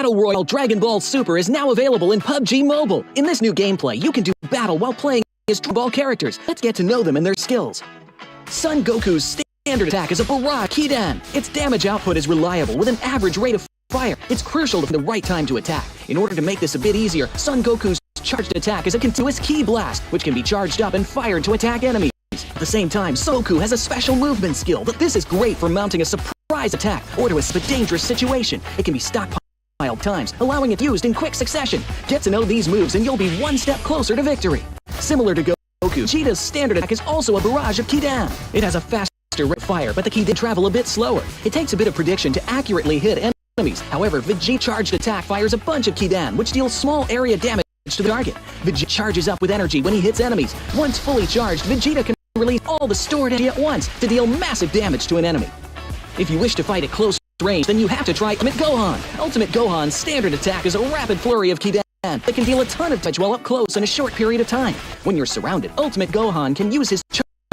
Battle Royale Dragon Ball Super is now available in PUBG Mobile. In this new gameplay, you can do battle while playing as Dragon Ball characters. Let's get to know them and their skills. Son Goku's standard attack is a barrage Kidan. Its damage output is reliable with an average rate of fire. It's crucial to find the right time to attack. In order to make this a bit easier, Son Goku's charged attack is a continuous ki blast, which can be charged up and fired to attack enemies. At the same time, Goku has a special movement skill, but this is great for mounting a surprise attack or to escape a dangerous situation. It can be stockpiled times, allowing it used in quick succession. Get to know these moves and you'll be one step closer to victory. Similar to Goku, Vegeta's standard attack is also a barrage of Kidan. It has a faster rate of fire, but the ki did travel a bit slower. It takes a bit of prediction to accurately hit enemies. However, Vegeta charged attack fires a bunch of Kidan, which deals small area damage to the target. Vegeta charges up with energy when he hits enemies. Once fully charged, Vegeta can release all the stored energy at once to deal massive damage to an enemy. If you wish to fight at close range, then you have to try Ultimate Gohan. Ultimate Gohan's standard attack is a rapid flurry of Kidan that can deal a ton of damage while up close in a short period of time. When you're surrounded, Ultimate Gohan can use his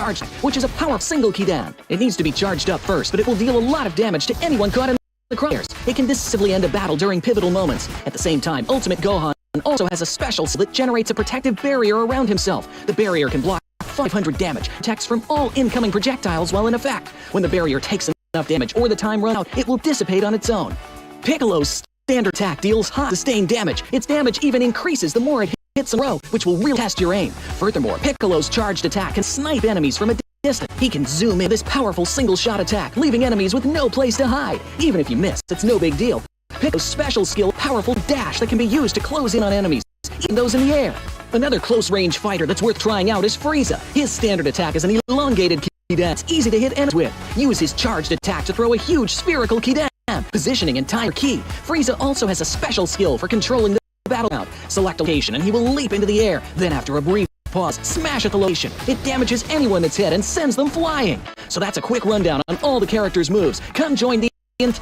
charge, which is a powerful single Kidan. It needs to be charged up first, but it will deal a lot of damage to anyone caught in the crosshairs. It can decisively end a battle during pivotal moments. At the same time, Ultimate Gohan also has a special skill that generates a protective barrier around himself. The barrier can block 500 damage, protects from all incoming projectiles while in effect. When the barrier takes enough damage or the time runs out, it will dissipate on its own. Piccolo's standard attack deals high sustained damage. Its damage even increases the more it hits a row, which will really test your aim. Furthermore, Piccolo's charged attack can snipe enemies from a distance. He can zoom in this powerful single-shot attack, leaving enemies with no place to hide. Even if you miss, it's no big deal. Piccolo's special skill, powerful dash that can be used to close in on enemies, even those in the air. Another close-range fighter that's worth trying out is Frieza. His standard attack is an elongated Kidan that's easy to hit enemies with. Use his charged attack to throw a huge spherical Kidan. Positioning and time are key. Frieza also has a special skill for controlling the battleground. Select a location and he will leap into the air. Then after a brief pause, smash at the location. It damages anyone that's hit and sends them flying. So that's a quick rundown on all the characters' moves. Come join the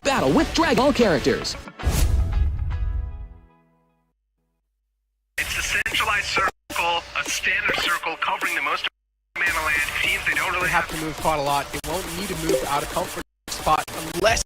battle with Dragon Ball characters. It's a centralized circle, a standard circle covering the most mana land. Teams, they don't really have to move quite a lot. It won't need to move out of comfort spot unless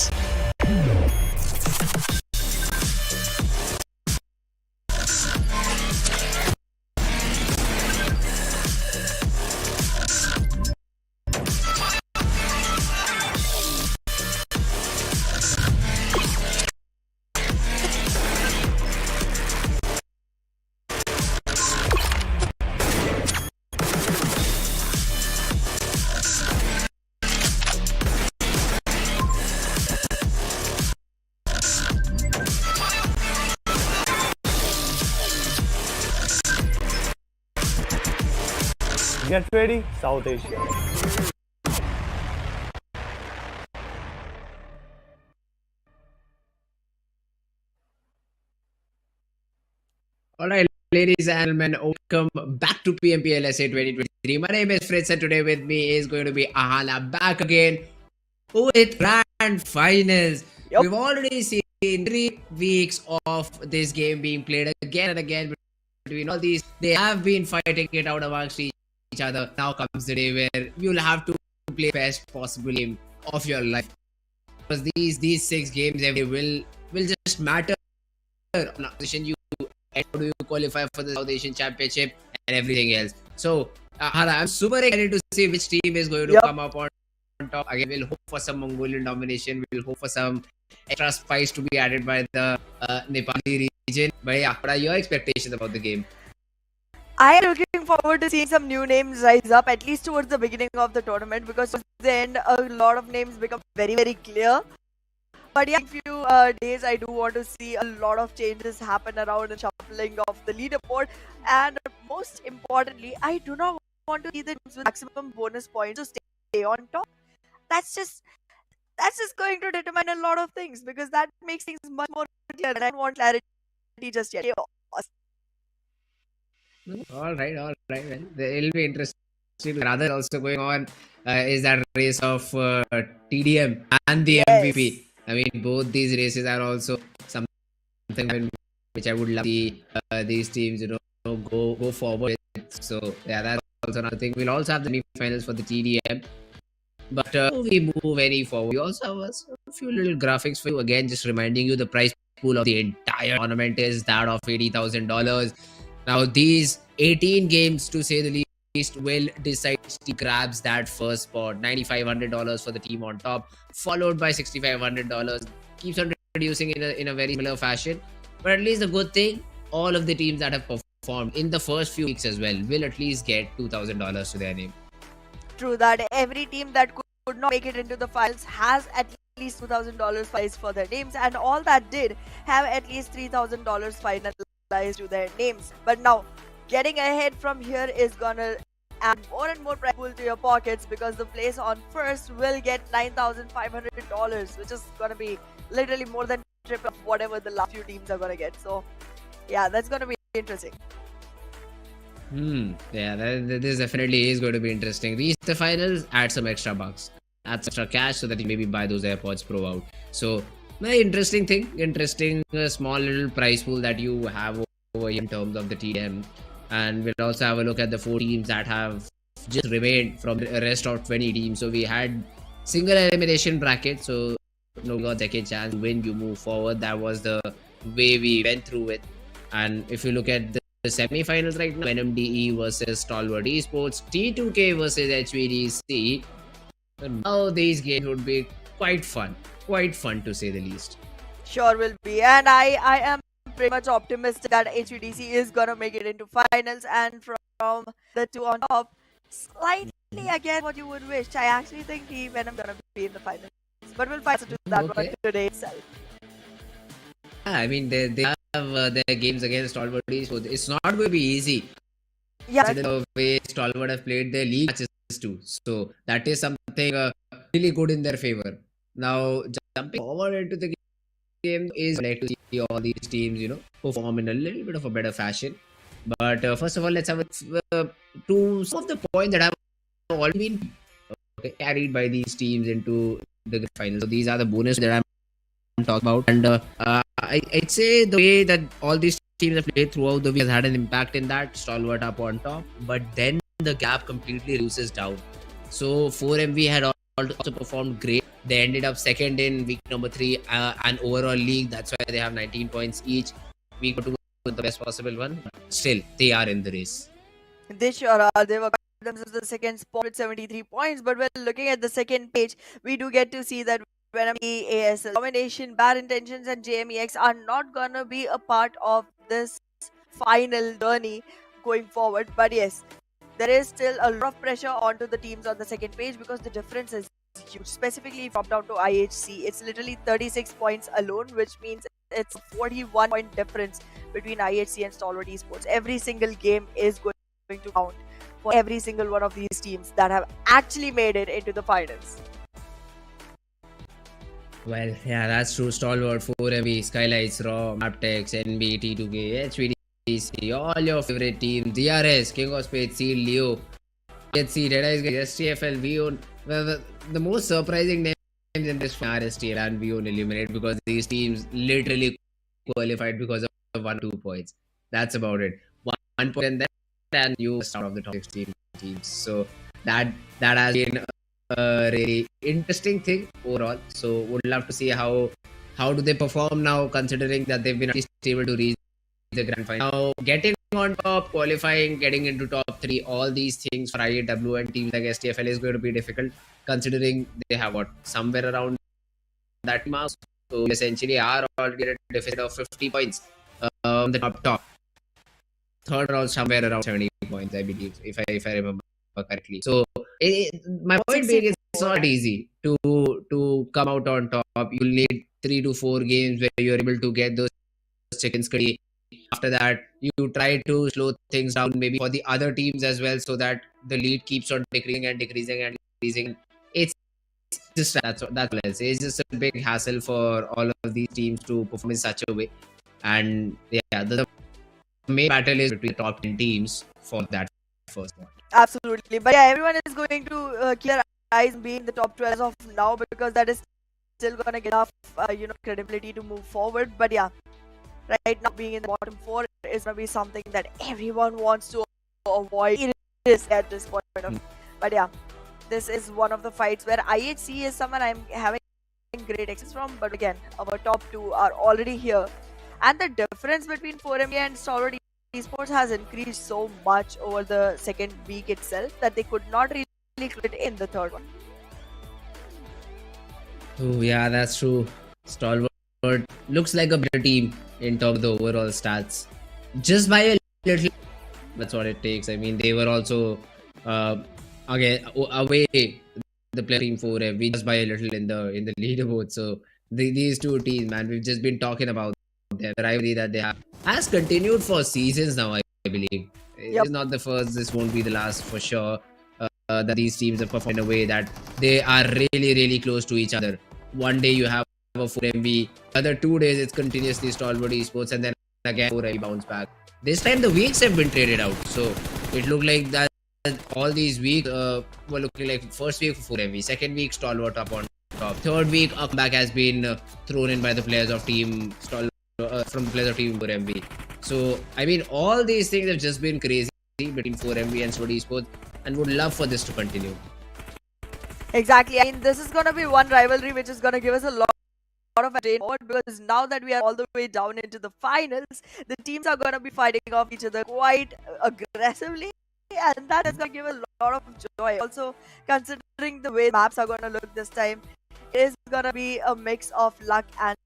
Get ready, South Asia. Alright, ladies and gentlemen, welcome back to PMPL SA 2023. My name is Fritz and today with me is going to be Ahana back again with Grand Finals. Yep. We've already seen 3 weeks of this game being played again and again between all these. They have been fighting it out amongst each other. Now comes the day where you'll have to play best possible game of your life. Because these 6 games every will just matter on a position you and how do you qualify for the South Asian Championship and everything else. So I'm super excited to see which team is going to come up on top. Again, we'll hope for some Mongolian domination. We'll hope for some extra spice to be added by the Nepali region. But yeah, what are your expectations about the game? I am looking forward to seeing some new names rise up, at least towards the beginning of the tournament, because towards the end, a lot of names become very, very clear. But yeah, in a few days, I do want to see a lot of changes happen around and shuffling of the leaderboard. And most importantly, I do not want to see the teams with maximum bonus points to stay on top. That's just going to determine a lot of things, because that makes things much more clear. And I don't want clarity just yet. All right. Well, it'll be interesting. Rather, also going on is that race of TDM and the MVP. I mean, both these races are also something which I would love to see these teams, go forward with. So yeah, that's also another thing. We'll also have the semi-finals for the TDM. But before we move any forward, we also have a few little graphics for you. Again, just reminding you the prize pool of the entire tournament is that of $80,000. Now, these 18 games, to say the least, will decide who grabs that first spot. $9,500 for the team on top, followed by $6,500. Keeps on reducing in a very similar fashion. But at least the good thing, all of the teams that have performed in the first few weeks as well will at least get $2,000 to their name. True that. Every team that could not make it into the finals has at least $2,000 prize for their names, and all that did have at least $3,000 finalized to their names. But now, getting ahead from here is gonna add more and more prize pool to your pockets, because the place on first will get $9,500, which is gonna be literally more than triple of whatever the last few teams are gonna get. So, yeah, that's gonna be interesting. Yeah, this definitely is going to be interesting. Reach the finals, add some extra bucks, add some extra cash so that you maybe buy those AirPods Pro out. So, very interesting thing, interesting small little prize pool that you have over here in terms of the TM. And we'll also have a look at the 4 teams that have just remained from the rest of 20 teams. So we had single elimination bracket, so no got second chance to win, you move forward. That was the way we went through it. And if you look at the semi-finals right now, NMDE versus Stalwart Esports, T2K versus HVDC. Now these games would be quite fun to say the least. Sure will be, and I am pretty much optimistic that HVDC is gonna make it into finals, and from the two on top, slightly again what you would wish. I actually think Team Venom gonna be in the finals, but we'll find out to that one today itself. I mean, they have their games against Stalwart Esports. It's not going to be easy. Yeah, The way Stalwart have played their league matches too, so that is something really good in their favor. Now, jumping forward into the game is like to see all these teams, perform in a little bit of a better fashion. But first of all, let's have to some of the points that have already been carried by these teams into the finals. So these are the bonus that I'm talking about, and I'd say the way that all these teams have played throughout the week has had an impact in that. Stalwart up on top, but then the gap completely reduces down. So 4MV had also performed great. They ended up second in week number 3 and overall league. That's why they have 19 points each. Week 2 was the best possible one. Still, they are in the race. they sure are. They were themselves the second spot with 73 points. But when looking at the second page, we do get to see that Venom, ASL, Domination, Bad Intentions, and JMEX are not gonna be a part of this final journey going forward. But yes, there is still a lot of pressure onto the teams on the second page, because the difference is huge. Specifically from down to IHC, it's literally 36 points alone, which means it's a 41 point difference between IHC and Stalwart Esports. Every single game is going to count for every single one of these teams that have actually made it into the finals. Well, yeah, that's true. Stalwart, 4MV, SKYLIGHTZ, Raw, Mabetex, NB, T2K, HVDC, all your favorite teams, DRS, King of Spades, Seed, Leo, HC, DEADEYES, STFL, VO. Well, the most surprising names in this are RST and VO Eliminate, because these teams literally qualified because of 1-2 points. That's about it. 1 point and you out of the top 16 teams. So that has been a really interesting thing overall. So would love to see how do they perform now, considering that they've been at least able to reach the grand final. Now, getting on top, qualifying, getting into top 3, all these things for IAW and teams like STFL is going to be difficult, considering they have somewhere around that mark. So essentially are already at a deficit of 50 points on the top. Third round somewhere around 70 points, I believe, if I remember correctly. So my point being, it's not easy to come out on top. You'll need 3 to 4 games where you're able to get those chickens curry. After that, you try to slow things down maybe for the other teams as well, so that the lead keeps on decreasing. It's just that's all else. It's just a big hassle for all of these teams to perform in such a way. And yeah, the main battle is between the top 10 teams for that first one. Absolutely. But yeah, everyone is going to keep their eyes on being the top 12 as of now, because that is still going to get enough credibility to move forward. But yeah, right now being in the bottom 4 is going to be something that everyone wants to avoid. It is at this point of. But yeah, this is one of the fights where IHC is someone I'm having great access from. But again, our top two are already here. And the difference between 4MB and Stalwart Esports has increased so much over the second week itself that they could not really clear it in the third one. Oh, yeah, that's true. Stalwart looks like a better team in terms of the overall stats. Just by a little. That's what it takes. I mean, they were also again away the player team 4MB just by a little in the leaderboard. So these two teams, man, we've just been talking about them. The rivalry that they have has continued for seasons now, I believe. It's not the first, this won't be the last for sure. That these teams have performed in a way that they are really, really close to each other. One day you have a 4MB, other 2 days it's continuously Stalwart Esports, and then again 4MB bounce back. This time the weeks have been traded out, so it looked like that all these weeks were looking like first week for 4MB, second week Stalwart up on top, third week a comeback has been thrown in by the players of team Stalwart from the players of team 4MB. So I mean, all these things have just been crazy between 4MB and Stalwart Esports, and would love for this to continue. Exactly. I mean, this is gonna be one rivalry which is gonna give us a lot of entertainment, because now that we are all the way down into the finals, the teams are gonna be fighting off each other quite aggressively, and that is gonna give a lot of joy. Also, considering the way maps are gonna look this time, it is gonna be a mix of luck and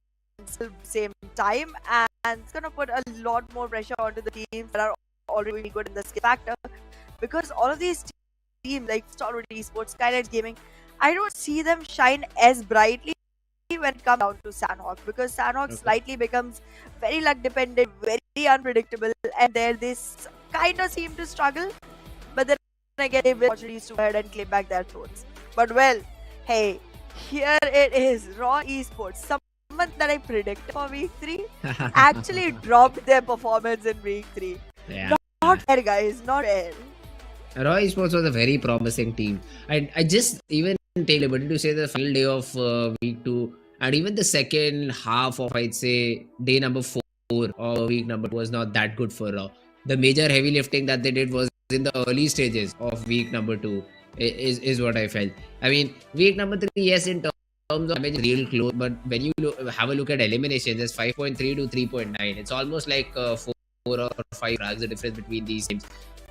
skill at the same time, and it's gonna put a lot more pressure onto the teams that are already good in the skill factor, because all of these teams like Stalwart Esports, SKYLIGHTZ Gaming, I don't see them shine as brightly when it comes down to Sanhok, because Sanhok slightly becomes very luck dependent, very unpredictable, and there they kind of seem to struggle, but then again they will opportunities to go ahead and claim back their thrones. But well, hey, here it is, Raw Esports, someone that I predicted for week 3 actually dropped their performance in week 3. Yeah. Not fair, guys, not fair. Raw Esports was a very promising team. I just even take liberty to say the final day of week 2 and even the second half of, I'd say, day number 4 or week number 2 was not that good for Raw. The major heavy lifting that they did was in the early stages of week number 2 is what I felt. I mean, week number 3, yes, in terms of damage, real close, but when you have a look at eliminations, it's 5.3 to 3.9. It's almost like 4 or 5 frags the difference between these teams.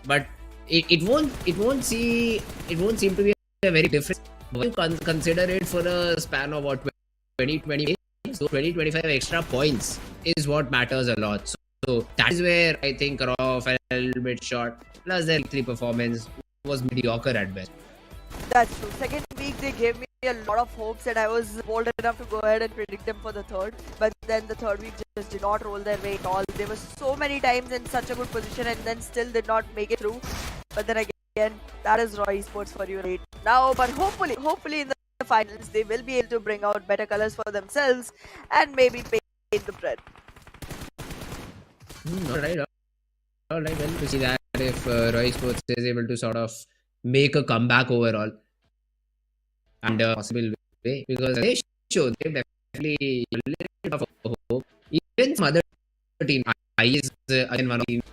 But it won't seem to be a very different. When you consider it for a span of what, 20 so 20-25 extra points is what matters a lot. So that is where I think Raw fell a little bit short. Plus their 3 performance was mediocre at best. That's true. Second week they gave me a lot of hopes, and I was bold enough to go ahead and predict them for the third. But then the third week just did not roll their way at all. They were so many times in such a good position and then still did not make it through. But then again, that is Raw Esports for you right now. But hopefully in the finals, they will be able to bring out better colors for themselves and maybe paint the bread. Alright, well, to see that if Raw Esports is able to sort of make a comeback overall and a possible way, because they show they've definitely a little bit of a hope. Even some other team, is again one of the teams.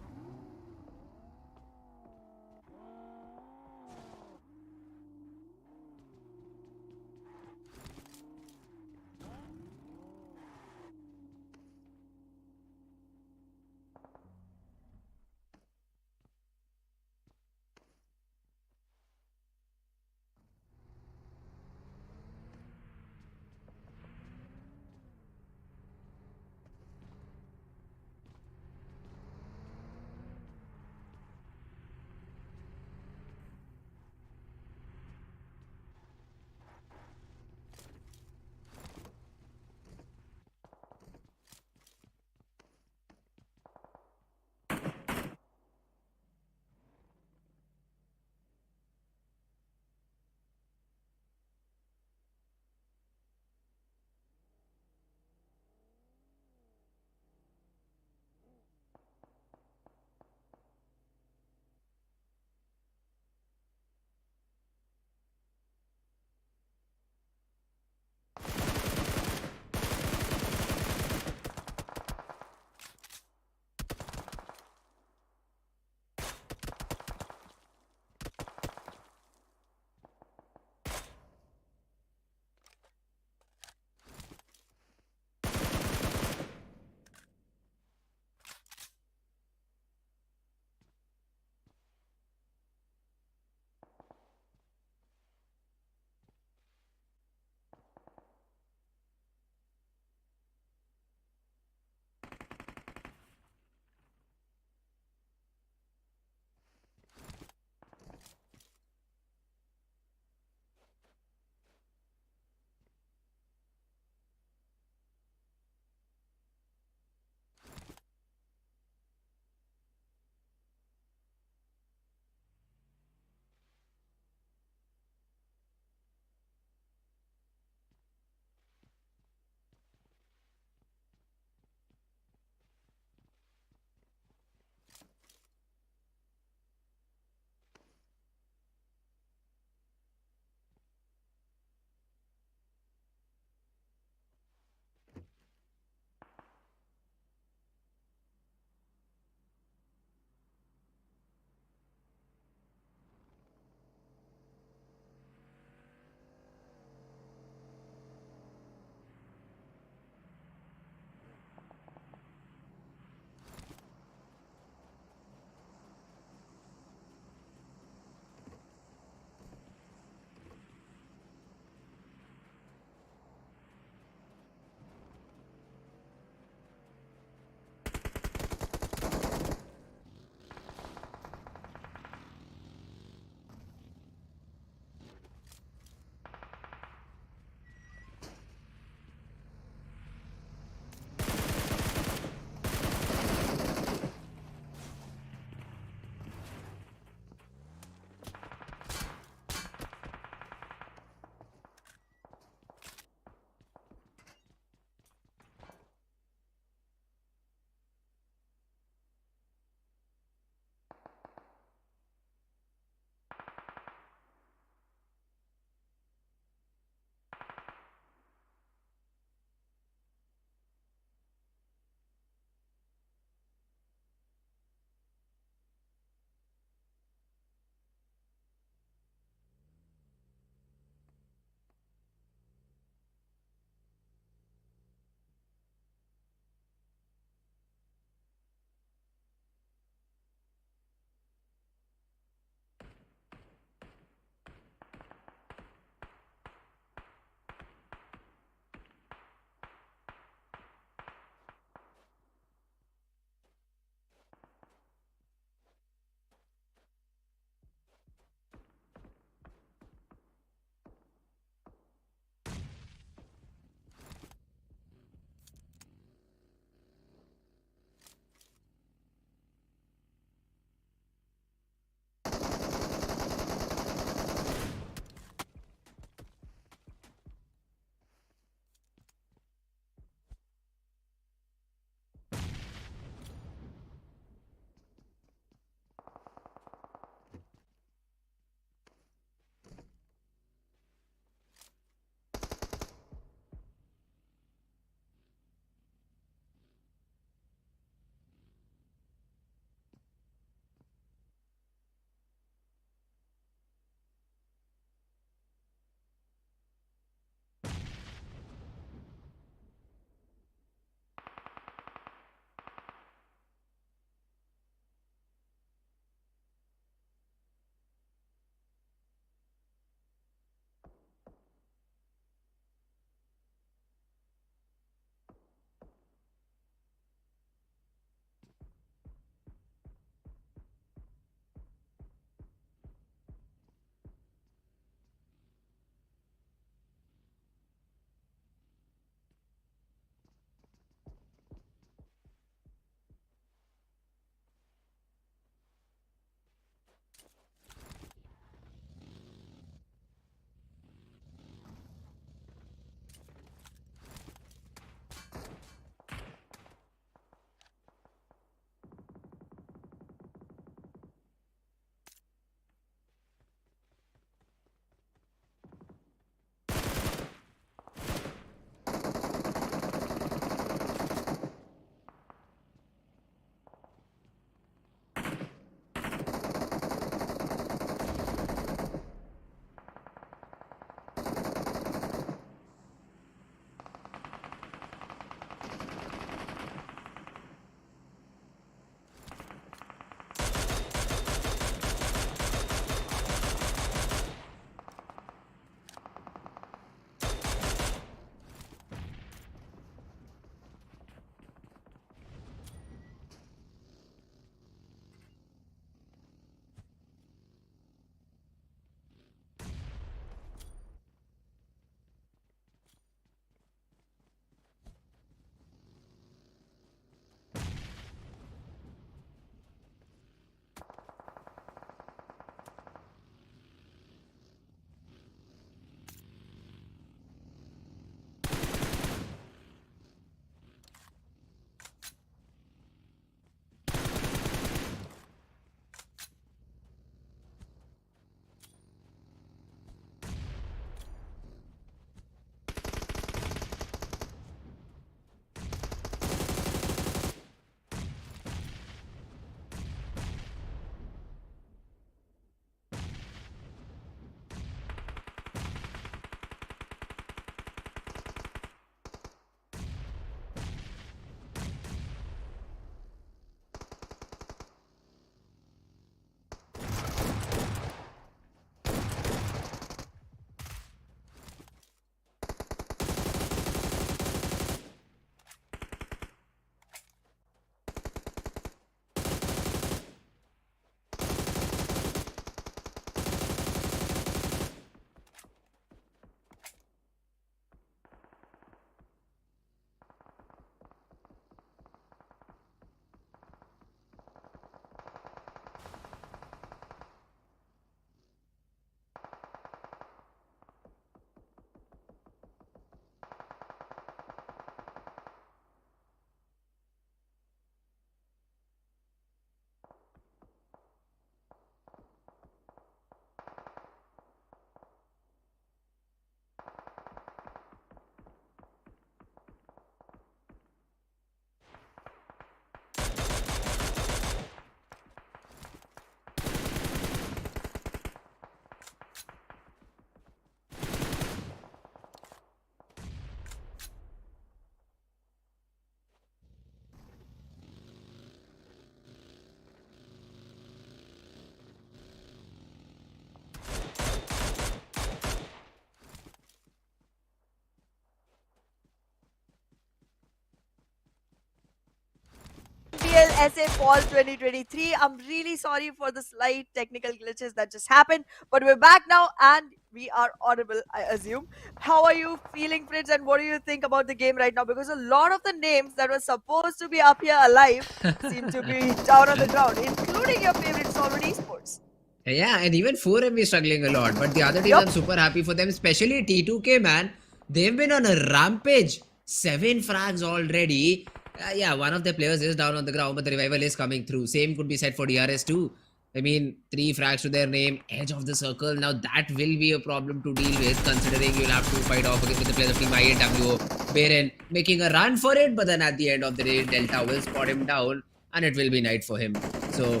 SA Fall 2023. I'm really sorry for the slight technical glitches that just happened, but we're back now and we are audible, I assume. How are you feeling, Fritz, and what do you think about the game right now? Because a lot of the names that were supposed to be up here alive seem to be down on the ground, including your favorite Stalwart Esports. Yeah, and even 4M is struggling a lot. But the other teams, I'm super happy for them, especially T2K, man. They've been on a rampage. 7 frags already. Yeah, one of the players is down on the ground, but the revival is coming through. Same could be said for DRS too. I mean, 3 frags to their name, edge of the circle. Now that will be a problem to deal with, considering you'll have to fight off against the players of Team INWO. Beren making a run for it, but then at the end of the day, Delta will spot him down, and it will be night for him. So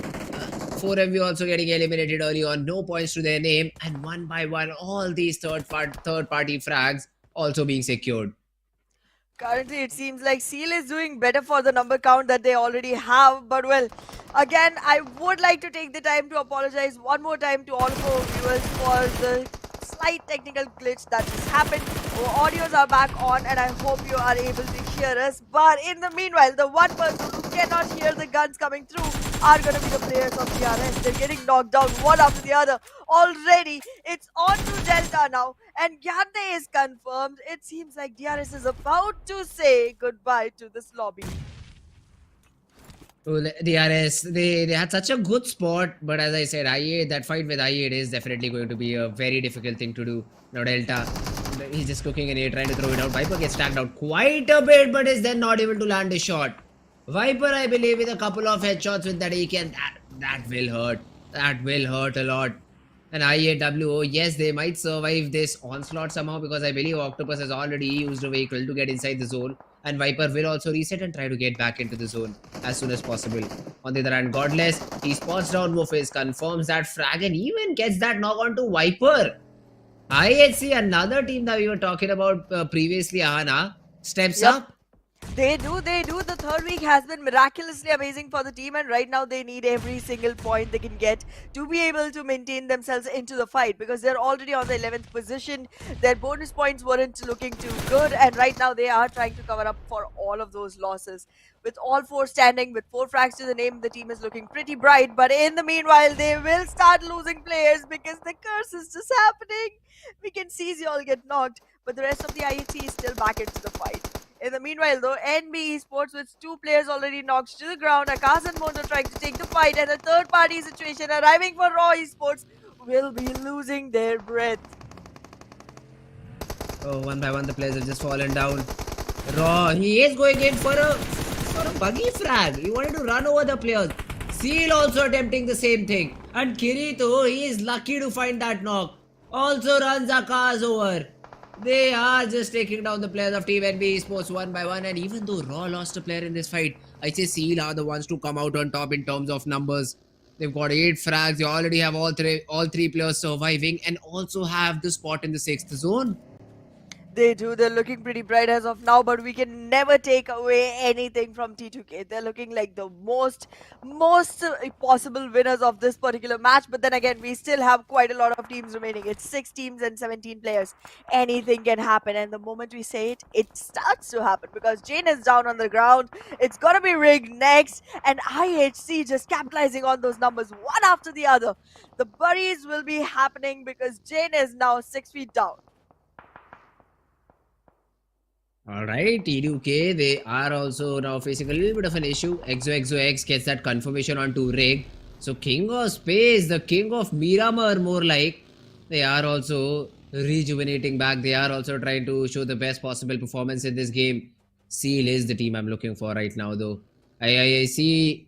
4MV also getting eliminated early on, no points to their name, and one by one, all these third party frags also being secured. Currently, it seems like Seal is doing better for the number count that they already have. But well, again, I would like to take the time to apologize one more time to all of our viewers for the slight technical glitch that just happened. Our audios are back on and I hope you are able to hear us. But in the meanwhile, the one person who cannot hear the guns coming through are going to be the players of DRS. They're getting knocked down one after the other. Already, it's on to Delta now. And Yande is confirmed. It seems like DRS is about to say goodbye to this lobby. Well, DRS, they had such a good spot, but as I said, I8, that fight with I8 is definitely going to be a very difficult thing to do. Now Delta, he's just cooking in A, trying to throw it out. Viper gets tagged out quite a bit, but is then not able to land a shot. Viper, I believe, with a couple of headshots with that AK, and that will hurt. That will hurt a lot. And IAWO, yes, they might survive this onslaught somehow, because I believe Octopus has already used a vehicle to get inside the zone. And Viper will also reset and try to get back into the zone as soon as possible. On the other hand, Godless, he spots down Wolfis, confirms that frag, and even gets that knock onto Viper. IHC, another team that we were talking about previously, Ahana, steps up. They do. The third week has been miraculously amazing for the team, and right now they need every single point they can get to be able to maintain themselves into the fight, because they're already on the 11th position. Their bonus points weren't looking too good, and right now they are trying to cover up for all of those losses. With all 4 standing, with 4 frags to the name, the team is looking pretty bright, but in the meanwhile, they will start losing players because the curse is just happening. We can see Zol get knocked, but the rest of the IHC is still back into the fight. In the meanwhile, though, NBeSports with 2 players already knocked to the ground, Akash and Mondo trying to take the fight, and a third-party situation arriving for Raw Esports will be losing their breath. Oh, one by one, the players have just fallen down. Raw, he is going in for a buggy frag. He wanted to run over the players. Seal also attempting the same thing. And Kirito, he is lucky to find that knock. Also runs Akash over. They are just taking down the players of Team NBeSports one by one, and even though Raw lost a player in this fight, I say Seal are the ones to come out on top in terms of numbers. They've got 8 frags, they already have all three players surviving, and also have the spot in the 6th zone. They do. They're looking pretty bright as of now, but we can never take away anything from T2K. They're looking like the most possible winners of this particular match. But then again, we still have quite a lot of teams remaining. It's 6 teams and 17 players. Anything can happen. And the moment we say it, it starts to happen. Because Jane is down on the ground. It's going to be rigged next. And IHC just capitalizing on those numbers one after the other. The buries will be happening because Jane is now 6 feet down. Alright, T2K, they are also now facing a little bit of an issue. XOXOX gets that confirmation onto Rig. So King of Spades, the King of Miramar more like, they are also rejuvenating back. They are also trying to show the best possible performance in this game. Seal is the team I'm looking for right now though. I see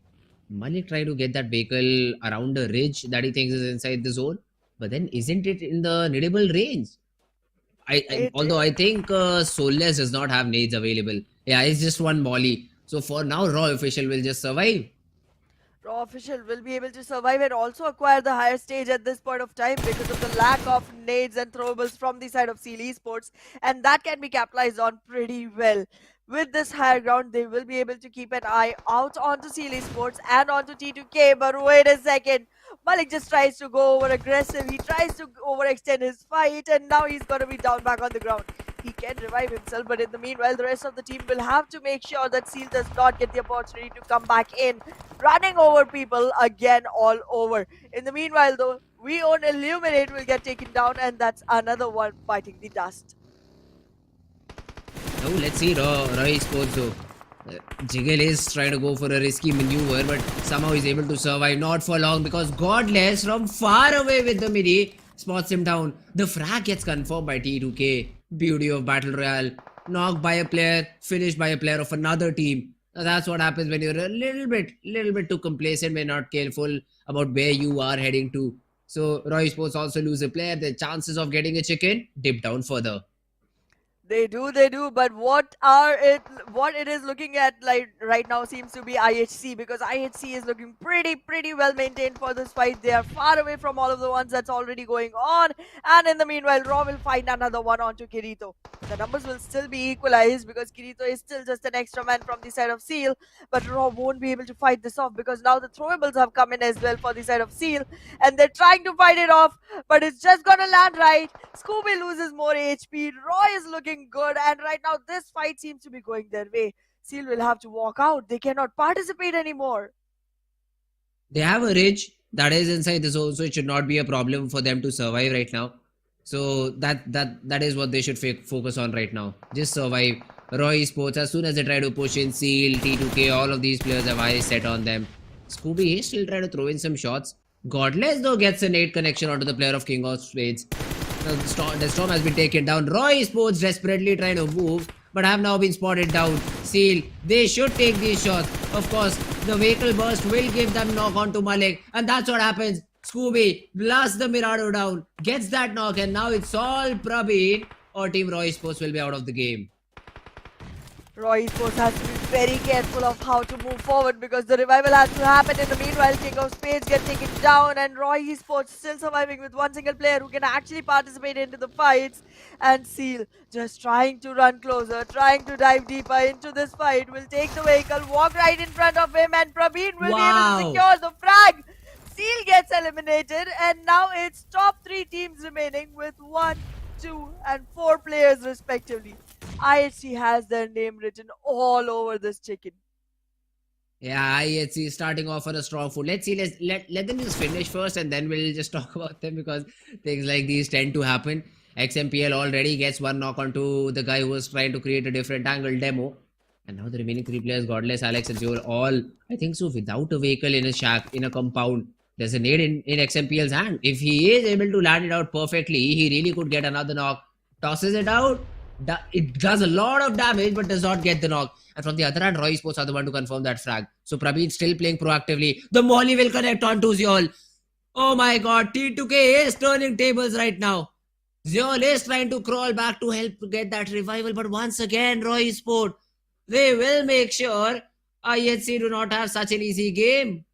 Malik trying to get that vehicle around a ridge that he thinks is inside the zone. But then isn't it in the needable range? Although I think Soulless does not have nades available. Yeah, it's just one molly. So for now, Raw Official will just survive. Raw Official will be able to survive and also acquire the higher stage at this point of time because of the lack of nades and throwables from the side of SEAL Esports. And that can be capitalized on pretty well. With this higher ground, they will be able to keep an eye out onto SEAL Esports and onto T2K. But wait a second. Malik just tries to go over aggressive. He tries to overextend his fight, and now he's going to be down back on the ground. he can revive himself, but in the meanwhile, the rest of the team will have to make sure that Seal does not get the opportunity to come back in, running over people again all over. In the meanwhile, though, we own Illuminate will get taken down, and that's another one biting the dust. Now let's see Roy Esports though. Jiggle is trying to go for a risky maneuver, but somehow he's able to survive. Not for long because Godless from far away with the midi spots him down. The frag gets confirmed by T2K. Beauty of Battle Royale. Knocked by a player, finished by a player of another team. Now that's what happens when you're a little bit too complacent, when not careful about where you are heading to. So Roy Sports also lose a player. The chances of getting a chicken dip down further. They do, but what it is looking at like right now seems to be IHC, because IHC is looking pretty well maintained for this fight. They are far away from all of the ones that's already going on, and in the meanwhile, Raw will find another one onto Kirito. The numbers will still be equalized because Kirito is still just an extra man from the side of Seal, but Raw won't be able to fight this off because now the throwables have come in as well for the side of Seal, and they're trying to fight it off, but it's just gonna land right. Scooby loses more HP. Roy is looking good, and right now this fight seems to be going their way. Seal will have to walk out. They cannot participate anymore. They have a ridge that is inside the zone, so it should not be a problem for them to survive right now. So that is what they should focus on right now. Just survive. Roy Esports, as soon as they try to push in, Seal, T2K, all of these players have eyes set on them. Scooby is still trying to throw in some shots. Godless though gets a nade connection onto the player of King of Spades. The storm has been taken down. Roy Sports desperately trying to move, but have now been spotted down. Seal, they should take these shots. Of course, the vehicle burst will give them knock onto Malik, and that's what happens. Scooby blasts the Mirado down, gets that knock, and now it's all Prabeen, or Team Roy Sports will be out of the game. Roy Esports has to be very careful of how to move forward because the revival has to happen. In the meanwhile, King of Spades get taken down, and Roy Esports still surviving with one single player who can actually participate into the fights. And Seal just trying to run closer, trying to dive deeper into this fight. Will take the vehicle, walk right in front of him, and Prabeen will be able to secure the frag. Seal gets eliminated, and now it's top 3 teams remaining with 1, 2, and 4 players respectively. IHC has their name written all over this chicken. Yeah, IHC is starting off on a strong foot. Let's see, let them just finish first, and then we'll just talk about them because things like these tend to happen. XMPL already gets one knock onto the guy who was trying to create a different angle demo. And now the remaining 3 players, Godless, Alex, and Joel, all, I think so, without a vehicle in a shack, in a compound. There's a nade in XMPL's hand. If he is able to land it out perfectly, he really could get another knock. Tosses it out. It does a lot of damage, but does not get the knock. And from the other hand, Roy Sports are the one to confirm that frag. So Prabeen still playing proactively. The molly will connect onto Zeol. Oh my god, T2K is turning tables right now. Zeol is trying to crawl back to help to get that revival. But once again, Roy Sports, they will make sure IHC do not have such an easy game.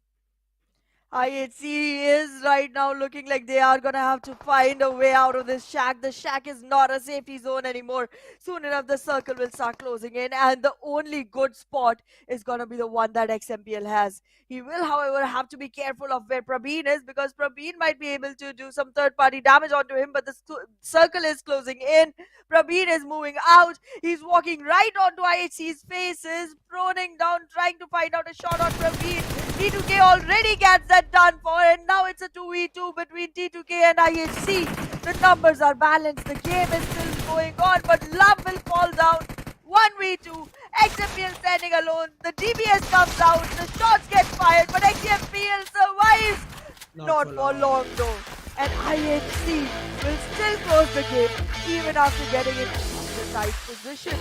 IHC is right now looking like they are gonna have to find a way out of this shack. The shack is not a safety zone anymore. Soon enough, the circle will start closing in, and the only good spot is gonna be the one that XMPL has. He will, however, have to be careful of where Prabeen is because Prabeen might be able to do some third-party damage onto him, but the circle is closing in. Prabeen is moving out. He's walking right onto IHC's faces, proning down, trying to find out a shot on Prabeen. T2K already gets that done for, and now it's a 2v2 between T2K and IHC. The numbers are balanced. The game is still going on, but Love will fall down. 1v2. XMPL standing alone. The DBS comes out. The shots get fired, but XMPL survives. Not for long though. And IHC will still close the game even after getting into the tight position.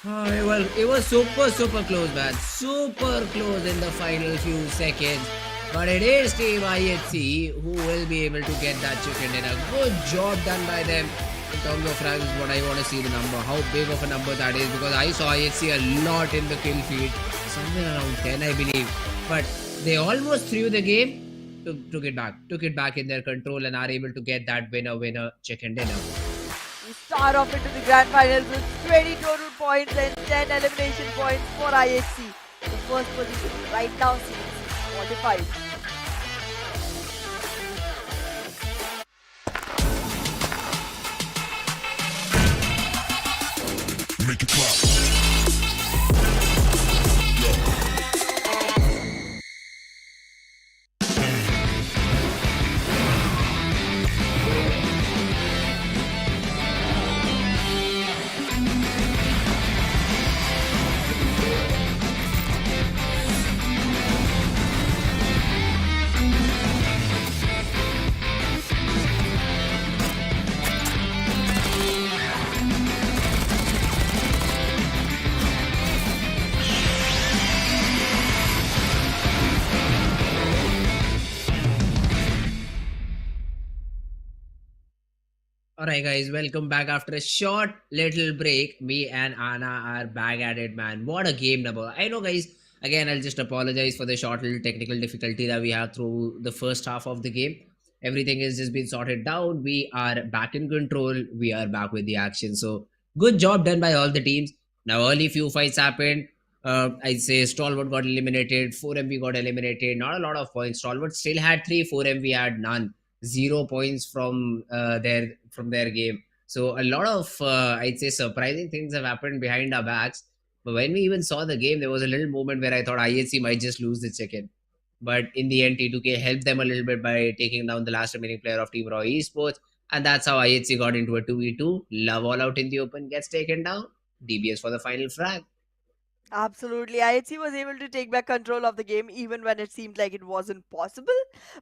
Well, it was super close, man. Super close in the final few seconds. But it is Team IHC who will be able to get that chicken dinner. Good job done by them. In terms of frags, what I want to see the number. How big of a number that is, because I saw IHC a lot in the kill feed. Somewhere around 10, I believe. But they almost threw the game, took it back in their control, and are able to get that winner chicken dinner. We start off into the grand finals with 20 total points and 10 elimination points for IHC. The first position right now seems modified. Alright guys, welcome back after a short little break. Me and Anna are back at it, man. What a game number. I know guys, again I'll just apologize for the short little technical difficulty that we have through the first half of the game. Everything has just been sorted down. We are back in control. We are back with the action. So good job done by all the teams. Now early few fights happened. I'd say Stalwart got eliminated, 4MV got eliminated, not a lot of points. Stalwart still had 3, 4MV had none. 0 points from their game. So a lot of I'd say surprising things have happened behind our backs. But when we even saw the game, there was a little moment where I thought IHC might just lose the chicken. But in the end, T2K helped them a little bit by taking down the last remaining player of Team Raw Esports, and that's how IHC got into a 2v2. Love all out in the open gets taken down. DBS for the final frag. Absolutely. IHC was able to take back control of the game even when it seemed like it wasn't possible.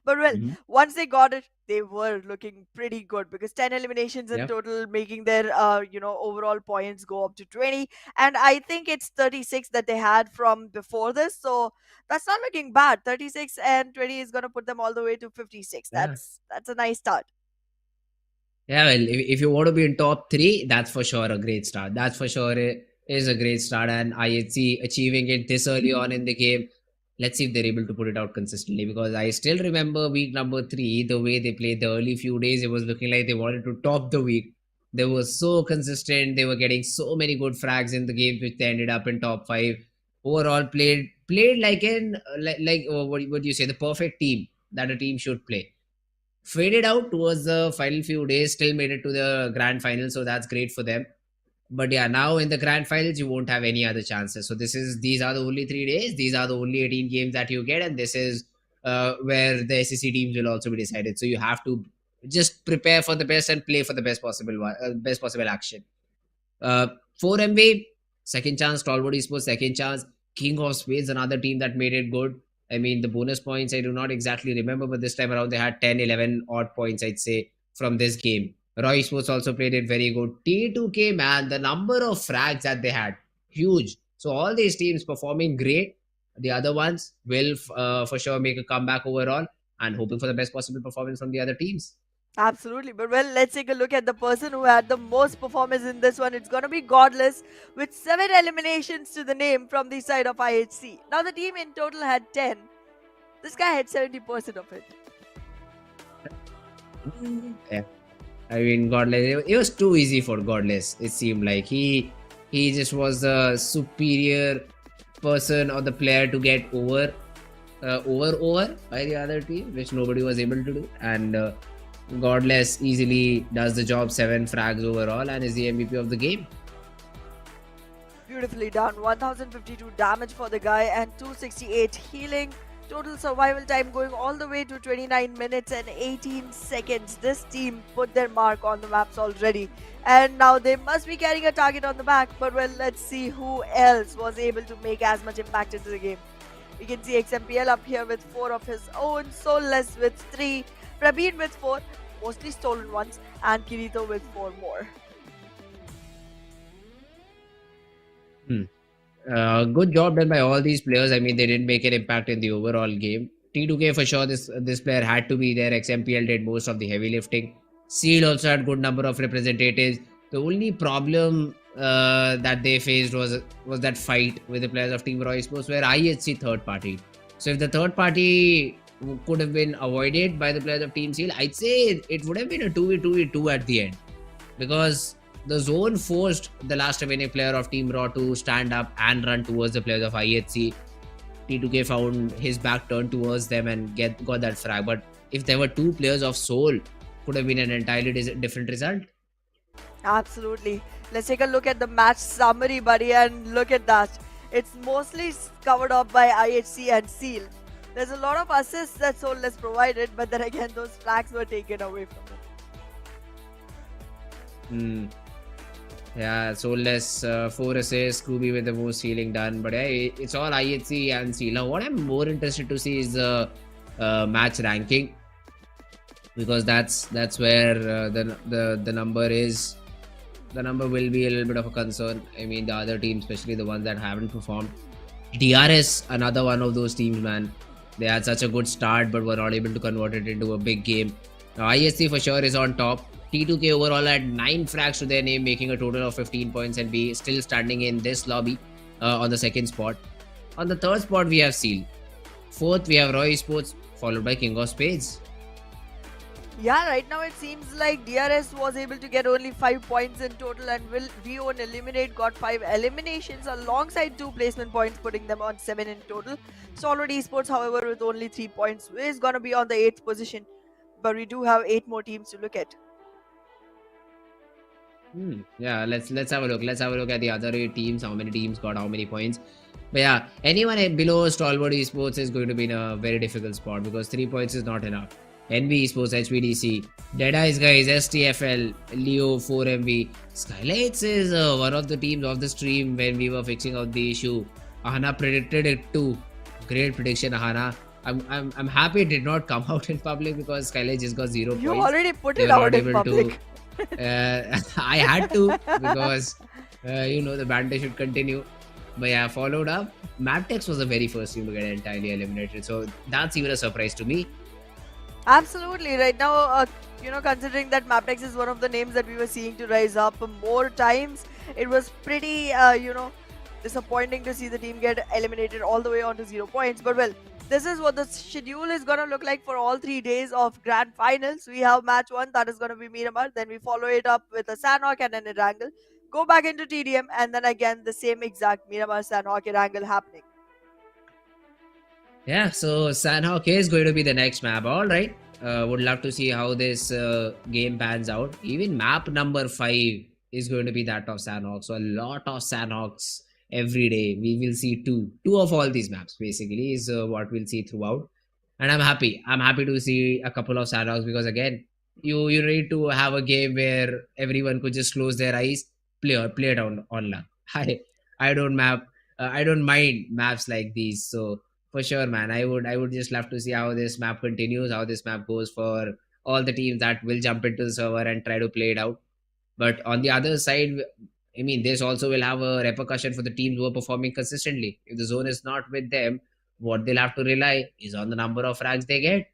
But well, once they got it, they were looking pretty good because 10 eliminations in Yep. total, making their overall points go up to 20. And I think it's 36 that they had from before this. So that's not looking bad. 36 and 20 is gonna put them all the way to 56. Yeah. That's a nice start. Yeah, well, if you want to be in top 3, that's for sure a great start. That's for sure is a great start. And IHC achieving it this early on in the game, let's see if they're able to put it out consistently. Because I still remember week number 3, the way they played the early few days, it was looking like they wanted to top the week. They were so consistent. They were getting so many good frags in the games, which they ended up in top 5. Overall, played like what do you say, the perfect team that a team should play. Faded out towards the final few days, still made it to the grand final, so that's great for them. But yeah, now in the grand finals, you won't have any other chances. So these are the only 3 days, these are the only 18 games that you get, and this is where the SEC teams will also be decided. So you have to just prepare for the best and play for the best possible action. 4MV, second chance. Stalwart Esports, second chance. King of Spades, another team that made it good. I mean, the bonus points, I do not exactly remember, but this time around they had 10, 11 odd points, I'd say, from this game. Raw Esports also played it very good. T2K, man, the number of frags that they had, huge. So all these teams performing great. The other ones will for sure make a comeback overall, and hoping for the best possible performance from the other teams. Absolutely. But well, let's take a look at the person who had the most performance in this one. It's going to be Godless with 7 eliminations to the name from the side of IHC. Now the team in total had 10. This guy had 70% of it. Yeah. I mean, Godless, it was too easy for Godless. It seemed like he just was the superior person or the player to get over by the other team, which nobody was able to do. And Godless easily does the job, 7 frags overall, and is the MVP of the game. Beautifully done. 1052 damage for the guy and 268 healing. Total survival time going all the way to 29 minutes and 18 seconds. This team put their mark on the maps already. And now they must be carrying a target on the back. But well, let's see who else was able to make as much impact into the game. We can see XMPL up here with 4 of his own. Soulless with 3. Prabeen with 4. Mostly stolen ones. And Kirito with 4 more. Good job done by all these players. I mean, they didn't make an impact in the overall game. T2K for sure, this player had to be there. XMPL did most of the heavy lifting. Seal also had good number of representatives. The only problem that they faced was that fight with the players of Team Raw Esports, where IHC third party. So if the third party could have been avoided by the players of Team Seal, I'd say it would have been a 2v2 at the end, because the zone forced the last remaining player of Team Raw to stand up and run towards the players of IHC. T2K found his back turned towards them and got that frag. But if there were 2 players of Soul, could have been an entirely different result. Absolutely. Let's take a look at the match summary, buddy, and look at that. It's mostly covered up by IHC and Seal. There's a lot of assists that Soulless provided, but then again, those flags were taken away from him. Yeah, Soulless, 4 assists, Scooby with the most healing done. But yeah, it's all IHC and Seal. Now, what I'm more interested to see is the match ranking, because that's where the number is. The number will be a little bit of a concern. I mean, the other teams, especially the ones that haven't performed. DRS, another one of those teams, man. They had such a good start, but were not able to convert it into a big game. Now, IHC for sure is on top. T2K overall had 9 frags to their name, making a total of 15 points and be still standing in this lobby on the second spot. On the third spot, we have Seal. Fourth, we have Roy Esports, followed by King of Spades. Yeah, right now it seems like DRS was able to get only 5 points in total, and will Rio and Eliminate got 5 eliminations alongside 2 placement points, putting them on 7 in total. Stalwart Esports, however, with only 3 points, is going to be on the 8th position. But we do have 8 more teams to look at. Yeah, let's have a look. Let's have a look at the other 8 teams. How many teams got how many points? But yeah, anyone below Stalwart Esports is going to be in a very difficult spot because 3 points is not enough. NBeSports, HBDC, DEADEYES guys, STFL, Leo, 4MV. SKYLIGHTZ is one of the teams of the stream when we were fixing out the issue. Ahana predicted it too. Great prediction, Ahana. I'm happy it did not come out in public because SKYLIGHTZ just got 0 You points. already put it out in public. I had to because the banter should continue. But yeah, followed up, Mabetex was the very first team to get entirely eliminated. So that's even a surprise to me. Absolutely. Right now, considering that Mabetex is one of the names that we were seeing to rise up more times, it was pretty, disappointing to see the team get eliminated all the way onto 0 points. But well, this is what the schedule is going to look like for all 3 days of grand finals. We have match 1, that is going to be Miramar. Then we follow it up with a Sanhok and an Erangel. Go back into TDM, and then again the same exact Miramar, Sanhok, Erangel happening. Yeah, so Sanhok is going to be the next map. All right. Would love to see how this game pans out. Even map number 5 is going to be that of Sanhok. So a lot of Sanhoks every day. We will see two of all these maps basically is what we'll see throughout. And I'm happy. I'm happy to see a couple of Sanhoks because again, you need to have a game where everyone could just close their eyes, play it on luck. I don't mind maps like these. So for sure, man, I would just love to see how this map continues, how this map goes for all the teams that will jump into the server and try to play it out. But on the other side, I mean, this also will have a repercussion for the teams who are performing consistently. If the zone is not with them, what they'll have to rely is on the number of frags they get.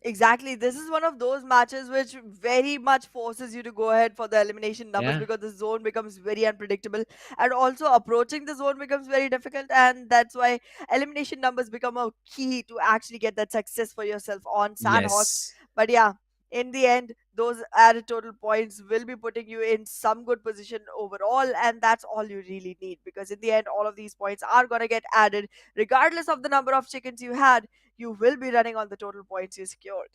Exactly. This is one of those matches which very much forces you to go ahead for the elimination numbers Yeah. because the zone becomes very unpredictable, and also approaching the zone becomes very difficult, and that's why elimination numbers become a key to actually get that success for yourself on Sanhok. Yes. But yeah, in the end, those added total points will be putting you in some good position overall, and that's all you really need because in the end, all of these points are going to get added regardless of the number of chickens you had. You will be running on the total points you secured.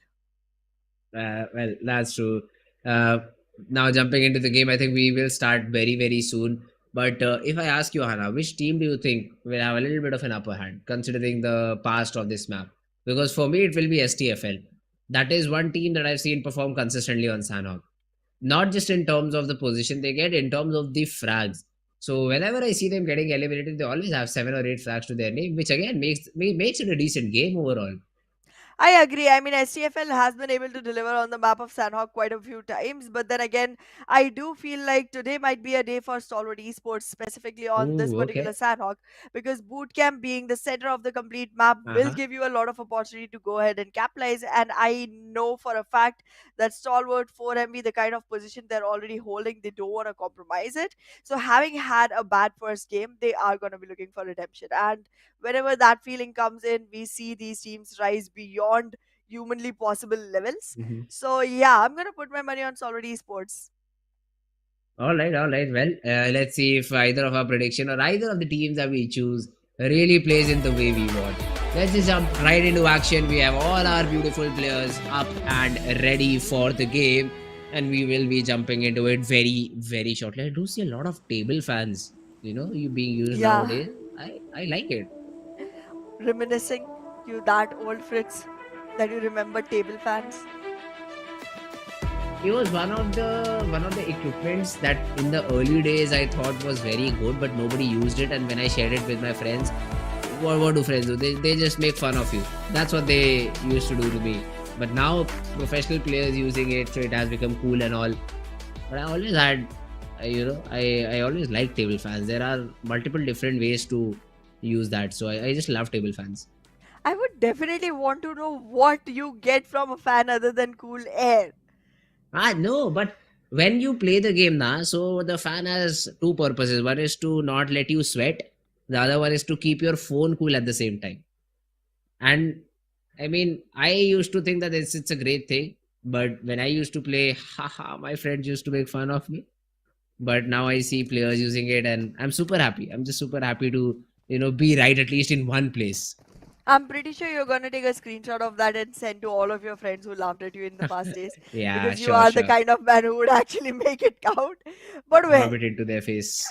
Well, that's true. Uh, Now jumping into the game, I think we will start very, very soon. But if I ask you, Hannah, which team do you think will have a little bit of an upper hand, considering the past of this map? Because for me, it will be STFL. That is one team that I've seen perform consistently on Sanhok. Not just in terms of the position they get, in terms of the frags. So whenever I see them getting eliminated, they always have 7 or 8 frags to their name, which again makes it a decent game overall. I agree. I mean, STFL has been able to deliver on the map of Sanhok quite a few times, but then again, I do feel like today might be a day for Stalwart Esports, specifically on this Ooh, particular okay. Sanhok, because bootcamp being the center of the complete map will Uh-huh. give you a lot of opportunity to go ahead and capitalize. And I know for a fact that Stalwart 4MB, the kind of position they're already holding, they don't want to compromise it. So, having had a bad first game, they are going to be looking for redemption. And whenever that feeling comes in, we see these teams rise beyond humanly possible levels. Mhm. So yeah, I'm gonna put my money on Solid Esports. All right, all right. Well, let's see if either of our prediction or either of the teams that we choose really plays in the way we want. Let's just jump right into action. We have all our beautiful players up and ready for the game, and we will be jumping into it very, very shortly. I do see a lot of table fans, you being used Yeah, nowadays. I like it. reminiscing you that old Fritz that you remember table fans. It was one of the equipments that in the early days I thought was very good, but nobody used it. And when I shared it with my friends, what do friends do? They just make fun of you. That's what they used to do to me. But now professional players using it, so it has become cool and all. But I always had, I always liked table fans. There are multiple different ways to use that, so I just love table fans. I would definitely want to know what you get from a fan other than cool air. No, but when you play the game now, so the fan has two purposes. One is to not let you sweat. The other one is to keep your phone cool at the same time. And I mean, I used to think that it's a great thing, but when I used to play, haha, my friends used to make fun of me. But now I see players using it, and I'm super happy. I'm just super happy to be right at least in one place. I'm pretty sure you're gonna take a screenshot of that and send to all of your friends who laughed at you in the past days, Yeah, because you sure, are the sure. kind of man who would actually make it count. But well, Rub it into their face.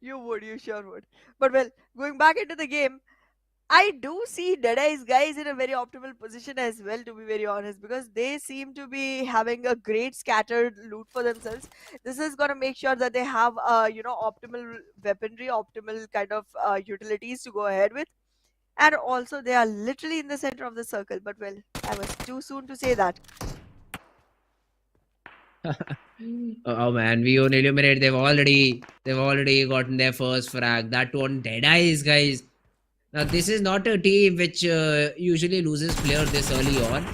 you sure would. But well, going back into the game, I do see Deadeye's guys in a very optimal position as well, to be very honest, because they seem to be having a great scattered loot for themselves. This is gonna make sure that they have, optimal weaponry, optimal kind of utilities to go ahead with, and also they are literally in the center of the circle. But well, I was too soon to say that. Oh man, we on Illuminate, they've already gotten their first frag. That one Deadeyes, guys. Now this is not a team which usually loses players this early on,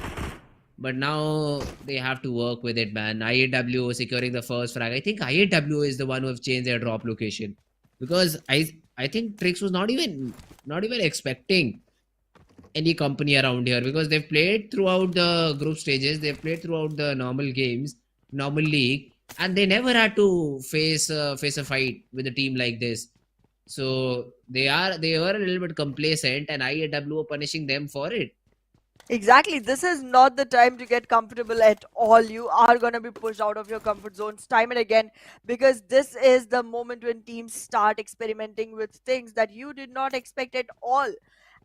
but now they have to work with it, man. IAW securing the first frag. I think IAW is the one who have changed their drop location, because I think Trix was not even expecting any company around here, because they've played throughout the group stages, they've played throughout the normal games, normal league, and they never had to face a fight with a team like this. So they were a little bit complacent, and IAW were punishing them for it. Exactly. This is not the time to get comfortable at all. You are going to be pushed out of your comfort zones time and again, because this is the moment when teams start experimenting with things that you did not expect at all.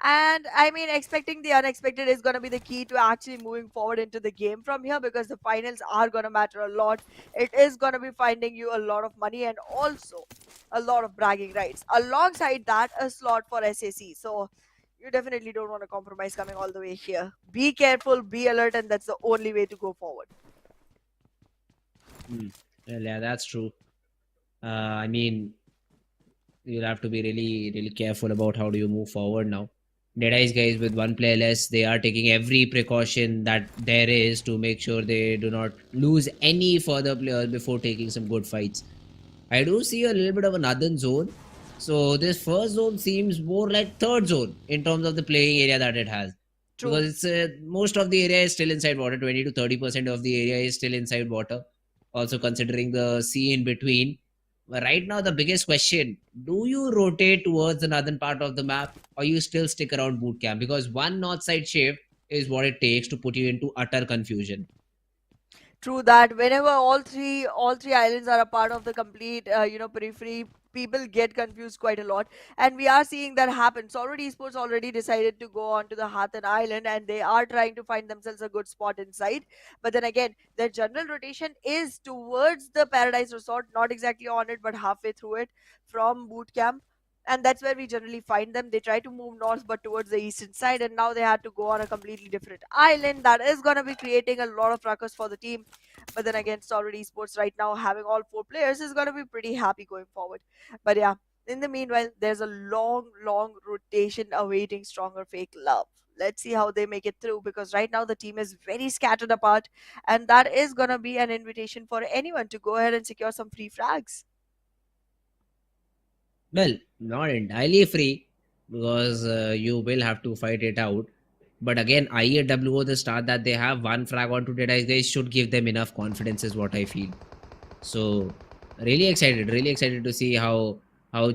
And I mean, expecting the unexpected is going to be the key to actually moving forward into the game from here, because the finals are going to matter a lot. It is going to be finding you a lot of money and also a lot of bragging rights. Alongside that, a slot for SAC. So you definitely don't want to compromise coming all the way here. Be careful, be alert, and that's the only way to go forward. Hmm. Well, yeah, that's true. I mean, you'll have to be really, really careful about how do you move forward now. Deadeyes guys with one player less, they are taking every precaution that there is to make sure they do not lose any further players before taking some good fights. I do see a little bit of another zone. So this first zone seems more like third zone in terms of the playing area that it has, True. because it's most of the area is still inside water. 20 to 30% of the area is still inside water. Also considering the sea in between. But right now, the biggest question: do you rotate towards the northern part of the map, or you still stick around boot camp? Because one north side shift is what it takes to put you into utter confusion. True that. Whenever all three islands are a part of the complete periphery, people get confused quite a lot, and we are seeing that happen. Stalwart Esports already decided to go on to the Hathan Island, and they are trying to find themselves a good spot inside. But then again, their general rotation is towards the Paradise Resort, not exactly on it, but halfway through it from boot camp. And that's where we generally find them. They try to move north, but towards the eastern side, and now they had to go on a completely different island. That is going to be creating a lot of ruckus for the team. But then again, Stalwart Esports right now having all four players is going to be pretty happy going forward. But yeah, in the meanwhile, there's a long rotation awaiting stronger fake love. Let's see how they make it through, because right now the team is very scattered apart, and that is going to be an invitation for anyone to go ahead and secure some free frags. Well, not entirely free, because you will have to fight it out. But again, IAW, the start that they have one frag on to Deadies, they should give them enough confidence, is what I feel. So really excited to see how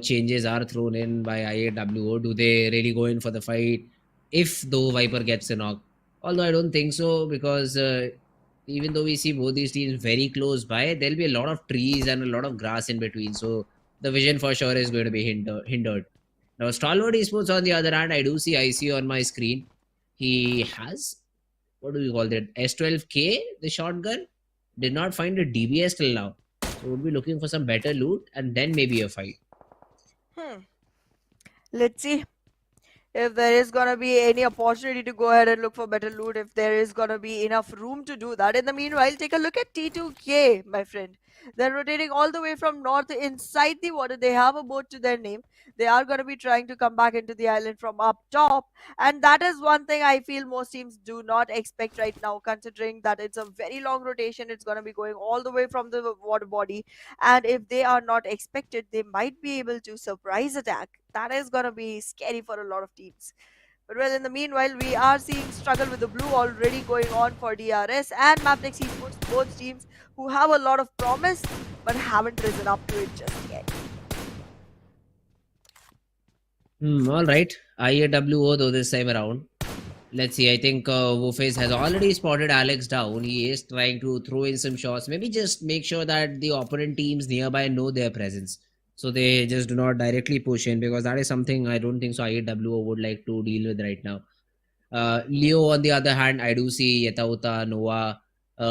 changes are thrown in by IAW. Do they really go in for the fight if though Viper gets a knock? Although I don't think so, because even though we see both these teams very close by, there'll be a lot of trees and a lot of grass in between. So the vision for sure is going to be hindered. Now, Stalwart Esports on the other hand, I do see IC on my screen. He has, what do we call that? S12K, the shotgun. Did not find a DBS till now. So we'll be looking for some better loot and then maybe a fight. Hmm. Let's see if there is gonna be any opportunity to go ahead and look for better loot, if there is gonna be enough room to do that. In the meanwhile, take a look at T2K, my friend. They're rotating all the way from north inside the water. They have a boat to their name. They are going to be trying to come back into the island from up top. And that is one thing I feel most teams do not expect right now, considering that it's a very long rotation. It's going to be going all the way from the water body. And if they are not expected, they might be able to surprise attack. That is going to be scary for a lot of teams. But well, in the meanwhile, we are seeing struggle with the blue already going on for DRS and Mabetex Esports, both teams who have a lot of promise but haven't risen up to it just yet. Alright, IAWO though this time around. Let's see, I think Wolface has already spotted Alex down. He is trying to throw in some shots. Maybe just make sure that the opponent teams nearby know their presence. So they just do not directly push in, because that is something I don't think so IAWO would like to deal with right now. Leo, on the other hand, I do see Yetauta, Noah,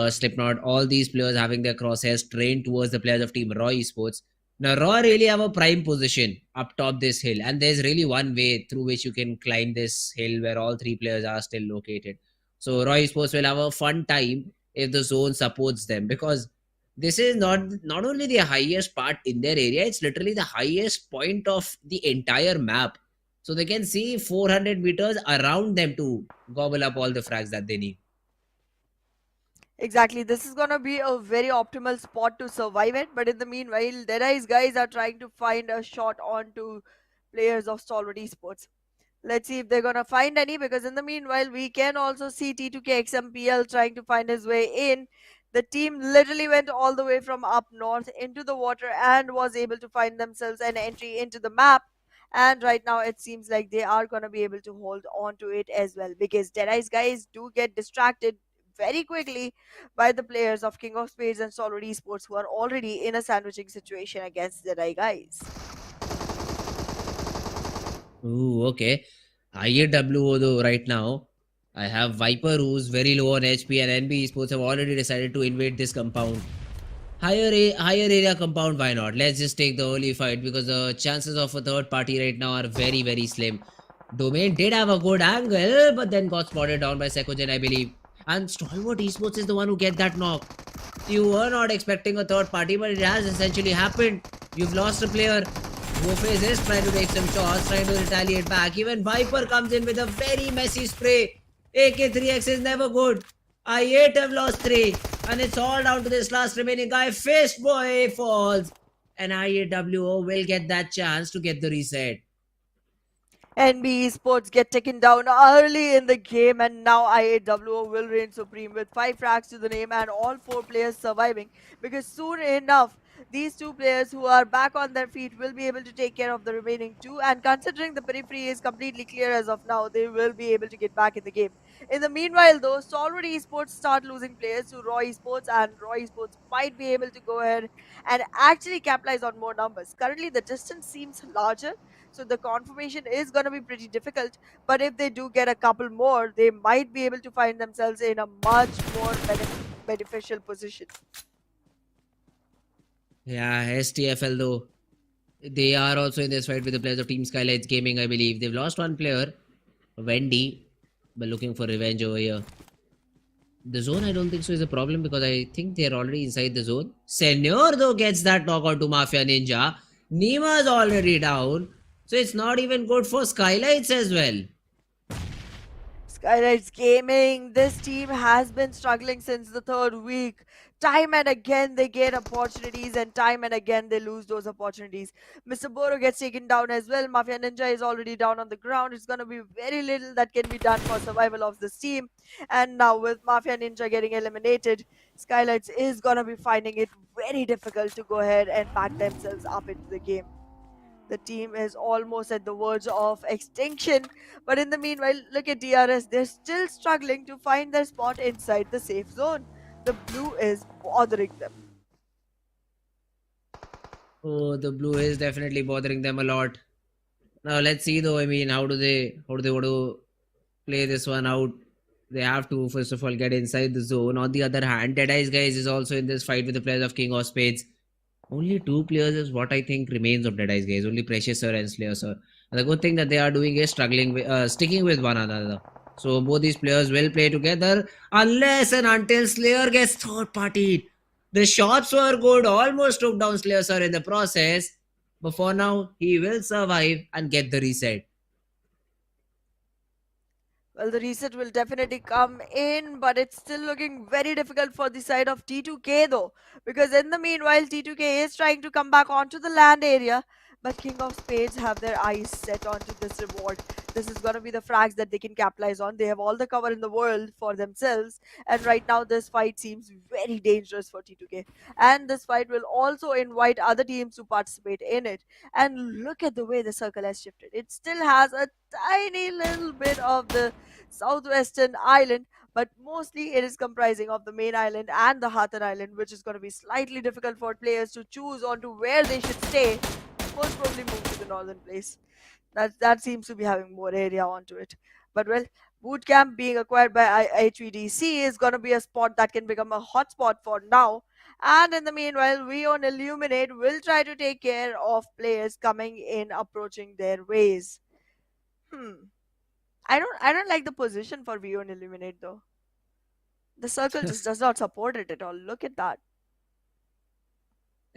Slipknot, all these players having their crosshairs trained towards the players of Team Raw Esports. Now, Raw really have a prime position up top this hill, and there's really one way through which you can climb this hill where all three players are still located. So, Raw Esports will have a fun time if the zone supports them, because this is not only the highest part in their area, it's literally the highest point of the entire map. So they can see 400 meters around them to gobble up all the frags that they need. Exactly, this is gonna be a very optimal spot to survive it. But in the meanwhile, Deadeye's guys are trying to find a shot onto players of Stalwart Esports. Let's see if they're gonna find any, because in the meanwhile, we can also see T2K XMPL trying to find his way in. The team literally went all the way from up north into the water and was able to find themselves an entry into the map. And right now, it seems like they are gonna be able to hold on to it as well, because Deadeye's guys do get distracted very quickly by the players of King of Spades and Stalwart Esports, who are already in a sandwiching situation against the guys. Ooh, okay. IAWO though right now, I have Viper who's very low on HP, and NBeSports have already decided to invade this compound. Higher area compound, why not? Let's just take the early fight, because the chances of a third party right now are very, very slim. Domain did have a good angle, but then got spotted down by Sekogen, I believe. And Stalwart Esports is the one who get that knock. You were not expecting a third party, but it has essentially happened. You've lost a player. Wolface is trying to take some shots, trying to retaliate back. Even Viper comes in with a very messy spray. AK3X is never good. I8 have lost 3. And it's all down to this last remaining guy. Fist boy falls. And IAWO will get that chance to get the reset. NBeSports get taken down early in the game, and now IAWO will reign supreme with 5 frags to the name and all 4 players surviving, because soon enough these 2 players who are back on their feet will be able to take care of the remaining 2, and considering the periphery is completely clear as of now, they will be able to get back in the game. In the meanwhile though, Stalwart Esports start losing players to Raw Esports, and Raw Esports might be able to go ahead and actually capitalize on more numbers. Currently the distance seems larger, so the confirmation is going to be pretty difficult. But if they do get a couple more, they might be able to find themselves in a much more beneficial position. Yeah, STFL though, they are also in this fight with the players of Team SKYLIGHTZ Gaming, I believe. They've lost 1 player, Wendy, but looking for revenge over here. The zone I don't think so is a problem, because I think they're already inside the zone. Senor though gets that knockout to Mafia Ninja. Nima's already down. So it's not even good for SKYLIGHTZ as well. SKYLIGHTZ Gaming, this team has been struggling since the 3rd week. Time and again they get opportunities, and time and again they lose those opportunities. Mr. Boro gets taken down as well. Mafia Ninja is already down on the ground. It's going to be very little that can be done for survival of this team. And now with Mafia Ninja getting eliminated, SKYLIGHTZ is going to be finding it very difficult to go ahead and back themselves up into the game. The team is almost at the verge of extinction. But in the meanwhile, look at DRS. They're still struggling to find their spot inside the safe zone. The blue is bothering them. Oh, the blue is definitely bothering them a lot. Now let's see though, I mean, how do they want to play this one out? They have to first of all get inside the zone. On the other hand, Deadeye's guys is also in this fight with the players of King of Spades. Only 2 players is what I think remains of Deadeye's guys. Only Precious Sir and Slayer Sir. And the good thing that they are doing is sticking with one another. So both these players will play together unless and until Slayer gets third partied. The shots were good, almost took down Slayer in the process. But for now, he will survive and get the reset. Well, the reset will definitely come in, but it's still looking very difficult for the side of T2K though. Because in the meanwhile, T2K is trying to come back onto the land area. But King of Spades have their eyes set onto this reward. This is going to be the frags that they can capitalize on. They have all the cover in the world for themselves. And right now, this fight seems very dangerous for T2K. And this fight will also invite other teams to participate in it. And look at the way the circle has shifted. It still has a tiny little bit of the southwestern island, but mostly it is comprising of the main island and the Hathan Island, which is going to be slightly difficult for players to choose onto where they should stay. Most probably move to the northern place. That seems to be having more area onto it. But well, bootcamp being acquired by HVDC is going to be a spot that can become a hotspot for now. And in the meanwhile, we on Illuminate will try to take care of players coming in, approaching their ways. I don't like the position for View and Illuminate though. The circle just does not support it at all. Look at that.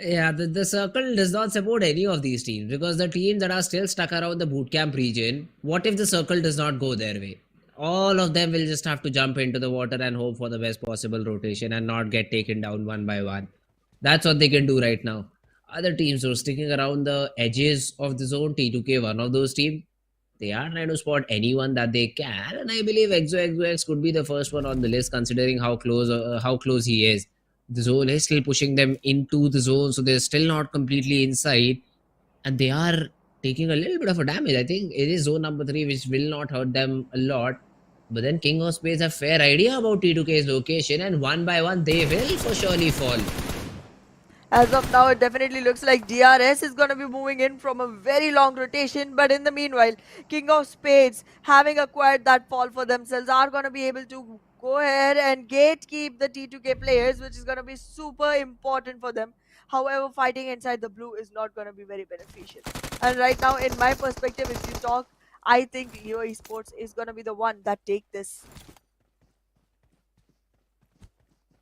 Yeah, the circle does not support any of these teams because the teams that are still stuck around the bootcamp region, what if the circle does not go their way? All of them will just have to jump into the water and hope for the best possible rotation and not get taken down one by one. That's what they can do right now. Other teams who are sticking around the edges of the zone, T2K, one of those teams, they are trying to spot anyone that they can, and I believe ExoX could be the first one on the list considering how close he is. The zone is still pushing them into the zone, so they're still not completely inside, and they are taking a little bit of a damage. I think it is zone number 3, which will not hurt them a lot. But then King of Spades have fair idea about T2K's location, and one by one they will for surely fall. As of now, it definitely looks like DRS is going to be moving in from a very long rotation. But in the meanwhile, King of Spades, having acquired that fall for themselves, are going to be able to go ahead and gatekeep the T2K players, which is going to be super important for them. However, fighting inside the blue is not going to be very beneficial. And right now, in my perspective, if you talk, I think DRS Esports is going to be the one that take this.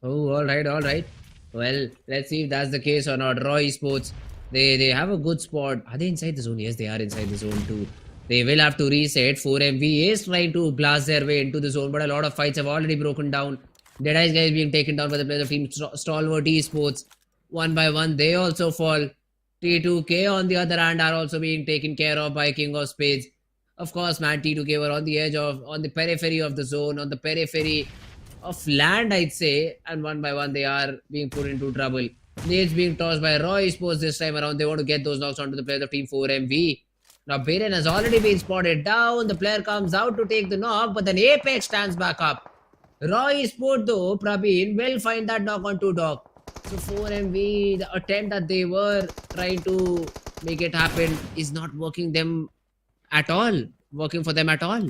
Oh, all right. Well, let's see if that's the case or not. Raw Esports, they have a good spot. Are they inside the zone? Yes, they are inside the zone too. They will have to reset. 4MV is trying to blast their way into the zone, but a lot of fights have already broken down. DEADEYES guys being taken down by the players of team Stalwart Esports. One by one, they also fall. T2K on the other hand are also being taken care of by King of Spades. Of course, man, T2K were on the periphery of the zone, on the periphery of land, I'd say, and one by one they are being put into trouble. Nades being tossed by Raw Esports this time around. They want to get those knocks onto the players of Team 4MV. Now Baden has already been spotted down. The player comes out to take the knock, but then Apex stands back up. Raw Esports though, Prabin will find that knock onto Doc. So 4MV, the attempt that they were trying to make it happen is not working for them at all.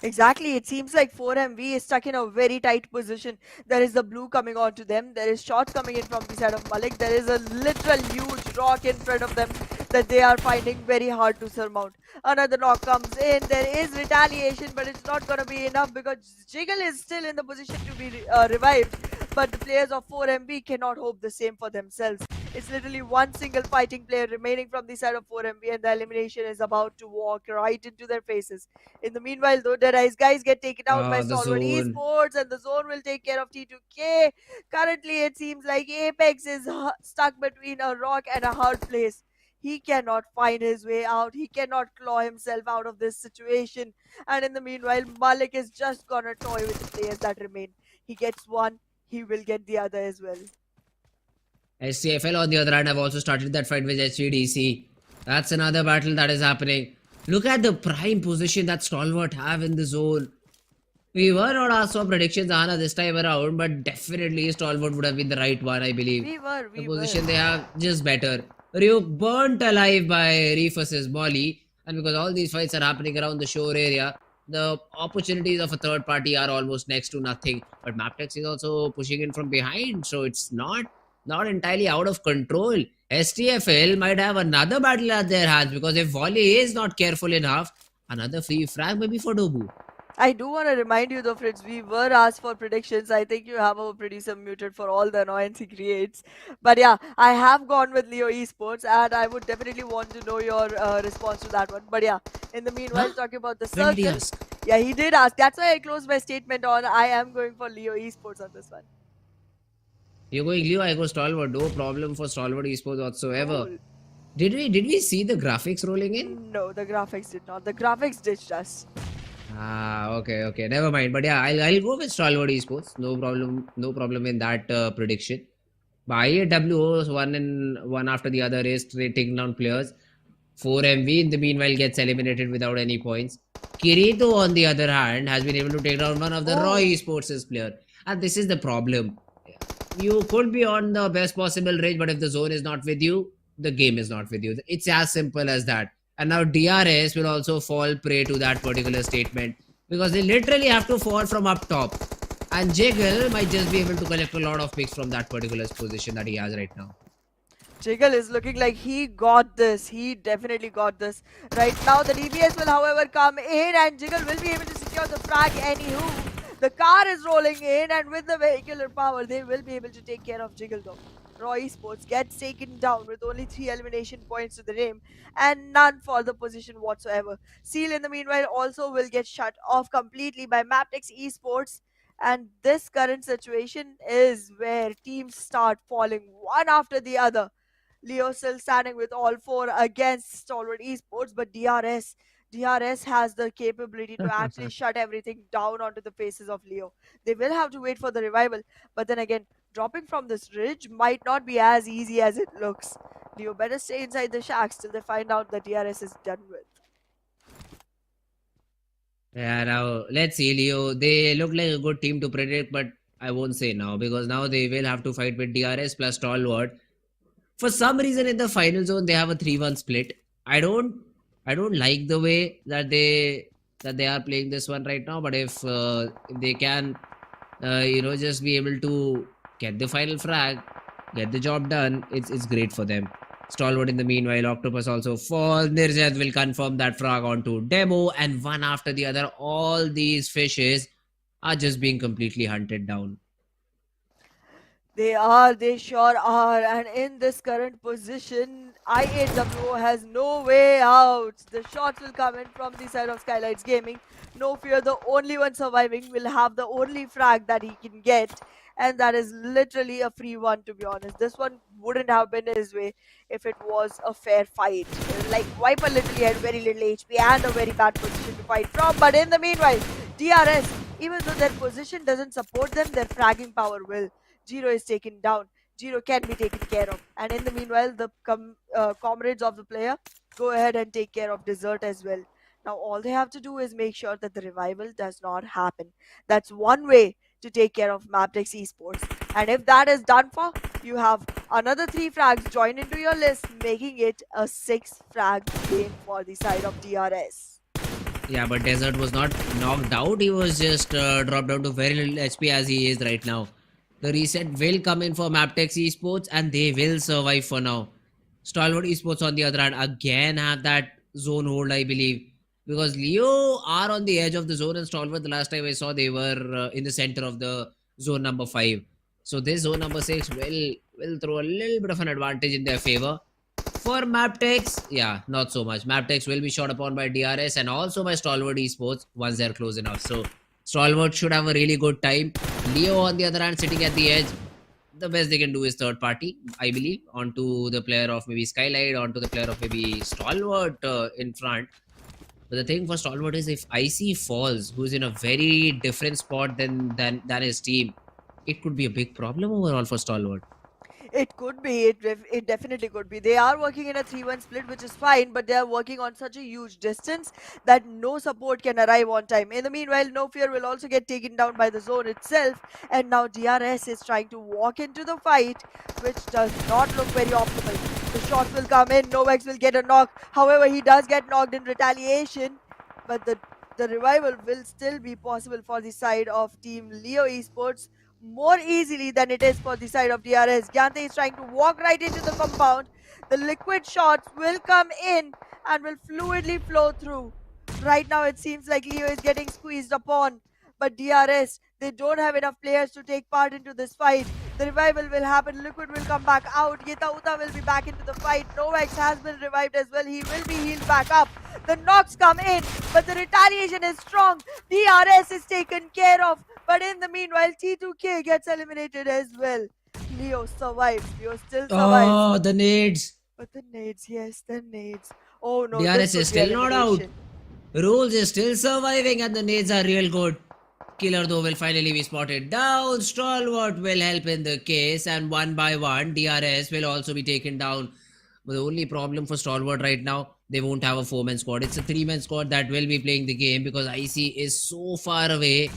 Exactly, it seems like 4MV is stuck in a very tight position. There is the blue coming onto them. There is shots coming in from the side of Malik. There is a literal huge rock in front of them that they are finding very hard to surmount. Another knock comes in. There is retaliation, but it's not going to be enough because Jiggle is still in the position to be revived. But the players of 4MV cannot hope the same for themselves. It's literally one single fighting player remaining from the side of 4MV, and the elimination is about to walk right into their faces. In the meanwhile, though, DEADEYES guys get taken out by Stalwart Esports, and the zone will take care of T2K. Currently, it seems like Apex is stuck between a rock and a hard place. He cannot find his way out. He cannot claw himself out of this situation. And in the meanwhile, Malik is just gonna toy with the players that remain. He gets one, he will get the other as well. SCFL on the other hand have also started that fight with HVDC. That's another battle that is happening. Look at the prime position that Stalwart have in the zone. We were not asked for predictions, Anna, this time around, but definitely Stalwart would have been the right one, I believe. We were. The position they have just better. Ryuk burnt alive by Reefus's Molly, and because all these fights are happening around the shore area, the opportunities of a third party are almost next to nothing. But Mabetex is also pushing in from behind, so it's not entirely out of control. STFL might have another battle at their hands because if Volley is not careful enough, another free frag maybe for Dobu. I do want to remind you though, Fritz, we were asked for predictions. I think you have our producer muted for all the annoyance he creates. But yeah, I have gone with Leo Esports and I would definitely want to know your response to that one. But yeah, in the meanwhile, talking about the When did he circle. ask? Yeah, he did ask. That's why I closed my statement on I am going for Leo Esports on this one. You're going Leo, I go Stalwart. No problem for Stalwart Esports whatsoever. Cool. Did we see the graphics rolling in? No, the graphics did not. The graphics ditched us. Okay, never mind. But yeah, I'll go with Stalwart Esports. No problem in that prediction. But IAW one after the other is taking down players. 4MV in the meanwhile gets eliminated without any points. Kirito, on the other hand, has been able to take down one of the Raw Esports' player. And this is the problem. You could be on the best possible range, but if the zone is not with you, the game is not with you. It's as simple as that. And now DRS will also fall prey to that particular statement because they literally have to fall from up top. And Jiggle might just be able to collect a lot of picks from that particular position that he has right now. Jiggle is looking like he got this. He definitely got this. Right now, the DBS will, however, come in and Jiggle will be able to secure the frag. Anywho, the car is rolling in and with the vehicular power, they will be able to take care of Jiggle though. Raw Esports gets taken down with only 3 elimination points to the name and none for the position whatsoever. Seal in the meanwhile also will get shut off completely by Mabetex Esports. And this current situation is where teams start falling one after the other. Leo still standing with all 4 against Stalwart Esports, but DRS has the capability to actually shut everything down onto the faces of Leo. They will have to wait for the revival, but then again, dropping from this ridge might not be as easy as it looks. Leo better stay inside the shacks till they find out that DRS is done with. Yeah, now let's see, Leo. They look like a good team to predict, but I won't say now because now they will have to fight with DRS plus Stalwart. For some reason in the final zone they have a 3-1 split. I don't like the way that they are playing this one right now, but if they can just be able to get the final frag, get the job done, it's great for them. Stalwart in the meanwhile, Octopus also falls. Nirjad will confirm that frag onto Demo, and one after the other, all these fishes are just being completely hunted down. They sure are. And in this current position, IAWO has no way out. The shots will come in from the side of SKYLIGHTZ Gaming. No fear, the only one surviving will have the only frag that he can get. And that is literally a free one, to be honest. This one wouldn't have been his way if it was a fair fight. Like, Viper literally had very little HP and a very bad position to fight from. But in the meanwhile, DRS, even though their position doesn't support them, their fragging power will. Zero is taken down. Zero can be taken care of. And in the meanwhile, the comrades of the player go ahead and take care of Desert as well. Now, all they have to do is make sure that the revival does not happen. That's one way to take care of Mabetex Esports. And if that is done for, you have another 3 frags joined into your list, making it a 6 frag game for the side of DRS. Yeah, but Desert was not knocked out. He was just dropped down to very little HP as he is right now. The reset will come in for Mabetex Esports and they will survive for now. Stalwart Esports on the other hand again have that zone hold, I believe. Because Leo are on the edge of the zone and Stalwart, the last time I saw, they were in the center of the zone number 5. So this zone number 6 will throw a little bit of an advantage in their favor. For Mabetex, yeah, not so much. Mabetex will be shot upon by DRS and also by Stalwart Esports once they're close enough. So Stalwart should have a really good time. Leo, on the other hand, sitting at the edge. The best they can do is third party, I believe, onto the player of maybe SKYLIGHTZ, onto the player of maybe Stalwart in front. But the thing for Stalwart is if IC falls, who's in a very different spot than his team, it could be a big problem overall for Stalwart. It could be. It definitely could be. They are working in a 3-1 split, which is fine, but they are working on such a huge distance that no support can arrive on time. In the meanwhile, No Fear will also get taken down by the zone itself, and now DRS is trying to walk into the fight, which does not look very optimal. The shots will come in. Novex will get a knock. However, he does get knocked in retaliation, but the revival will still be possible for the side of Team Leo Esports more easily than it is for the side of DRS. Gyante is trying to walk right into the compound. The liquid shots will come in and will fluidly flow through. right now it seems like Leo is getting squeezed upon. But DRS, they don't have enough players to take part into this fight. The revival will happen. Liquid will come back out. Yetauta will be back into the fight. Novax has been revived as well. He will be healed back up. The knocks come in, but the retaliation is strong. DRS is taken care of. But in the meanwhile, T2K gets eliminated as well. Leo survives. Leo still survives. Oh, the nades. But the nades, yes, the nades. Oh no, DRS this is would still be not out. elimination. Rules is still surviving and the nades are real good. Killer though will finally be spotted down. Stalwart will help in the case, and one by one DRS will also be taken down. But the only problem for Stalwart right now, they won't have a 4-man squad. It's a 3-man squad that will be playing the game because IC is so far away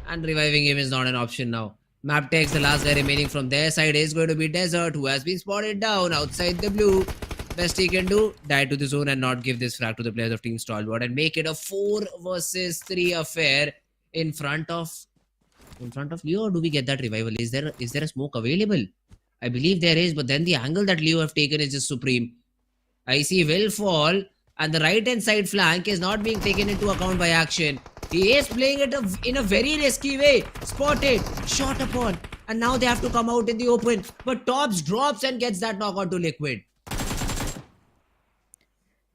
and reviving him is not an option now. Mabetex, the last guy remaining from their side, is going to be Desert, who has been spotted down outside the blue. Best he can do, die to the zone and not give this frag to the players of Team Stalwart and make it a 4 versus 3 affair in front of Leo. Or do we get that revival? Is there a smoke available? I believe there is, but then the angle that Leo have taken is just supreme. IC will fall and the right hand side flank is not being taken into account by action. He is playing it in a very risky way. Spotted, shot upon, and now they have to come out in the open. But Tops drops and gets that knock onto Liquid.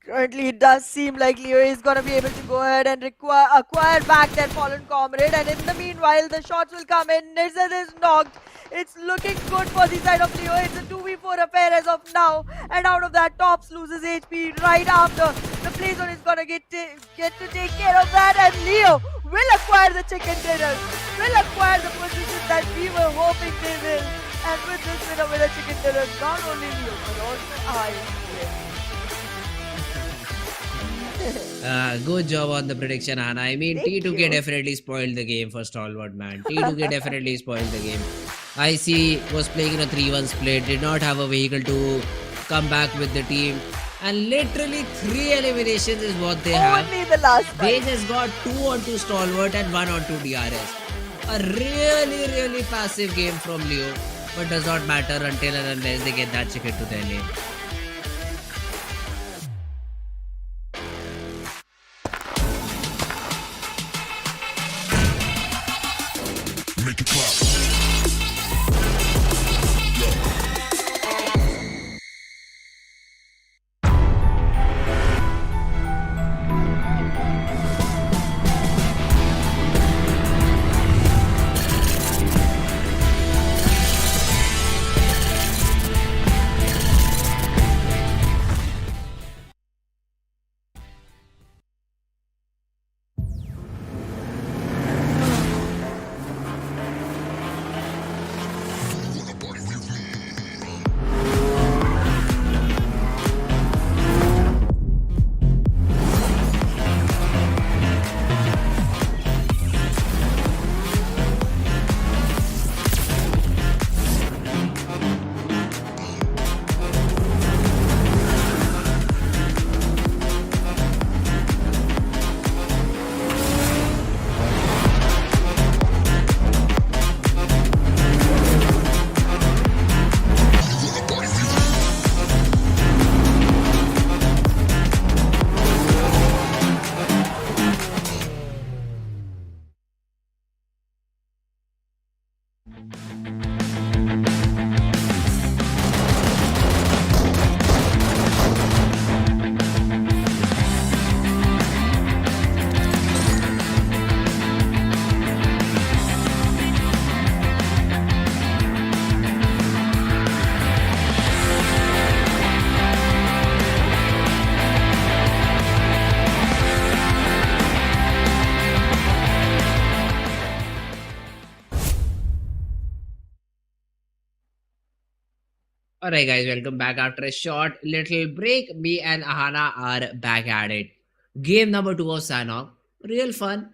Currently, it does seem like Leo is going to be able to go ahead and acquire back their fallen comrade. And in the meanwhile, the shots will come in. Nizad is knocked. It's looking good for the side of Leo. It's a 2v4 affair as of now. And out of that, Tops loses HP right after. The play zone is going to get to take care of that. And Leo will acquire the chicken dinner. Will acquire the position that we were hoping they will. And with this winner with a chicken dinner, not only Leo, but also I. Good job on the prediction, Anna. I mean, Thank T2K you. definitely spoiled the game for Stalwart, man. T2K definitely spoiled the game. IC was playing in a 3-1 split, did not have a vehicle to come back with the team. And literally 3 eliminations is what they have. Only the last They time. just got 2 onto Stalwart and 1 onto DRS. A really passive game from Leo. But does not matter until and unless they get that chicken to their lane. Alright guys, welcome back after a short little break. Me and Ahana are back at it. Game number 2 of Sanhok. Real fun.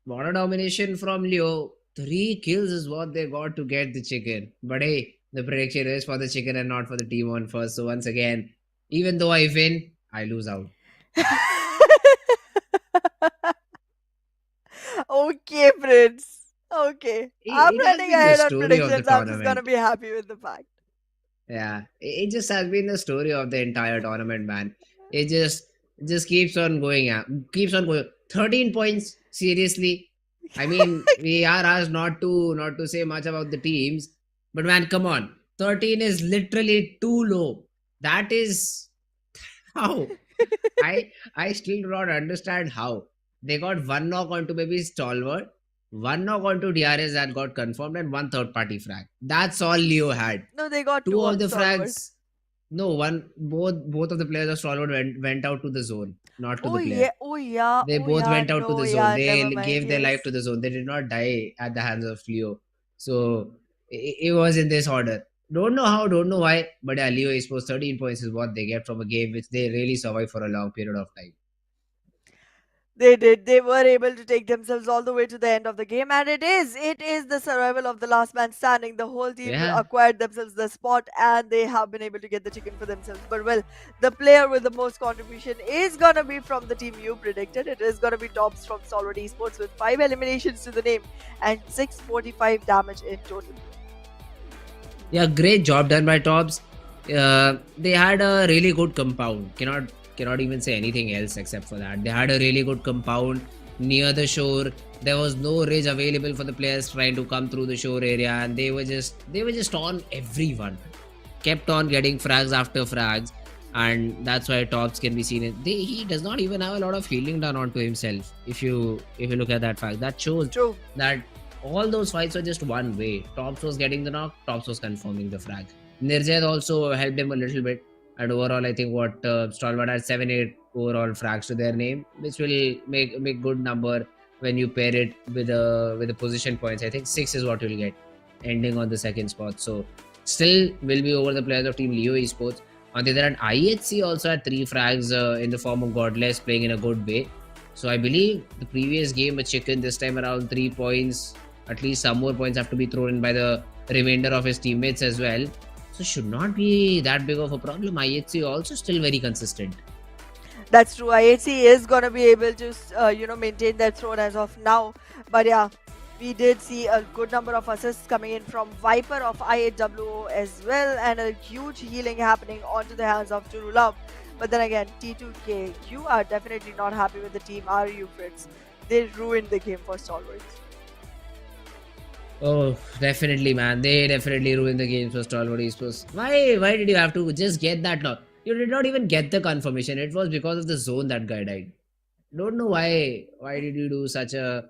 What a domination from Leo. 3 kills is what they got to get the chicken. But hey, the prediction is for the chicken and not for the team on first. So once again, even though I win, I lose out. Okay, Prince. Okay. I'm It has running been the ahead on story of the predictions. I'm just tournament. gonna be happy with the fact. Yeah, it just has been the story of the entire tournament, man. It just just keeps on going. Keeps on going. 13 points. Seriously. I mean, we are asked not to say much about the teams, but man, come on. 13 is literally too low. That is how. I still do not understand how. They got one knock onto maybe Stalwart, one knock onto DRS that got confirmed, and one third party frag. That's all Leo had. No, they got Two two of on the Stalwart. frags. No, both of the players of Stalwart went out to the zone, not to Oh the player. yeah, oh yeah, They oh both yeah, went out to no, the zone. yeah, They never mind, gave their life yes. to the zone. They did not die at the hands of Leo. So it was in this order. Don't know how, don't know why, but yeah, Leo Esports 13 points is what they get from a game which they really survived for a long period of time. They did. They were able to take themselves all the way to the end of the game, and it is the survival of the last man standing. The whole team Yeah. acquired themselves the spot, and they have been able to get the chicken for themselves. But well, the player with the most contribution is gonna be from the team you predicted. It is gonna be Tops from Stalwart Esports with 5 eliminations to the name and 645 damage in total. Yeah, great job done by Tops. They had a really good compound. Cannot even say anything else except for that. They had a really good compound near the shore. There was no ridge available for the players trying to come through the shore area, and they were just on everyone. Kept on getting frags after frags, and that's why Tops can be seen. He does not even have a lot of healing done onto himself. If you look at that fact, that shows True. that all those fights were just one way. Tops was getting the knock, Tops was confirming the frag. Nirjad also helped him a little bit, and overall I think what Stalwart had 7-8 overall frags to their name, which will make good number when you pair it with the position points. I think 6 is what you'll get, ending on the second spot. So still will be over the players of Team Leo Esports. On the other hand, IHC also had 3 frags in the form of Godless, playing in a good way. So I believe the previous game a chicken, this time around 3 points. At least some more points have to be thrown in by the remainder of his teammates as well. So should not be that big of a problem. IHC also still very consistent. That's true. IHC is gonna be able to maintain their throne as of now. But yeah, we did see a good number of assists coming in from Viper of IHWO as well, and a huge healing happening onto the hands of Turulab. But then again, T2K, you are definitely not happy with the team, are you, Fritz? They ruined the game for Stalwarts. Oh, definitely, man. They definitely ruined the games for Stalwart Esports. Why did you have to just get that knock? You did not even get the confirmation. It was because of the zone that guy died. Don't know why. Why did you do such a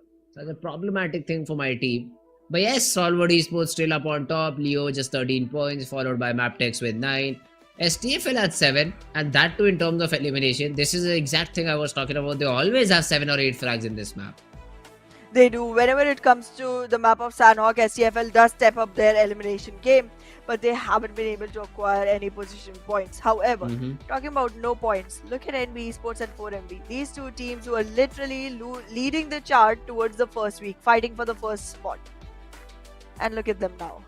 problematic thing for my team? But yes, Stalwart Esports still up on top. Leo just 13 points, followed by Mabetex with 9. STFL at 7, and that too in terms of elimination. This is the exact thing I was talking about. They always have 7 or 8 frags in this map. They do. Whenever it comes to the map of Sanhok, STFL does step up their elimination game, but they haven't been able to acquire any position points. However, talking about no points, look at NBeSports and 4MB. These two teams who are literally leading the chart towards the first week, fighting for the first spot. And look at them now.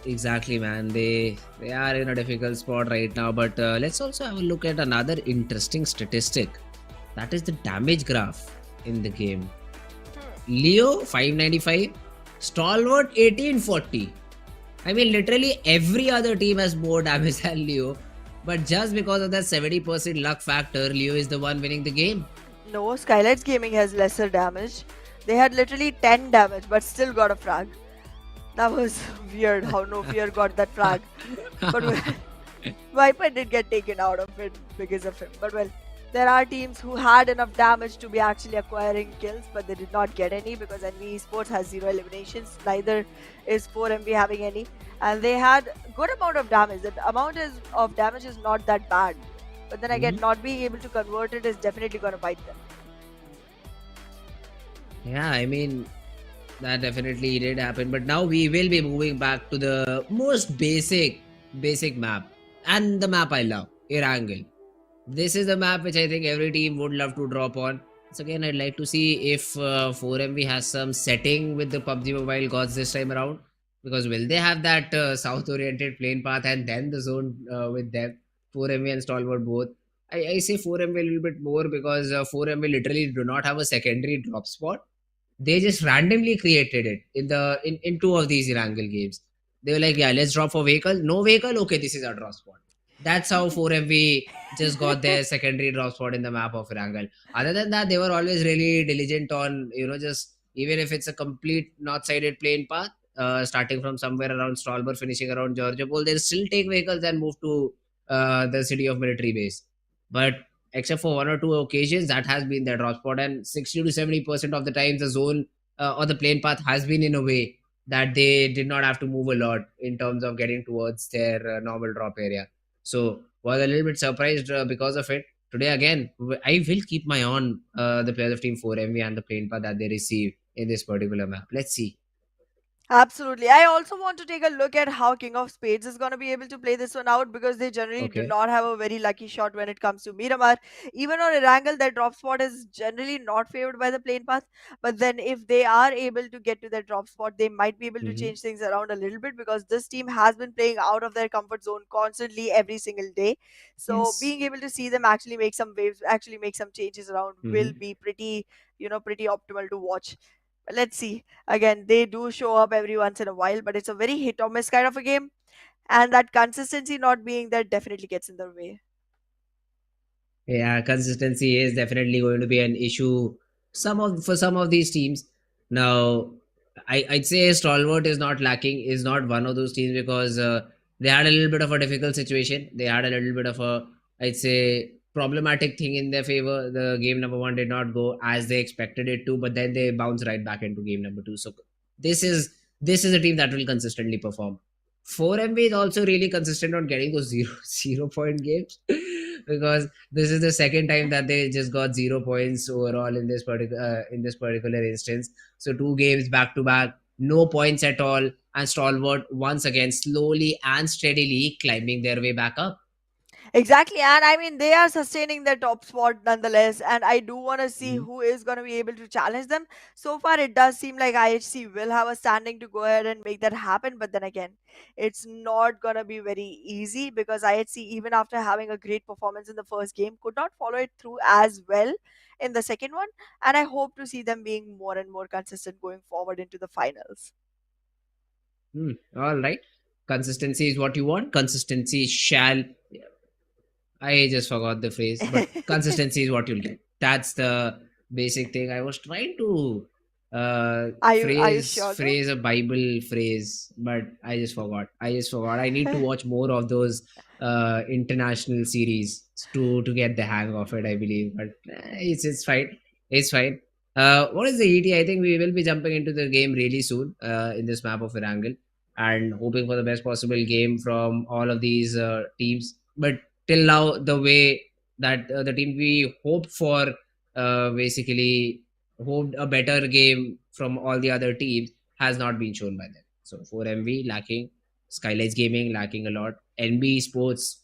Exactly, man. They are in a difficult spot right now. But let's also have a look at another interesting statistic. That is the damage graph in the game. Leo 595, Stalwart 1840. I mean, literally every other team has more damage than Leo, but just because of that 70% luck factor, Leo is the one winning the game. No, SKYLIGHTZ Gaming has lesser damage. They had literally 10 damage, but still got a frag. That was weird how No Fear got that frag. But Viper did get taken out of it because of him. But well, there are teams who had enough damage to be actually acquiring kills, but they did not get any because NBeSports has 0 eliminations. Neither is 4MB having any, and they had good amount of damage. The amount of damage is not that bad, but then again, not being able to convert it is definitely going to bite them. Yeah, I mean, that definitely did happen. But now we will be moving back to the most basic map, and the map I love, Erangel. This is the map which I think every team would love to drop on. So again, I'd like to see if 4MV has some setting with the PUBG Mobile gods this time around. Because will they have that south-oriented plane path and then the zone with them? 4MV and Stalwart both. I say 4MV a little bit more because 4MV literally do not have a secondary drop spot. They just randomly created it in 2 of these Erangel games. They were like, yeah, let's drop for vehicle. No vehicle? Okay, this is our drop spot. That's how 4MV just got their secondary drop spot in the map of Erangel. Other than that, they were always really diligent on, just even if it's a complete north-sided plane path, starting from somewhere around Stalwart, finishing around Georgiapol, they'll still take vehicles and move to the city of military base. But except for one or two occasions, that has been their drop spot, and 60 to 70% of the times the zone or the plane path has been in a way that they did not have to move a lot in terms of getting towards their normal drop area. So was a little bit surprised because of it. Today again, I will keep my eye on the players of Team 4MV and the plane path that they receive in this particular map. Let's see. Absolutely. I also want to take a look at how King of Spades is going to be able to play this one out because they generally do Okay. not have a very lucky shot when it comes to Miramar. Even on Erangel, their drop spot is generally not favored by the plane path. But then, if they are able to get to their drop spot, they might be able to Hmm. change things around a little bit because this team has been playing out of their comfort zone constantly every single day. So, Yes. being able to see them actually make some waves, actually make some changes around will Hmm. be pretty, pretty optimal to watch. Let's see. Again, they do show up every once in a while, but it's a very hit or miss kind of a game, and that consistency not being there definitely gets in the way. Yeah, consistency is definitely going to be an issue. For some of these teams. Now, I'd say Stalwart is not lacking. Is not one of those teams because they had a little bit of a difficult situation. They had a little bit of a, I'd say, problematic thing in their favor. The game number one did not go as they expected it to, but then they bounce right back into game number two. So this is this is a team that will consistently perform. 4MB is also really consistent on getting those zero point games because this is the second time that they just got 0 points overall in this particular instance. So two games back to back, no points at all, and Stalwart once again slowly and steadily climbing their way back up. Exactly, and I mean they are sustaining their top spot nonetheless, and I do want to see Mhm. who is going to be able to challenge them. So far, it does seem like IHC will have a standing to go ahead and make that happen, but then again, it's not going to be very easy because IHC, even after having a great performance in the first game, could not follow it through as well in the second one, and I hope to see them being more and more consistent going forward into the finals. All right. Consistency is what you want. Consistency shall. I just forgot the phrase, but consistency is what you'll get. That's the basic thing. I was trying to Are you sure though? phrase a Bible phrase, but I just forgot. I need to watch more of those international series to get the hang of it. I believe, but it's fine. It's fine. What is the ET? I think we will be jumping into the game really soon in this map of Erangel and hoping for the best possible game from all of these teams. But till now the way that the team we hoped for basically hoped a better game from all the other teams has not been shown by them. So 4MV lacking, SKYLIGHTZ Gaming lacking a lot, NBeSports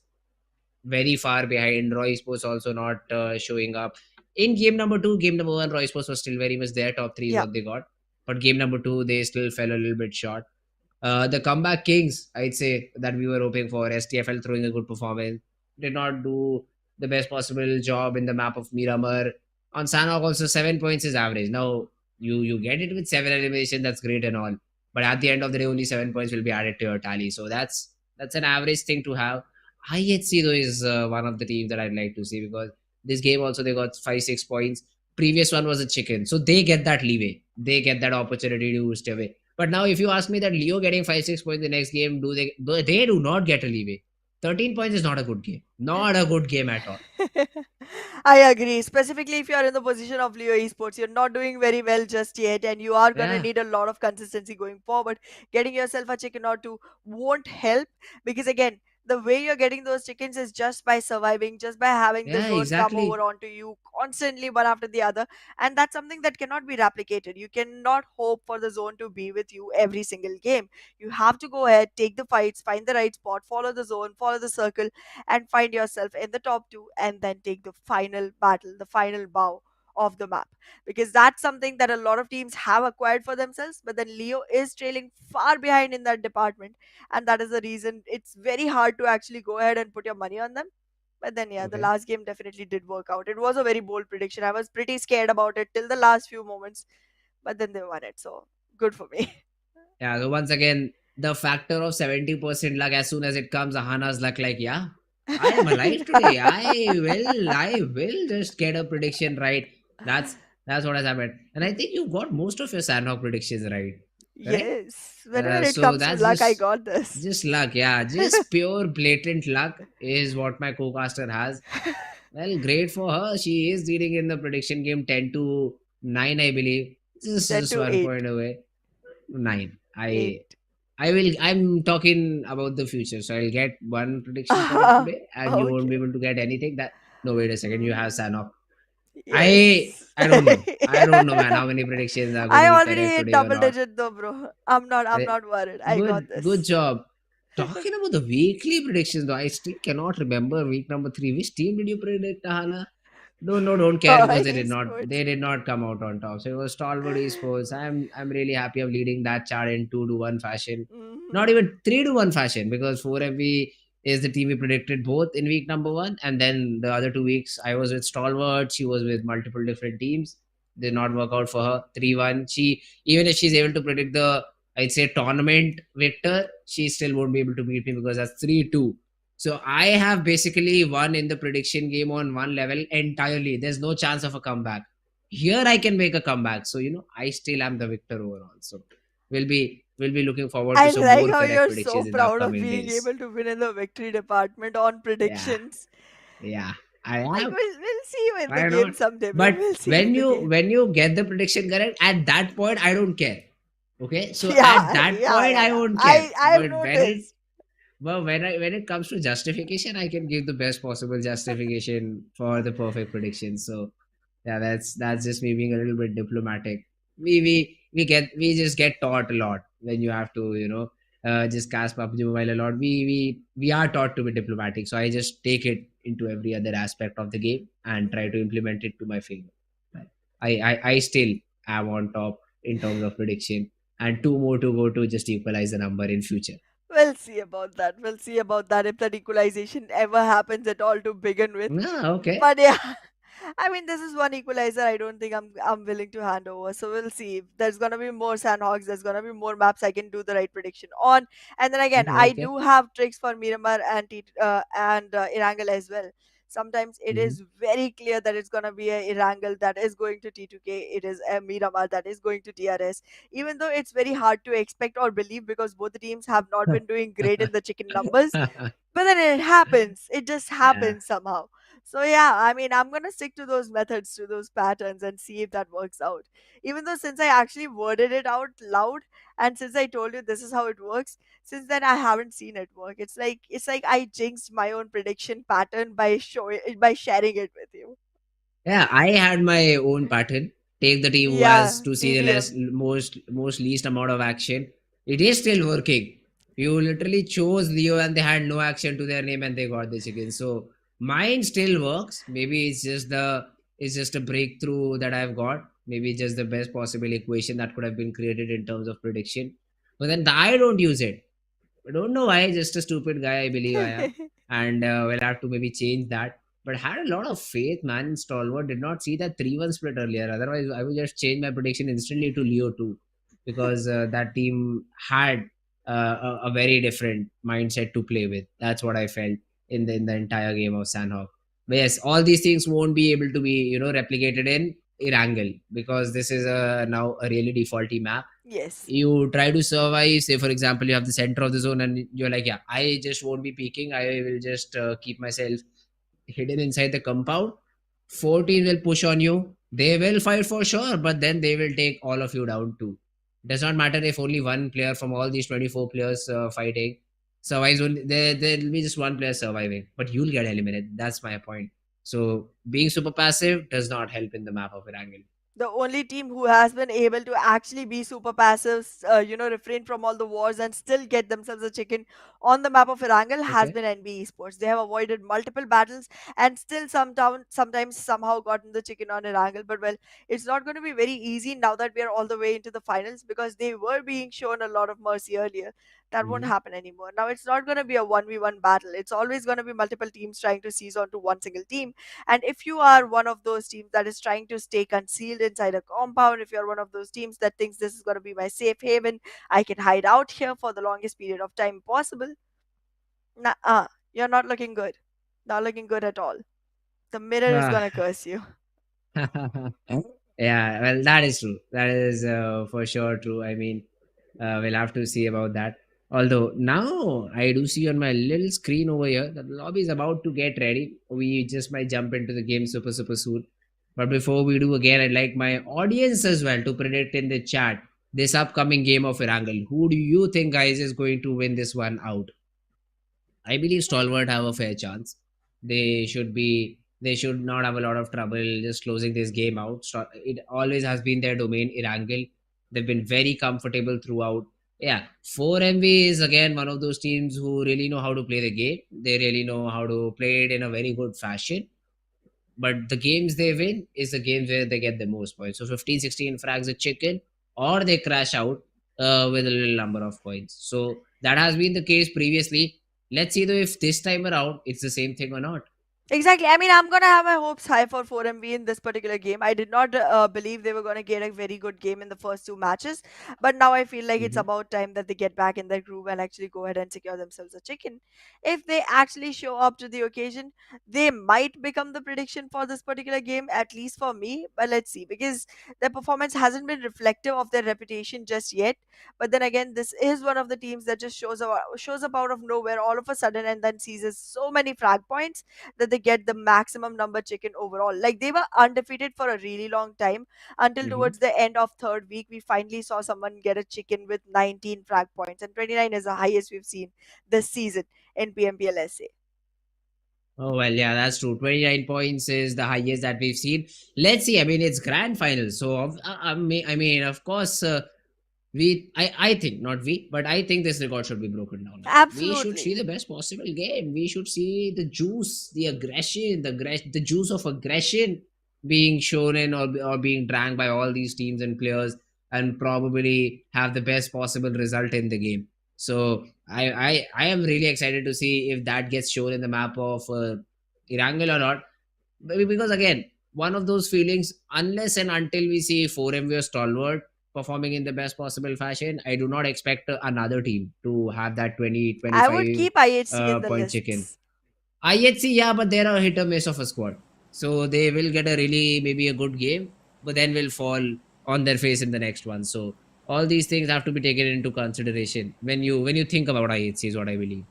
very far behind, Roy Sports also not showing up in game number two. Game number one, Roy Sports was still very much there, top three is Yeah. what they got, but game number two they still fell a little bit short. The comeback kings, I'd say, that we were hoping for, STFL throwing a good performance, did not do the best possible job in the map of Miramar. On Sanhok, also 7 points is average. Now, you get it with seven elimination, that's great and all. But at the end of the day, only 7 points will be added to your tally. So that's an average thing to have. IHC though is one of the teams that I'd like to see because this game also they got 5 6 points. Previous one was a chicken, so they get that leeway. They get that opportunity to stay away. But now, if you ask me that Leo getting 5 6 points the next game, they do not get a leeway. 13 points is not a good game. Not a good game at all. I agree. Specifically, if you are in the position of Leo Esports, you're not doing very well just yet, and you are going to Yeah, need a lot of consistency going forward. Getting yourself a chicken or two won't help because, again, the way you're getting those chickens is just by surviving, just by having the yeah, zone come over exactly. onto you constantly, one after the other. And that's something that cannot be replicated. You cannot hope for the zone to be with you every single game. You have to go ahead, take the fights, find the right spot, follow the zone, follow the circle, and find yourself in the top two and then take the final battle, the final bow of the map. Because that's something that a lot of teams have acquired for themselves, but then Leo is trailing far behind in that department. And that is the reason it's very hard to actually go ahead and put your money on them. But then, yeah, the Okay. last game definitely did work out. It was a very bold prediction. I was pretty scared about it till the last few moments, but then they won it. So good for me. Yeah, so once again, the factor of 70% luck as soon as it comes, Ahana's luck, like, yeah. I am alive today. I will just get a prediction right. That's what has happened. And I think you got most of your Sanhok predictions right. Correct? Yes, whenever it So comes to that's luck, I got this. just luck, yeah. Just pure blatant luck is what my co-caster has. Well, great for her. She is leading in the prediction game 10 to 9, I believe. 10 Just to one 8. point away. 9. 8. I'm talking about the future. So I'll get one prediction correct today and you won't be Okay. able to get anything. That no, wait a second, you have Mhm. Sanok. I Yes. I don't know. I don't know, man, how many predictions are going I to be already correct hit today or double not. digit though, bro. I'm Eh, not worried. I got Good this. job. Talking about the weekly predictions, though, I still cannot remember week number 3. Which team did you predict, Hana? No, don't care because they did not. Esports. They did not come out on top. So it was Stalwart Esports. I'm really happy of leading that chart in 2-1 fashion. Not Mhm. even 3-1 fashion because 4FB is the team we predicted both in week number 1, and then the other 2 weeks I was with Stalwart. She was with multiple different teams. Did not work out for her. 3-1. She, even if she's able to predict the, I'd say, tournament victor, she still won't be able to beat me because that's 3-2. So I have basically won in the prediction game on one level entirely. There's no chance of a comeback. Here I can make a comeback. So I still am the victor overall. So we'll be looking forward to I some like more how correct you're so predictions in the proud of upcoming being days. able to win in the victory department on Yeah, predictions. yeah. I Like am. we'll see you in the Why game not? someday, bro. But We'll see you in when the you game. when you get the prediction correct, at that point I don't care. Okay, so at Yeah, that yeah, point yeah, I yeah. won't care. I've noticed. But when it comes to justification, I can give the best possible justification for the perfect prediction. So yeah, that's just me being a little bit diplomatic. We just get taught a lot when you have to just cast PUBG Mobile a lot. We are taught to be diplomatic. So I just take it into every other aspect of the game and try to implement it to my favor. Right. I still am on top in terms of prediction, and two more to go to just equalize the number in future. We'll see about that. We'll see about that if that equalization ever happens at all to begin with. Ah, okay. But yeah, I mean, this is one equalizer I don't think I'm willing to hand over. So we'll see. If there's gonna be more Sandhogs, there's gonna be more maps I can do the right prediction on. And then again, I Okay. do have tricks for Miramar and Erangel as well. Sometimes it Mhm. is very clear that it's gonna be a Erangel that is going to T2K. It is a Miramar that is going to DRS. Even though it's very hard to expect or believe because both the teams have not been doing great in the chicken numbers, but then it happens. It just Yeah. happens somehow. So yeah, I mean, I'm gonna stick to those methods, to those patterns, and see if that works out. Even though since I actually worded it out loud, and since I told you this is how it works, since then I haven't seen it work. It's like I jinxed my own prediction pattern by sharing it with you. Yeah, I had my own pattern. Take the team who has Yeah, to see the TDM. most least amount of action. It is still working. You literally chose Leo and they had no action to their name and they got the chicken. So mine still works. Maybe it's just a breakthrough that I've got. Maybe just the best possible equation that could have been created in terms of prediction. But then I don't use it. I don't know why, just a stupid guy, I believe I am. And we'll have to maybe change that. But had a lot of faith, man, in Stalwart. Did not see that 3-1 split earlier. Otherwise, I would just change my prediction instantly to Leo 2 because that team had a very different mindset to play with. That's what I felt in the entire game of Sanhok. But yes, all these things won't be able to be replicated in Erangel because this is now a really defaulty map. Yes. You try to survive, say for example you have the center of the zone and you're like, yeah, I just won't be peeking, I will just keep myself hidden inside the compound. 14 will push on you, they will fight for sure, but then they will take all of you down too. Does not matter if only one player from all these 24 players fighting survives. Only there'll be just one player surviving, but you'll get eliminated. That's my point. So being super passive does not help in the map of Erangel. The only team who has been able to actually be super passive, refrain from all the wars and still get themselves a chicken on the map of Erangel has Okay. been NBeSports. They have avoided multiple battles and still sometimes somehow gotten the chicken on Erangel. But well, it's not going to be very easy now that we are all the way into the finals because they were being shown a lot of mercy earlier. That won't Hmm. happen anymore. Now it's not going to be a 1v1 battle. It's always going to be multiple teams trying to seize onto one single team, and if you are one of those teams that is trying to stay concealed inside a compound, if you're one of those teams that thinks this is going to be my safe haven, I can hide out here for the longest period of time possible, nah, you're not looking good. Not looking good at all. The mirror is Ah. gonna curse you. Yeah, well, that is true. That is for sure true. I mean, we'll have to see about that. Although now I do see on my little screen over here that the lobby is about to get ready. We just might jump into the game super soon. But before we do, again, I'd like my audience as well to predict in the chat this upcoming game of Erangel. Who do you think, guys, is going to win this one out? I believe Stalwart have a fair chance. They should be. They should not have a lot of trouble just closing this game out. It always has been their domain, Erangel. They've been very comfortable throughout. Yeah, 4MV is again one of those teams who really know how to play the game. They really know how to play it in a very good fashion. But the games they win is the games where they get the most points. So 15, 16 frags a chicken, or they crash out with a little number of points. So that has been the case previously. Let's see though if this time around it's the same thing or not. Exactly. I mean, I'm gonna have my hopes high for 4MV in this particular game. I did not believe they were gonna get a very good game in the first two matches, but now I feel like it's Mhm. about time that they get back in their groove and actually go ahead and secure themselves a chicken. If they actually show up to the occasion, they might become the prediction for this particular game, at least for me. But let's see, because their performance hasn't been reflective of their reputation just yet. But then again, this is one of the teams that just shows up out of nowhere all of a sudden and then seizes so many frag points that they get the maximum number chicken overall. Like they were undefeated for a really long time until Mhm. towards the end of third week, we finally saw someone get a chicken with 19 frag points, and 29 is the highest we've seen this season in PMPL SA. Oh well, yeah, that's true. 29 points is the highest that we've seen. Let's see. I mean, it's grand final, so I mean, of course, I think not we, but I think this record should be broken down now. We should see Absolutely. the best possible game. We should see the juice, the aggression, the juice of aggression being shown in or being drank by all these teams and players, and probably have the best possible result in the game. So I am really excited to see if that gets shown in the map of Erangel or not. Maybe because again, one of those feelings, unless and until we see 4MV or Stalwart performing in the best possible fashion, I do not expect another team to have that 20 I would 25 keep IHC in the point chicken. lists. IHC, yeah, but they're a hit or miss of a squad. So they will get a really maybe a good game, but then will fall on their face in the next one. So all these things have to be taken into consideration when you think about IHC is what I believe.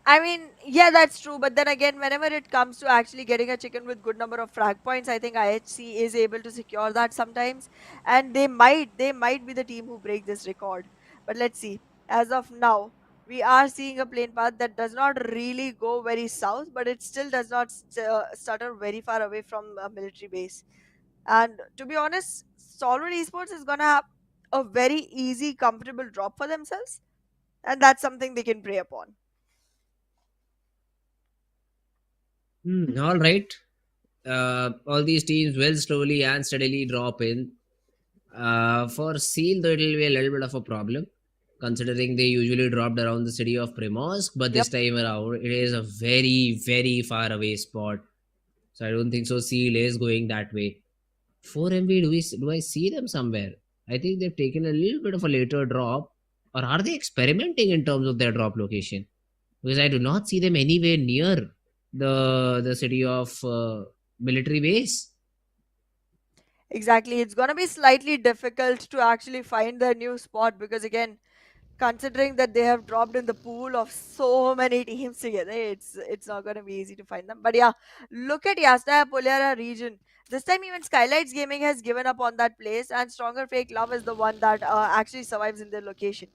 I mean, yeah, that's true. But then again, whenever it comes to actually getting a chicken with good number of frag points, I think IHC is able to secure that sometimes, and they might be the team who break this record. But let's see. As of now, we are seeing a plane path that does not really go very south, but it still does not stutter very far away from a military base. And to be honest, Stalwart Esports is gonna have a very easy, comfortable drop for themselves, and that's something they can prey upon. All right. All these teams will slowly and steadily drop in. For Seal, though, it will be a little bit of a problem, considering they usually dropped around the city of Primorsk, but Yep. this time around, it is a very far away spot. So I don't think so. Seal is going that way. 4MV, do I see them somewhere? I think they've taken a little bit of a later drop, or are they experimenting in terms of their drop location? Because I do not see them anywhere near the city of military base. Exactly. It's going to be slightly difficult to actually find their new spot because, again, considering that they have dropped in the pool of so many teams together, it's not going to be easy to find them. But yeah, look at Yasna Poliara region. This time, even SKYLIGHTZ Gaming has given up on that place, and Stronger Fake Love is the one that actually survives in their location.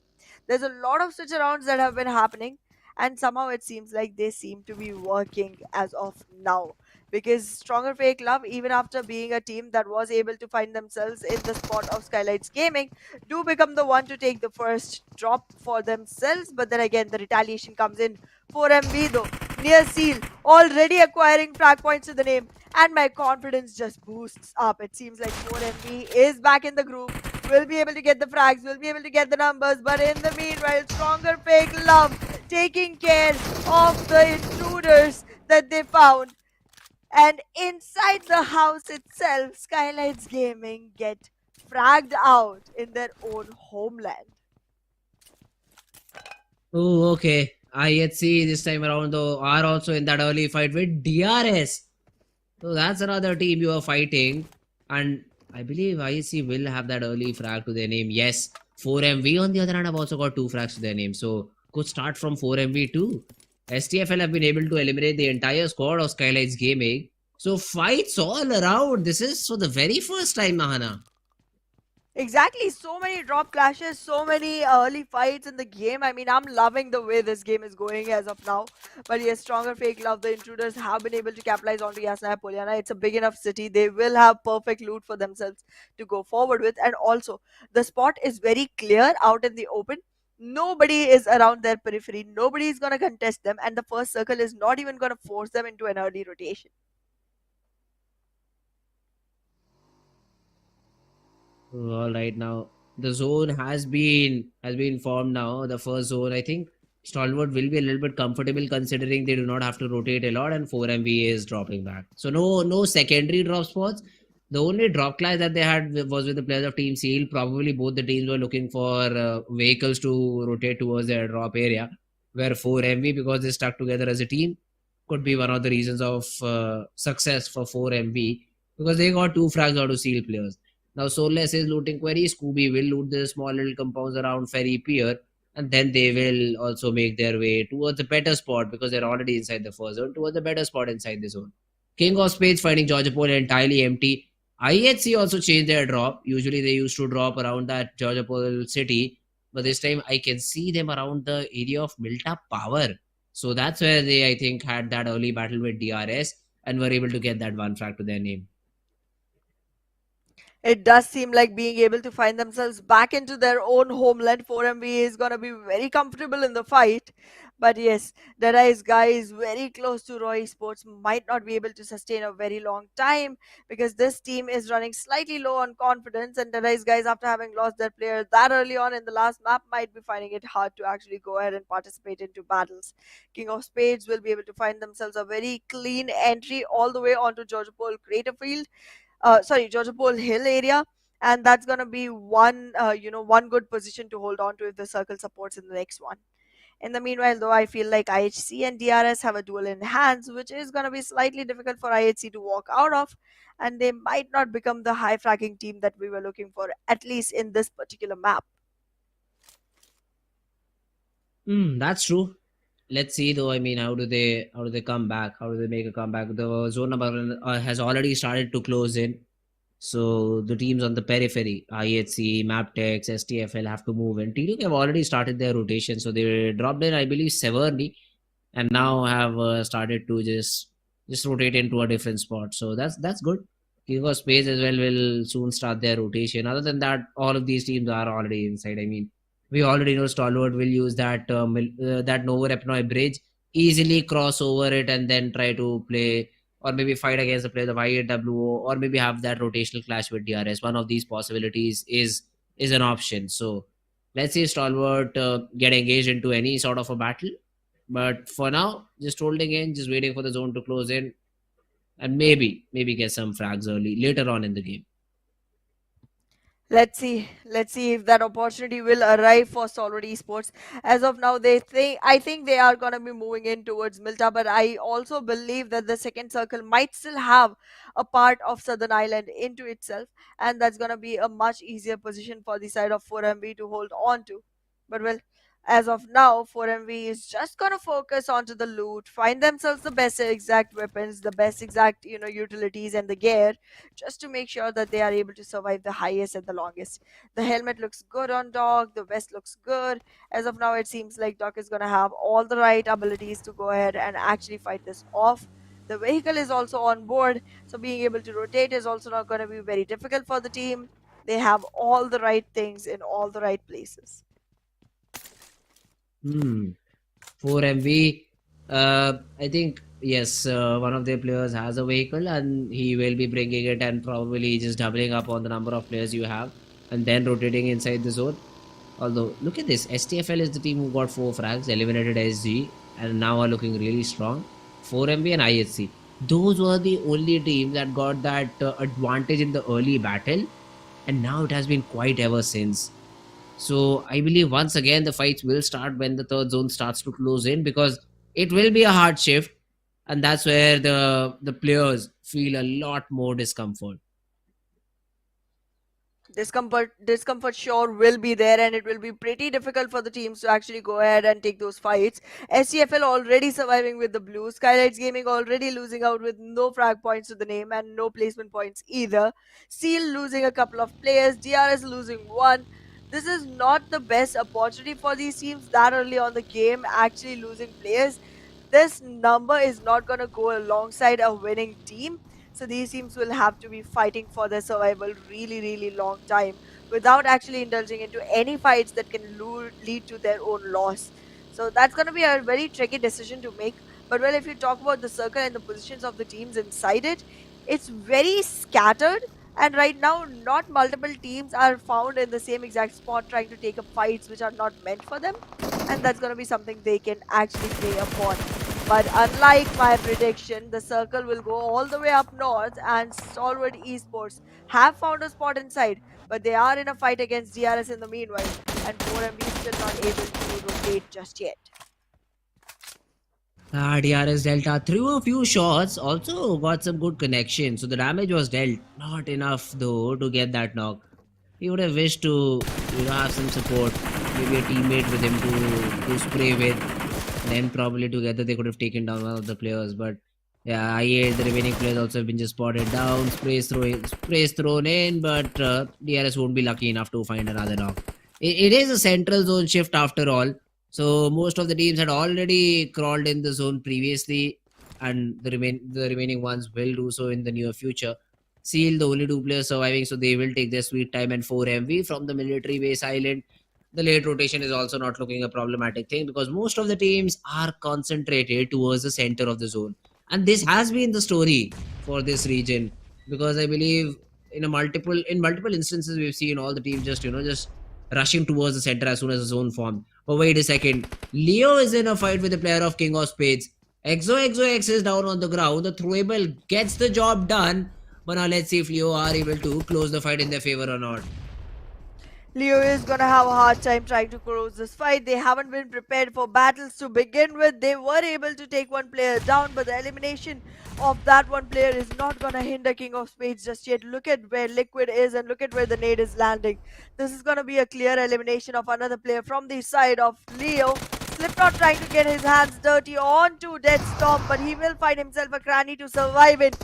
There's a lot of switch arounds that have been happening, and somehow it seems like they seem to be working as of now because Stronger Fake Love, even after being a team that was able to find themselves in the spot of SKYLIGHTZ Gaming, do become the one to take the first drop for themselves. But then again, the retaliation comes in. 4MV though, near Seal, already acquiring frag points to the name, and my confidence just boosts up. It seems like 4MV is back in the group. We'll be able to get the frags, we'll be able to get the numbers, but in the meanwhile, Stronger Fake Love taking care of the intruders that they found. And inside the house itself, SKYLIGHTZ Gaming get fragged out in their own homeland. Oh, okay. IHC this time around though are also in that early fight with DRS. So that's another team you are fighting. And I believe IHC will have that early frag to their name. Yes, 4MV on the other hand have also got 2 frags to their name. So could start from 4MV too. STFL have been able to eliminate the entire squad of SKYLIGHTZ Gaming. So fights all around. This is for the very first time, Mahana. Exactly, so many drop clashes, so many early fights in the game. I mean, I'm loving the way this game is going as of now. But yes, stronger fake love. The intruders have been able to capitalize onto Yasnaya Polyana. It's a big enough city. They will have perfect loot for themselves to go forward with. And also, the spot is very clear out in the open. Nobody is around their periphery. Nobody is going to contest them. And the first circle is not even going to force them into an early rotation. All right, now the zone has been formed now. The first zone, I think Stalwart will be a little bit comfortable considering they do not have to rotate a lot, and 4MV is dropping back. So no secondary drop spots. The only drop class that they had was with the players of Team Seal. Probably both the teams were looking for vehicles to rotate towards their drop area, where 4MV, because they stuck together as a team, could be one of the reasons of success for 4MV, because they got 2 frags out of Seal players. Now Soulless is looting Query. Scooby will loot the small little compounds around Ferry Pier, and then they will also make their way towards a better spot because they're already inside the first zone, towards a better spot inside the zone. King of Spades finding Georgia Pole entirely empty. IHC also changed their drop. Usually they used to drop around that Georgia Pole city, but this time I can see them around the area of Milta Power. So that's where they, I think, had that early battle with DRS and were able to get that 1 frag to their name. It does seem like being able to find themselves back into their own homeland. 4MV is going to be very comfortable in the fight. But yes, DEADEYES guy is very close to Roy Esports, might not be able to sustain a very long time because this team is running slightly low on confidence, and DEADEYES guys, after having lost their player that early on in the last map, might be finding it hard to actually go ahead and participate into battles. King of Spades will be able to find themselves a very clean entry all the way onto Georgia Pole Crater Field. Georgia Pole Hill area, and that's gonna be one good position to hold on to if the circle supports in the next one. In the meanwhile, though, I feel like IHC and DRS have a duel in hands, which is gonna be slightly difficult for IHC to walk out of, and they might not become the high fracking team that we were looking for, at least in this particular map. That's true. Let's see though. I mean, how do they come back? How do they make a comeback? The zone number has already started to close in. So the teams on the periphery, IHC, Mabetex, STFL, have to move in. TDK have already started their rotation, so they dropped in, I believe, Severny, and now have started to just rotate into a different spot. So that's good. King of Space as well will soon start their rotation. Other than that, all of these teams are already inside. I mean, we already know Stalwart will use that Novo Repnoi bridge, easily cross over it, and then try to play or maybe fight against the players of IAWO, or maybe have that rotational clash with DRS. One of these possibilities is an option. So let's see Stalwart get engaged into any sort of a battle. But for now, just holding in, just waiting for the zone to close in, and maybe get some frags early later on in the game. Let's see. Let's see if that opportunity will arrive for Stalwart Esports. As of now, I think they are gonna be moving in towards Milta, but I also believe that the second circle might still have a part of Southern Island into itself, and that's gonna be a much easier position for the side of 4MV to hold on to. But well, as of now, 4MV is just gonna focus onto the loot, find themselves the best exact weapons, the best exact utilities and the gear, just to make sure that they are able to survive the highest and the longest. The helmet looks good on Doc, the vest looks good. As of now, it seems like Doc is gonna have all the right abilities to go ahead and actually fight this off. The vehicle is also on board, so being able to rotate is also not going to be very difficult for the team. They have all the right things in all the right places. 4MV, I think, yes, one of their players has a vehicle and he will be bringing it and probably just doubling up on the number of players you have and then rotating inside the zone. Although, look at this, STFL is the team who got 4 frags, eliminated SG, and now are looking really strong. 4MV and IHC. Those were the only teams that got that advantage in the early battle, and now it has been quite ever since. So I believe once again the fights will start when the third zone starts to close in, because it will be a hard shift, and that's where the players feel a lot more discomfort. Discomfort sure will be there, and it will be pretty difficult for the teams to actually go ahead and take those fights. SCFL already surviving with the blue, SKYLIGHTZ Gaming already losing out with no frag points to the name and no placement points either. Seal losing a couple of players, DRS losing one. This is not the best opportunity for these teams that early on the game, actually losing players. This number is not going to go alongside a winning team. So these teams will have to be fighting for their survival really long time without actually indulging into any fights that can lead to their own loss. So that's going to be a very tricky decision to make. But well, if you talk about the circle and the positions of the teams inside it, it's very scattered. And right now, not multiple teams are found in the same exact spot trying to take up fights which are not meant for them. And that's going to be something they can actually play upon. But unlike my prediction, the circle will go all the way up north, and Stalwart Esports have found a spot inside, but they are in a fight against DRS in the meanwhile, and 4MB is still not able to rotate just yet. DRS Delta threw a few shots, also got some good connection, so the damage was dealt. Not enough though to get that knock. He would have wished to, have some support, maybe a teammate with him to spray with. Then probably together they could have taken down one of the players. But yeah, I8, the remaining players also have been just spotted down. Sprays thrown in, but DRS won't be lucky enough to find another knock. It is a central zone shift after all. So most of the teams had already crawled in the zone previously, and the remaining ones will do so in the near future. Seal, the only two players surviving, so they will take their sweet time, and 4MV from the military base island. The late rotation is also not looking a problematic thing, because most of the teams are concentrated towards the center of the zone. And this has been the story for this region, because I believe in multiple instances we've seen all the teams just rushing towards the center as soon as the zone formed. But wait a second, Leo is in a fight with the player of King of Spades. ExoX is down on the ground. The throwable gets the job done. But now let's see if Leo are able to close the fight in their favor or not. Leo is gonna have a hard time trying to close this fight. They haven't been prepared for battles to begin with. They were able to take one player down, but the elimination of that one player is not gonna hinder King of Spades just yet. Look at where Liquid is and look at where the nade is landing. This is gonna be a clear elimination of another player from the side of Leo. Slipknot trying to get his hands dirty onto Dead Storm, but he will find himself a cranny to survive it.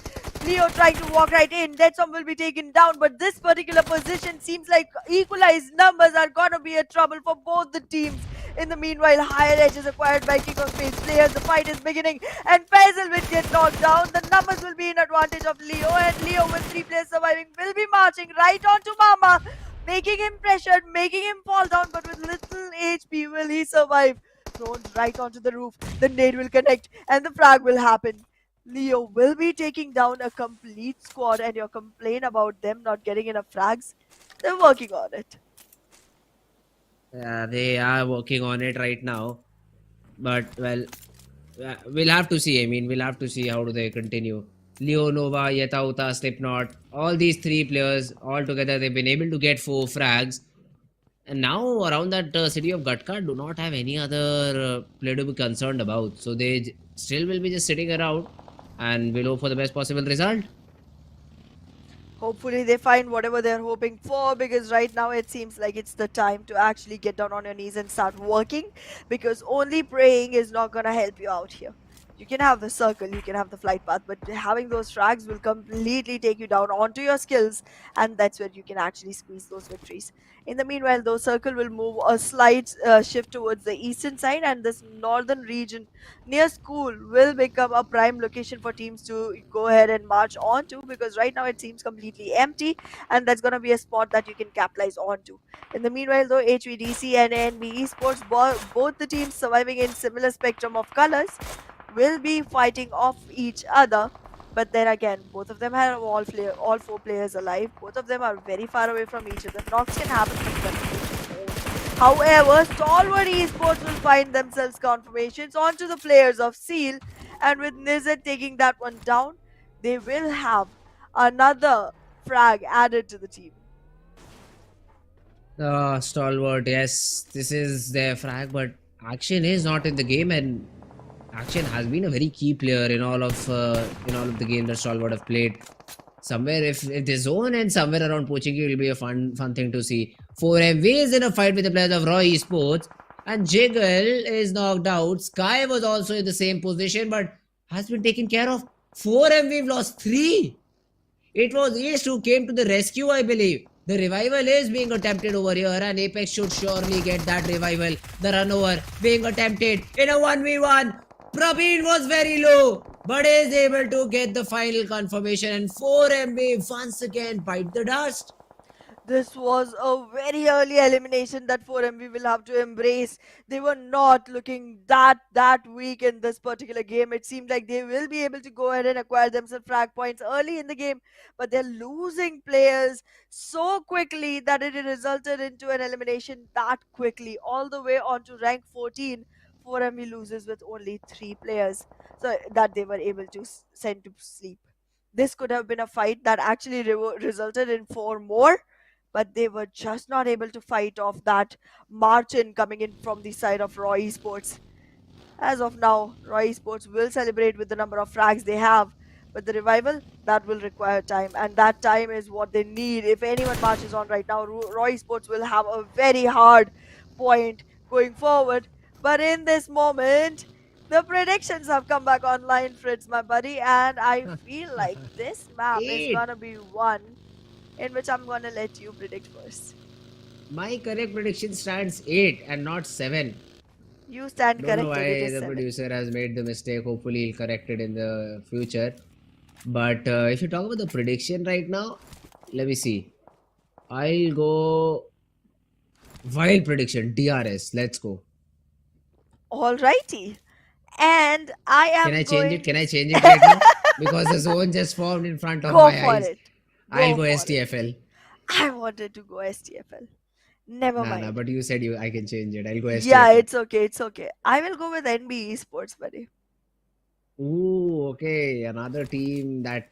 Leo trying to walk right in. Dead Storm will be taken down, but this particular position seems like equalized numbers are gonna be a trouble for both the teams. In the meanwhile, higher edge is acquired by King of Spades players. The fight is beginning, and Faisal will get knocked down. The numbers will be in advantage of Leo, and Leo with 3 players surviving will be marching right onto Mama, making him pressured, making him fall down, but with little HP will he survive. Thrown right onto the roof, the nade will connect, and the frag will happen. Leo will be taking down a complete squad, and your complaint about them not getting enough frags, they're working on it. Yeah, they are working on it right now. But, well, we'll have to see. I mean, we'll have to see how do they continue. Leo, Nova, Yetauta, Slipknot, all these 3 players, all together, they've been able to get 4 frags. And now around that city of Gatka do not have any other player to be concerned about. So they still will be just sitting around, and we'll hope for the best possible result. Hopefully they find whatever they're hoping for, because right now it seems like it's the time to actually get down on your knees and start working, because only praying is not gonna help you out here. You can have the circle, you can have the flight path, but having those frags will completely take you down onto your skills, and that's where you can actually squeeze those victories. In the meanwhile, though, circle will move a slight shift towards the eastern side, and this northern region near school will become a prime location for teams to go ahead and march onto, because right now it seems completely empty, and that's going to be a spot that you can capitalize onto. In the meanwhile, though, HVDC and NBeSports, both the teams surviving in similar spectrum of colors, will be fighting off each other. But then again, both of them have all 4 players alive. Both of them are very far away from each other. Knocks can happen, but confirmations won't. However, Stalwart Esports will find themselves confirmations onto the players of Seal, and with Nizet taking that one down, they will have another frag added to the team. Stalwart, yes, this is their frag, but Action is not in the game, and Action has been a very key player in all of the games that Stalwart have played. Somewhere, if they zone and somewhere around poaching, it will be a fun thing to see. 4MV is in a fight with the players of Raw Esports, and Jiggle is knocked out. Sky was also in the same position, but has been taken care of. 4MV lost 3. It was East who came to the rescue, I believe. The revival is being attempted over here, and Apex should surely get that revival. The run over being attempted in a 1v1. Praveen was very low, but is able to get the final confirmation, and 4MB once again bite the dust. This was a very early elimination that 4MV will have to embrace. They were not looking that weak in this particular game. It seemed like they will be able to go ahead and acquire themselves frag points early in the game, but they're losing players so quickly that it resulted into an elimination that quickly, all the way onto rank 14. 4MV loses with only 3 players, so that they were able to send to sleep. This could have been a fight that actually resulted in 4 more, but they were just not able to fight off that march in coming in from the side of Raw Esports. As of now, Raw Esports will celebrate with the number of frags they have, but the revival, that will require time, and that time is what they need. If anyone marches on right now, Raw Esports will have a very hard point going forward. But in this moment, the predictions have come back online, Fritz, my buddy, and I feel like this map is 8. gonna be one in which I'm gonna let you predict first. My correct prediction stands 8 and not 7. You stand Don't know corrected, it why is the 7. producer has made the mistake. Hopefully, he'll correct it in the future. But if you talk about the prediction right now, let me see. I'll go wild prediction DRS. Let's go. Alrighty. And I am Can I going... change it? Can I change it right now? Because the zone just formed in front of Go my for eyes. it. I'll go for it. STFL. I wanted to go STFL. Never mind. Nah, but you said I can change it. I'll go STFL. Yeah, it's okay. I will go with NBeSports, buddy. Ooh, okay. Another team that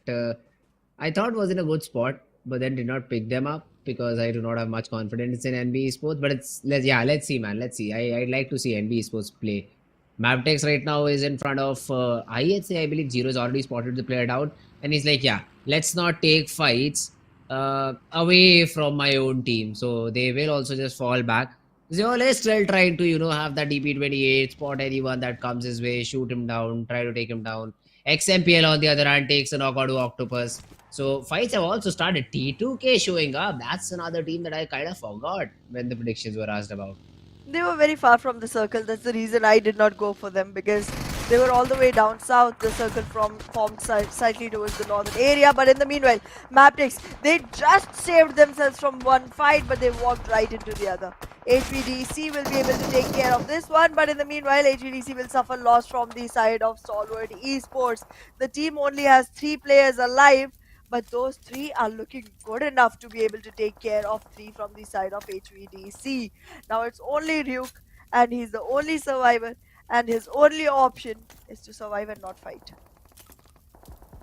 I thought was in a good spot, but then did not pick them up because I do not have much confidence in NBeSports. But let's see, man. Let's see. I'd like to see NBeSports play. Mabetex right now is in front of I believe Zero has already spotted the player out, and he's like, yeah, let's not take fights away from my own team. So they will also just fall back. Zeol is still trying to, have that DP28, spot anyone that comes his way, shoot him down, try to take him down. XMPL on the other hand takes a knockout to Octopus. So fights have also started. T2K showing up. That's another team that I kind of forgot when the predictions were asked about. They were very far from the circle. That's the reason I did not go for them, because they were all the way down south. The circle formed slightly towards the northern area. But in the meanwhile, Mabetex, they just saved themselves from one fight, but they walked right into the other. HVDC will be able to take care of this one, but in the meanwhile, HVDC will suffer loss from the side of Stalwart Esports. The team only has 3 players alive, but those 3 are looking good enough to be able to take care of 3 from the side of HVDC. Now it's only Ryuk, and he's the only survivor, and his only option is to survive and not fight.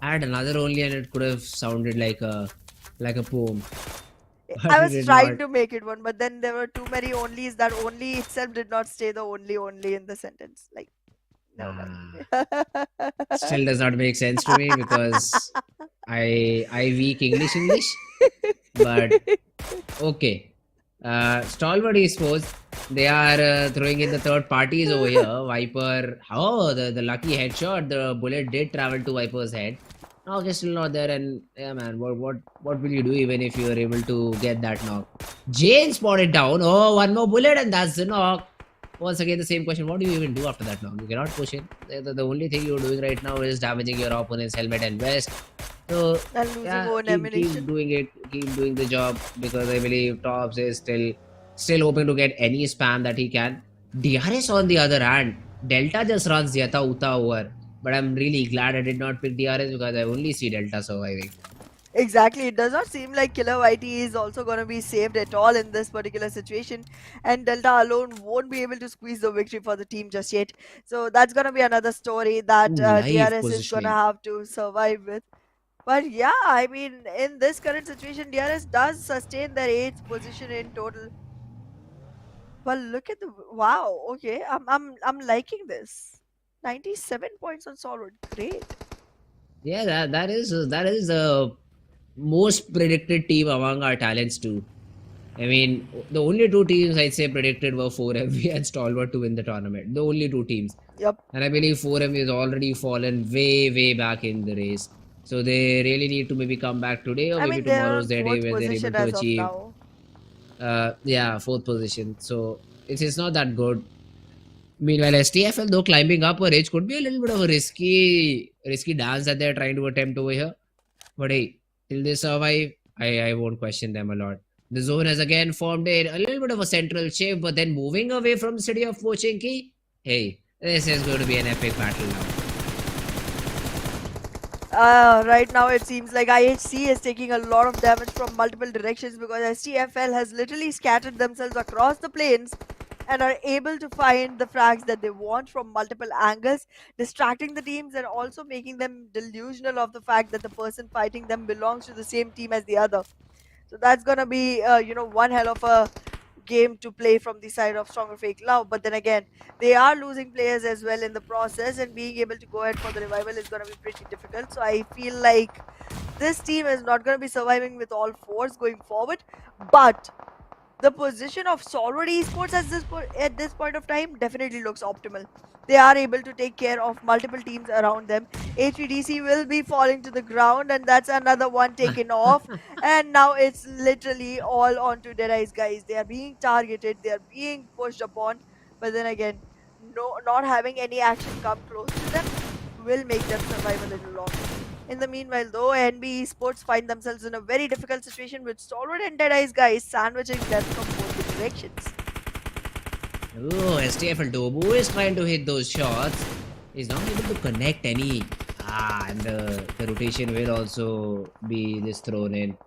I had another only, and it could have sounded like a poem. I was trying to make it one, but then there were too many onlys that only itself did not stay the only in the sentence. Like, no. Still does not make sense to me because I weak English, but okay. Stalwart Esports, they are throwing in the third parties over here. Viper, the lucky headshot, the bullet did travel to Viper's head. Okay, still not there, and yeah, man, what will you do even if you are able to get that knock? Jane spotted down. Oh, one more bullet, and that's the knock. Once again, the same question: what do you even do after that knock? You cannot push it. The only thing you're doing right now is damaging your opponent's helmet and vest. So keep doing it. Keep doing the job, because I believe Tops is still hoping to get any spam that he can. DRS on the other hand, Delta just runs Yata Uta over. But I'm really glad I did not pick DRS because I only see Delta surviving. Exactly. It does not seem like Killer YT is also going to be saved at all in this particular situation. And Delta alone won't be able to squeeze the victory for the team just yet. So that's going to be another story that DRS is going to have to survive with. But yeah, I mean, in this current situation, DRS does sustain their 8th position in total. Well, look at the wow. Okay, I'm liking this. 97 points on Solid. Great. Yeah, that is the most predicted team among our talents too. I mean, the only two teams I'd say predicted were 4MV and Stalwart to win the tournament. The only two teams. Yep. And I believe 4MV has already fallen way, way back in the race. So they really need to maybe come back today or I maybe mean, they're tomorrow's on their day fourth where they're able position to as of achieve, now. yeah, fourth position. So it's not that good. Meanwhile, STFL though climbing up a ridge could be a little bit of a risky dance that they're trying to attempt over here. But hey, till they survive, I won't question them a lot. The zone has again formed a little bit of a central shape, but then moving away from the city of Pochinki. Hey, this is going to be an epic battle now. Right now it seems like IHC is taking a lot of damage from multiple directions because STFL has literally scattered themselves across the plains and are able to find the frags that they want from multiple angles, distracting the teams and also making them delusional of the fact that the person fighting them belongs to the same team as the other. So that's gonna be, one hell of a game to play from the side of Stronger Fake Love. But then again, they are losing players as well in the process, and being able to go ahead for the revival is gonna be pretty difficult. So I feel like this team is not gonna be surviving with all fours going forward, but the position of Stalwart Esports at this point of time definitely looks optimal. They are able to take care of multiple teams around them. HVDC will be falling to the ground, and that's another one taken off. And now it's literally all onto DEADEYES, guys. They are being targeted, they are being pushed upon, but then again, not having any action come close to them will make them survive a little longer. In the meanwhile, though, NBeSports find themselves in a very difficult situation with Stalwart and DEADEYES guys sandwiching them from both the directions. Oh, STFL Dobu is trying to hit those shots. He's not able to connect any. And the rotation will also be this thrown in.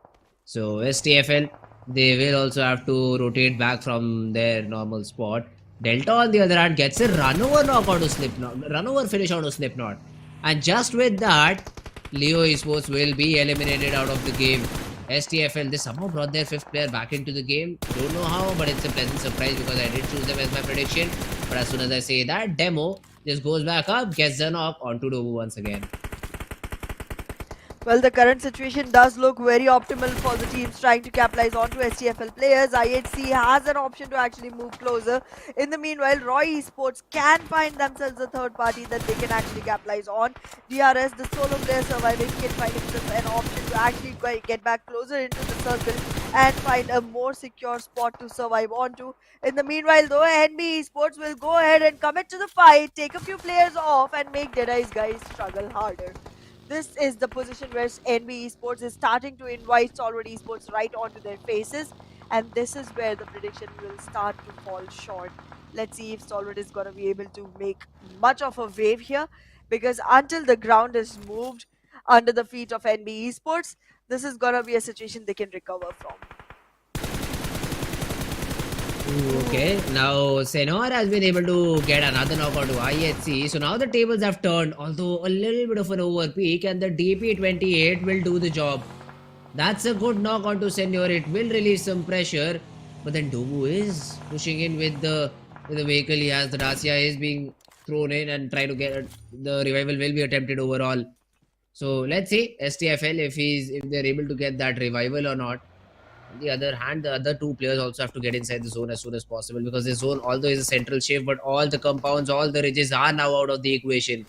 So STFL, they will also have to rotate back from their normal spot. Delta on the other hand gets a runover knockout to Slipknot, runover finish out of Slipknot. And just with that, Leo Esports will be eliminated out of the game. STFL, they somehow brought their fifth player back into the game. Don't know how, but it's a pleasant surprise because I did choose them as my prediction. But as soon as I say that, Demo just goes back up, gets the knock onto Dobu once again. Well, the current situation does look very optimal for the teams trying to capitalize onto STFL players. IHC has an option to actually move closer. In the meanwhile, Roy Esports can find themselves a third party that they can actually capitalize on. DRS, the solo player surviving, can find himself an option to actually get back closer into the circle and find a more secure spot to survive onto. In the meanwhile, though, NBeSports will go ahead and commit to the fight, take a few players off, and make DEADEYES guys struggle harder. This is the position where NBeSports is starting to invite Stalwart Esports right onto their faces, and this is where the prediction will start to fall short. Let's see if Stalwart is going to be able to make much of a wave here, because until the ground is moved under the feet of NBeSports, this is going to be a situation they can recover from. Okay, now Senor has been able to get another knockout to IHC. So now the tables have turned, although a little bit of an overpeak, and the DP28 will do the job. That's a good knockout to Senor. It will release some pressure. But then Dobu is pushing in with the vehicle he has. The Dacia is being thrown in and try to get the revival will be attempted overall. So let's see STFL if they're able to get that revival or not. On the other hand, the other two players also have to get inside the zone as soon as possible because the zone, although is a central shape, but all the compounds, all the ridges are now out of the equation.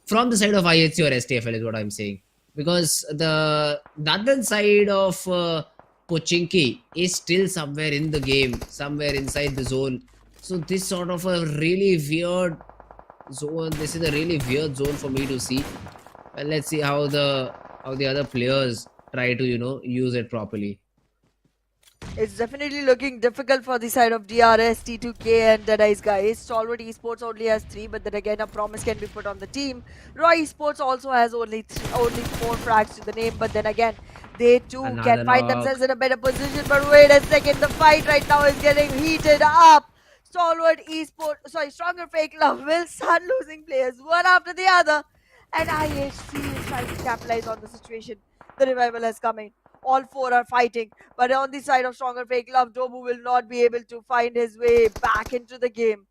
From the side of IHC or STFL is what I'm saying. Because the other side of Pochinki is still somewhere in the game, somewhere inside the zone. So this sort of a really weird zone. This is a really weird zone for me to see. Well, let's see how the other players try to use it properly. It's definitely looking difficult for the side of DRS, T2K and DEADEYES guys. Stalwart Esports only has 3, but then again a promise can be put on the team. Roy Esports also has only 4 frags to the name, but then again they too can find themselves in a better position. But wait a second, the fight right now is getting heated up. Stalwart Esports, Stronger Fake Love will start losing players one after the other, and IHC is trying to capitalize on the situation. The revival is coming. All four are fighting. But on the side of Stronger FAKELOVE, Dobu will not be able to find his way back into the game.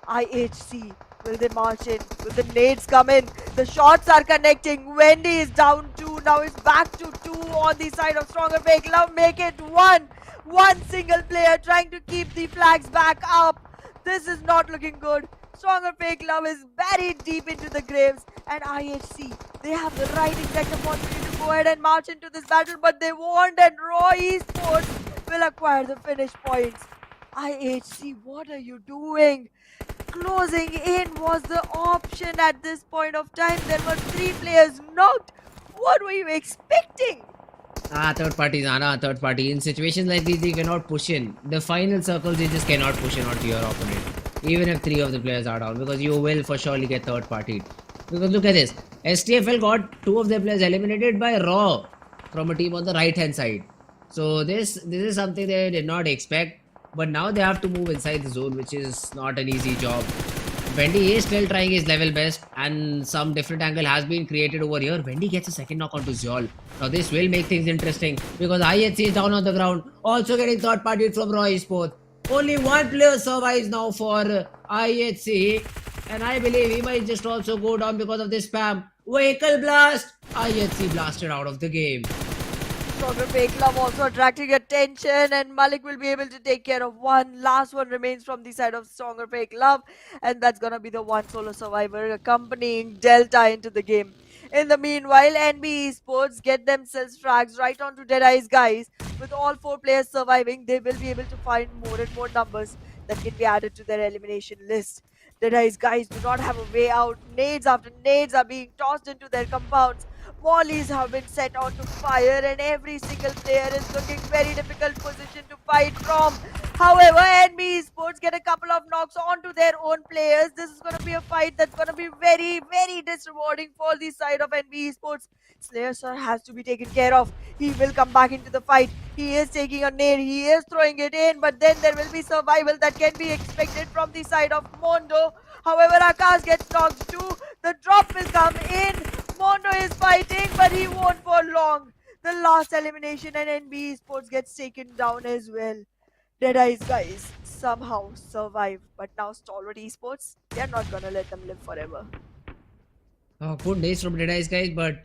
IHC, will they march in? Will the nades come in? The shots are connecting. Wendy is down 2. Now it's back to 2 on the side of Stronger FAKELOVE. Make it 1. One single player trying to keep the flags back up. This is not looking good. Stronger FAKELOVE is buried deep into the graves. And IHC, they have the right exact opportunity to go ahead and march into this battle, but they won't, and Raw Esports will acquire the finish points. IHC, what are you doing? Closing in was the option at this point of time. There were 3 players knocked. What were you expecting? Third party, Zana, third party. In situations like these, you cannot push in. The final circles, you just cannot push in onto your opponent. Even if 3 of the players are down, because you will for surely get third party. Because look at this. STFL got 2 of their players eliminated by Raw from a team on the right hand side. So this is something they did not expect. But now they have to move inside the zone, which is not an easy job. Wendy is still trying his level best, and some different angle has been created over here. Wendy gets a second knock onto Zol. Now this will make things interesting because IHC is down on the ground, also getting third party from Raw Esports. Only 1 player survives now for IHC, and I believe he might just also go down because of this spam. Vehicle blast! IHC blasted out of the game. Stronger FAKELOVE also attracting attention, and Malik will be able to take care of one. Last one remains from the side of Stronger FAKELOVE, and that's gonna be the one solo survivor accompanying Delta into the game. In the meanwhile, NBeSports get themselves frags right onto Deadeye's guys. With all 4 players surviving, they will be able to find more and more numbers that can be added to their elimination list. Deadeye's guys do not have a way out. Nades after nades are being tossed into their compounds. Volleys have been set onto fire, and every single player is looking very difficult position to fight from. However, NBeSports get a couple of knocks onto their own players. This is going to be a fight that's going to be very, very disrewarding for the side of NBeSports. Slayer Sir has to be taken care of. He will come back into the fight. He is taking a nade. He is throwing it in, but then there will be survival that can be expected from the side of Mondo. However, Akash gets knocked too. The drop will come in. Mondo is fighting, but he won't for long. The last elimination, and NBeSports gets taken down as well. Deadeye's guys somehow survive, but now Stalwart Esports, they're not gonna let them live forever. Good days from DEADEYES guys, but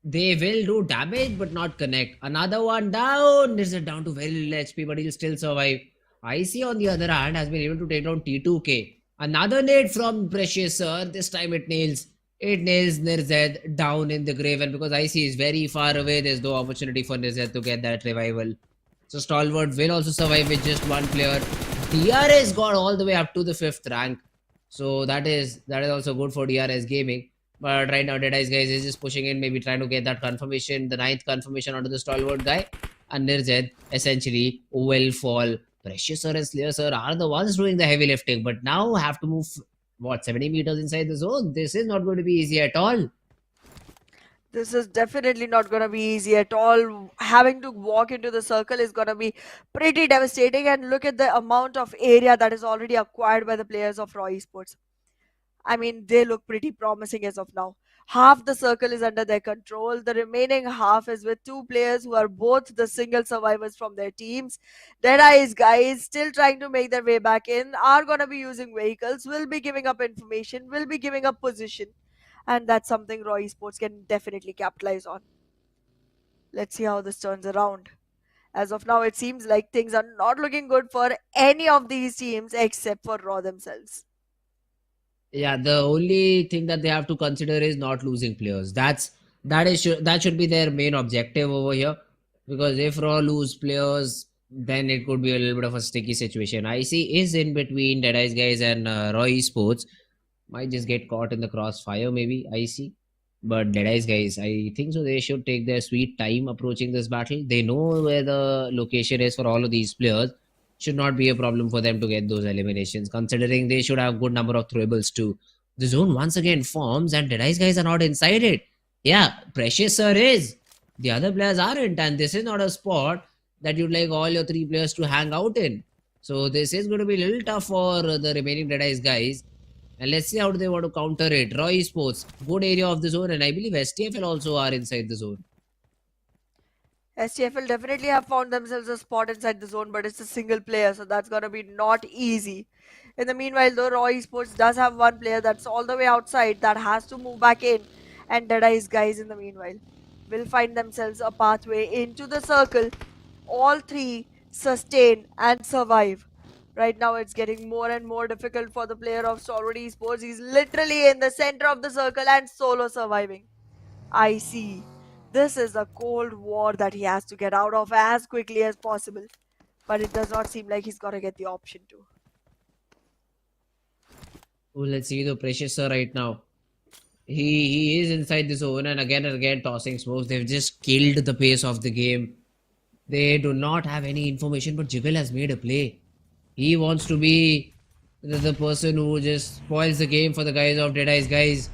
they will do damage but not connect. Another one down. This is down to very little HP, but he'll still survive. IC on the other hand has been able to take down T2K. Another nade from Precious Sir. This time it nails Nirzed down in the grave, and because IC is very far away, there's no opportunity for Nirzed to get that revival. So Stalwart will also survive with just 1 player. DRS got all the way up to the 5th rank. So that is also good for DRS Gaming. But right now, DEADEYES guys is just pushing in, maybe trying to get that confirmation, the 9th confirmation onto the Stalwart guy. And Nirzed essentially will fall. Precious Sir and Slayer Sir are the ones doing the heavy lifting, but now have to move, 70 meters inside the zone. This is not going to be easy at all. This is definitely not going to be easy at all. Having to walk into the circle is going to be pretty devastating, and look at the amount of area that is already acquired by the players of Raw Esports. I mean, they look pretty promising as of now. Half the circle is under their control. The remaining half is with 2 players who are both the single survivors from their teams. DEADEYES guys still trying to make their way back in, are going to be using vehicles, will be giving up information, will be giving up position. And that's something Raw Esports can definitely capitalize on. Let's see how this turns around. As of now, it seems like things are not looking good for any of these teams except for Raw themselves. Yeah, the only thing that they have to consider is not losing players. That should be their main objective over here. Because if Raw lose players, then it could be a little bit of a sticky situation. IC is in between DEADEYES guys and Raw Esports. Might just get caught in the crossfire, maybe, IC. But DEADEYES guys, I think so they should take their sweet time approaching this battle. They know where the location is for all of these players. Should not be a problem for them to get those eliminations, considering they should have good number of throwables too. The zone once again forms, and DEADEYES guys are not inside it. Yeah, Precious Sir is. The other players aren't, and this is not a spot that you'd like all your 3 players to hang out in. So this is going to be a little tough for the remaining DEADEYES guys. And let's see how they want to counter it. Raw Esports, good area of the zone, and I believe STFL also are inside the zone. STFL definitely have found themselves a spot inside the zone, but it's a single player, so that's gonna be not easy. In the meanwhile, though, Raw Esports does have one player that's all the way outside that has to move back in, and DEADEYES guys in the meanwhile will find themselves a pathway into the circle. All three sustain and survive. Right now, it's getting more and more difficult for the player of Stalwart Esports. He's literally in the center of the circle and solo surviving. I see. This is a cold war that he has to get out of as quickly as possible. But it does not seem like he's gonna get the option to. Oh, let's see the pressure sir right now. He is inside the zone and again tossing smokes. They've just killed the pace of the game. They do not have any information, but Jiggle has made a play. He wants to be the person who just spoils the game for the guys of DEADEYES guys.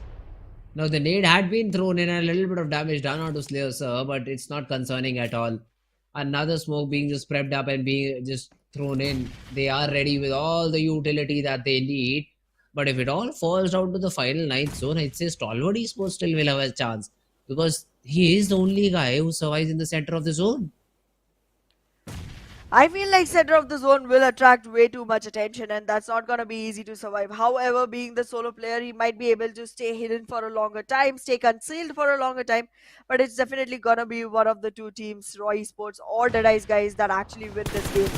Now the nade had been thrown in and a little bit of damage done onto Slayer sir, but it's not concerning at all. Another smoke being just prepped up and being just thrown in. They are ready with all the utility that they need. But if it all falls down to the final ninth zone, I'd say Stalwart Esports still will have a chance. Because he is the only guy who survives in the center of the zone. I feel like center of the zone will attract way too much attention, and that's not gonna be easy to survive. However, being the solo player, he might be able to stay hidden for a longer time, stay concealed for a longer time. But it's definitely gonna be one of the two teams, Raw Esports or DEADEYES guys, that actually win this game.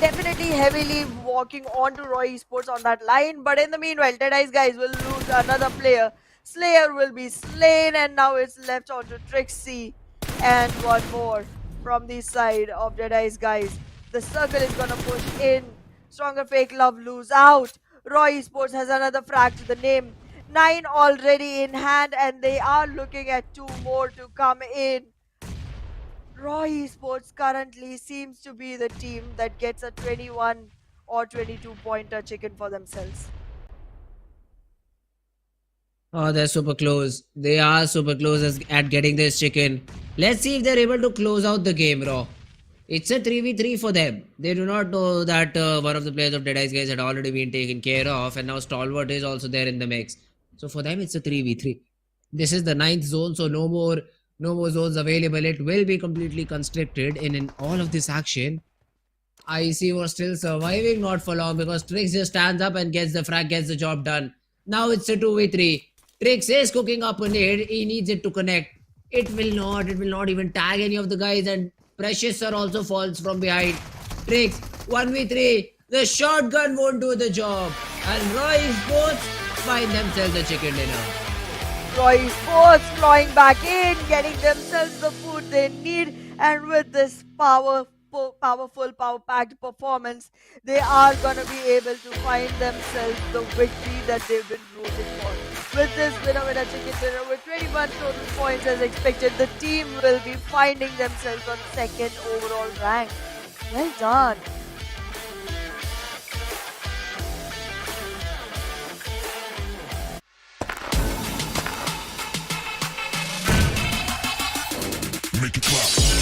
Definitely heavily walking on to Raw Esports on that line, but in the meanwhile, DEADEYES guys will lose another player. Slayer will be slain, and now it's left on to Trixie and one more from the side of DEADEYES guys. The circle is gonna push in. Stronger FAKELOVE lose out. Raw Esports has another frag to the name. 9 already in hand, and they are looking at 2 more to come in. Raw Esports currently seems to be the team that gets a 21 or 22 pointer chicken for themselves. Oh, they're super close. They are super close at getting this chicken. Let's see if they're able to close out the game, Raw. It's a 3v3 for them. They do not know that one of the players of DEADEYES guys had already been taken care of, and now Stalwart is also there in the mix. So for them, it's a 3v3. This is the ninth zone, so no more zones available. It will be completely constricted in all of this action. IC was still surviving, not for long, because Trix just stands up and gets the frag, gets the job done. Now it's a 2v3. Trix is cooking up a nade. He needs it to connect. It will not even tag any of the guys, and Precious Sir also falls from behind. Trix, 1v3. The shotgun won't do the job. And Raw Esports find themselves a chicken dinner. Raw Esports flying back in, getting themselves the food they need, and with this powerful, power-packed performance, they are gonna be able to find themselves the victory that they've been rooting for. With this winner chicken dinner with 21 total points as expected, the team will be finding themselves on second overall rank. Well done. Make it clap.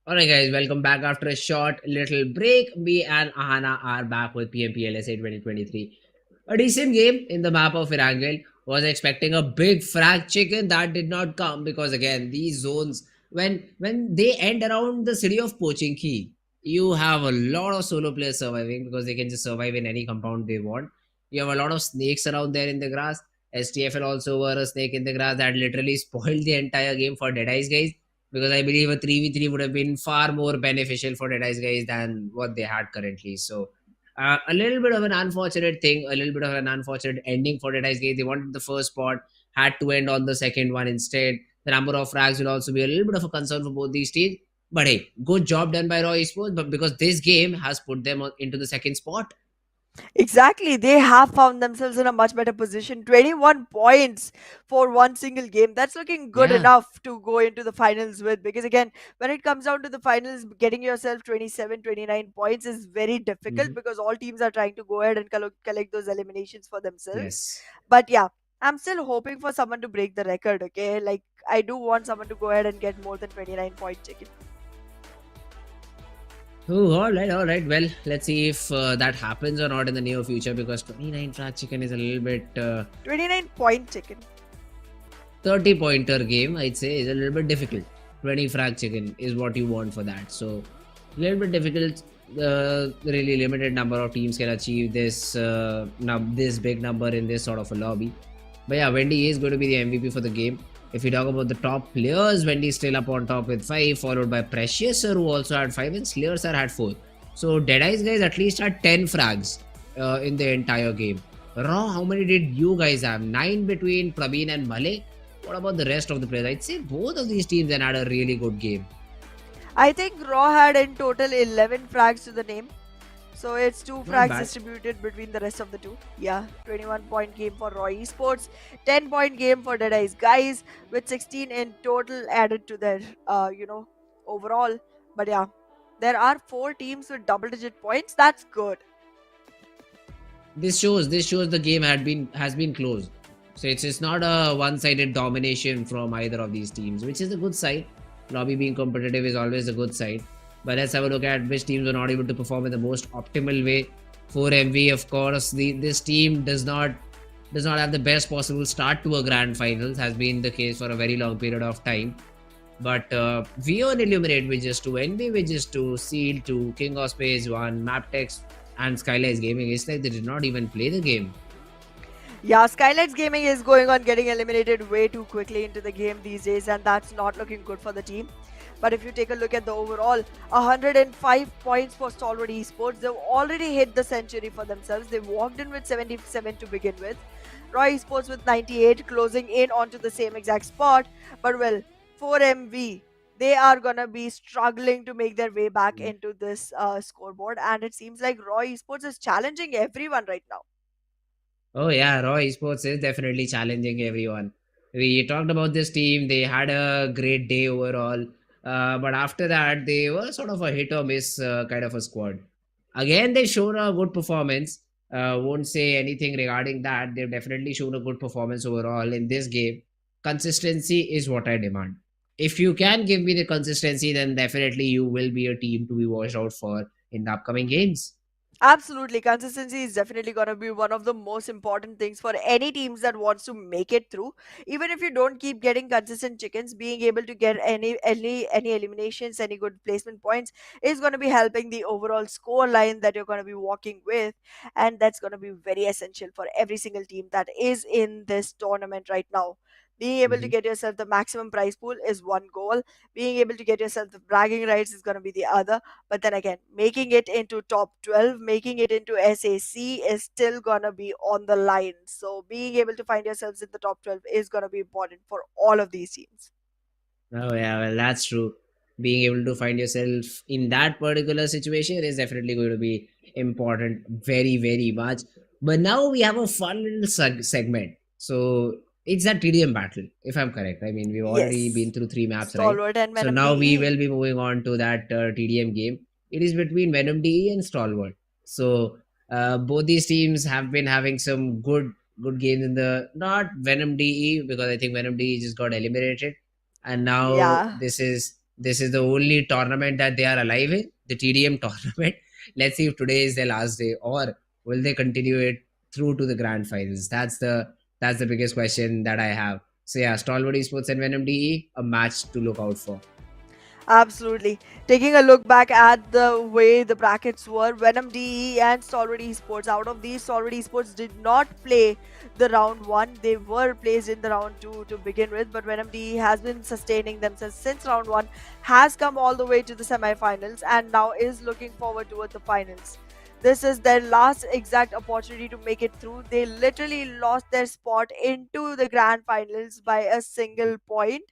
Alright guys, welcome back after a short little break. Me and Ahana are back with PMPL SA 2023. A decent game in the map of Erangel. Was expecting a big frag chicken, that did not come because again these zones when they end around the city of Pochinki, you have a lot of solo players surviving because they can just survive in any compound they want. You have a lot of snakes around there in the grass. STFL also were a snake in the grass that literally spoiled the entire game for DEADEYES guys. because I believe a 3v3 would have been far more beneficial for DEADEYES guys than what they had currently. So a little bit of an unfortunate thing, a little bit of an unfortunate ending for DEADEYES guys. They wanted the first spot, had to end on the second one instead. The number of frags will also be a little bit of a concern for both these teams. But hey, good job done by Raw Esports. But because this game has put them into the second spot. Exactly, they have found themselves in a much better position. 21 points for one single game. That's looking good Yeah. enough to go into the finals with. Because again, when it comes down to the finals, getting yourself 27, 29 points is very difficult Mhm. because all teams are trying to go ahead and collect those eliminations for themselves. Yes. But yeah, I'm still hoping for someone to break the record, okay? Like, I do want someone to go ahead and get more than 29 point chicken. Oh, all right, all right. Well, let's see if that happens or not in the near future, because 29 frag chicken is a little bit 29 point chicken. 30 pointer game, I'd say, is a little bit difficult. 20 frag chicken is what you want for that. So, a little bit difficult. Really limited number of teams can achieve this this big number in this sort of a lobby. But yeah, Wendy is going to be the MVP for the game. If you talk about the top players, Wendy is still up on top with 5, followed by Precious Sir, who also had 5, and Slayer Sir had 4. So DEADEYES guys at least had 10 frags in the entire game. Raw, how many did you guys have? 9 between Praveen and Male. What about the rest of the players? I'd say both of these teams then had a really good game. I think Raw had in total 11 frags to the name. So it's 2 frags bad. distributed between the rest of the two. Yeah, 21 point game for Raw Esports, 10 point game for DEADEYES guys, with 16 in total added to their, overall. But yeah, there are 4 teams with double digit points. That's good. This shows the game has been close. So it's not a one-sided domination from either of these teams, which is a good side. Lobby being competitive is always a good side. But let's have a look at which teams were not able to perform in the most optimal way. For MV, of course, this team does not have the best possible start to a grand finals. Has been the case for a very long period of time. But VO and Illuminate with just 2, NB with just 2, Seal 2, King of Spades 1, Mabetex and SKYLIGHTZ Gaming. It's like they did not even play the game. Yeah, SKYLIGHTZ Gaming is going on getting eliminated way too quickly into the game these days, and that's not looking good for the team. But if you take a look at the overall, 105 points for Stalwart Esports. They've already hit the century for themselves. They walked in with 77 to begin with. Raw Esports with 98, closing in onto the same exact spot. But well, for MV, they are gonna be struggling to make their way back into this scoreboard, and it seems like Raw Esports is challenging everyone right now. Oh yeah, Raw Esports is definitely challenging everyone. We talked about this team. They had a great day overall. But after that, they were sort of a hit or miss kind of a squad. Again, they showed a good performance. Won't say anything regarding that. They've definitely shown a good performance overall in this game. Consistency is what I demand. If you can give me the consistency, then definitely you will be a team to be watched out for in the upcoming games. Absolutely, consistency is definitely going to be one of the most important things for any teams that wants to make it through. Even if you don't keep getting consistent chickens, being able to get any eliminations, any good placement points is going to be helping the overall score line that you're going to be walking with, and that's going to be very essential for every single team that is in this tournament right now. Being able to Mhm. get yourself the maximum prize pool is one goal. Being able to get yourself the bragging rights is going to be the other. But then again, making it into top 12, making it into SAC is still gonna be on the line. So being able to find yourselves in the top 12 is gonna be important for all of these teams. Oh yeah, well that's true. Being able to find yourself in that particular situation is definitely going to be important, very very much. But now we have a fun little segment. So it's that TDM battle, if I'm correct. I mean, we've already Yes. been through 3 maps, right? Stalwart and So Venom now we DE. will be moving on to that TDM game. It is between Venom DE and Stalwart. So both these teams have been having some good games in the not Venom DE, because I think Venom DE just got eliminated, and now Yeah. this is the only tournament that they are alive in, the TDM tournament. Let's see if today is their last day, or will they continue it through to the grand finals. That's the biggest question that I have. So yeah, Stalwart Esports and Venom DE, a match to look out for. Absolutely. Taking a look back at the way the brackets were, Venom DE and Stalwart Esports. Out of these, Stalwart Esports did not play the round 1. They were placed in the round 2 to begin with, but Venom DE has been sustaining themselves since round 1, has come all the way to the semi-finals, and now is looking forward toward the finals. This is their last exact opportunity to make it through. They literally lost their spot into the grand finals by a single point,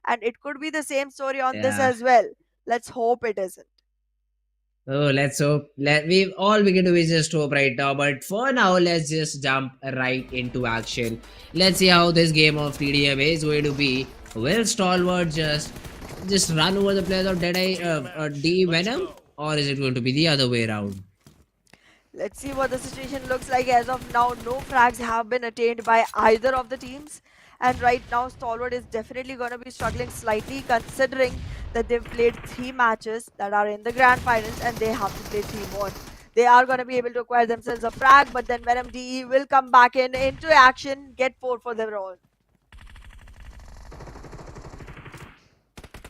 and it could be the same story on this Yeah. as well. Let's hope it isn't. Oh, let's hope. We all we can do is just hope right now. But for now, let's just jump right into action. Let's see how this game of TDM is going to be. Will Stalwart just run over the players of D Venom, or is it going to be the other way around? Let's see what the situation looks like. As of now, no frags have been attained by either of the teams. And right now, Stalwart is definitely going to be struggling slightly, considering that they've played 3 matches that are in the grand finals and they have to play 3 more. They are going to be able to acquire themselves a frag, but then Venom DE will come back into action, get 4 for their own.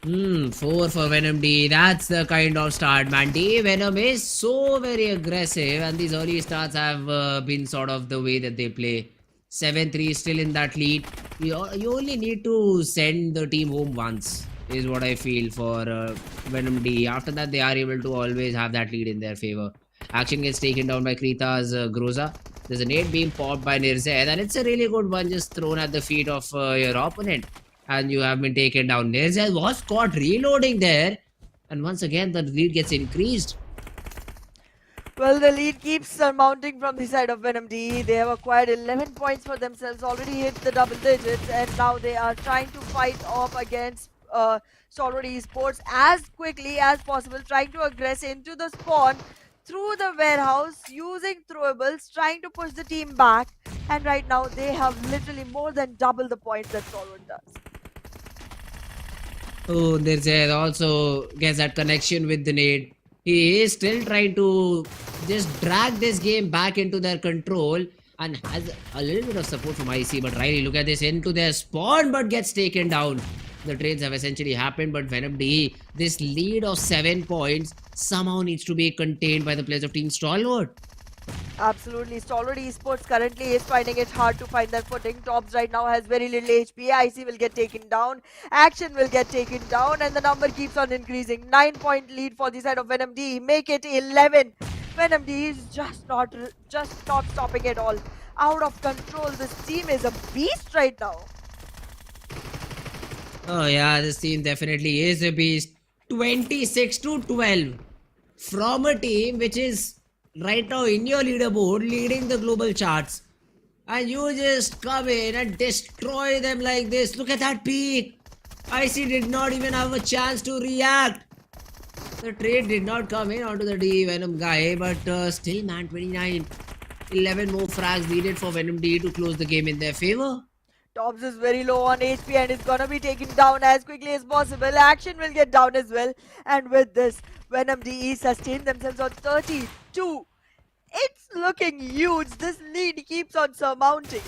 4 for Venom D. That's the kind of start, man. D Venom is so very aggressive, and these early starts have been sort of the way that they play. 7-3 still in that lead. You only need to send the team home once, is what I feel for Venom D. After that, they are able to always have that lead in their favor. Action gets taken down by Krita's Groza. There's a nade being popped by Nirzed, and it's a really good one just thrown at the feet of your opponent. And you have been taken down. Nirzed was caught reloading there. And once again, the lead gets increased. Well, the lead keeps mounting from the side of Venom DE. They have acquired 11 points for themselves, already hit the double digits, and now they are trying to fight off against Stalwart Esports as quickly as possible, trying to aggress into the spawn through the warehouse, using throwables, trying to push the team back. And right now, they have literally more than double the points that Stalwart does. Oh, Nirzed also gets that connection with the nade. He is still trying to just drag this game back into their control and has a little bit of support from IC. But Riley, look at this, into their spawn, but gets taken down. The trades have essentially happened, but Venom DE, this lead of 7 points somehow needs to be contained by the players of Team Stalwart. Absolutely. Stalwart Esports currently is finding it hard to find their footing. Tops right now has very little HP. IC will get taken down. Action will get taken down. And the number keeps on increasing. 9-point lead for the side of Venom D. Make it 11. Venom D is just not stopping at all. Out of control. This team is a beast right now. Oh yeah, this team definitely is a beast. 26-12 from a team which is right now in your leaderboard leading the global charts, and you just come in and destroy them like this. Look at that peak. IC did not even have a chance to react. The trade did not come in onto the D Venom guy, but still, man, 29. 11 more frags needed for Venom D to close the game in their favor. Tops is very low on HP and is gonna be taken down as quickly as possible. Action will get down as well. And with this, Venom DE sustain themselves on 32. It's looking huge. This lead keeps on surmounting.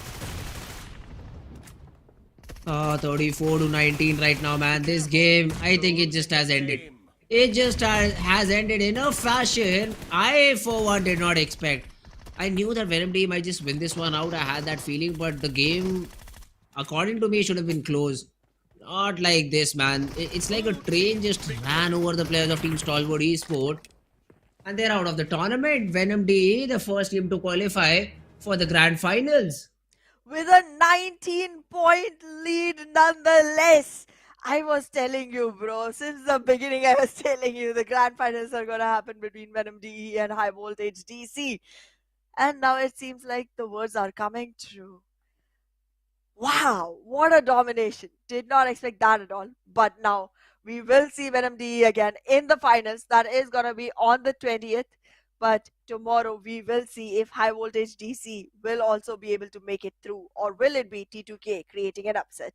34-19 right now, man. This game, I think it just has ended. It just has ended in a fashion I, for one, did not expect. I knew that Venom D might just win this one out. I had that feeling, but the game, according to me, should have been close. Not like this, man. It's like a train just ran over the players of Team Stalwart Esports, and they're out of the tournament. Venom D, the first team to qualify for the grand finals. With a 19-point lead nonetheless. I was telling you, bro. Since the beginning, I was telling you the grand finals are gonna happen between Venom DE and High Voltage DC. And now it seems like the words are coming true. Wow, what a domination. Did not expect that at all. But now we will see Venom DE again in the finals. That is going to be on the 20th. But tomorrow we will see if High Voltage DC will also be able to make it through. Or will it be T2K creating an upset?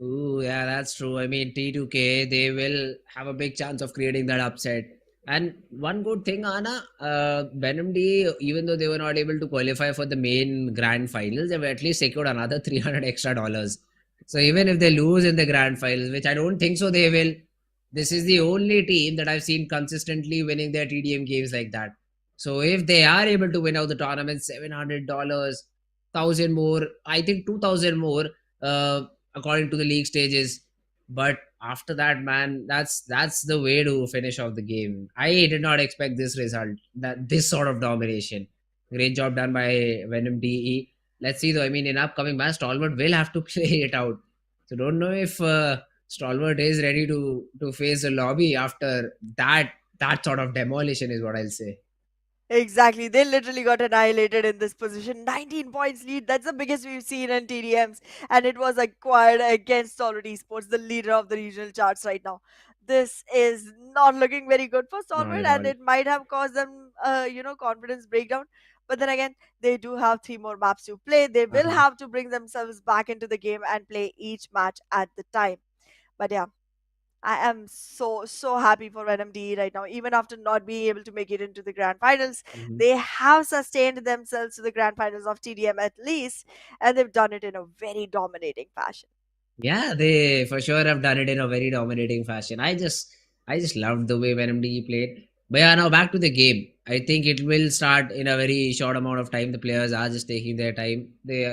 Ooh, yeah, that's true. I mean, T2K, they will have a big chance of creating that upset. And one good thing, Anna, Venom D, even though they were not able to qualify for the main grand finals, they've at least secured another $300 extra. So even if they lose in the grand finals, which I don't think so they will, this is the only team that I've seen consistently winning their TDM games like that. So if they are able to win out the tournament, $700, 1,000 more, I think 2,000 more, uh, according to the league stages. But after that, man, that's the way to finish off the game. I did not expect this result, that this sort of domination. Great job done by Venom DE. Let's see though. I mean, in upcoming match, Stalwart will have to play it out. So don't know if Stalwart is ready to face the lobby after that sort of demolition is what I'll say. Exactly. They literally got annihilated in this position. 19 points lead. That's the biggest we've seen in TDMs. And it was acquired against Stalwart Esports, the leader of the regional charts right now. This is not looking very good for Not Stalwart, at and all. it might have caused them, confidence breakdown. But then again, they do have 3 more maps to play. They will Uh-huh. have to bring themselves back into the game and play each match at the time. But yeah, I am so happy for NMDE right now. Even after not being able to make it into the grand finals, Mhm. they have sustained themselves to the grand finals of TDM at least, and they've done it in a very dominating fashion. Yeah, they for sure have done it in a very dominating fashion. I just loved the way NMDE played. But yeah, now back to the game. I think it will start in a very short amount of time. The players are just taking their time. They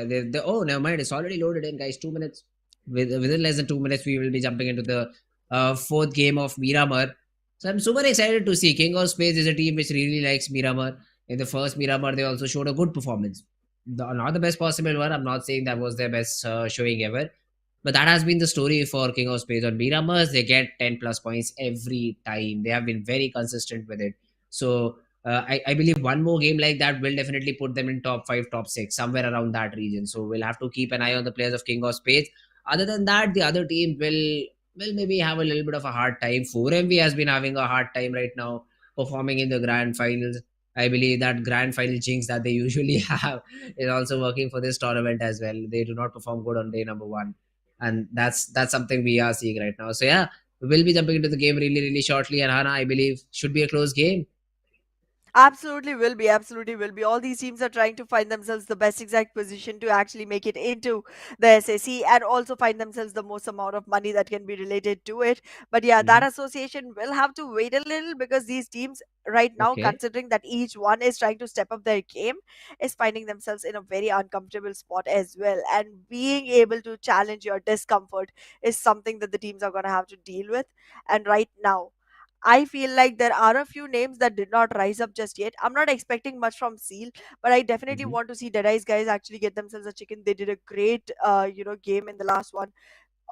oh never mind, it's already loaded in, guys. 2 minutes. Within less than 2 minutes, we will be jumping into the fourth game of Miramar. So I'm super excited to see King of Spades is a team which really likes Miramar. In the first Miramar, they also showed a good performance. Not the best possible one. I'm not saying that was their best showing ever, but that has been the story for King of Spades on Miramars. They get 10 plus points every time. They have been very consistent with it. So I believe one more game like that will definitely put them in top 5, top 6, somewhere around that region. So we'll have to keep an eye on the players of King of Spades. Other than that, the other team will maybe have a little bit of a hard time. 4MV has been having a hard time right now performing in the grand finals. I believe that grand final jinx that they usually have is also working for this tournament as well. They do not perform good on day number 1, and that's something we are seeing right now. So yeah, we will be jumping into the game really shortly, and Hana, I believe, should be a close game. Absolutely will be. Absolutely will be. All these teams are trying to find themselves the best exact position to actually make it into the SAC and also find themselves the most amount of money that can be related to it. But yeah, that Mhm. association will have to wait a little because these teams right now, Okay. considering that each one is trying to step up their game, is finding themselves in a very uncomfortable spot as well. And being able to challenge your discomfort is something that the teams are going to have to deal with. And right now, I feel like there are a few names that did not rise up just yet. I'm not expecting much from Seal, but I definitely Mhm. want to see DEADEYES guys actually get themselves a chicken. They did a great, game in the last one,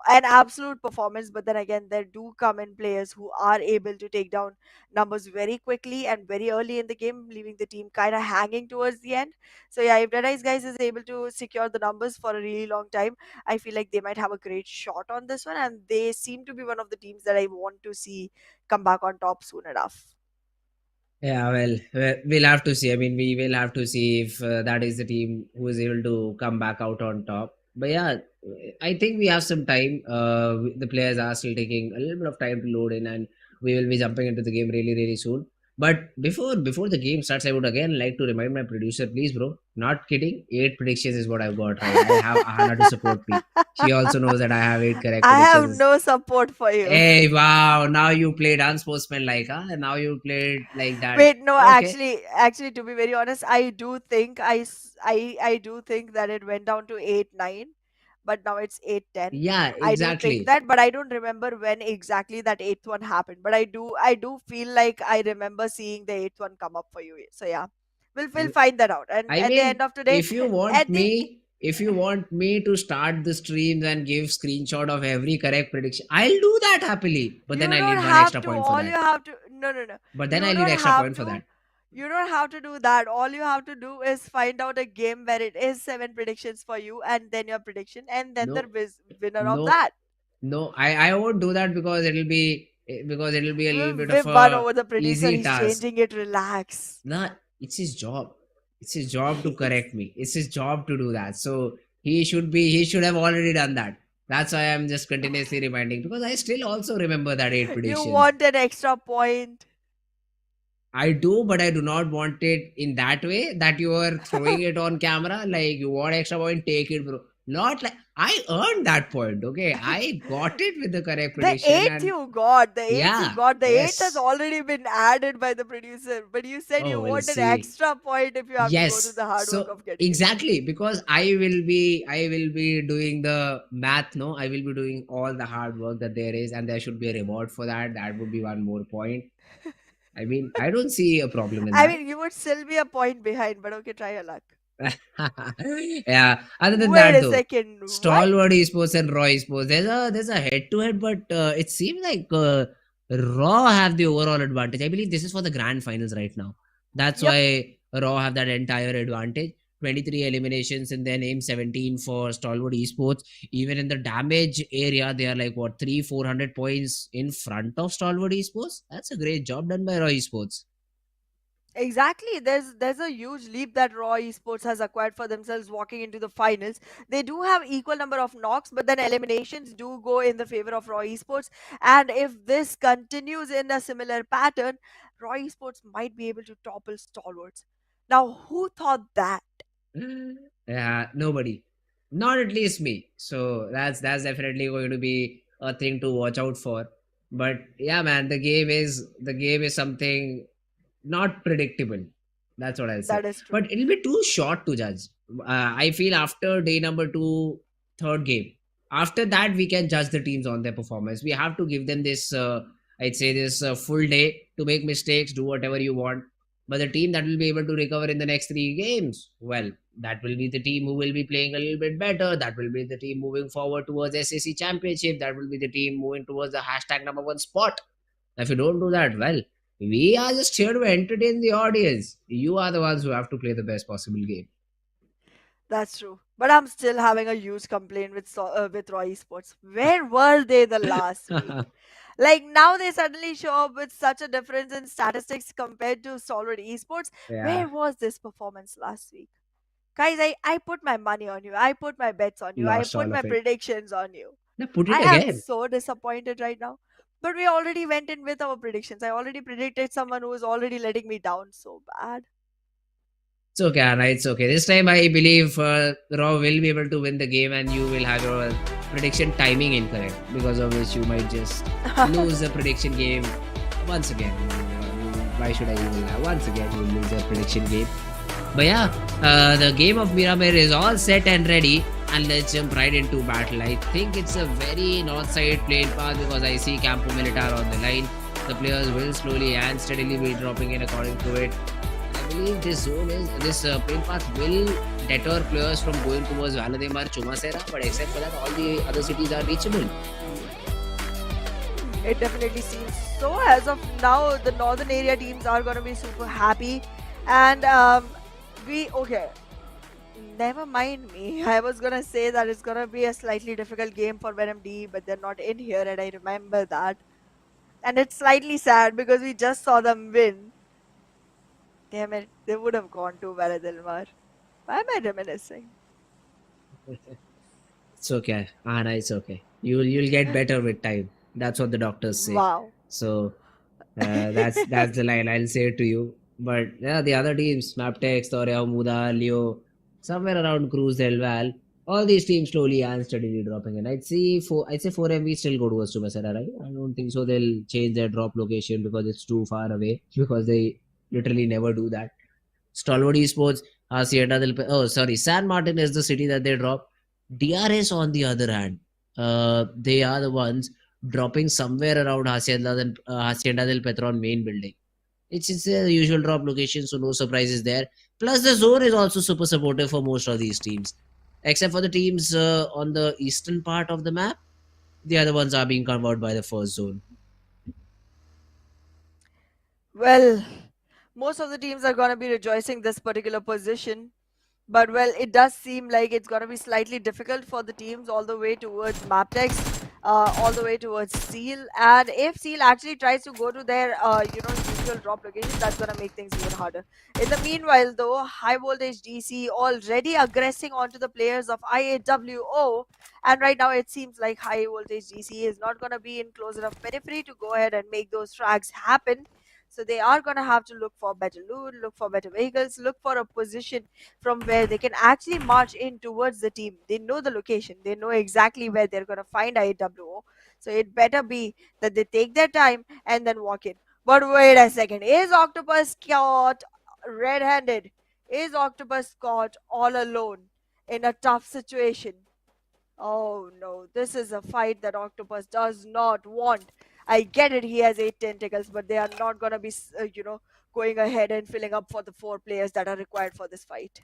an absolute performance. But then again, there do come in players who are able to take down numbers very quickly and very early in the game, leaving the team kind of hanging towards the end. So yeah, if DEADEYES guys is able to secure the numbers for a really long time, I feel like they might have a great shot on this one, and they seem to be one of the teams that I want to see come back on top soon enough. Yeah, well, we'll have to see. I mean, we will have to see if that is the team who is able to come back out on top. But yeah, I think we have some time. The players are still taking a little bit of time to load in, and we will be jumping into the game really soon. But before the game starts, I would again like to remind my producer, please, bro, not kidding. 8 predictions is what I've got right. I have Ahana to support me. She also knows that I have 8 correct I have predictions. no support for you. Hey, wow! Now you played unsportsmanlike, huh? And now you played like that. Wait, no, Okay. actually, to be very honest, I do think I do think that it went down to 8-9, but now it's 8-10. Yeah, I do think exactly. that, but I don't remember when exactly that eighth one happened. But I do feel like I remember seeing the eighth one come up for you. So yeah, we'll find that out. And I at the end mean, of today, at the if you want me to start the streams and give screenshot of every correct prediction, I'll do that happily. But then You I don't need one have extra to. point for All you that. have to. No, no, no. But then You I'll need don't extra have point for to. that. You don't have to do that. All you have to do is find out a game where it is 7 predictions for you, and then your prediction, and then the No, winner of no, that. no. I won't do that because it'll be a little bit of We've won a over the producer. easy He's task. changing it. Relax. Nah, it's his job. It's his job to correct me. It's his job to do that. So he should have already done that. That's why I'm just continuously reminding, because I still also remember that 8 predictions. You want an extra point. I do, but I do not want it in that way that you are throwing it on camera. Like, you want extra point, take it, bro. Not like I earned that point. Okay, I got it with the correct The prediction, eighth and you got, the eighth you yeah, got, the eighth has yes. already been added by the producer. But you said Oh, you we'll want an see. extra point if you have to go through Yes. the hard work So of getting it. exactly, because I will be doing the math. No, I will be doing all the hard work that there is, and there should be a reward for that. That would be one more point. I mean, I don't see a problem in I that. mean, you would still be a point behind, but okay, try your luck. Yeah. Other than Wait that, a though, second, what? Stalwart Esports and Raw Esports, there's a head to head, but it seems like Raw have the overall advantage. I believe this is for the grand finals right now. That's Yep, why Raw have that entire advantage. 23 eliminations in their name, 17 for Stalwart Esports. Even in the damage area, they are like what 400 points in front of Stalwart Esports. That's a great job done by Raw Esports. exactly. There's a huge leap that Raw Esports has acquired for themselves walking into the finals. They do have equal number of knocks, but then eliminations do go in the favor of Raw Esports. And if this continues in a similar pattern, Raw Esports might be able to topple Stalwarts. Now, who thought that? Yeah, nobody. Not at least me. So that's definitely going to be a thing to watch out for. But yeah, man, the game is something not predictable. That's what I'll say. That is true. But it'll be too short to judge. I feel after day number two, third game, after that we can judge the teams on their performance. We have to give them this, I'd say this full day to make mistakes, do whatever you want. But the team that will be able to recover in the next three games, well, that will be the team who will be playing a little bit better. That will be the team moving forward towards SAC Championship. That will be the team moving towards the hashtag number one spot. If you don't do that, well, we are just here to entertain the audience. You are the ones who have to play the best possible game. That's true. But I'm still having a huge complaint with Raw Esports. Where were they the last week? Like now they suddenly show up with such a difference in statistics compared to Stalwart Esports. Yeah, Where was this performance last week? Guys, I put my money on you. I put my bets on you. I lost put all my of it. predictions on you. Now put I it am again. so disappointed right now. But we already went in with our predictions. I already predicted someone who is already letting me down so bad. It's okay, Anna. It's okay. This time I believe Raw will be able to win the game and you will have your prediction timing incorrect, because of which you might just lose the prediction game once again. Why should I even lie? Once again, you will lose the prediction game. But yeah, the game of Miramar is all set and ready, and let's jump right into battle. I think it's a very north side playing path because I see Campo Militar on the line. The players will slowly and steadily be dropping in according to it. I believe this playing path will deter players from going towards Valademar, Chumasera, but except for that, all the other cities are reachable. It definitely seems so. As of now, the northern area teams are going to be super happy. And okay, never mind me. I was going to say that it's going to be a slightly difficult game for VenomD, but they're not in here, and I remember that. And it's slightly sad because we just saw them win. Damn it, they would have gone to Valadilmar. Why am I reminiscing? It's okay, Anna. It's okay. You'll get better with time. That's what the doctors say. Wow. So that's the line. I'll say it to you. But yeah, the other teams, Mabetex, Torreon, Muda, Leo, somewhere around Cruz Del Val, all these teams slowly and steadily dropping in. I'd say 4MV still go towards Tumasera, right? I don't think so. They'll change their drop location because it's too far away. Because they literally never do that. Stalwart Esports, San Martin is the city that they drop. DRS, on the other hand, they are the ones dropping somewhere around Hacienda del Petron main building. It's the usual drop location, so no surprises there. Plus, the zone is also super supportive for most of these teams, except for the teams on the eastern part of the map. The other ones are being covered by the first zone. Well, most of the teams are going to be rejoicing this particular position. But well, it does seem like it's going to be slightly difficult for the teams all the way towards Mabetex, all the way towards Seal. And if Seal actually tries to go to their, usual drop location, that's going to make things even harder. In the meanwhile, though, High Voltage DC already aggressing onto the players of IAWO. And right now, it seems like High Voltage DC is not going to be in close enough periphery to go ahead and make those frags happen. So they are gonna have to look for better loot, look for better vehicles, look for a position from where they can actually march in towards the team. They know the location, they know exactly where they're gonna find IWO. So it better be that they take their time and then walk in. But wait a second, is Octopus caught red-handed? Is Octopus caught all alone in a tough situation? Oh no, this is a fight that Octopus does not want. I get it, he has 8 tentacles, but they are not gonna be, going ahead and filling up for the 4 players that are required for this fight.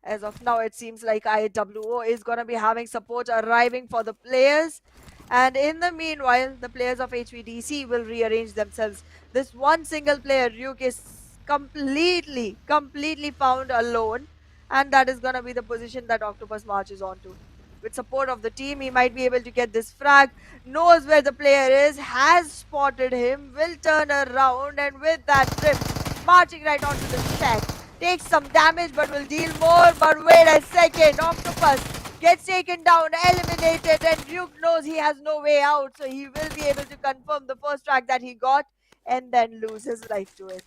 As of now, it seems like IWO is gonna be having support arriving for the players. And in the meanwhile, the players of HVDC will rearrange themselves. This one single player, Ryuk, is completely found alone. And that is going to be the position that Octopus marches on to. With support of the team, he might be able to get this frag. Knows where the player is, has spotted him, will turn around, and with that trip, marching right onto the shack. Takes some damage but will deal more. But wait a second, Octopus gets taken down, eliminated, and Ryuk knows he has no way out, so he will be able to confirm the first frag that he got and then lose his life to it.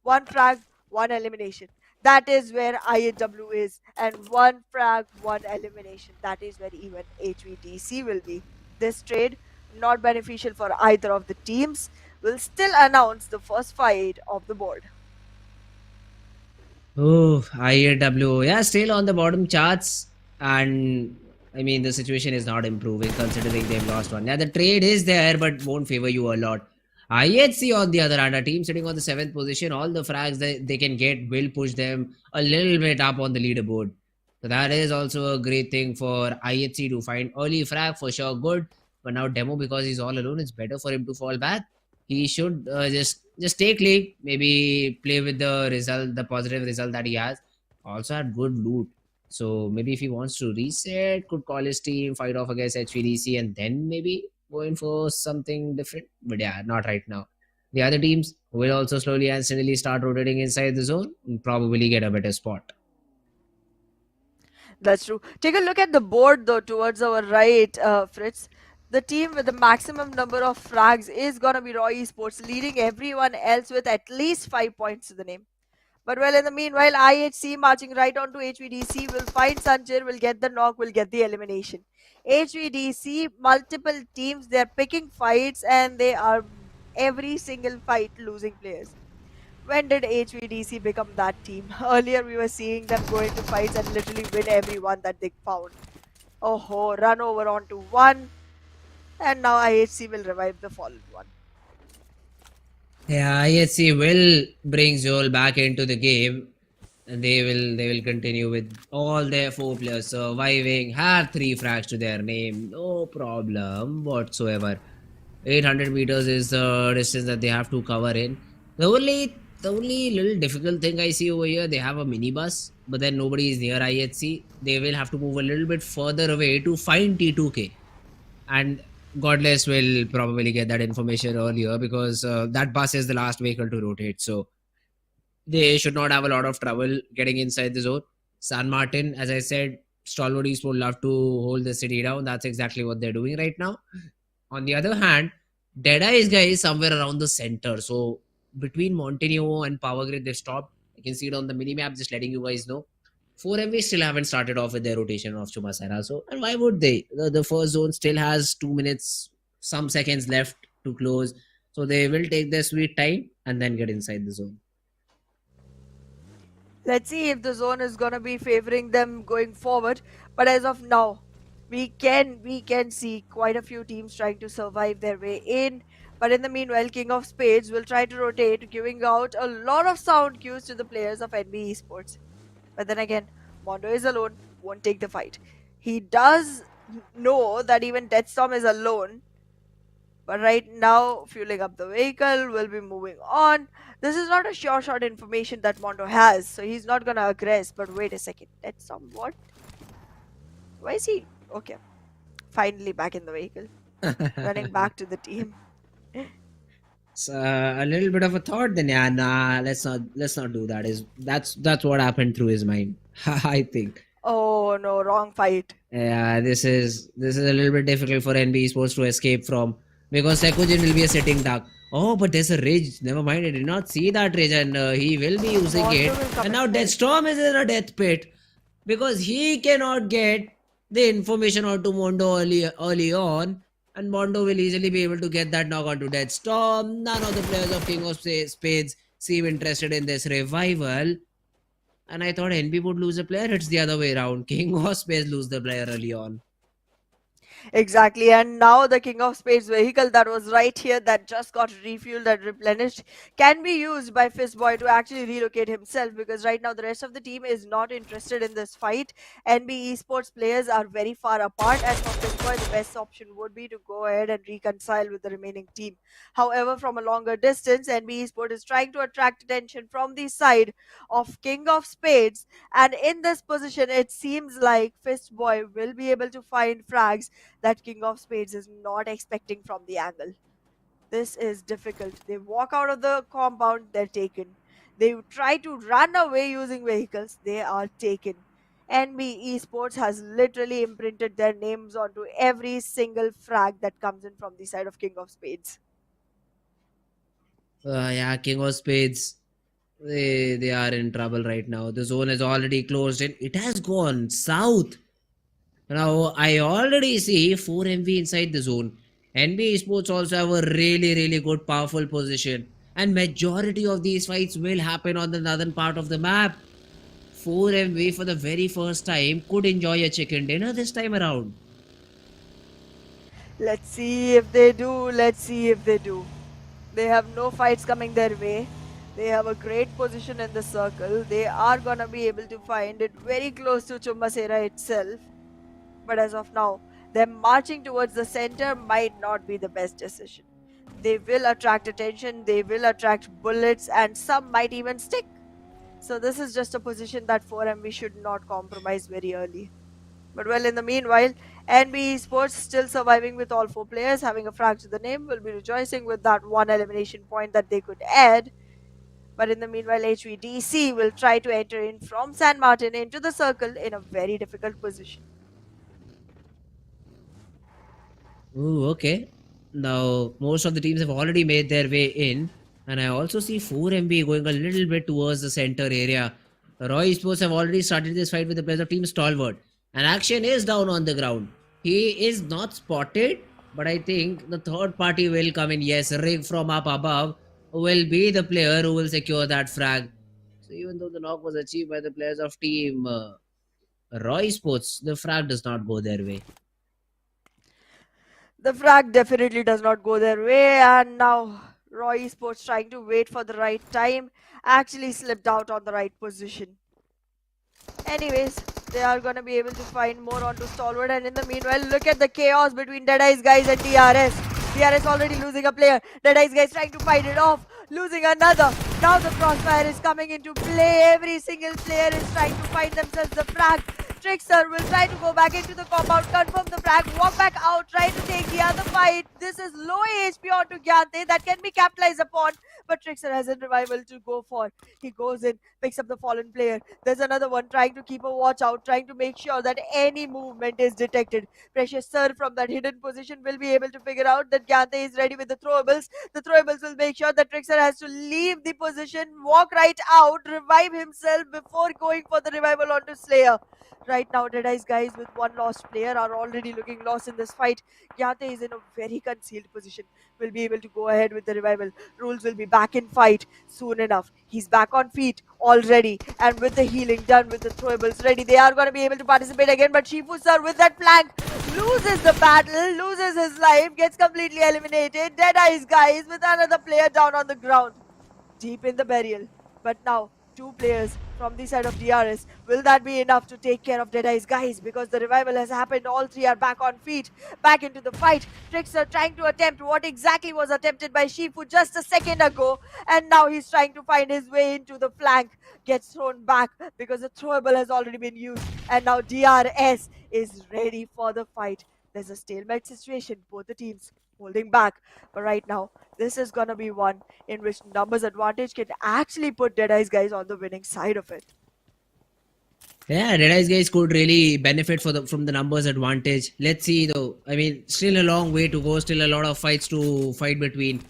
1 frag, 1 elimination. That is where IAW is, and 1 frag, 1 elimination. That is where even HVDC will be. This trade, not beneficial for either of the teams, will still announce the first fight of the board. Oh, IAW. Yeah, still on the bottom charts. And I mean, the situation is not improving considering they've lost one. Yeah, the trade is there, but won't favor you a lot. IHC, on the other hand, a team sitting on the 7th position, all the frags that they can get will push them a little bit up on the leaderboard. So that is also a great thing for IHC to find early frag for sure. Good. But now Demo, because he's all alone, it's better for him to fall back. He should just take league, maybe play with the result, the positive result that he has. Also had good loot. So maybe if he wants to reset, could call his team, fight off against HVDC, and then maybe going for something different. But yeah, not right now. The other teams will also slowly and steadily start rotating inside the zone and probably get a better spot. That's true. Take a look at the board though towards our right, Fritz. The team with the maximum number of frags is gonna be Raw Esports, leading everyone else with at least 5 points to the name. But well, in the meanwhile, IHC marching right on to HVDC will find Sanjir, will get the knock, will get the elimination. HVDC, multiple teams, they're picking fights and they are every single fight losing players. When did HVDC become that team? Earlier we were seeing them go into fights and literally win every one that they found. Oh, run over onto 1. And now IHC will revive the fallen one. Yeah, IHC will bring Zol back into the game, and they will continue with all their 4 players surviving, have 3 frags to their name, no problem whatsoever. 800 meters is the distance that they have to cover in. The only little difficult thing I see over here, they have a minibus, but then nobody is near IHC. They will have to move a little bit further away to find T2K, and Godless will probably get that information earlier because that bus is the last vehicle to rotate. So they should not have a lot of trouble getting inside the zone. San Martin, as I said, Stalwart Esports would love to hold the city down. That's exactly what they're doing right now. On the other hand, DEADEYES guy is somewhere around the center. So between Montenegro and Power Grid, they've stopped. You can see it on the minimap, just letting you guys know. 4MV still haven't started off with their rotation of Chumasera. So, and why would they? The first zone still has 2 minutes, some seconds left to close. So they will take their sweet time and then get inside the zone. Let's see if the zone is gonna be favoring them going forward. But as of now, we can see quite a few teams trying to survive their way in. But in the meanwhile, King of Spades will try to rotate, giving out a lot of sound cues to the players of NBeSports. But then again, Mondo is alone, won't take the fight. He does know that even Deathstorm is alone. But right now, fueling up the vehicle, will be moving on. This is not a sure shot information that Mondo has, so he's not gonna aggress. But wait a second, Deathstorm, what? Why is he? Okay. Finally back in the vehicle. Running back to the team. It's a little bit of a thought. Then yeah, nah, let's not do that. That's what happened through his mind. I think. Oh no, wrong fight. Yeah, this is a little bit difficult for NBeSports to escape from because Sekujin will be a sitting duck. Oh, but there's a ridge. Never mind, I did not see that ridge, and he will be using Mondo it. will come And now in. Deathstorm is in a death pit because he cannot get the information onto Mondo early on, and Mondo will easily be able to get that knock onto Deathstorm. None of the players of King of Spades seem interested in this revival. And I thought NB would lose a player. It's the other way around. King of Spades lose the player early on. Exactly, and now the King of Spades vehicle that was right here that just got refueled and replenished can be used by Fistboy to actually relocate himself, because right now the rest of the team is not interested in this fight. NBeSports players are very far apart, and for Fistboy the best option would be to go ahead and reconcile with the remaining team. However, from a longer distance, NBeSports is trying to attract attention from the side of King of Spades, and in this position it seems like Fistboy will be able to find frags that King of Spades is not expecting from the angle. This is difficult. They walk out of the compound, they're taken. They try to run away using vehicles, they are taken. NB Esports has literally imprinted their names onto every single frag that comes in from the side of King of Spades. Yeah, King of Spades. They are in trouble right now. The zone is already closed and it has gone south. Now I already see 4 MV inside the zone. NB Esports also have a really good powerful position. And majority of these fights will happen on the northern part of the map. 4 MV for the very first time could enjoy a chicken dinner this time around. Let's see if they do. Let's see if they do. They have no fights coming their way. They have a great position in the circle. They are gonna be able to find it very close to Chumbasera itself. But as of now, them marching towards the center might not be the best decision. They will attract attention, they will attract bullets, and some might even stick. So this is just a position that 4MB should not compromise very early. But well, in the meanwhile, NB Esports still surviving with all 4 players, having a frag to the name, will be rejoicing with that one elimination point that they could add. But in the meanwhile, HVDC will try to enter in from San Martin into the circle in a very difficult position. Ooh, okay. Now, most of the teams have already made their way in. And I also see 4MB going a little bit towards the center area. Roy Sports have already started this fight with the players of Team Stalwart. And action is down on the ground. He is not spotted, but I think the third party will come in. Yes, Rig from up above will be the player who will secure that frag. So even though the knock was achieved by the players of Team Roy Sports, the frag does not go their way. The frag definitely does not go their way, and now Roy Esports trying to wait for the right time actually slipped out on the right position. Anyways, they are gonna be able to find more onto Stalwart, and in the meanwhile, look at the chaos between Deadeye's guys and DRS. DRS already losing a player. Deadeye's guys trying to fight it off, losing another. Now the crossfire is coming into play. Every single player is trying to find themselves the frag. Trickster will try to go back into the compound, confirm the frag, walk back out, try to take the other fight. This is low HP onto Gyante that can be capitalized upon, but Trickster has a revival to go for. He goes in, picks up the fallen player. There's another one trying to keep a watch out, trying to make sure that any movement is detected. Precious Sir from that hidden position will be able to figure out that Gyante is ready with the throwables. The throwables will make sure that Trickster has to leave the position, walk right out, revive himself before going for the revival onto Slayer. Right now, Deadeye's guys with one lost player are already looking lost in this fight. Gyante is in a very concealed position. Will be able to go ahead with the revival. Rules will be back in fight soon enough. He's back on feet already, and with the healing done, with the throwables ready, they are going to be able to participate again. But Shifu Sir with that flank loses the battle, loses his life, gets completely eliminated. Deadeye's guys with another player down on the ground, deep in the burial. But now 2 players from the side of DRS. Will that be enough to take care of Deadeye's guys? Because the revival has happened. All 3 are back on feet, back into the fight. Trickster trying to attempt what exactly was attempted by Shifu just a second ago. And now he's trying to find his way into the flank. Gets thrown back because the throwable has already been used. And now DRS is ready for the fight. There's a stalemate situation. Both the teams holding back. But right now, this is gonna be one in which numbers advantage can actually put Deadeye's guys on the winning side of it. Yeah, Deadeye's guys could really benefit from the numbers advantage. Let's see though. I mean, still a long way to go. Still a lot of fights to fight between.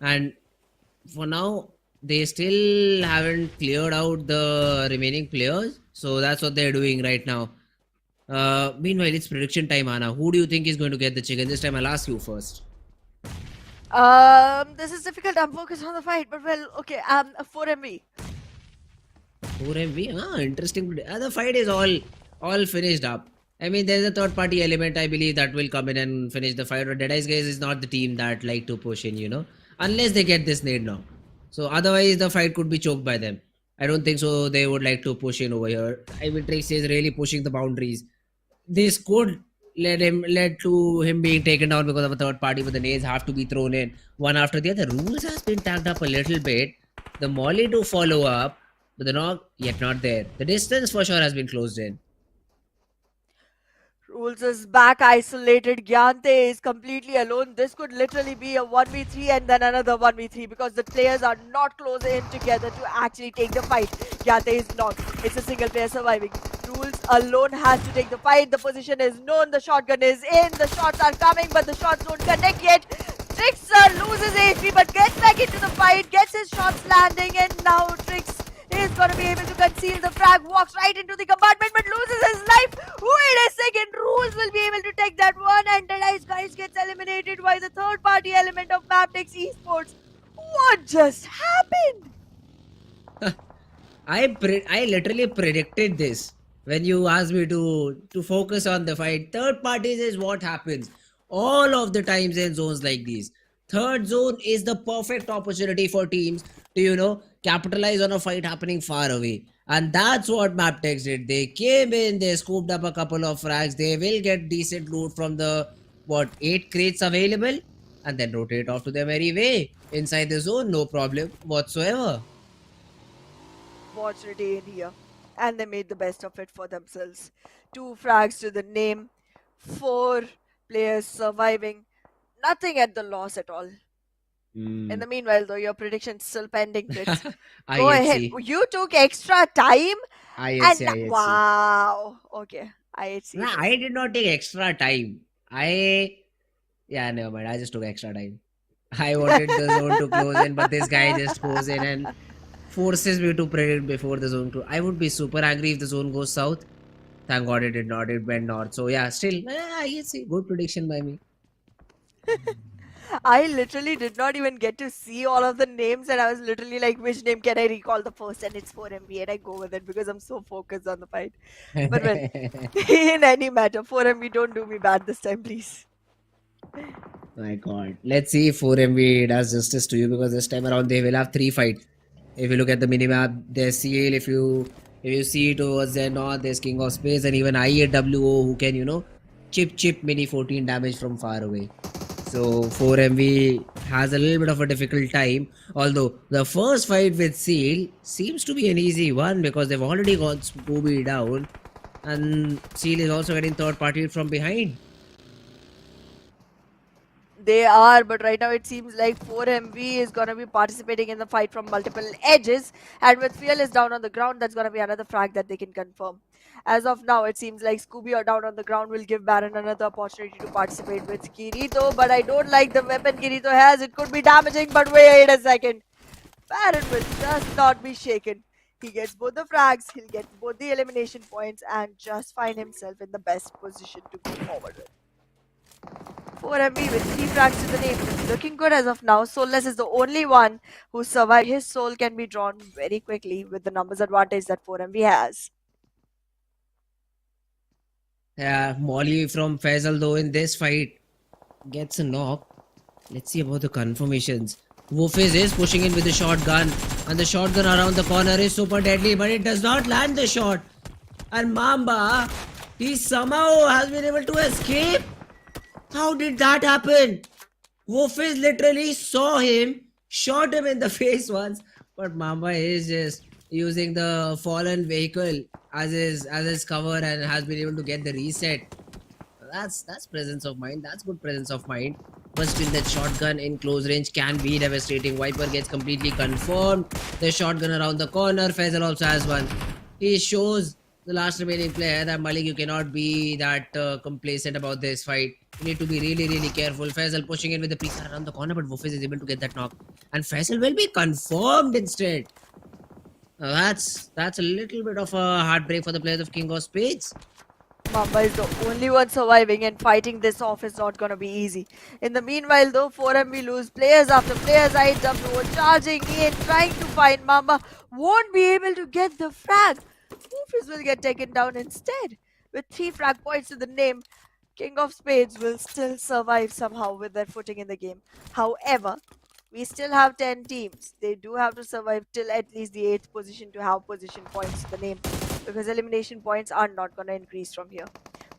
And for now, they still haven't cleared out the remaining players. So that's what they're doing right now. Meanwhile, it's prediction time, Anna. Who do you think is going to get the chicken? This time I'll ask you first. This is difficult. I'm focused on the fight, but well, okay. 4MV. 4MV? Interesting. The fight is all finished up. I mean, there's a third party element, I believe, that will come in and finish the fight. But DEADEYES guys is not the team that like to push in, unless they get this nade now. So otherwise, the fight could be choked by them. I don't think so. They would like to push in over here. Mabetex is really pushing the boundaries. This could led to him being taken down because of a third party, but the nades have to be thrown in one after the other. Rules has been tagged up a little bit. The molly to follow up, but the knock yet not there. The distance for sure has been closed in. Rules is back isolated. Gyante is completely alone. This could literally be a 1v3 and then another 1v3 because the players are not close in together to actually take the fight. Gyante is knocked. It's a single player surviving. Rules alone has to take the fight. The position is known. The shotgun is in. The shots are coming, but the shots don't connect yet. Trickster loses HP but gets back into the fight, gets his shots landing, and now Trix is going to be able to conceal the frag, walks right into the compartment but loses his life. Wait a second, Rules will be able to take that one, and DEADEYES guys gets eliminated by the third party element of Mabetex Esports. What just happened? I literally predicted this when you asked me to focus on the fight. Third parties is what happens all of the times in zones like these. Third zone is the perfect opportunity for teams to capitalize on a fight happening far away, and that's what Mabetex did. They came in, they scooped up a couple of frags. They will get decent loot from the 8 crates available, and then rotate off to their merry way inside the zone. No problem whatsoever. Opportunity in here, and they made the best of it for themselves. 2 frags to the name, 4 players surviving, nothing at the loss at all. In the meanwhile, though, your prediction's still pending, Trix. Go ahead. You took extra time. IHC. Wow. Okay. IHC. Nah, I did not take extra time. Never mind. I just took extra time. I wanted the zone to close in, but this guy just goes in and forces me to predict before the zone close. I would be super angry if the zone goes south. Thank God it did not. It went north. So yeah, still, IHC. Good prediction by me. I literally did not even get to see all of the names, and I was literally like, which name can I recall the first? And it's 4MV, and I go with it because I'm so focused on the fight. But well, in any matter, 4MV, don't do me bad this time, please. My God. Let's see if 4MV does justice to you, because this time around they will have 3 fights. If you look at the minimap, there's CL. If you see towards the north, there's King of Spades, and even IAWO who can, chip mini 14 damage from far away. So 4MV has a little bit of a difficult time, although the first fight with Seal seems to be an easy one because they've already got Scooby down, and Seal is also getting third party from behind. They are, but right now it seems like 4MV is going to be participating in the fight from multiple edges, and with Fearless down on the ground, that's going to be another frag that they can confirm. As of now, it seems like Scooby or down on the ground will give Baron another opportunity to participate with Kirito, but I don't like the weapon Kirito has. It could be damaging, but wait a second. Baron will just not be shaken. He gets both the frags, he'll get both the elimination points, and just find himself in the best position to go forward with. 4MV with 3 frags to the name. It's looking good as of now. Soulless is the only one who survived. His soul can be drawn very quickly with the numbers advantage that 4MV has. Yeah, Molly from Faisal though in this fight gets a knock. Let's see about the confirmations. Wolfiz is pushing in with the shotgun, and the shotgun around the corner is super deadly, but it does not land the shot. And Mamba, he somehow has been able to escape. How did that happen? Wolfiz literally saw him, shot him in the face once, but Mamba is just using the fallen vehicle as his cover and has been able to get the reset. That's presence of mind. That's good presence of mind. But still, that shotgun in close range can be devastating. Viper gets completely confirmed. The shotgun around the corner. Faisal also has one. He shows the last remaining player. That Malik, you cannot be that complacent about this fight. You need to be really, really careful. Faisal pushing in with the pre around the corner, but Wofis is able to get that knock. And Faisal will be confirmed instead. That's a little bit of a heartbreak for the players of King of Spades. Mamba is the only one surviving, and fighting this off is not gonna be easy. In the meanwhile though, 4MB lose players after players. IW charging in, trying to find Mamba, won't be able to get the frag. Woofers will get taken down instead. With 3 frag points to the name, King of Spades will still survive somehow with their footing in the game. However, we still have 10 teams. They do have to survive till at least the 8th position to have position points to the name, because elimination points are not going to increase from here.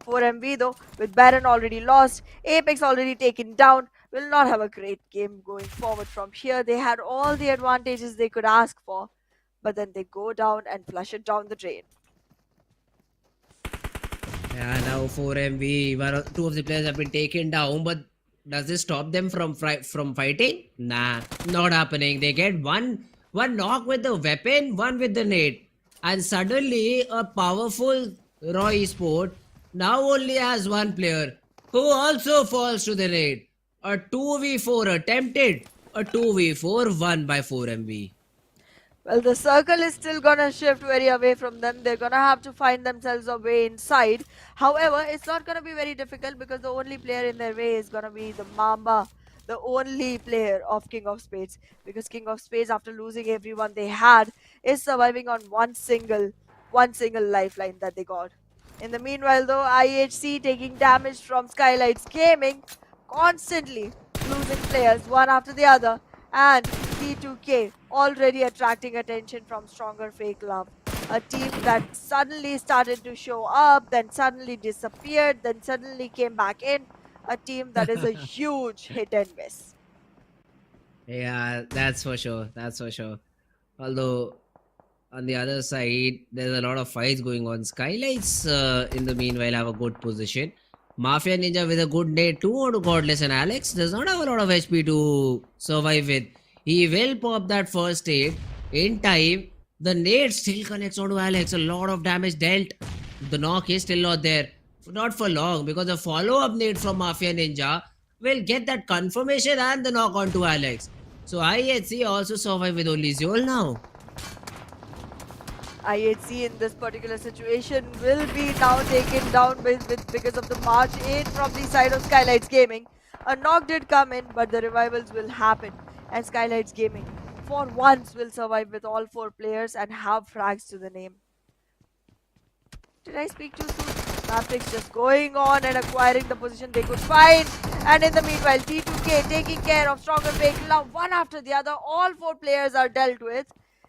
4MV though, with Baron already lost, Apex already taken down, will not have a great game going forward from here. They had all the advantages they could ask for, but then they go down and flush it down the drain. Yeah, now 4MV, two of the players have been taken down, but does this stop them from fighting? Nah, not happening. They get one knock with the weapon, one with the nade, and suddenly a powerful Raw Esport now only has one player who also falls to the nade. A 2v4 attempted, a 2v4 won by 4MV. Well, the circle is still gonna shift very away from them. They're gonna have to find themselves a way inside. However, it's not gonna be very difficult because the only player in their way is gonna be the Mamba, the only player of King of Spades. Because King of Spades, after losing everyone they had, is surviving on one single lifeline that they got. In the meanwhile, though, IHC taking damage from SKYLIGHTZ Gaming, constantly losing players one after the other, and T2K already attracting attention from stronger FAKELOVE. A team that suddenly started to show up, then suddenly disappeared, then suddenly came back in. A team that is a huge hit and miss. Yeah, that's for sure. That's for sure. Although on the other side, there's a lot of fights going on. SKYLIGHTZ, in the meanwhile, have a good position. Mafia Ninja with a good nade too on Godless, and Alex does not have a lot of HP to survive with. He will pop that first aid in time. The nade still connects onto Alex. A lot of damage dealt. The knock is still not there. Not for long, because the follow-up nade from Mafia Ninja will get that confirmation and the knock onto Alex. So IHC also survive with only Zol now. IHC in this particular situation will be now taken down because of the march in from the side of SKYLIGHTZ Gaming. A knock did come in, but the revivals will happen, and SKYLIGHTZ Gaming for once will survive with all 4 players and have frags to the name. Did I speak too soon? Mabetex just going on and acquiring the position they could find, and in the meanwhile T2K taking care of stronger FAKELOVE one after the other. All 4 players are dealt with,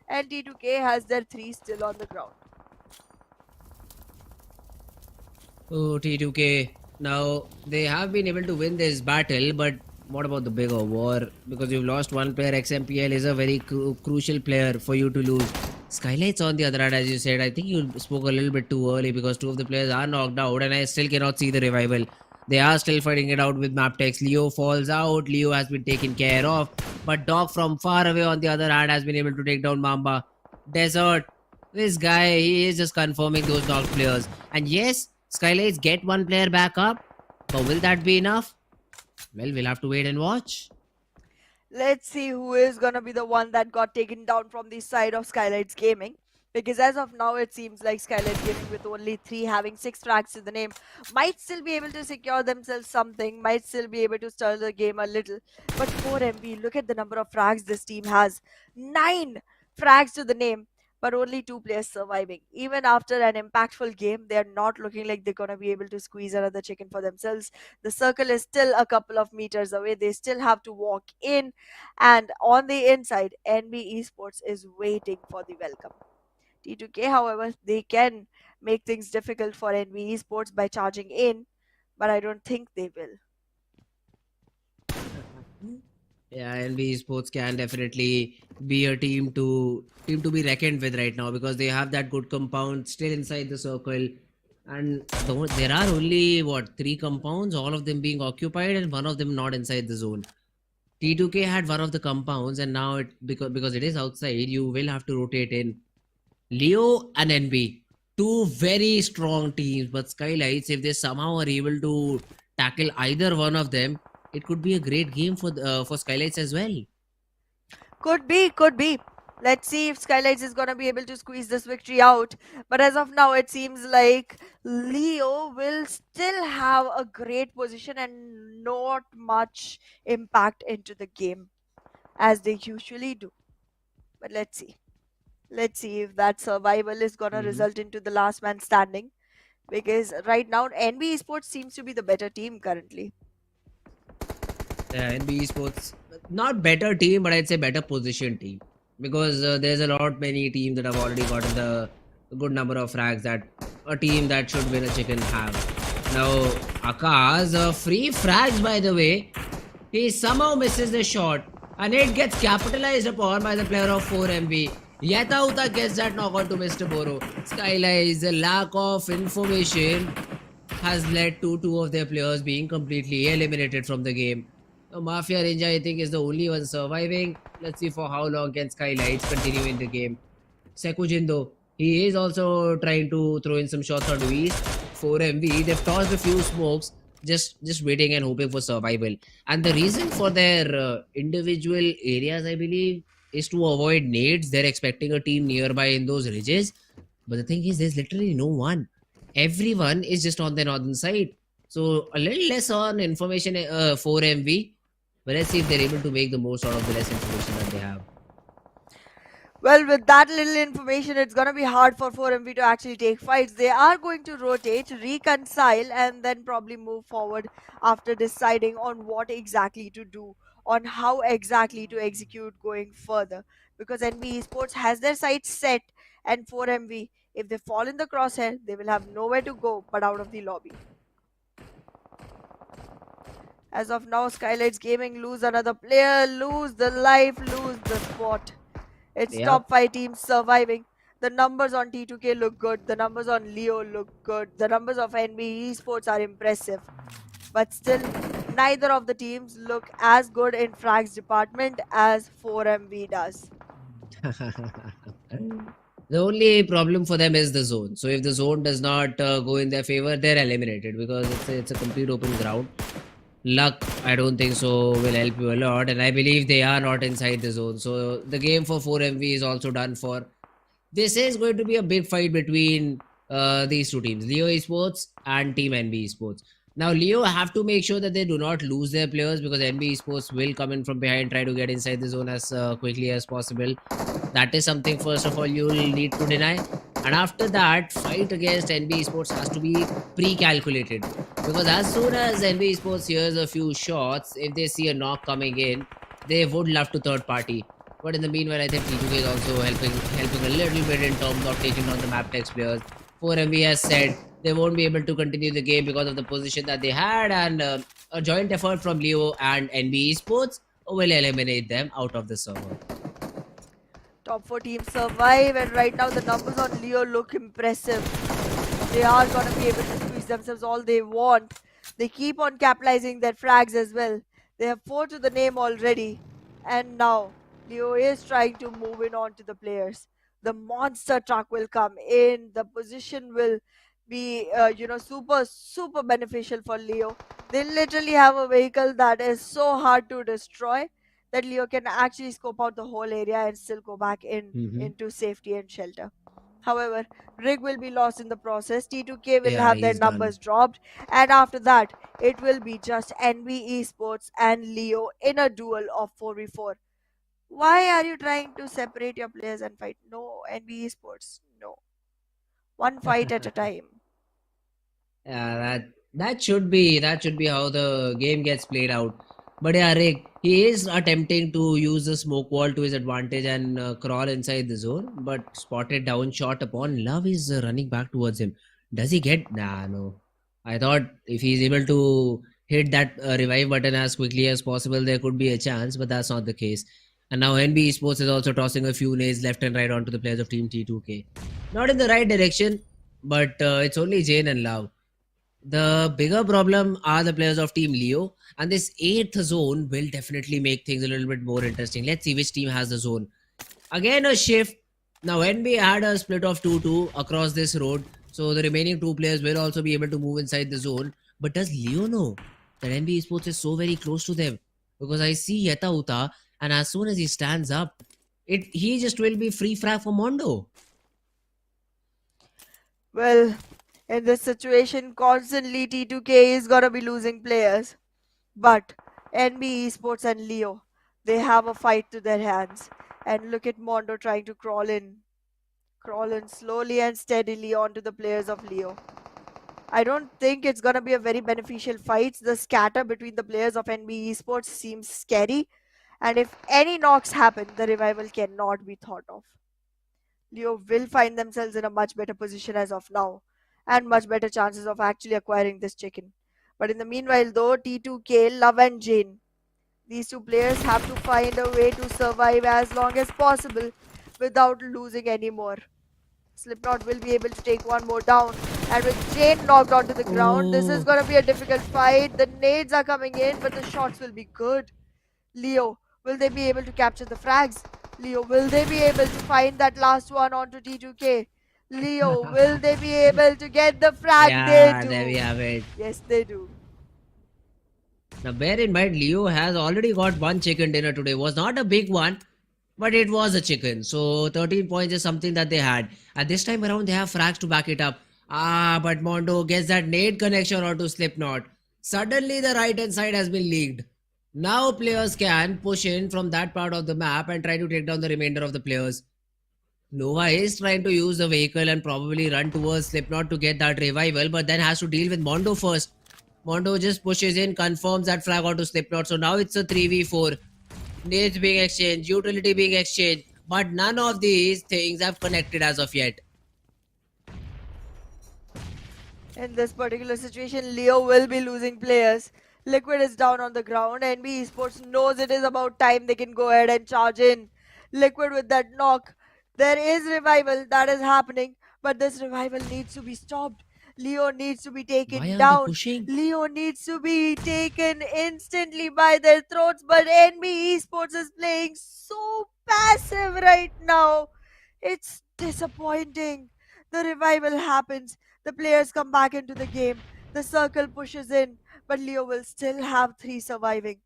and T2K has their 3 still on the ground. Oh, T2K. Now, they have been able to win this battle, but what about the bigger war? Because you've lost one player. XMPL is a very crucial player for you to lose. SKYLIGHTZ on the other hand, as you said, I think you spoke a little bit too early because 2 of the players are knocked out and I still cannot see the revival. They are still fighting it out with Mabetex. Leo falls out. Leo has been taken care of. But Dog from far away on the other hand has been able to take down Mamba. Desert. This guy, he is just confirming those knocked players. And yes, SKYLIGHTZ get 1 player back up. But will that be enough? Well, we'll have to wait and watch. Let's see who is gonna be the one that got taken down from the side of SKYLIGHTZ Gaming. Because as of now, it seems like SKYLIGHTZ Gaming, with only 3 having 6 frags to the name, might still be able to secure themselves something, might still be able to stir the game a little. But 4MB, look at the number of frags this team has. 9 frags to the name, but only 2 players surviving. Even after an impactful game, they are not looking like they're gonna be able to squeeze another chicken for themselves. The circle is still a couple of meters away. They still have to walk in, and on the inside, NBeSports is waiting for the welcome. T2K, however, they can make things difficult for NBeSports by charging in, but I don't think they will. Yeah, NBeSports can definitely be a team to be reckoned with right now because they have that good compound still inside the circle, and there are only 3 compounds, all of them being occupied and one of them not inside the zone. T2K had one of the compounds, and now because it is outside, you will have to rotate in Leo and NB. two very strong teams, but SKYLIGHTZ, if they somehow are able to tackle either one of them, it could be a great game for SKYLIGHTZ as well. Could be, could be. Let's see if SKYLIGHTZ is gonna be able to squeeze this victory out. But as of now, it seems like Leo will still have a great position and not much impact into the game as they usually do. But let's see. Let's see if that survival is gonna Mhm. result into the last man standing. Because right now, NBeSports seems to be the better team currently. Yeah, NBeSports, not better team, but I'd say better position team, because there's a lot many teams that have already gotten the good number of frags that a team that should win a chicken have. Now, Akash, free frags, by the way, he somehow misses the shot and it gets capitalized upon by the player of 4MV. Yatauta gets that knockout to Mr. Boro. SKYLIGHTZ, lack of information has led to two of their players being completely eliminated from the game. Now, Mafia Ninja, I think, is the only one surviving. Let's see for how long can SKYLIGHTZ continue in the game. Sekujin, though, he is also trying to throw in some shots onto East. 4MV, they've tossed a few smokes, just waiting and hoping for survival. And the reason for their individual areas, I believe, is to avoid nades. They're expecting a team nearby in those ridges. But the thing is, there's literally no one. Everyone is just on the northern side. So a little less on information 4MV. But let's see if they're able to make the most out of the less information that they have. Well, with that little information, it's gonna be hard for 4MV to actually take fights. They are going to rotate, reconcile, and then probably move forward after deciding on what exactly to do, on how exactly to execute going further. Because NB Esports has their sights set, and 4MV, if they fall in the crosshair, they will have nowhere to go but out of the lobby. As of now, SKYLIGHTZ Gaming lose another player, lose the life, lose the spot. It's Yeah. top 5 teams surviving. The numbers on T2K look good. The numbers on Leo look good. The numbers of NB Esports are impressive. But still, neither of the teams look as good in frags department as 4MV does. The only problem for them is the zone. So if the zone does not go in their favor, they're eliminated, because it's a complete open ground. Luck, I don't think so, will help you a lot, and I believe they are not inside the zone. So the game for 4MV is also done for. This is going to be a big fight between these two teams, Leo Esports and Team NB Esports. Now, Leo have to make sure that they do not lose their players, because NB Esports will come in from behind, try to get inside the zone as quickly as possible. That is something, first of all, you will need to deny. And after that, fight against NB Esports has to be pre-calculated. Because as soon as NB Esports hears a few shots, if they see a knock coming in, they would love to third party. But in the meanwhile, I think T2K is also helping a little bit in terms of taking down the Mabetex players. 4MV has said they won't be able to continue the game because of the position that they had, and a joint effort from Leo and NB Esports will eliminate them out of the server. Top 4 teams survive, and right now the numbers on Leo look impressive. They are going to be able to squeeze themselves all they want. They keep on capitalizing their frags as well. They have 4 to the name already. And now, Leo is trying to move in on to the players. The monster truck will come in. The position will be, super beneficial for Leo. They literally have a vehicle that is so hard to destroy that Leo can actually scope out the whole area and still go back into safety and shelter. However, Rig will be lost in the process. T2K will Yeah, have their he's done. numbers dropped, and after that, it will be just NB Esports and Leo in a duel of 4v4. Why are you trying to separate your players and fight? No, NB Esports, no. One fight at a time. Yeah, that should be how the game gets played out. But yeah, Rick, he is attempting to use the smoke wall to his advantage and crawl inside the zone, but spotted down shot upon. Love is running back towards him. Does he get? Nah, no. I thought if he's able to hit that revive button as quickly as possible, there could be a chance, but that's not the case. And now NB Esports is also tossing a few nades left and right onto the players of Team T2K. Not in the right direction, but it's only Jane and Love. The bigger problem are the players of Team Leo, and this 8th zone will definitely make things a little bit more interesting. Let's see which team has the zone. Again, a shift. Now, NB had a split of 2-2 across this road, so the remaining two players will also be able to move inside the zone. But does Leo know that NB Esports is so very close to them? Because I see Yeta Uta, and as soon as he stands up, he just will be free frag for Mondo. Well, in this situation, constantly T2K is gonna be losing players. But NB Esports and Leo, they have a fight to their hands. And look at Mondo trying to crawl in slowly and steadily onto the players of Leo. I don't think it's gonna be a very beneficial fight. The scatter between the players of NB Esports seems scary. And if any knocks happen, the revival cannot be thought of. Leo will find themselves in a much better position as of now, and much better chances of actually acquiring this chicken. But in the meanwhile, though, T2K, Love, and Jane, these two players have to find a way to survive as long as possible without losing any more. Slipknot will be able to take one more down, and with Jane knocked onto the ground, this is Oh, going to be a difficult fight. The nades are coming in, but the shots will be good. Leo, will they be able to capture the frags? Leo, will they be able to find that last one onto T2K? Leo, will they be able to get the frag? They yeah, there we do. have it. Yes, they do. Now, bear in mind, Leo has already got one chicken dinner today. Was not a big one, but it was a chicken. So 13 points is something that they had. And this time around, they have frags to back it up. But Mondo gets that nade connection onto Slipknot. Suddenly, the right hand side has been leaked. Now, players can push in from that part of the map and try to take down the remainder of the players. Nova is trying to use the vehicle and probably run towards Slipknot to get that revival, but then has to deal with Mondo first. Mondo just pushes in, confirms that frag onto Slipknot. So now it's a 3v4. Nades being exchanged, utility being exchanged, but none of these things have connected as of yet. In this particular situation, Leo will be losing players. Liquid is down on the ground. NB Esports knows it is about time they can go ahead and charge in. Liquid with that knock. There is revival that is happening, but this revival needs to be stopped. Leo needs to be Why taken aren't they down. pushing? Leo needs to be taken instantly by their throats, but NB Esports is playing so passive right now. It's disappointing. The revival happens. The players come back into the game. The circle pushes in, but Leo will still have three surviving.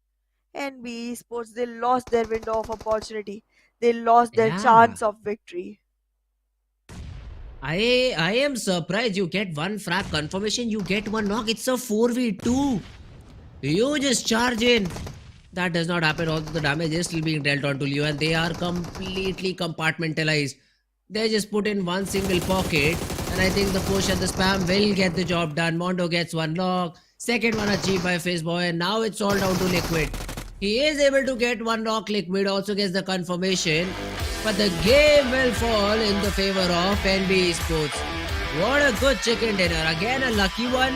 NB Esports, they lost their window of opportunity. They lost their Yeah. chance of victory. I am surprised you get one frag confirmation, you get one knock. It's a 4v2. You just charge in. That does not happen. All the damage is still being dealt onto Leo, and they are completely compartmentalized. They just put in one single pocket, and I think the push and the spam will get the job done. Mondo gets one knock, second one achieved by Fizzboy, and now it's all down to Liquid. He is able to get one knock. Liquid also gets the confirmation, but the game will fall in the favor of NB Esports. What a good chicken dinner. Again, a lucky one,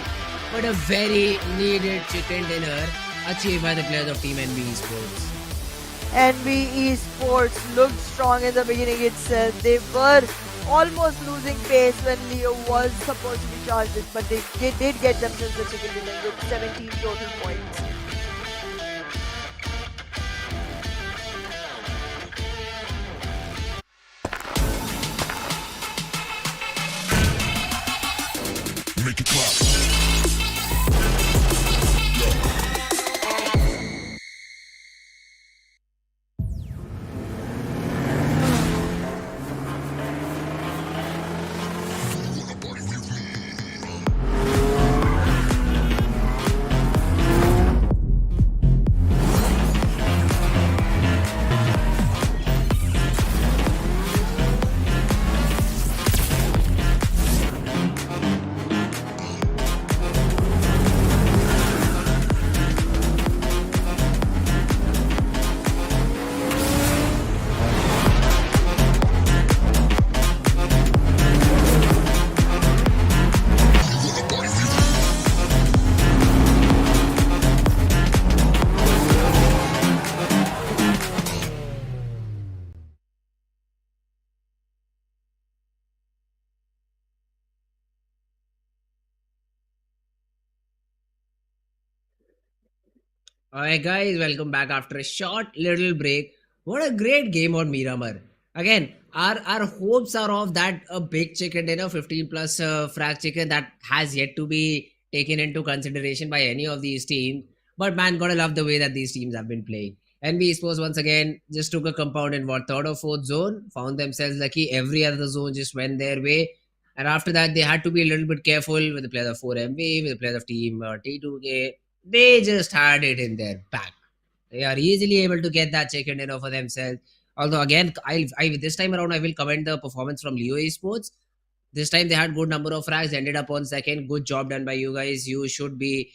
but a very needed chicken dinner achieved by the players of Team NB Esports. NB Esports looked strong in the beginning itself. They were almost losing pace when Leo was supposed to be charged in, but they did get themselves the chicken dinner with 17 total points. Make it clap. Alright guys, welcome back after a short little break. What a great game on Miramar. Again, our hopes are of that a big chicken dinner, 15 plus frag chicken that has yet to be taken into consideration by any of these teams. But man, gotta love the way that these teams have been playing. NBeSports once again just took a compound in what, third or fourth zone, found themselves lucky. Every other zone just went their way. And after that, they had to be a little bit careful with the players of 4MV, with the players of team T2K. They just had it in their back. They are easily able to get that chicken dinner for themselves. Although again, I this time around I will comment the performance from Leo Esports. This time they had good number of frags, ended up on second. Good job done by you guys. You should be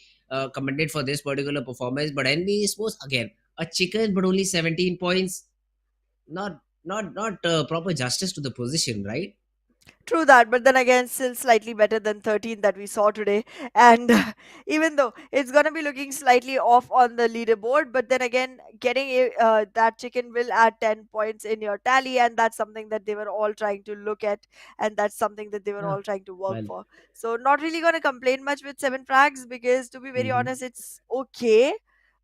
commended for this particular performance. But NB Esports again, a chicken but only 17 points. Not proper justice to the position, right? True that, but then again, still slightly better than 13 that we saw today. And even though it's gonna be looking slightly off on the leaderboard, but then again, getting that chicken will add 10 points in your tally, and that's something that they were all trying to look at, and that's something that they were Yeah. all trying to work Well, for. So, not really gonna complain much with 7 frags because, to be very mhm. honest, it's okay.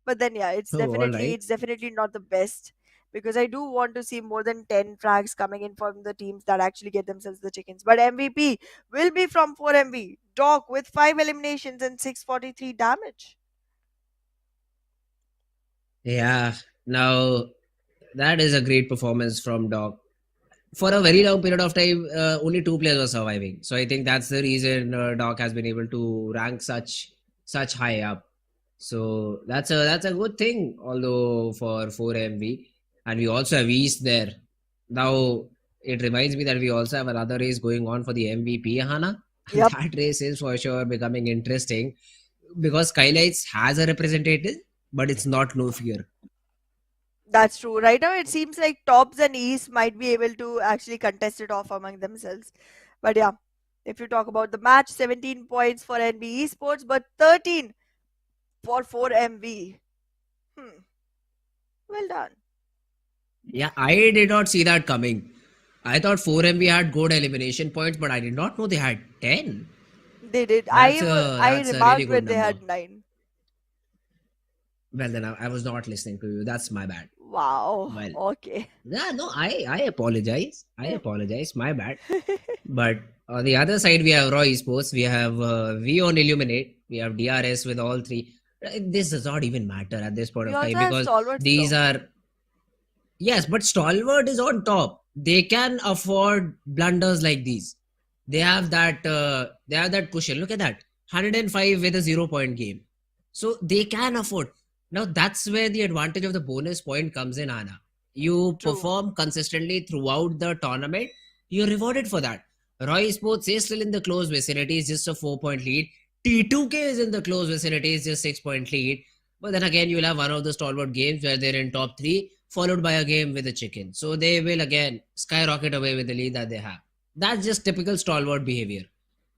But then, yeah, Oh, all right. it's definitely not the best because I do want to see more than 10 frags coming in from the teams that actually get themselves the chickens. But MVP will be from 4MV. Doc with 5 eliminations and 643 damage. Yeah. Now that is a great performance from Doc. For a very long period of time, only two players were surviving. So I think that's the reason Doc has been able to rank such high up. So that's a good thing. Although for 4MV, and we also have East there. Now it reminds me that we also have another race going on for the MVP, Hana. Yep, That race is for sure becoming interesting because SKYLIGHTZ has a representative, but it's not no fear. that's true. Right now, it seems like Tops and East might be able to actually contest it off among themselves. But yeah, if you talk about the match, 17 points for NB Esports, but 13 for 4MV. Hmm, well done. Yeah, I did not see that coming. I thought 4MV had good elimination points, but I did not know they had 10. They did. I That's a really remarked good when they number. had 9. Well, then I was not listening to you. That's my bad. Wow. Well, Okay. yeah, no, I apologize. I apologize. My bad. But on the other side, we have Raw Esports. We have V on Illuminate. We have DRS with all three. This does not even matter at this point We of time also have because stalwarts these though. are. Yes, but Stalwart is on top. They can afford blunders like these. They have that. They have that cushion. Look at that, 105 with a 0 point game. So they can afford. Now that's where the advantage of the bonus point comes in, Anna. You True. perform consistently throughout the tournament. You're rewarded for that. Roy Sports is still in the close vicinity, is just a 4 point lead. T2K is in the close vicinity, is just 6 point lead. But then again, you'll have one of the stalwart games where they're in top three, followed by a game with a chicken. So they will again skyrocket away with the lead that they have. That's just typical stalwart behavior.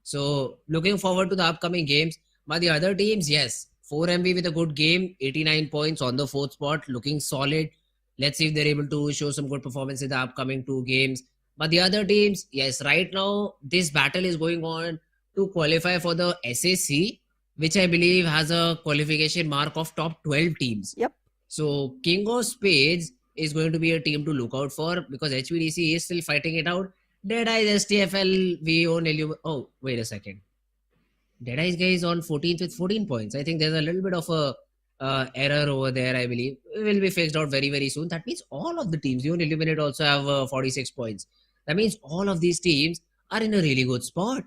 So looking forward to the upcoming games. But the other teams, yes, 4MV with a good game, 89 points on the fourth spot, looking solid. Let's see if they're able to show some good performance in the upcoming two games. But the other teams, yes, right now this battle is going on to qualify for the SAC, which I believe has a qualification mark of top 12 teams. Yep. So King of Spades is going to be a team to look out for because HVDC is still fighting it out. DEADEYES STFL, we own Oh, wait a second. DEADEYES guy is on 14th with 14 points. I think there's a little bit of a error over there, I believe. It will be fixed out very, very soon. That means all of the teams, you Illuminate also have 46 points. That means all of these teams are in a really good spot.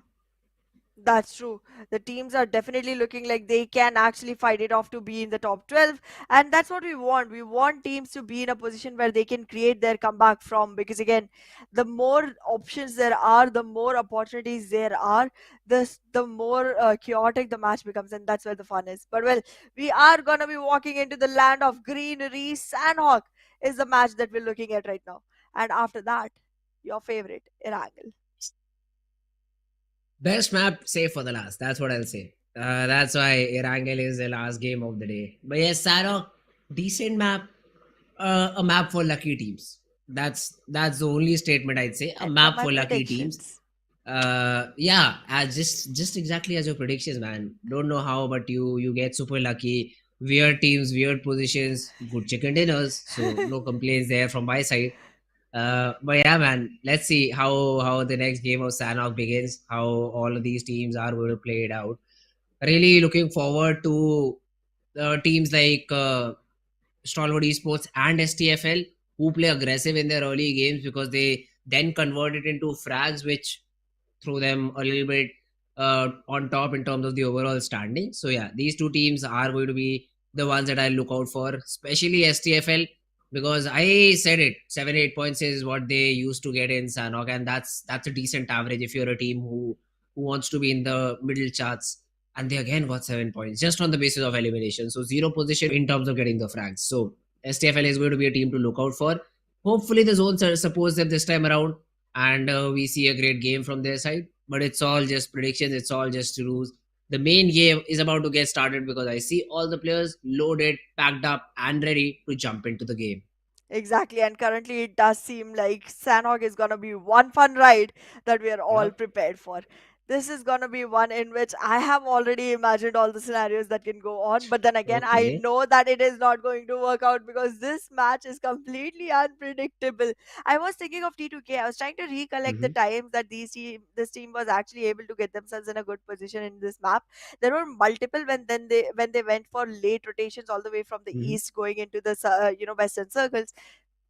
That's true. The teams are definitely looking like they can actually fight it off to be in the top 12. And that's what we want. We want teams to be in a position where they can create their comeback from. Because again, the more options there are, the more opportunities there are, the more chaotic the match becomes. And that's where the fun is. But well, we are going to be walking into the land of greenery. Sanhok is the match that we're looking at right now. And after that, your favorite, Erangel. Best map, save for the last. That's what I'll say. That's why Erangel is the last game of the day. But yes, Sanhok, decent map. A map for lucky teams. That's the only statement I'd say. A And for map my for lucky teams. predictions. Yeah, as just exactly as your predictions, man. Don't know how, but you get super lucky. Weird teams, weird positions, good chicken dinners. So no complaints there from my side. But yeah, man, let's see how the next game of Sanhok begins. How all of these teams are going to play it out. Really looking forward to teams like Stalwart Esports and STFL who play aggressive in their early games because they then convert it into frags, which throw them a little bit on top in terms of the overall standing. So yeah, these two teams are going to be the ones that I look out for, especially STFL, because I said it, 7-8 points is what they used to get in Sanhok, and that's a decent average if you're a team who wants to be in the middle charts. And they again got 7 points just on the basis of elimination. So zero position in terms of getting the frags. So STFL is going to be a team to look out for. Hopefully the zones supports them this time around and we see a great game from their side. But it's all just predictions, it's all just rules. The main game is about to get started because I see all the players loaded, packed up, and ready to jump into the game. Exactly, and currently it does seem like Sanhok is gonna be one fun ride that we are all Yep. prepared for. This is gonna be one in which I have already imagined all the scenarios that can go on, but then again, I Okay. know that it is not going to work out because this match is completely unpredictable. I was thinking of T2K. I was trying to recollect the Hmm. times that this team was actually able to get themselves in a good position in this map. There were multiple when they went for late rotations all the way from the Hmm. east going into the western circles,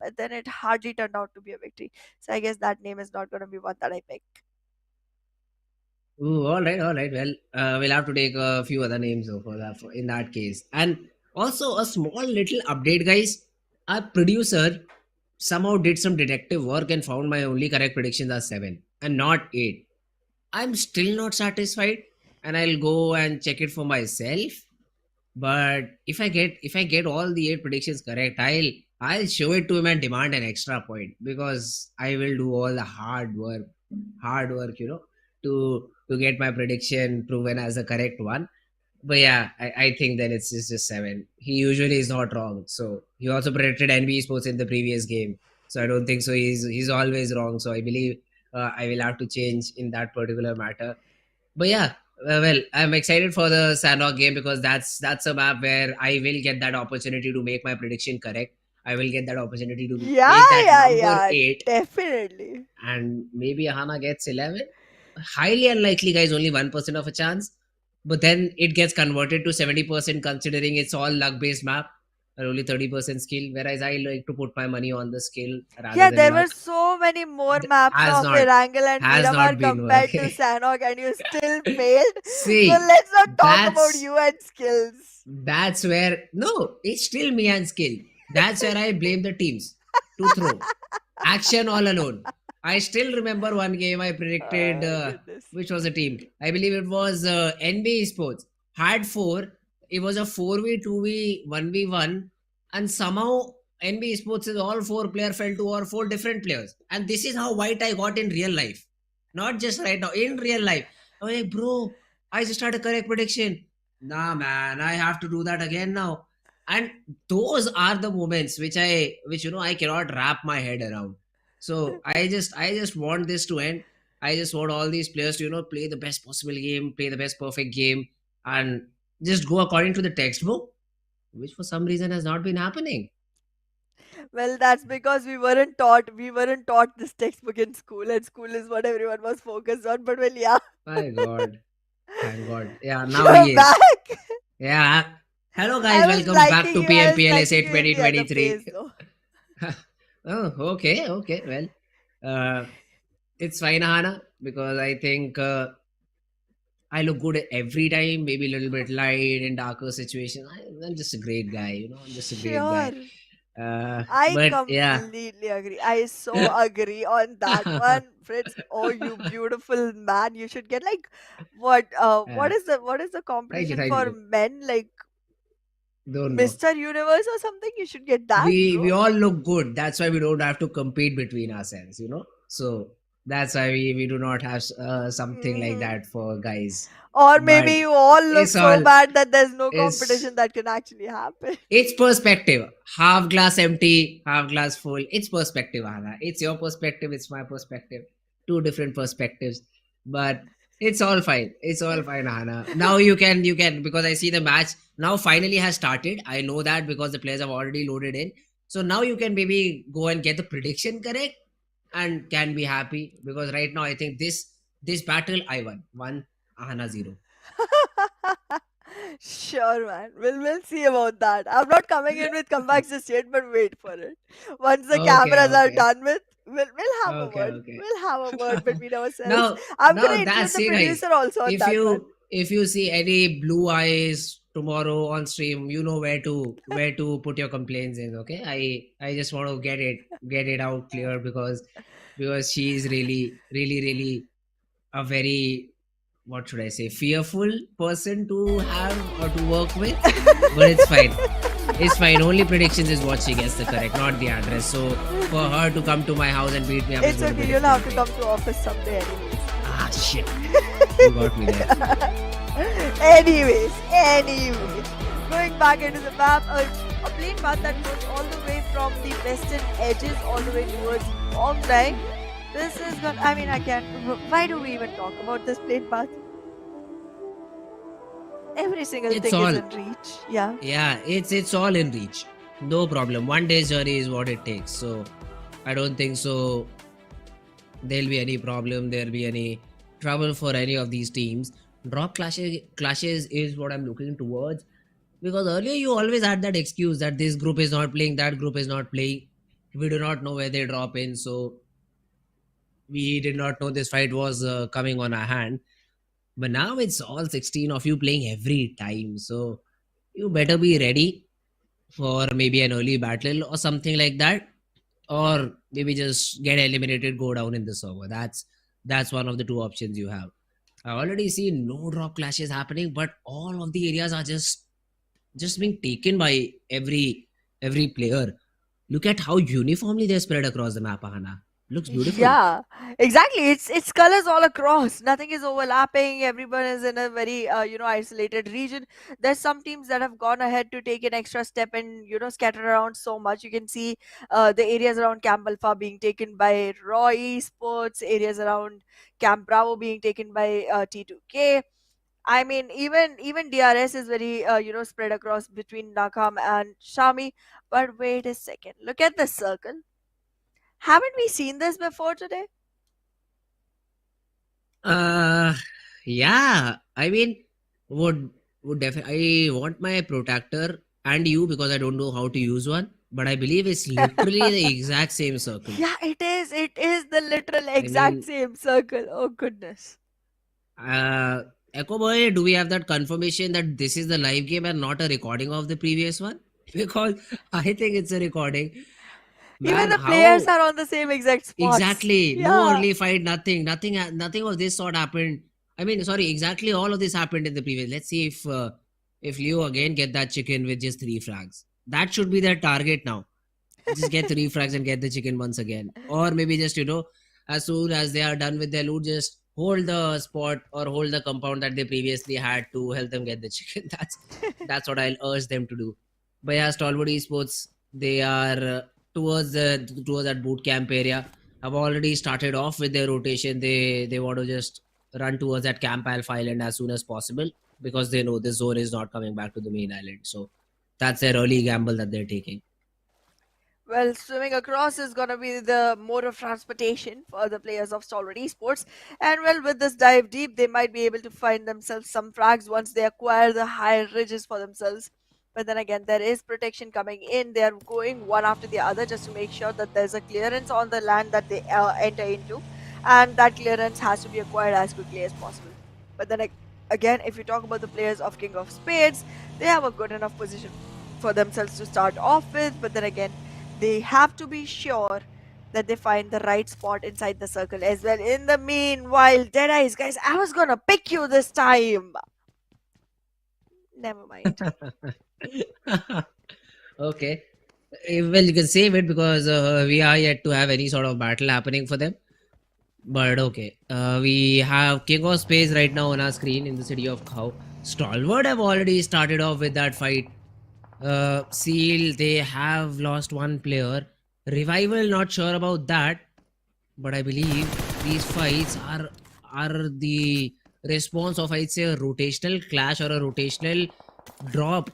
but then it hardly turned out to be a victory. So I guess that name is not going to be one that I pick. Ooh, all right, all right. Well, we'll have to take a few other names though for that in that case. And also a small little update, guys. Our producer somehow did some detective work and found my only correct predictions are 7 and not 8. I'm still not satisfied, and I'll go and check it for myself. But if I get all the 8 predictions correct, I'll show it to him and demand an extra point because I will do all the hard work, to get my prediction proven as the correct one. But yeah, I think then it's just 7. He usually is not wrong. So he also predicted NBeSports in the previous game. So I don't think so. He's always wrong. So I believe I will have to change in that particular matter. But yeah, well, I'm excited for the Sanhok game because that's a map where I will get that opportunity to make my prediction correct. I will get that opportunity to Yeah, make that yeah, number yeah, 8, definitely. and maybe Ahana gets 11. Highly unlikely, guys, only 1% of a chance. But then it gets converted to 70% considering it's all luck based map and only 30% skill. Whereas I like to put my money on the skill rather Yeah, than there were luck. so many more maps Has of not Erangel and has Miramar not been compared to working. Sanhok, and you still failed. So See, let's not talk about that's you and skills. that's where no, it's still me and skill. That's where I blame the teams to throw action all alone. I still remember one game I predicted, Oh, goodness. which was a team. I believe it was NBeSports. Had four. It was a 4v2v 1v1, and somehow NBeSports is all four player fell to or four different players. And this is how white I got in real life, not just right now. In real life, I'm like, bro, I just had a correct prediction. Nah, man, I have to do that again now. And those are the moments which I cannot wrap my head around. So I just want this to end. I just want all these players to play the best possible game, play the best perfect game, and just go according to the textbook, which for some reason has not been happening. Well, that's because we weren't taught this textbook in school, and school is what everyone was focused on. But well, yeah, My God, thank God. Yeah, now you're he is. back. Yeah. Hello I guys, was welcome back liking to you. I was PMPL liking SA you in the other 2023. phase, though. Oh, okay, okay. Well, it's fine, Hana, because I think I look good every time, maybe a little bit light in darker situations. I'm just a great guy, I'm just a great guy. Sure. Uh, I but yeah. completely agree. I so agree on that one, Fritz. Oh, you beautiful man! You should get like what? uh, What is the Thank you, competition thank for you. men? Like Don't know. Mr. Universe or something? You should get that, We bro. all look good. That's why we don't have to compete between ourselves. So that's why we do not have something like Hmm. that for guys. Or maybe But you all look it's so all bad that there's no it's competition that can actually happen. it's perspective. Half glass empty, half glass full. It's perspective, Anna. It's your perspective, it's my perspective. Two different perspectives. But it's all fine. It's all fine, Hannah. Now you can because I see the match now finally has started. I know that because the players have already loaded in. So now you can maybe go and get the prediction correct and can be happy, because right now I think this battle I won Ahana 0. Sure, man. We'll see about that. I'm not coming in with comebacks just yet, but wait for it. Once the Okay, cameras are okay, done with, we'll have a okay, word. okay. We'll have a word between ourselves. now I'm now gonna include that's the it, guys. producer also on if that one. you if you see any blue eyes tomorrow on stream, you know where to put your complaints in. Okay, I just want to get it out clear, because she is really a very, what should I say, fearful person to have or to work with. But it's fine. It's fine. Only predictions is what she gets the correct, not the address. So for her to come to my house and beat me up is It's going to okay. be You'll have to difficult. come to office someday, anyways. Ah, shit. You got me there. anyways, going back into the map, a plane path that goes all the way from the western edges all the way towards Bongdai. This is gonna. I mean, I can't. Why do we even talk about this plane path? Every single It's thing is all, in reach. Yeah. yeah, it's all in reach. No problem. One day's journey is what it takes. So I don't think so there'll be any problem, there'll be any trouble for any of these teams. Drop clashes is what I'm looking towards, because earlier you always had that excuse that this group is not playing, that group is not playing. We do not know where they drop in, so we did not know this fight was coming on our hand. But now it's all 16 of you playing every time, so you better be ready for maybe an early battle or something like that, or maybe just get eliminated, go down in the server. That's one of the two options you have. I already see no drop clashes happening, but all of the areas are just being taken by every player. Look at how uniformly they're spread across the map, Ahana. Looks beautiful. Yeah, exactly. It's colors all across. Nothing is overlapping. Everyone is in a very isolated region. There's some teams that have gone ahead to take an extra step and scatter around so much. You can see the areas around Camp Alpha being taken by Roy Esports, areas around Camp Bravo being taken by T2K. I mean, even DRS is very spread across between Nakam and Shami. But wait a second. Look at the circle. Haven't we seen this before today? Uh, yeah. I mean, would definitely. I want my protector and you, because I don't know how to use one. But I believe it's literally the exact same circle. Yeah, it is. It is the literal I exact mean, same circle. Oh goodness. Echo Boy, do we have that confirmation that this is the live game and not a recording of the previous one? Because I think it's a recording. Even Man, the players how are on the same exact spots. exactly? No Yeah. early fight, nothing of this sort happened. I mean, sorry, exactly all of this happened in the previous. Let's see if Leo again get that chicken with just 3 frags. That should be their target now. Just get 3 frags and get the chicken once again, or maybe just as soon as they are done with their loot, just hold the spot or hold the compound that they previously had to help them get the chicken. That's what I'll urge them to do. But yeah, Stalwart Esports, they are towards that boot camp area. Have already started off with their rotation. They want to just run towards that Camp Alpha Island as soon as possible, because they know this zone is not coming back to the main island. So that's their early gamble that they're taking. Well, swimming across is going to be the mode of transportation for the players of Stalwart Esports. And well, with this dive deep, they might be able to find themselves some frags once they acquire the higher ridges for themselves. But then again, there is protection coming in. They are going one after the other just to make sure that there's a clearance on the land that they enter into. And that clearance has to be acquired as quickly as possible. But then again, if you talk about the players of King of Spades, they have a good enough position for themselves to start off with. But then again, they have to be sure that they find the right spot inside the circle as well. In the meanwhile, Deadeyes, guys, I was gonna pick you this time. Never mind. Okay. Well, you can save it, because we are yet to have any sort of battle happening for them. But okay. We have King of Space right now on our screen in the city of Khao. Stalwart have already started off with that fight. Seal, they have lost one player. Revival, not sure about that. But I believe these fights are the response of, I'd say, a rotational clash or a rotational drop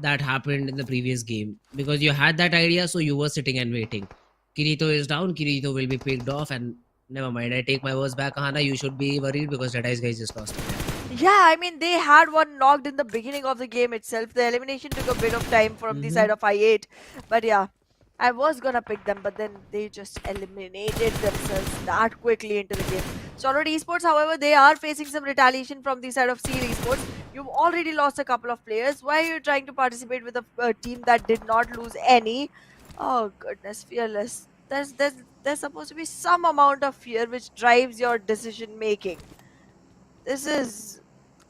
that happened in the previous game, because you had that idea, so you were sitting and waiting. Kirito is down, Kirito will be picked off, and never mind. I take my words back, Ahana. You should be worried because DEADEYES guys just lost again. Yeah, I mean, they had one knocked in the beginning of the game itself. The elimination took a bit of time from the side of I8. But yeah, I was gonna pick them, but then they just eliminated themselves that quickly into the game. Stalwart Esports, however, they are facing some retaliation from the side of Seal Esports. You've already lost a couple of players. Why are you trying to participate with a team that did not lose any? Oh goodness, Fearless. There's supposed to be some amount of fear which drives your decision making. This is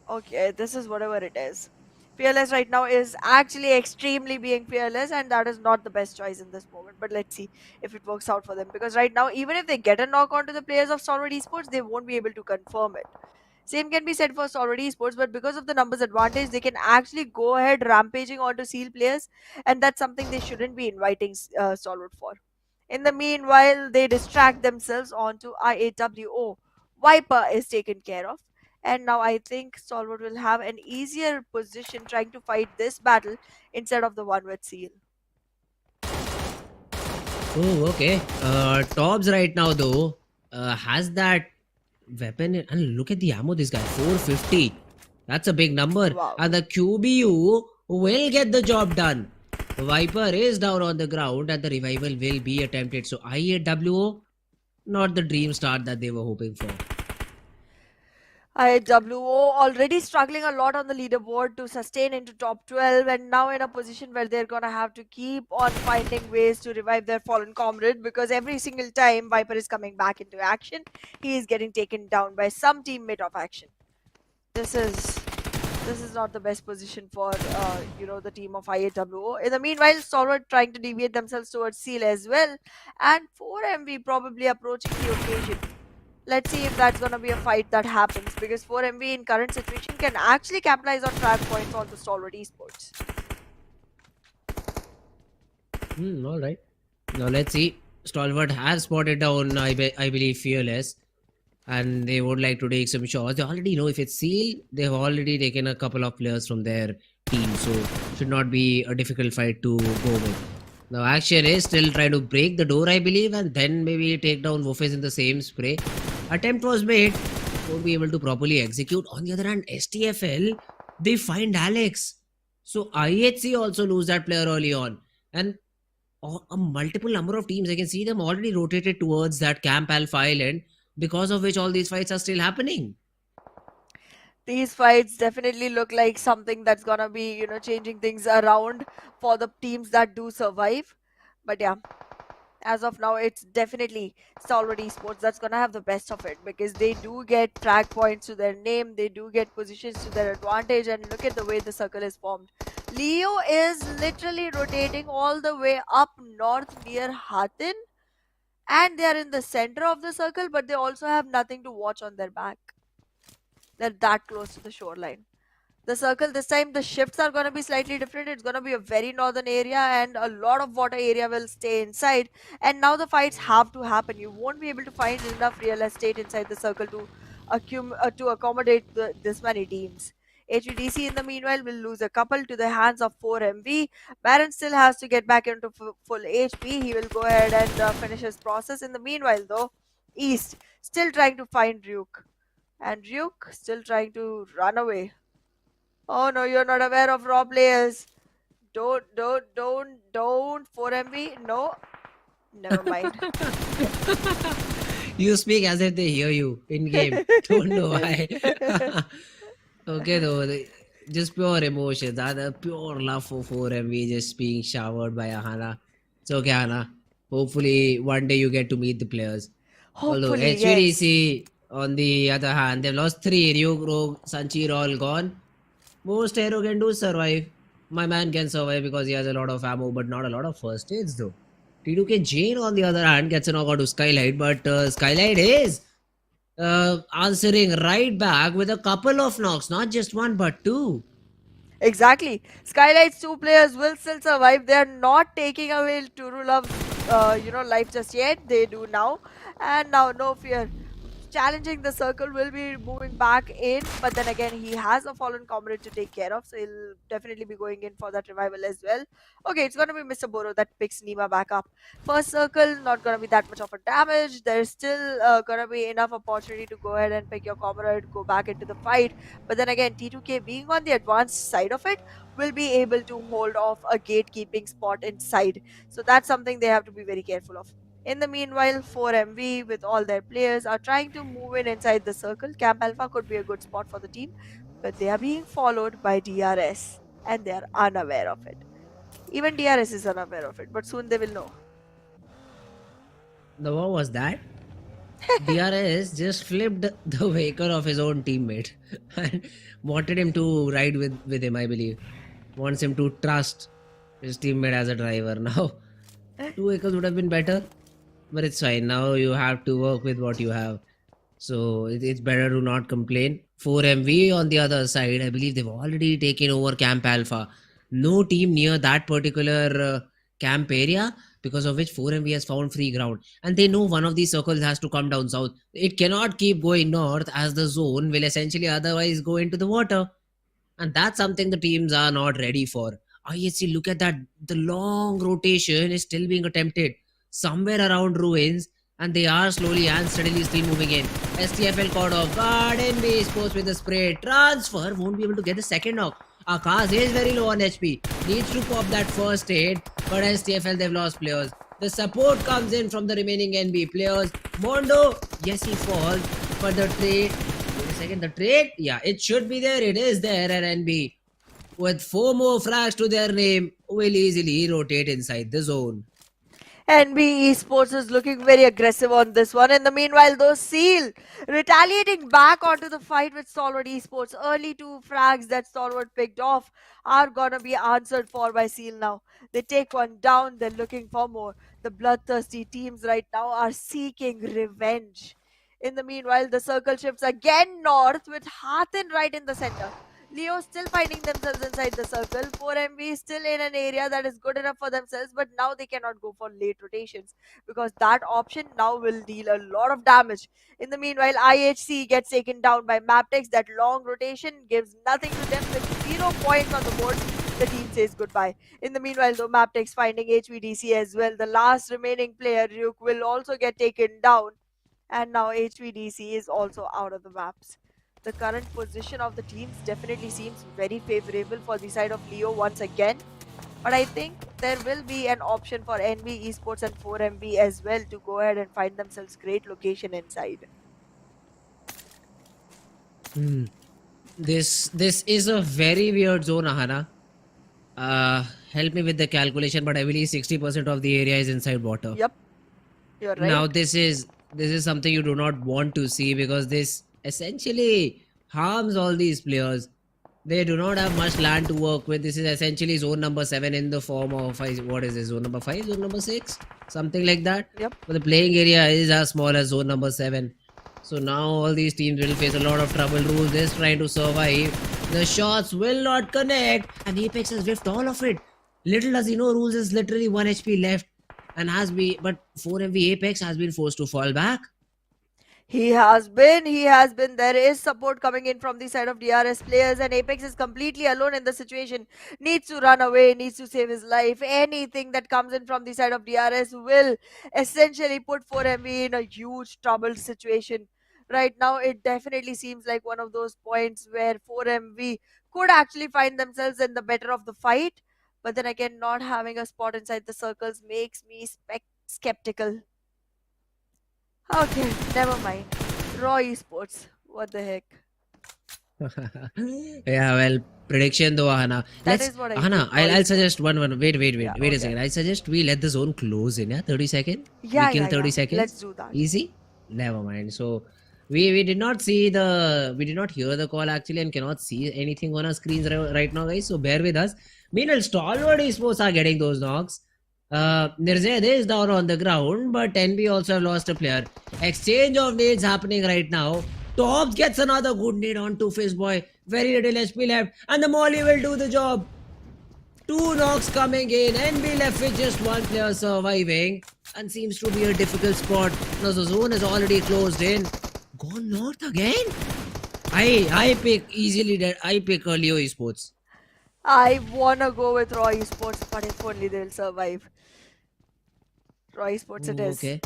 okay, this is whatever it is. Fearless right now is actually extremely being fearless, and that is not the best choice in this moment. But let's see if it works out for them, because right now, even if they get a knock onto the players of Stalwart Esports, they won't be able to confirm it. Same can be said for Stalwart Esports, but because of the numbers advantage, they can actually go ahead rampaging onto Seal players, and that's something they shouldn't be inviting Stalwart for. In the meanwhile, they distract themselves onto IAWO. Viper is taken care of. And now I think Stalwart will have an easier position trying to fight this battle instead of the one with Seal. Oh, okay. Tobbs right now though has that weapon, and look at the ammo. This guy 450. That's a big number. Wow. And the QBU will get the job done. The Viper is down on the ground, and the revival will be attempted. So IAWO, not the dream start that they were hoping for. IWO already struggling a lot on the leaderboard to sustain into top 12, and now in a position where they're gonna have to keep on finding ways to revive their fallen comrade, because every single time Viper is coming back into action, he is getting taken down by some teammate of action. This is not the best position for the team of IAWO. In the meanwhile, Stalwart trying to deviate themselves towards Seal as well, and 4MV probably approaching the occasion. Let's see if that's gonna be a fight that happens, because 4MV in current situation can actually capitalize on track points on the Stalwart Esports. Alright. Now let's see. Stalwart has spotted down, I believe, Fearless. And they would like to take some shots. They already know if it's Seal, they've already taken a couple of players from their team. So should not be a difficult fight to go with. Now Action is still trying to break the door, I believe, and then maybe take down Wolfes in the same spray. Attempt was made, won't be able to properly execute. On the other hand, STFL, they find Alex. So IHC also lose that player early on. And a multiple number of teams, I can see them already rotated towards that Camp Alpha Island, because of which all these fights are still happening. These fights definitely look like something that's gonna be, changing things around for the teams that do survive. But yeah, as of now, it's definitely Stalwart Esports that's gonna have the best of it, because they do get track points to their name, they do get positions to their advantage, and look at the way the circle is formed. Leo is literally rotating all the way up north near Hatin, and they are in the center of the circle, but they also have nothing to watch on their back. They're that close to the shoreline. The circle, this time the shifts are going to be slightly different. It's going to be a very northern area, and a lot of water area will stay inside. And now the fights have to happen. You won't be able to find enough real estate inside the circle to accommodate this many teams. HVDC in the meanwhile will lose a couple to the hands of 4MV. Baron still has to get back into full HP. He will go ahead and finish his process. In the meanwhile though, East still trying to find Ryuk. And Ryuk still trying to run away. Oh no, you're not aware of raw players. Don't, 4MV, no. Never mind. You speak as if they hear you in game. Don't know why. Okay though, just pure emotions. The pure love for 4MV just being showered by Ahana. It's okay, Ahana. Hopefully one day you get to meet the players. Although Hopefully, HVDC, on the other hand, they've lost 3. Ryuk, Rogue, Sanchir all gone. Most hero can do survive. My man can survive because he has a lot of ammo, but not a lot of first aids though. T2K Jane on the other hand gets a knockout to SKYLIGHTZ, but SKYLIGHTZ is answering right back with a couple of knocks, not just one but 2. Exactly. SKYLIGHTZ 2 players will still survive. They are not taking away Turulov's life just yet. They do now. And now, no fear. challenging the circle, will be moving back in, but then again he has a fallen comrade to take care of, so he'll definitely be going in for that revival as well. Okay, it's gonna be Mr. Boro that picks Nima back up. First circle, not gonna be that much of a damage. There's still gonna be enough opportunity to go ahead and pick your comrade, go back into the fight. But then again, T2K being on the advanced side of it will be able to hold off a gatekeeping spot inside. So that's something they have to be very careful of. In the meanwhile, 4MV with all their players are trying to move in inside the circle. Camp Alpha could be a good spot for the team, but they are being followed by DRS and they are unaware of it. Even DRS is unaware of it, but soon they will know. The what was that? DRS just flipped the vehicle of his own teammate and wanted him to ride with him, I believe. Wants him to trust his teammate as a driver. Now, 2 vehicles would have been better, but it's fine. Now you have to work with what you have. So it's better to not complain. 4MV on the other side, I believe they've already taken over Camp Alpha. No team near that particular camp area, because of which 4MV has found free ground. And they know one of these circles has to come down south. It cannot keep going north, as the zone will essentially otherwise go into the water. And that's something the teams are not ready for. IHC, look at that. The long rotation is still being attempted somewhere around ruins, and they are slowly and steadily still moving in. STFL caught off guard. NBeSports with the spray. Transfer won't be able to get the second knock. Akash is very low on HP. Needs to pop that first aid, but STFL, they've lost players. The support comes in from the remaining NB players. Mondo, yes, he falls, but the trade. Wait a second, the trade? Yeah, it should be there. It is there at NB. With 4 more frags to their name, will easily rotate inside the zone. NBeSports is looking very aggressive on this one. In the meanwhile, though, Seal retaliating back onto the fight with Stalwart Esports. Early 2 frags that Stalwart picked off are gonna be answered for by Seal now. They take one down, they're looking for more. The bloodthirsty teams right now are seeking revenge. In the meanwhile, the circle shifts again north with Hathin right in the center. Leo still finding themselves inside the circle. 4MV still in an area that is good enough for themselves, but now they cannot go for late rotations because that option now will deal a lot of damage. In the meanwhile, IHC gets taken down by Mabetex. That long rotation gives nothing to them with 0 points on the board. The team says goodbye. In the meanwhile, though, Mabetex finding HVDC as well. The last remaining player, Ryuk, will also get taken down. And now HVDC is also out of the maps. The current position of the teams definitely seems very favorable for the side of Leo once again. But I think there will be an option for NBeSports and 4MV as well to go ahead and find themselves great location inside. This is a very weird zone, Ahana. Help me with the calculation, but I believe 60% of the area is inside water. Yep, you're right. Now this is something you do not want to see, because this essentially harms all these players. They do not have much land to work with. This is essentially zone number 7 in the form of, what is this, zone number 5, zone number 6, something like that. Yep. But the playing area is as small as zone number 7. So now all these teams will face a lot of trouble. Rules is trying to survive. The shots will not connect, and Apex has whiffed all of it. Little does he know, Rules is literally 1 HP left, and but 4MV Apex has been forced to fall back. He has been. There is support coming in from the side of DRS players, and Apex is completely alone in the situation. Needs to run away, needs to save his life. Anything that comes in from the side of DRS will essentially put 4MV in a huge troubled situation. Right now, it definitely seems like one of those points where 4MV could actually find themselves in the better of the fight. But then again, not having a spot inside the circles makes me skeptical. Okay, never mind. Raw Esports. What the heck? Yeah, well, prediction though, Ahana. That is what I Ahana, think. I'll suggest one. Wait Yeah, a second. I suggest we let the zone close in, 30 seconds. Yeah, we kill 30 seconds. Let's do that. Easy? Never mind. So we did not hear the call actually, and cannot see anything on our screens right now, guys. So bear with us. Meanwhile, Stalwart Esports are getting those knocks. Nirzade is down on the ground, but NB also have lost a player. Exchange of nades happening right now. Tops gets another good nade onto Fizboy. Very little HP left, and the Molly will do the job. 2 knocks coming in. NB left with just 1 player surviving, and seems to be a difficult spot. Now the zone is already closed in. Go north again. I pick easily that I pick Leo Esports. I wanna go with Raw Esports, but if only they'll survive. Raw Esports it Ooh, is. okay.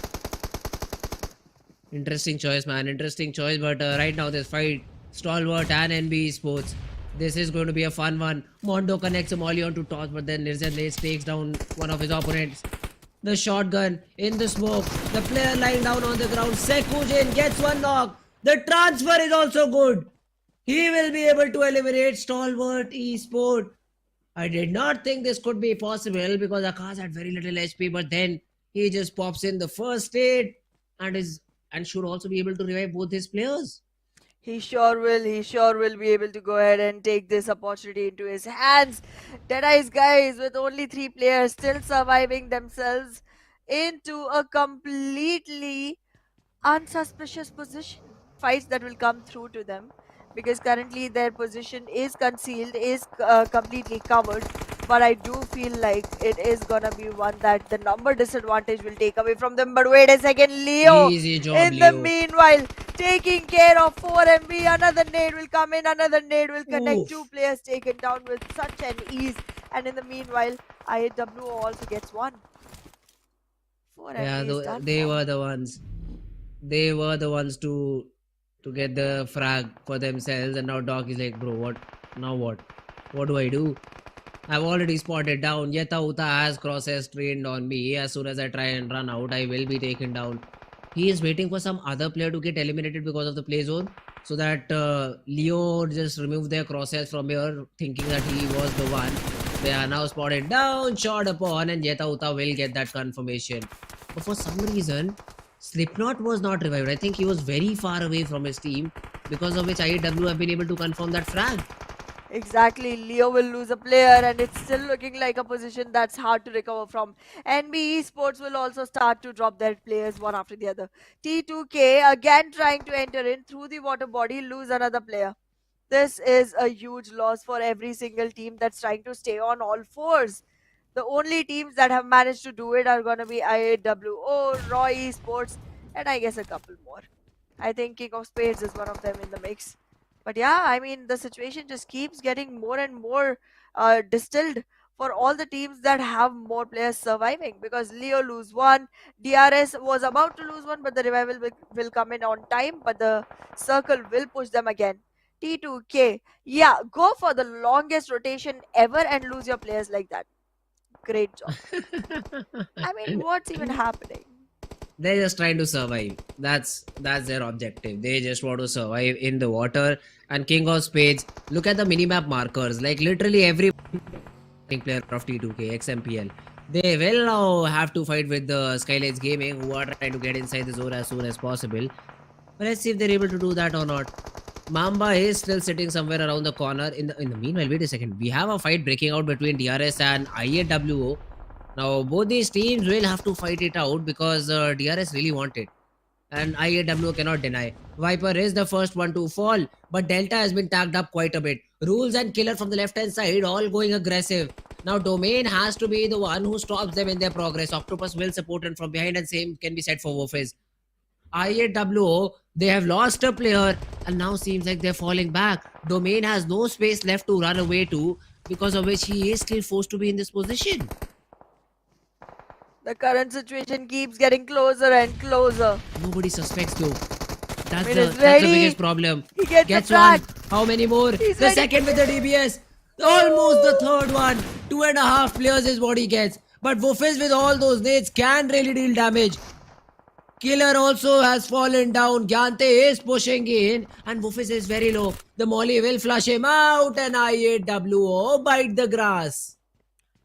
Interesting choice, man. Interesting choice. But right now, this fight, Stalwart and NBeSports. This is going to be a fun one. Mondo connects a molly onto toss, but then Nirzen takes down one of his opponents. The shotgun in the smoke. The player lying down on the ground. Sekujin gets one knock. The transfer is also good. He will be able to eliminate Stalwart Esport. I did not think this could be possible because Akash had very little HP, but then he just pops in the first aid and is and should also be able to revive both his players. He sure will. He sure will be able to go ahead and take this opportunity into his hands. Deadeye's guys, with only 3 players still surviving themselves into a completely unsuspicious position. Fights that will come through to them because currently their position is concealed, is completely covered. But I do feel like it is gonna be one that the number disadvantage will take away from them. But wait a second, Leo Easy job, in the Leo. meanwhile taking care of 4MB. Another nade will come in, another nade will connect. Oof. 2 players taken down with such an ease. And in the meanwhile, IAW also gets one. 4MB Yeah, is done they for. were the ones. They were the ones to get the frag for themselves, and now Doc is like, bro, what? Now what? What do I do? I've already spotted down. Yeta Uta has crosses trained on me. As soon as I try and run out, I will be taken down. He is waiting for some other player to get eliminated because of the play zone, so that Leo just remove their crosses from here, thinking that he was the one. They are now spotted down, shot upon, and Yeta Uta will get that confirmation. But for some reason, Slipknot was not revived. I think he was very far away from his team, because of which IAW have been able to confirm that frag. Exactly, Leo will lose a player, and it's still looking like a position that's hard to recover from. NB Esports will also start to drop their players one after the other. T2K again trying to enter in through the water body, lose another player. This is a huge loss for every single team that's trying to stay on all fours. The only teams that have managed to do it are going to be IAWO, Raw Esports, and I guess a couple more. I think King of Spades is one of them in the mix. But yeah, I mean, the situation just keeps getting more and more distilled for all the teams that have more players surviving, because Leo lose one, DRS was about to lose one, but the revival will come in on time, but the circle will push them again. T2K, yeah, go for the longest rotation ever and lose your players like that. Great job. I mean, what's even happening? They're just trying to survive. That's their objective. They just want to survive in the water. And King of Spades, look at the minimap markers. Like literally every player of T2K, XMPL. They will now have to fight with the SKYLIGHTZ Gaming, who are trying to get inside the zone as soon as possible. But let's see if they're able to do that or not. Mamba is still sitting somewhere around the corner. In the meanwhile, wait a second. We have a fight breaking out between DRS and IAWO. Now, both these teams will have to fight it out because DRS really want it. And IAW cannot deny. Viper is the first one to fall, but Delta has been tagged up quite a bit. Rules and Killer from the left hand side all going aggressive. Now Domain has to be the one who stops them in their progress. Octopus will support them from behind, and same can be said for Wolfies. IAWO, they have lost a player and now seems like they're falling back. Domain has no space left to run away to, because of which he is still forced to be in this position. The current situation keeps getting closer and closer. Nobody suspects though. That's Domain the is ready. biggest problem. He gets Gets the frag. one. How many more? He's The ready. second with the DBS. Almost the third one. 2.5 players is what he gets. But Wolfies with all those nades can really deal damage. Killer also has fallen down. Gyante is pushing in, and Wolfies is very low. The Molly will flush him out, and IAWO bite the grass.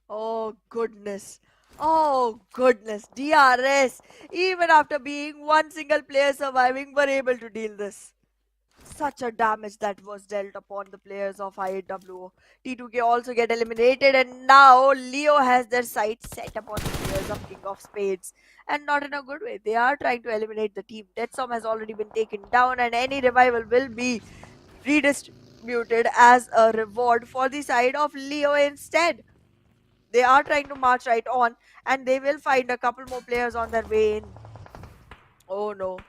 Oh goodness. Oh goodness. DRS, even after being one single player surviving, were able to deal this. Such a damage that was dealt upon the players of IAWO. T2K also get eliminated, and now Leo has their sights set upon the players of King of Spades. And not in a good way. They are trying to eliminate the team. Deadstorm has already been taken down, and any revival will be redistributed as a reward for the side of Leo instead. They are trying to march right on, and they will find a couple more players on their way in. Oh no.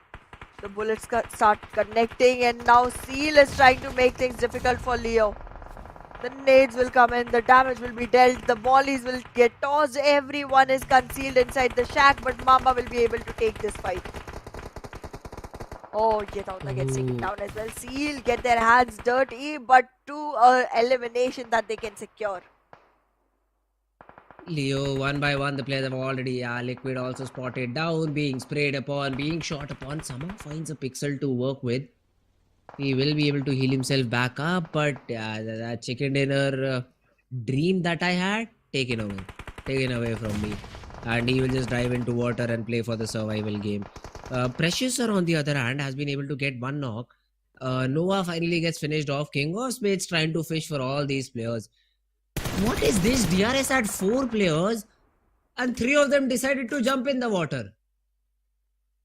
The bullets start connecting, and now Seal is trying to make things difficult for Leo. The nades will come in, the damage will be dealt, the mollies will get tossed, everyone is concealed inside the shack, but Mamba will be able to take this fight. Oh, Yetauta gets taken down as well. Seal get their hands dirty, but to elimination that they can secure. Leo, one by one, the players have already, Liquid also spotted down, being sprayed upon, being shot upon. Somehow finds a pixel to work with. He will be able to heal himself back up, but that chicken dinner dream that I had, taken away from me. And he will just dive into water and play for the survival game. Precious, on the other hand, has been able to get one knock. Noah finally gets finished off. King of Spades trying to fish for all these players. What is this? DRS had 4 players and 3 of them decided to jump in the water.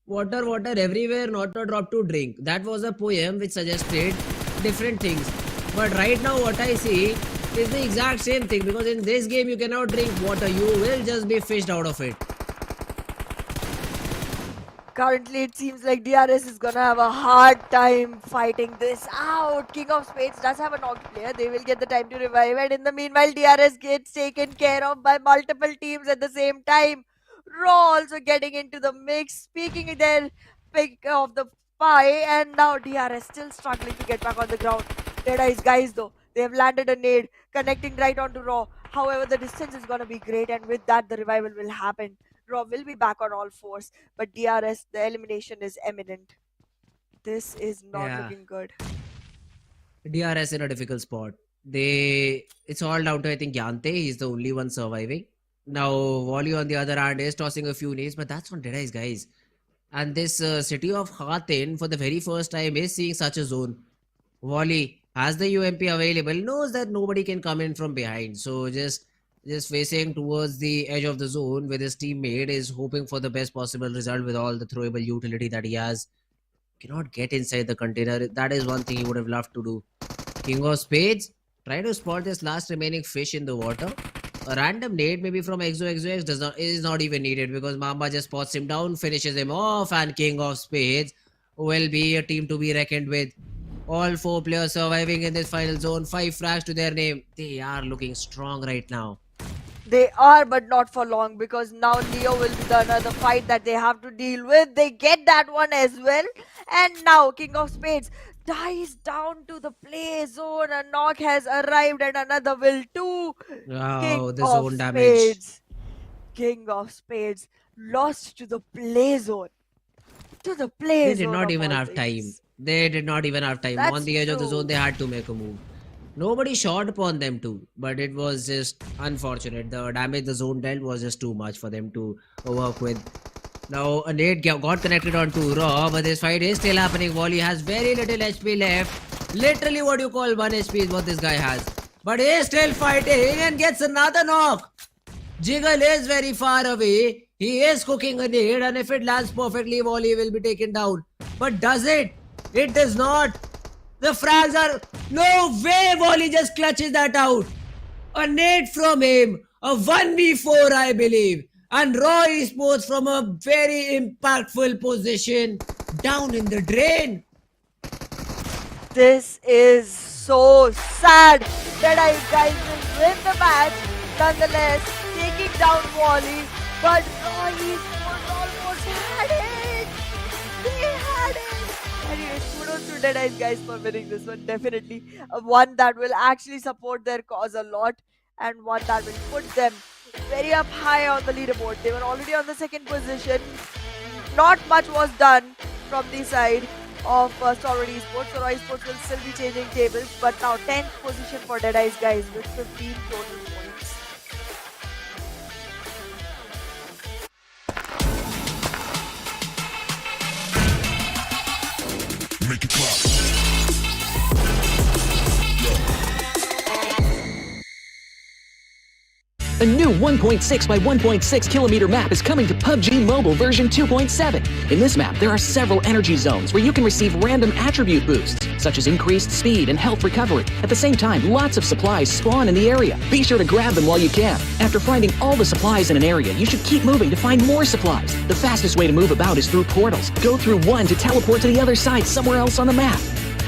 Water everywhere, not a drop to drink. That was a poem which suggested different things. But right now what I see is the exact same thing, because in this game you cannot drink water. You will just be fished out of it. Currently, it seems like DRS is gonna have a hard time fighting this out. King of Spades does have a knocked player. They will get the time to revive, and in the meanwhile, DRS gets taken care of by multiple teams at the same time. Raw also getting into the mix, speaking their pick of the pie, and now DRS still struggling to get back on the ground. Deadeye's guys though, they have landed a nade, connecting right onto Raw. However, the distance is gonna be great, and with that, the revival will happen. Raw will be back on all fours, but DRS, the elimination is imminent. This is not looking good. DRS in a difficult spot. It's all down to, I think, Yante. He's the only one surviving. Now, Wally on the other hand is tossing a few nades, but that's on Deadeye's guys. And this city of Hatin, for the very first time, is seeing such a zone. Wally has the UMP available, knows that nobody can come in from behind. So just facing towards the edge of the zone with his teammate, is hoping for the best possible result with all the throwable utility that he has. Cannot get inside the container. That is one thing he would have loved to do. King of Spades, try to spot this last remaining fish in the water. A random nade maybe from XOXOX is not even needed, because Mamba just spots him down, finishes him off, and King of Spades will be a team to be reckoned with. All 4 players surviving in this final zone. 5 frags to their name. They are looking strong right now. They are, but not for long, because now Leo will be the another fight that they have to deal with. They get that one as well. And now King of Spades dies down to the play zone. A knock has arrived and another will too. Wow, the zone damage. King of Spades lost to the play zone. They did not even have time. They did not even have time. On the edge of the zone, they had to make a move. Nobody shot upon them too, but it was just unfortunate. The damage the zone dealt was just too much for them to work with. Now a nade got connected onto Raw, but this fight is still happening. Wally has very little HP left. Literally what you call 1 HP is what this guy has. But he is still fighting and gets another knock. Jiggle is very far away. He is cooking a nade, and if it lands perfectly, Wally will be taken down. But does it? It does not. The frags are... No way Wally just clutches that out. A nade from him. A 1v4, I believe. And Raw Esports from a very impactful position. Down in the drain. This is so sad. DEADEYES guys will win the match. Nonetheless, taking down Wally. But Raw Esports almost had it. They had it. Anyways, kudos to DEADEYES guys for winning this one. Definitely one that will actually support their cause a lot, and one that will put them very up high on the leaderboard. They were already on the 2nd position. Not much was done from the side of Stalwart Esports. So Raw Esports will still be changing tables, but now 10th position for DEADEYES guys with 15 total points. Make it clap. A A new 1.6 by 1.6 kilometer map is coming to PUBG Mobile version 2.7. In this map, there are several energy zones where you can receive random attribute boosts, such as increased speed and health recovery. At the same time, lots of supplies spawn in the area. Be sure to grab them while you can. After finding all the supplies in an area, you should keep moving to find more supplies. The fastest way to move about is through portals. Go through one to teleport to the other side somewhere else on the map.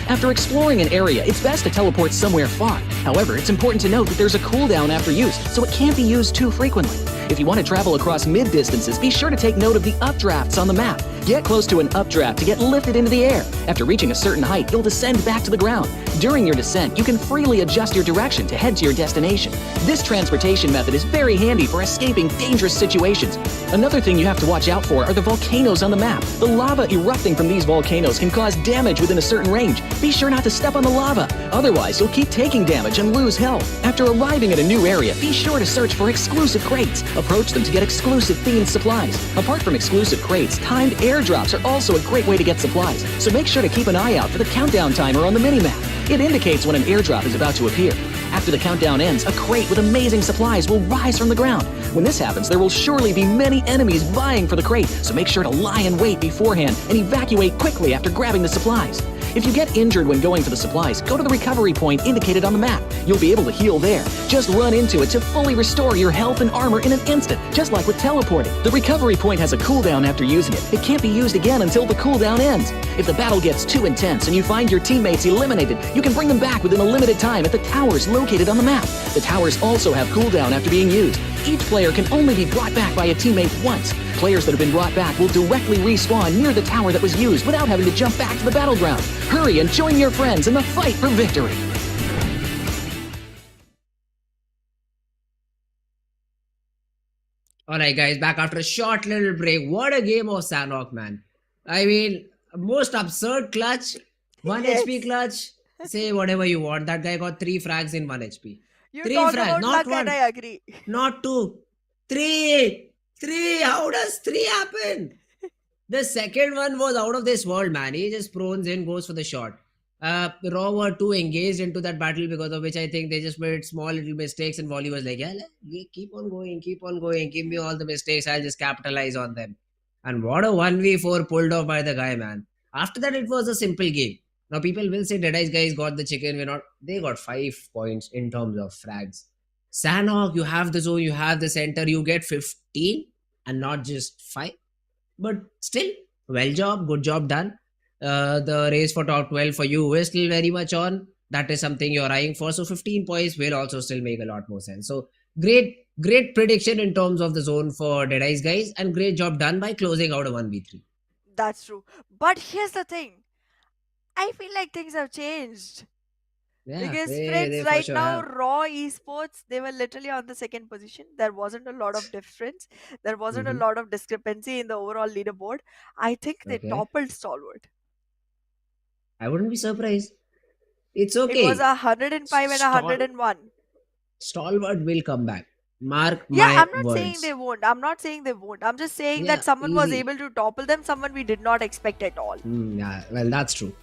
After exploring an area, it's best to teleport somewhere far. However, it's important to note that there's a cooldown after use, so it can't be used too frequently. If you want to travel across mid-distances, be sure to take note of the updrafts on the map. Get close to an updraft to get lifted into the air. After reaching a certain height, you'll descend back to the ground. During your descent, you can freely adjust your direction to head to your destination. This transportation method is very handy for escaping dangerous situations. Another thing you have to watch out for are the volcanoes on the map. The lava erupting from these volcanoes can cause damage within a certain range. Be sure not to step on the lava, otherwise you'll keep taking damage and lose health. After arriving at a new area, be sure to search for exclusive crates. Approach them to get exclusive themed supplies. Apart from exclusive crates, timed airdrops are also a great way to get supplies, so make sure to keep an eye out for the countdown timer on the minimap. It indicates when an airdrop is about to appear. After the countdown ends, a crate with amazing supplies will rise from the ground. When this happens, there will surely be many enemies vying for the crate, so make sure to lie in wait beforehand and evacuate quickly after grabbing the supplies. If you get injured when going for the supplies, go to the recovery point indicated on the map. You'll be able to heal there. Just run into it to fully restore your health and armor in an instant, just like with teleporting. The recovery point has a cooldown after using it. It can't be used again until the cooldown ends. If the battle gets too intense and you find your teammates eliminated, you can bring them back within a limited time at the towers located on the map. The towers also have cooldown after being used. Each player can only be brought back by a teammate once. Players that have been brought back will directly respawn near the tower that was used without having to jump back to the battleground. Hurry and join your friends in the fight for victory. Alright guys, back after a short little break. What a game of Sanhok, man. I mean, most absurd clutch, 1 Yes. HP clutch. Say whatever you want. That guy got 3 frags in 1 HP. You 3 talk frags, about not luck 1. and I agree. Not 2. 3! 3! How does 3 happen? The second one was out of this world, man. He just prones in, goes for the shot. Raw were too engaged into that battle, because of which I think they just made small little mistakes, and Volley was like, yeah, keep on going, give me all the mistakes, I'll just capitalize on them. And what a 1v4 pulled off by the guy, man. After that, it was a simple game. Now people will say DEADEYES guys got the chicken, we're not. They got 5 points in terms of frags. Sanhok, you have the zone, you have the center, you get 15 and not just 5. But still, well job, good job done. The race for top 12 for you is still very much on. That is something you're eyeing for. So 15 points will also still make a lot more sense. So great prediction in terms of the zone for DEADEYES guys, and great job done by closing out a 1v3. That's true. But here's the thing. I feel like things have changed. Yeah, Because they friends, for right sure now, have. Raw Esports, they were literally on the second position. There wasn't a lot of difference. There wasn't a Mhm. lot of discrepancy in the overall leaderboard. I think they Okay. toppled Stalwart. I wouldn't be surprised. It's It was okay. 105 and Stall- 101. Stalwart will come back. Mark Yeah, my I'm not saying words. they won't. I'm not saying they won't. I'm just saying Yeah, that someone was easy. able to topple them, someone we did not expect at all. Yeah, well, that's true.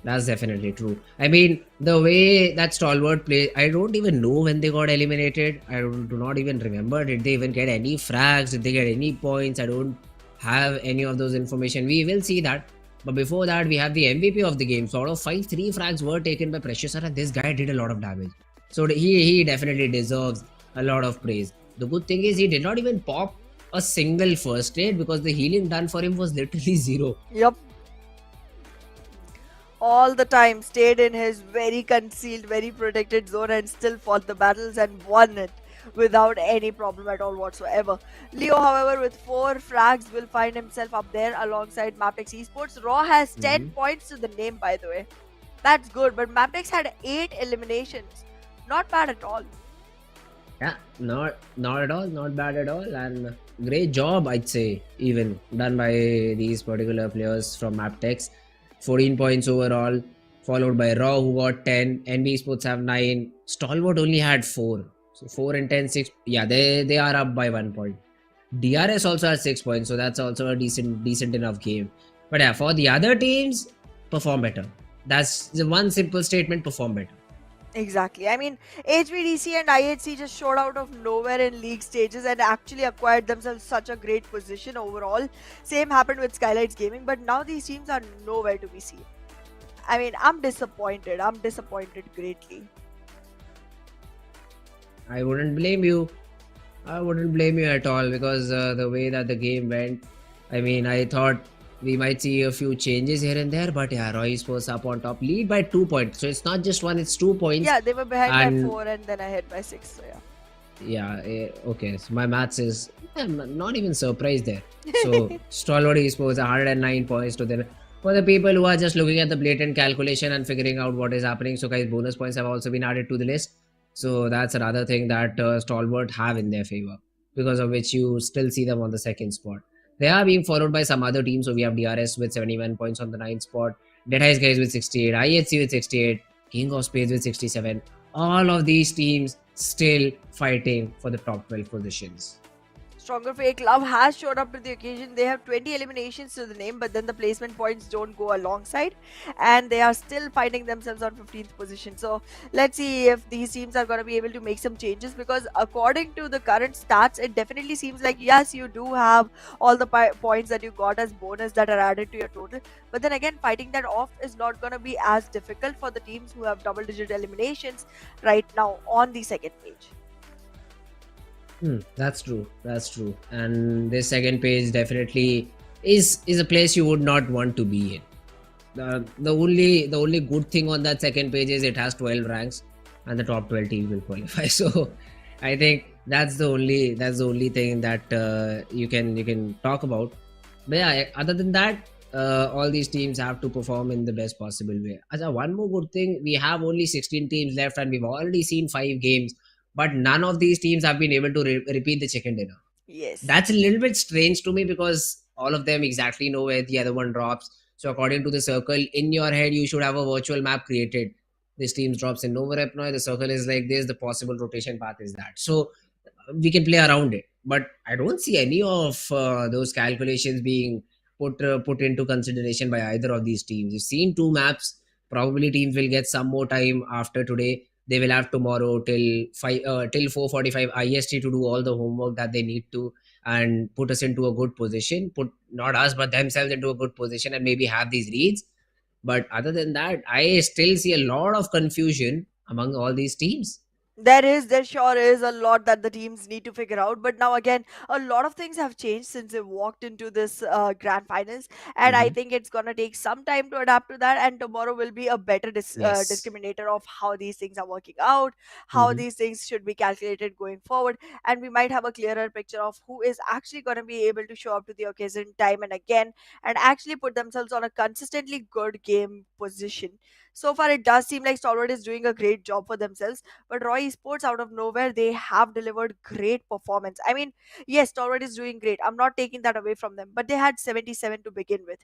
That's definitely true. I mean, the way that Stalwart play, I don't even know when they got eliminated. I do not even remember. Did they even get any frags? Did they get any points? I don't have any of those information. We will see that. But before that, we have the MVP of the game. So out of 5, 3 frags were taken by Precious, and this guy did a lot of damage. So he definitely deserves a lot of praise. The good thing is he did not even pop a single first aid, because the healing done for him was literally 0. Yep. All the time stayed in his very concealed, very protected zone and still fought the battles and won it without any problem at all whatsoever. Leo, however, with 4 frags will find himself up there alongside Mabetex Esports. Raw has 10 points to the name, by the way. That's good, but Mabetex had 8 eliminations. Not bad at all. Yeah, not at all, not bad at all, and great job, I'd say, even done by these particular players from Mabetex. 14 points overall, followed by Raw, who got 10, NBeSports have 9, Stalwart only had 4. So 4 and 10, 6. Yeah, they are up by 1 point. DRS also has 6 points, so that's also a decent enough game. But yeah, for the other teams, perform better. That's the one simple statement: perform better. Exactly. I mean, HVDC and IHC just showed out of nowhere in league stages and actually acquired themselves such a great position overall. Same happened with SKYLIGHTZ Gaming, but now these teams are nowhere to be seen. I mean, I'm disappointed. I'm disappointed greatly. I wouldn't blame you. I wouldn't blame you at all because the way that the game went, I mean, I thought we might see a few changes here and there, but yeah, Roy Sports up on top, lead by 2 points. So it's not just one, it's 2 points. Yeah, they were behind by And 4 and then ahead by 6. So yeah, okay. So my maths is, I'm not even surprised there. So Stalwart Esports 109 points to them. For the people who are just looking at the blatant calculation and figuring out what is happening, so guys, bonus points have also been added to the list. So that's another thing that Stalwart have in their favor, because of which you still see them on the second spot. They are being followed by some other teams. So we have DRS with 71 points on the 9th spot, DEADEYES guys with 68, IHC with 68, King of Spades with 67. All of these teams still fighting for the top 12 positions. Stronger FAKELOVE has showed up to the occasion. They have 20 eliminations to the name, but then the placement points don't go alongside, and they are still finding themselves on 15th position. So let's see if these teams are going to be able to make some changes, because according to the current stats, it definitely seems like yes, you do have all the points that you got as bonus that are added to your total, but then again, fighting that off is not going to be as difficult for the teams who have double-digit eliminations right now on the second page. That's true. That's true. And this second page definitely is a place you would not want to be in. The only good thing on that second page is it has 12 ranks, and the top 12 teams will qualify. So I think that's the only thing that you can talk about. But yeah, other than that, all these teams have to perform in the best possible way. As a one more good thing, we have only 16 teams left, and we've already seen 5 games. But none of these teams have been able to repeat the chicken dinner. Yes. That's a little bit strange to me because all of them exactly know where the other one drops. So according to the circle, in your head, you should have a virtual map created. This team drops in Nova Repnoy. The circle is like this. The possible rotation path is that. So we can play around it. But I don't see any of those calculations being put into consideration by either of these teams. You've seen 2 maps. Probably teams will get some more time after today. They will have tomorrow till 4:45 IST to do all the homework that they need to and put us into a good position. Put not us but themselves into a good position and maybe have these reads. But other than that, I still see a lot of confusion among all these teams. There sure is a lot that the teams need to figure out. But now again, a lot of things have changed since they walked into this grand finals, and I Hmm. think it's gonna take some time to adapt to that. And tomorrow will be a better Yes. discriminator of how these things are working out, how Hmm. these things should be calculated going forward, and we might have a clearer picture of who is actually gonna be able to show up to the occasion time and again, and actually put themselves on a consistently good game position. So far, it does seem like Stalwart is doing a great job for themselves, but Roy Esports out of nowhere, they have delivered great performance. I mean, yes, Stalwart is doing great. I'm not taking that away from them, but they had 77 to begin with.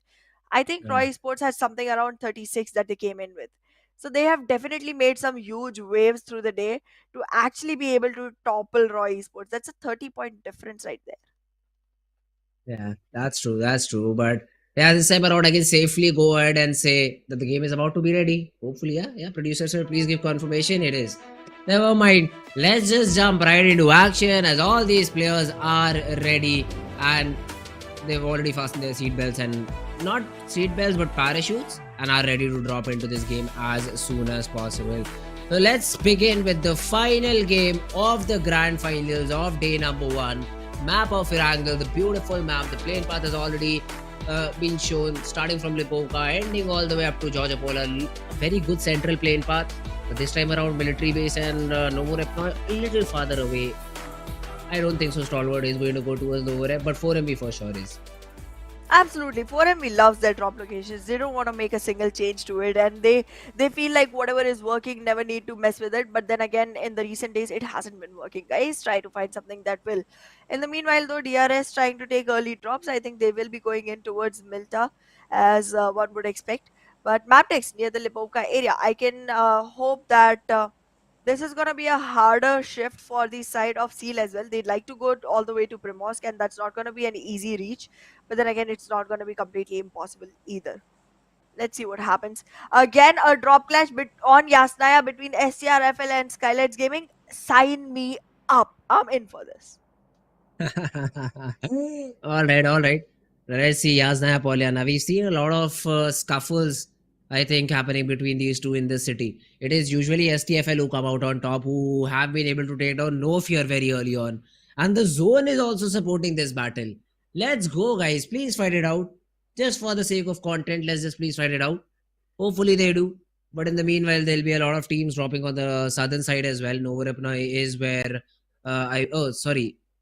I think Yeah. Roy Esports had something around 36 that they came in with. So they have definitely made some huge waves through the day to actually be able to topple Roy Esports. That's a 30-point difference right there. Yeah, that's true. That's true. But yeah, this time around, I can safely go ahead and say that the game is about to be ready. Hopefully, yeah. Yeah, producer sir, please give confirmation. It is. Never mind. Let's just jump right into action as all these players are ready and they've already fastened their seat belts and not seat belts but parachutes and are ready to drop into this game as soon as possible. So let's begin with the final game of the grand finals of day number 1. Map of Erangel, the beautiful map. The plane path has already been shown, starting from Lipovka, ending all the way up to Georgia Pola. A very good central plane path. But this time around, military base and Novo Repnoy a little farther away. I don't think so. Stalwart is going to go towards Novo Rep, but 4MB for sure is. Absolutely. 4MB loves their drop locations. They don't want to make a single change to it, and they feel like whatever is working, never need to mess with it. But then again, in the recent days, it hasn't been working. Guys, try to find something that will. In the meanwhile, though, DRS trying to take early drops, I think they will be going in towards Milta, as one would expect. But Mabetex near the Lipovka area, I can hope that. This is going to be a harder shift for the side of Seal as well. They'd like to go all the way to Primorsk, and that's not going to be an easy reach. But then again, it's not going to be completely impossible either. Let's see what happens. Again, a drop clash on Yasnaya between SCRFL and SKYLIGHTZ Gaming. Sign me up. I'm in for this. All right, all right. Let's see Yasnaya Poliana. We've seen a lot of scuffles, I think, happening between these two in this city. It is usually STFL who come out on top, who have been able to take down No Fear very early on. And the zone is also supporting this battle. Let's go, guys. Please fight it out. Just for the sake of content, let's just please fight it out. Hopefully they do. But in the meanwhile, there'll be a lot of teams dropping on the southern side as well. Novorapna is where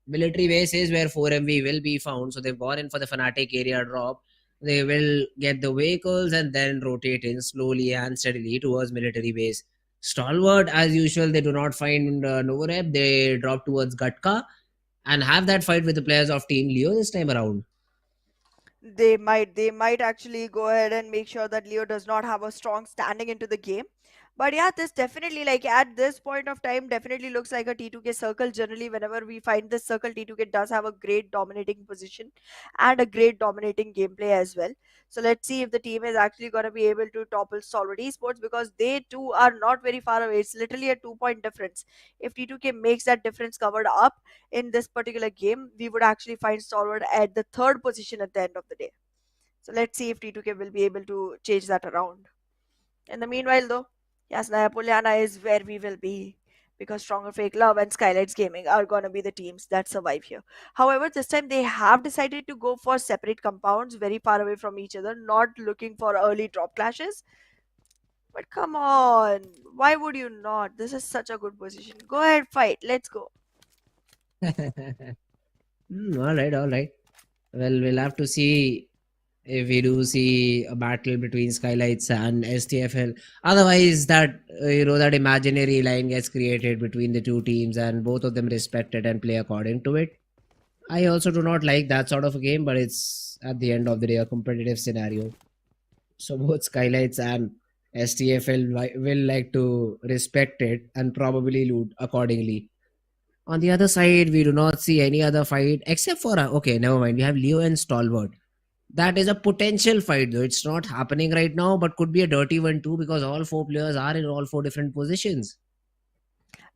military base is where 4MV will be found. So they've gone in for the Fnatic area drop. They will get the vehicles and then rotate in slowly and steadily towards military base. Stalwart, as usual, they do not find Novorep. They drop towards Gatka and have that fight with the players of Team Leo this time around. They might actually go ahead and make sure that Leo does not have a strong standing into the game. But yeah, this definitely, like, at this point of time, definitely looks like a T2K circle. Generally, whenever we find this circle, T2K does have a great dominating position and a great dominating gameplay as well. So let's see if the team is actually going to be able to topple Stalwart Esports, because they too are not very far away. It's literally a 2 point difference. If T2K makes that difference covered up in this particular game, we would actually find Stalwart at the third position at the end of the day. So let's see if T2K will be able to change that around. In the meanwhile, though, Yasnaya Poliana is where we will be, because Stronger FAKELOVE and SKYLIGHTZ Gaming are going to be the teams that survive here. However, this time they have decided to go for separate compounds very far away from each other, not looking for early drop clashes. But come on, why would you not? This is such a good position. Go ahead, fight. Let's go. All right, all right. Well, we'll have to see if we do see a battle between SKYLIGHTZ and STFL. Otherwise, that that imaginary line gets created between the two teams, and both of them respect it and play according to it. I also do not like that sort of a game, but it's at the end of the day a competitive scenario. So both SKYLIGHTZ and STFL will like to respect it and probably loot accordingly. On the other side, we do not see any other fight except for okay, never mind. We have Leo and Stalwart. That is a potential fight, though. It's not happening right now, but could be a dirty one too, because all four players are in all four different positions.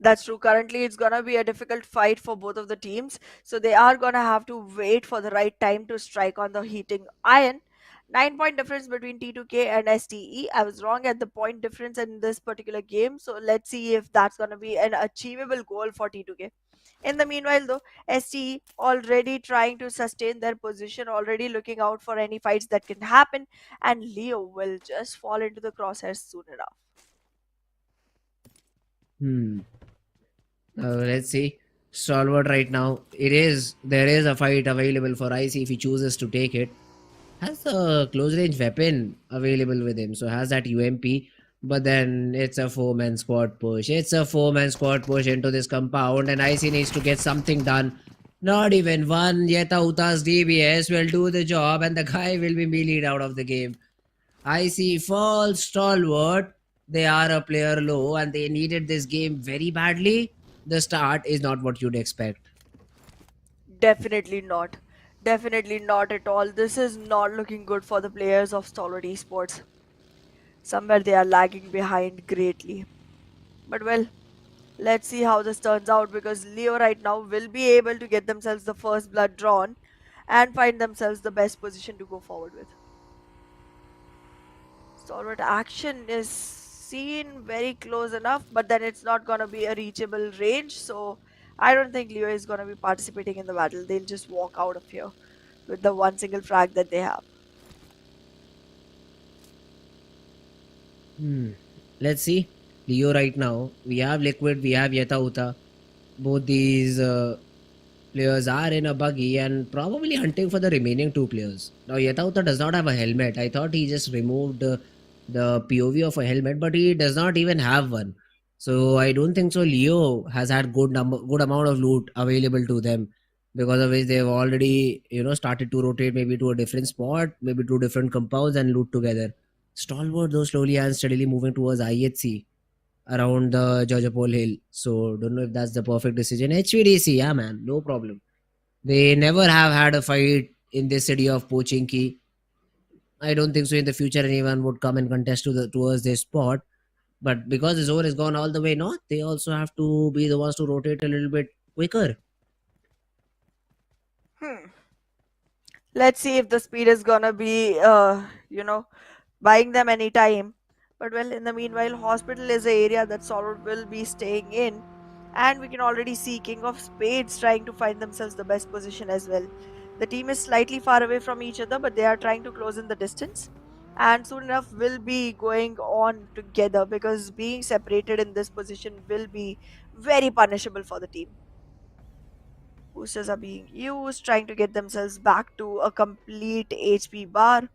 That's true. Currently, it's gonna be a difficult fight for both of the teams. So they are gonna have to wait for the right time to strike on the heating iron. 9 point difference between T2K and STE. I was wrong at the point difference in this particular game. So let's see if that's gonna be an achievable goal for T2K. In the meanwhile, though, STE already trying to sustain their position, already looking out for any fights that can happen, and Leo will just fall into the crosshairs soon enough. Let's see. Stalwart right now. There is a fight available for IC if he chooses to take it. Has a close range weapon available with him, so has that UMP. But then it's a 4-man squad push. It's a 4-man squad push into this compound, and IC needs to get something done. Not even one. Yeta Uta's DBS will do the job, and the guy will be meleeed out of the game. IC falls. Stalwart. They are a player low, and they needed this game very badly. The start is not what you'd expect. Definitely not. Definitely not at all. This is not looking good for the players of Stalwart Esports. Somewhere they are lagging behind greatly. But well, let's see how this turns out, because Leo right now will be able to get themselves the first blood drawn and find themselves the best position to go forward with. Stalwart action is seen very close enough, but then it's not going to be a reachable range, so I don't think Leo is going to be participating in the battle. They'll just walk out of here with the one single frag that they have. Let's see. Leo right now. We have Liquid, we have Yeta Uta. Both these players are in a buggy and probably hunting for the remaining two players. Now Yeta Uta does not have a helmet. I thought he just removed the POV of a helmet, but he does not even have one. So I don't think so. Leo has had good amount of loot available to them, because of which they've already started to rotate maybe to a different spot, maybe to different compounds and loot together. Stalwart though slowly and steadily moving towards IHC around the Jajapol Hill. So don't know if that's the perfect decision. HVDC, yeah man, no problem. They never have had a fight in this city of Pochinki. I don't think so in the future anyone would come and contest towards this spot. But because the zone is gone all the way north, they also have to be the ones to rotate a little bit quicker. Let's see if the speed is gonna be, buying them any time. But well, in the meanwhile, hospital is an area that Solid will be staying in, and we can already see King of Spades trying to find themselves the best position as well. The team is slightly far away from each other, but they are trying to close in the distance, and soon enough will be going on together because being separated in this position will be very punishable for the team. Boosters are being used, trying to get themselves back to a complete HP bar.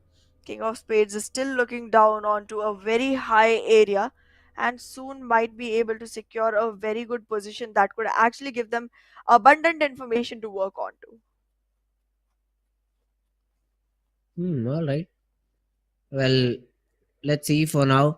King of Spades is still looking down onto a very high area and soon might be able to secure a very good position that could actually give them abundant information to work on to. All right. Well, let's see for now.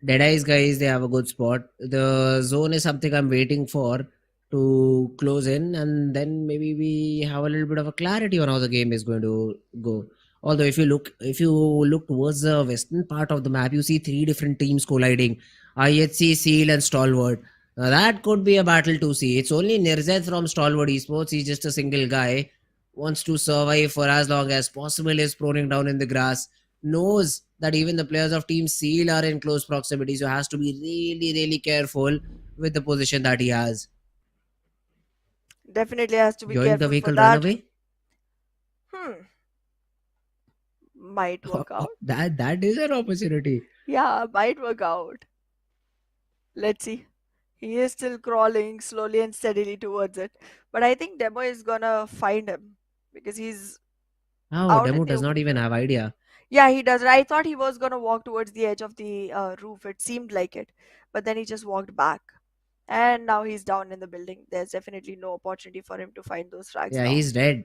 Deadeyes guys, they have a good spot. The zone is something I'm waiting for to close in, and then maybe we have a little bit of a clarity on how the game is going to go. Although if you look towards the western part of the map, you see three different teams colliding: IHC, Seal, and Stalwart. Now that could be a battle to see. It's only Nirzet from Stalwart Esports. He's just a single guy, wants to survive for as long as possible. Is proning down in the grass, knows that even the players of Team Seal are in close proximity, so has to be really, really careful with the position that he has. Definitely has to be Joined the careful for vehicle that. runaway. Might work out. That is an opportunity. Yeah, might work out. Let's see. He is still crawling slowly and steadily towards it. But I think Demo is gonna find him because he's Oh, out in Demo the does not open even field. have idea. Yeah, he does. I thought he was gonna walk towards the edge of the roof. It seemed like it, but then he just walked back, and now he's down in the building. There's definitely no opportunity for him to find those frags Yeah, now. he's dead.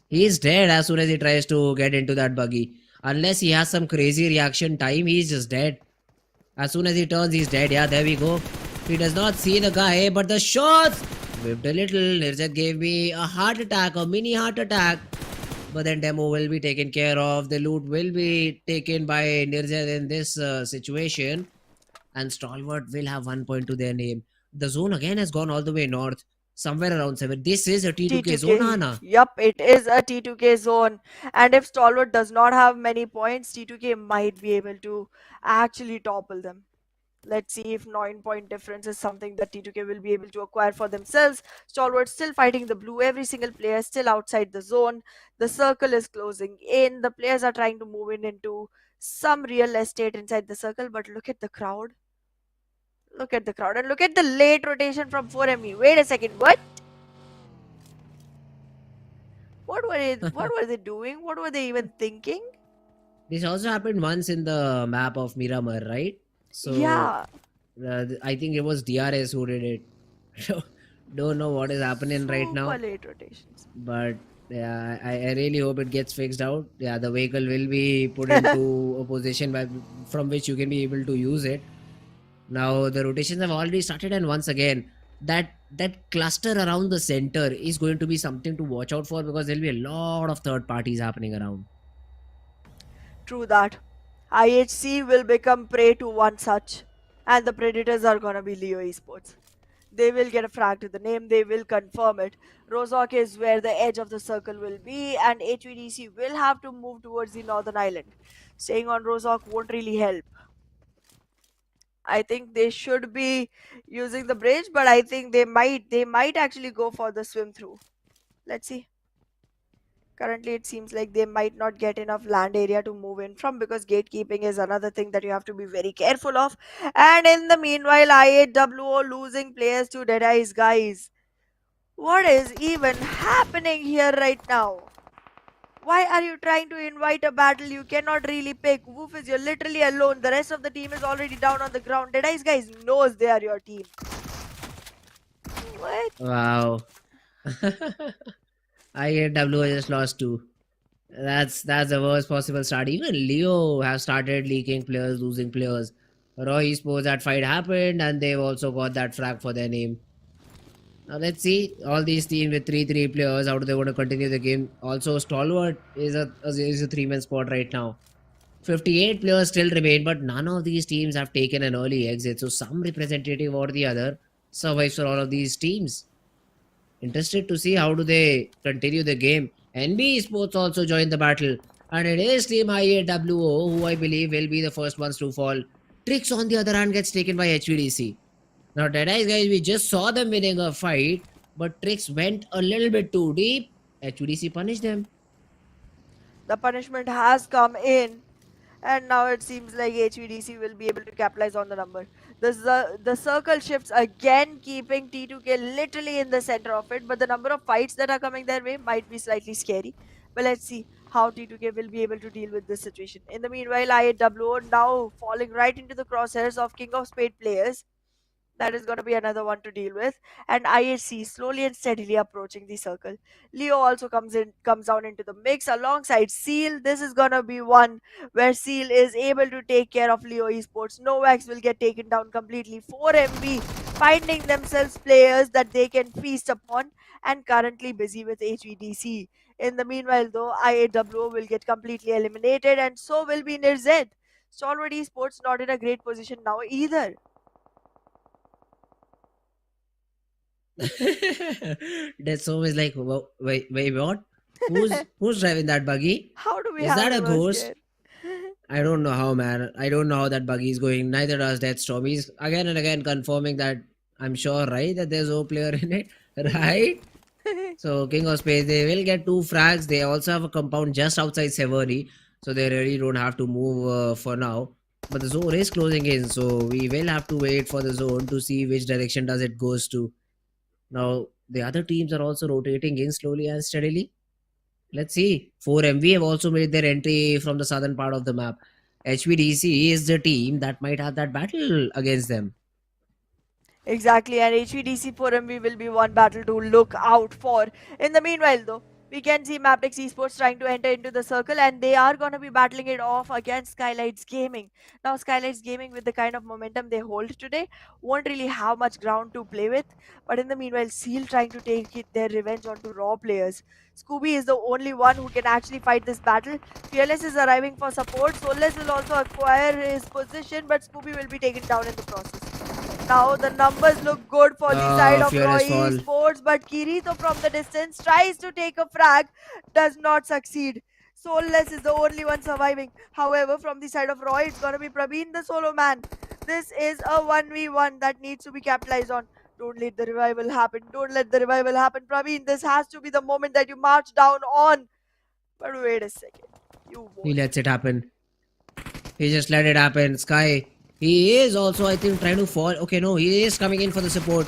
He's dead as soon as he tries to get into that buggy. Unless he has some crazy reaction time, he's just dead. As soon as he turns, he's dead. Yeah, there we go. He does not see the guy, but the shots whipped a little. Nirzet gave me a heart attack, a mini heart attack. But then Demo will be taken care of. The loot will be taken by Nirzet in this situation. And Stalwart will have 1 point to their name. The zone again has gone all the way north. Somewhere around 7. This is a T2K zone, T2K. Hana. Yup, it is a T2K zone. And if Stalwart does not have many points, T2K might be able to actually topple them. Let's see if 9-point difference is something that T2K will be able to acquire for themselves. Stalwart still fighting the blue. Every single player still outside the zone. The circle is closing in. The players are trying to move in into some real estate inside the circle. But look at the crowd. Look at the crowd. And look at the late rotation from 4ME. Wait a second. What? What were they doing? What were they even thinking? This also happened once in the map of Miramar, right? So Yeah. I think it was DRS who did it. Don't know what is happening right now. Super late rotations. But yeah, I really hope it gets fixed out. Yeah, the vehicle will be put into a position from which you can be able to use it. Now the rotations have already started, and once again, that cluster around the center is going to be something to watch out for because there'll be a lot of third parties happening around. True that. IHC will become prey to one such, and the predators are gonna be Leo Esports. They will get a frag to the name, they will confirm it. Rozok is where the edge of the circle will be, and HVDC will have to move towards the northern island. Staying on Rozok won't really help. I think they should be using the bridge, but I think they might actually go for the swim through. Let's see. Currently, it seems like they might not get enough land area to move in from because gatekeeping is another thing that you have to be very careful of. And in the meanwhile, IHWO losing players to Deadeyes, guys. What is even happening here right now? Why are you trying to invite a battle you cannot really pick? Woofus, you're literally alone. The rest of the team is already down on the ground. Deadeyes guys knows they are your team. What? Wow. IAW just lost 2. That's the worst possible start. Even Leo have started leaking players, losing players. Raw Esports, that fight happened, and they've also got that frag for their name. Now let's see all these teams with 3 players. How do they want to continue the game? Also, Stalwart is a 3-man spot right now. 58 players still remain, but none of these teams have taken an early exit. So some representative or the other survives for all of these teams. Interested to see how do they continue the game. NBeSports also joined the battle, and it is Team IAWO who I believe will be the first ones to fall. Tricks on the other hand gets taken by HVDC. Now, Deadies guys, we just saw them winning a fight, but Tricks went a little bit too deep. HVDC punished them. The punishment has come in, and now it seems like HVDC will be able to capitalize on the number. The circle shifts again, keeping T2K literally in the center of it, but the number of fights that are coming their way might be slightly scary. But let's see how T2K will be able to deal with this situation. In the meanwhile, IAWO now falling right into the crosshairs of King of Spade players. That is going to be another one to deal with. And IHC slowly and steadily approaching the circle. Leo also comes down into the mix alongside Seal. This is going to be one where Seal is able to take care of Leo Esports. Novax will get taken down completely. 4MV finding themselves players that they can feast upon, and currently busy with HVDC. In the meanwhile though, IAWO will get completely eliminated, and so will be NBeSports. Stalwart Esports not in a great position now either. That's always like, wait, what? Who's driving that buggy? How do we Is have that a reverse ghost? gear? I don't know how, man. I don't know how that buggy is going. Neither does Deathstorm. He's again and again confirming that I'm sure, right, that there's no player in it, right? So King of Spades, they will get 2 frags. They also have a compound just outside Severi, so they really don't have to move for now. But the zone is closing in, so we will have to wait for the zone to see which direction does it goes to. Now the other teams are also rotating in slowly and steadily. Let's see. 4MV have also made their entry from the southern part of the map. HVDC is the team that might have that battle against them. Exactly, and HVDC 4MV will be one battle to look out for. In the meanwhile, though, we can see Mabetex Esports trying to enter into the circle, and they are going to be battling it off against SKYLIGHTZ Gaming. Now, SKYLIGHTZ Gaming, with the kind of momentum they hold today, won't really have much ground to play with. But in the meanwhile, Seal trying to take their revenge onto Raw players. Scooby is the only one who can actually fight this battle. Fearless is arriving for support. Soulless will also acquire his position, but Scooby will be taken down in the process. Now the numbers look good for the side of Raw Fearless fall. Esports, but Kirito from the distance tries to take a frag, does not succeed. Soulless is the only one surviving. However, from the side of Roy, it's gonna be Praveen the solo man. This is a 1v1 that needs to be capitalized on. Don't let the revival happen. Don't let the revival happen. Praveen, this has to be the moment that you march down on. But wait a second. You He won't. lets it happen. He just let it happen. Sky, he is also, I think, trying to fall. Okay, no, he is coming in for the support.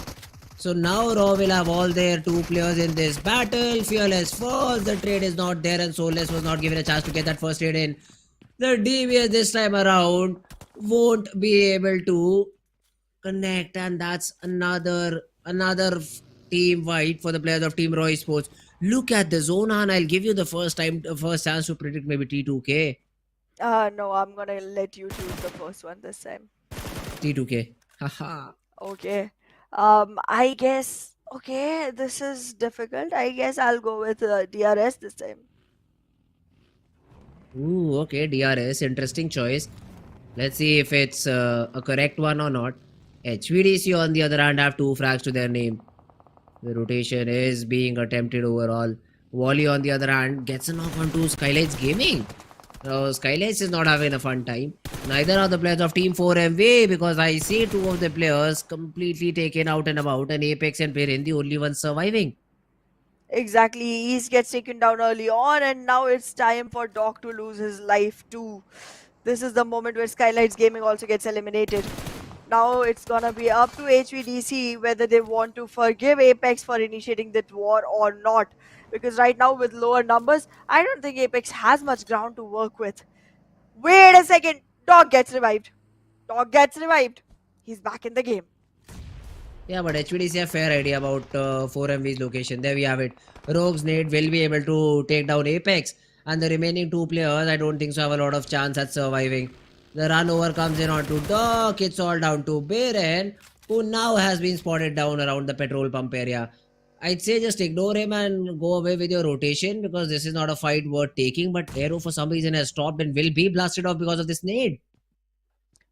So now Raw will have all their 2 players in this battle. Fearless falls. The trade is not there, and Soulless was not given a chance to get that first trade in. The DBS this time around won't be able to connect, and that's another team fight for the players of Team Raw Esports. Look at the zone, and I'll give you the first chance to predict maybe T2K. No, I'm gonna let you choose the first one this time. T2K. Haha. Okay. I guess. Okay, this is difficult. I guess I'll go with DRS this time. Ooh, okay, DRS. Interesting choice. Let's see if it's a correct one or not. HVDC on the other hand have 2 frags to their name. The rotation is being attempted overall. Wally on the other hand gets a knock onto SKYLIGHTZ Gaming. Now SKYLIGHTZ is not having a fun time. Neither are the players of Team 4MV, because I see 2 of the players completely taken out and about, and Apex and Perin the only ones surviving. Exactly. East gets taken down early on, and now it's time for Doc to lose his life too. This is the moment where SKYLIGHTZ Gaming also gets eliminated. Now it's gonna be up to HVDC whether they want to forgive Apex for initiating that war or not. Because right now with lower numbers, I don't think Apex has much ground to work with. Wait a second. Dog gets revived. Dog gets revived. He's back in the game. Yeah, but HVDC have fair idea about 4MV's location. There we have it. Rogue's Nate will be able to take down Apex, and the remaining 2 players I don't think so have a lot of chance at surviving. The run over comes in onto Doc. It's all down to Beren. who now has been spotted down around the petrol pump area. I'd say just ignore him and go away with your rotation because this is not a fight worth taking. But Aero for some reason has stopped and will be blasted off because of this nade.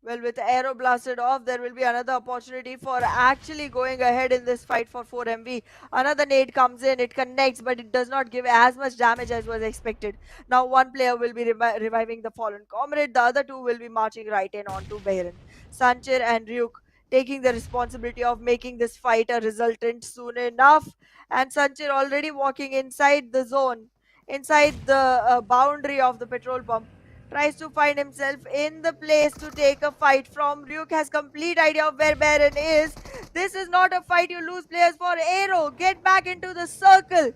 Well, with Aero blasted off, there will be another opportunity for actually going ahead in this fight for 4MV. Another nade comes in, it connects, but it does not give as much damage as was expected. Now, one player will be reviving the fallen comrade, the other two will be marching right in onto Bahrain. Sanchir and Ryuk taking the responsibility of making this fight a resultant soon enough. And Sanchir already walking inside the zone, inside the boundary of the petrol pump, tries to find himself in the place to take a fight from. Ryuk has complete idea of where Baron is. This is not a fight you lose players for. Aero, get back into the circle.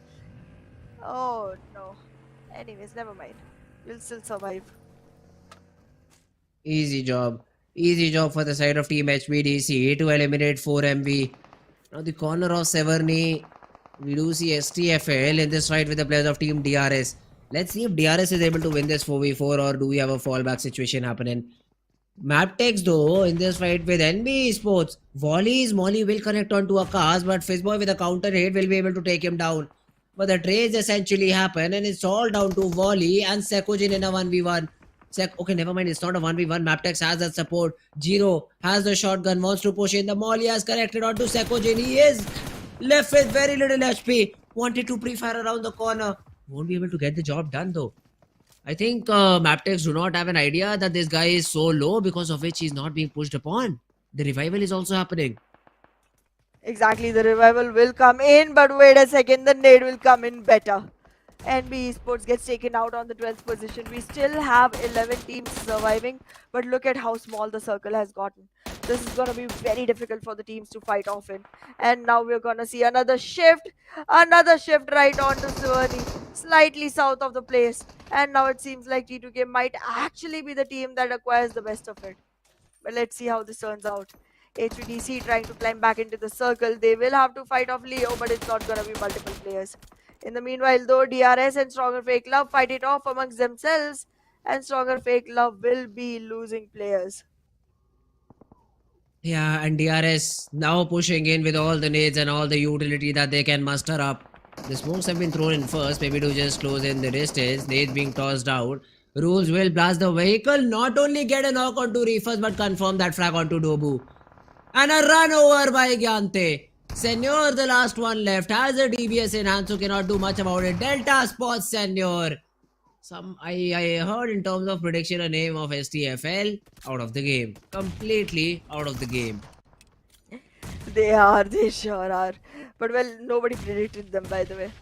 Oh no. Anyways, never mind. We'll still survive. Easy job. Easy job for the side of Team HBDC to eliminate 4MV. Now the corner of Severny. We do see STFL in this fight with the players of Team DRS. Let's see if DRS is able to win this 4v4 or do we have a fallback situation happening. Mabetex though in this fight with NBeSports. Molly will connect onto a cast, but Fizzboy with a counter hit will be able to take him down. But the trades essentially happen and it's all down to Volley and Sekojin in a 1v1. Okay, never mind, it's not a 1v1. Mabetex has that support. Jiro has the shotgun, wants to push in. The Molly has connected onto Sekojin. He is left with very little HP. Wanted to pre-fire around the corner. Won't be able to get the job done though. I think Mabetex do not have an idea that this guy is so low because of which he's not being pushed upon. The revival is also happening. Exactly, the revival will come in, but wait a second, the nade will come in better. NBeSports gets taken out on the 12th position. We still have 11 teams surviving, but look at how small the circle has gotten. This is going to be very difficult for the teams to fight off in. And now we're going to see another shift right onto Severny, slightly south of the place. And now it seems like T2K might actually be the team that acquires the best of it. But let's see how this turns out. HVDC trying to climb back into the circle. They will have to fight off Leo, but it's not going to be multiple players. In the meanwhile, though, DRS and Stronger FAKELOVE fight it off amongst themselves, and Stronger FAKELOVE will be losing players. Yeah, and DRS now pushing in with all the nades and all the utility that they can muster up. The smokes have been thrown in first, maybe to just close in the distance. Nades being tossed out. Rules will blast the vehicle, not only get a knock onto Reefers, but confirm that frag onto Dobu. And a run over by Gyante. Senor, the last one left, has a DBS in hand, so cannot do much about it. Delta spots Senor. I heard in terms of prediction a name of STFL out of the game. Completely out of the game. They sure are. But well, nobody predicted them, by the way.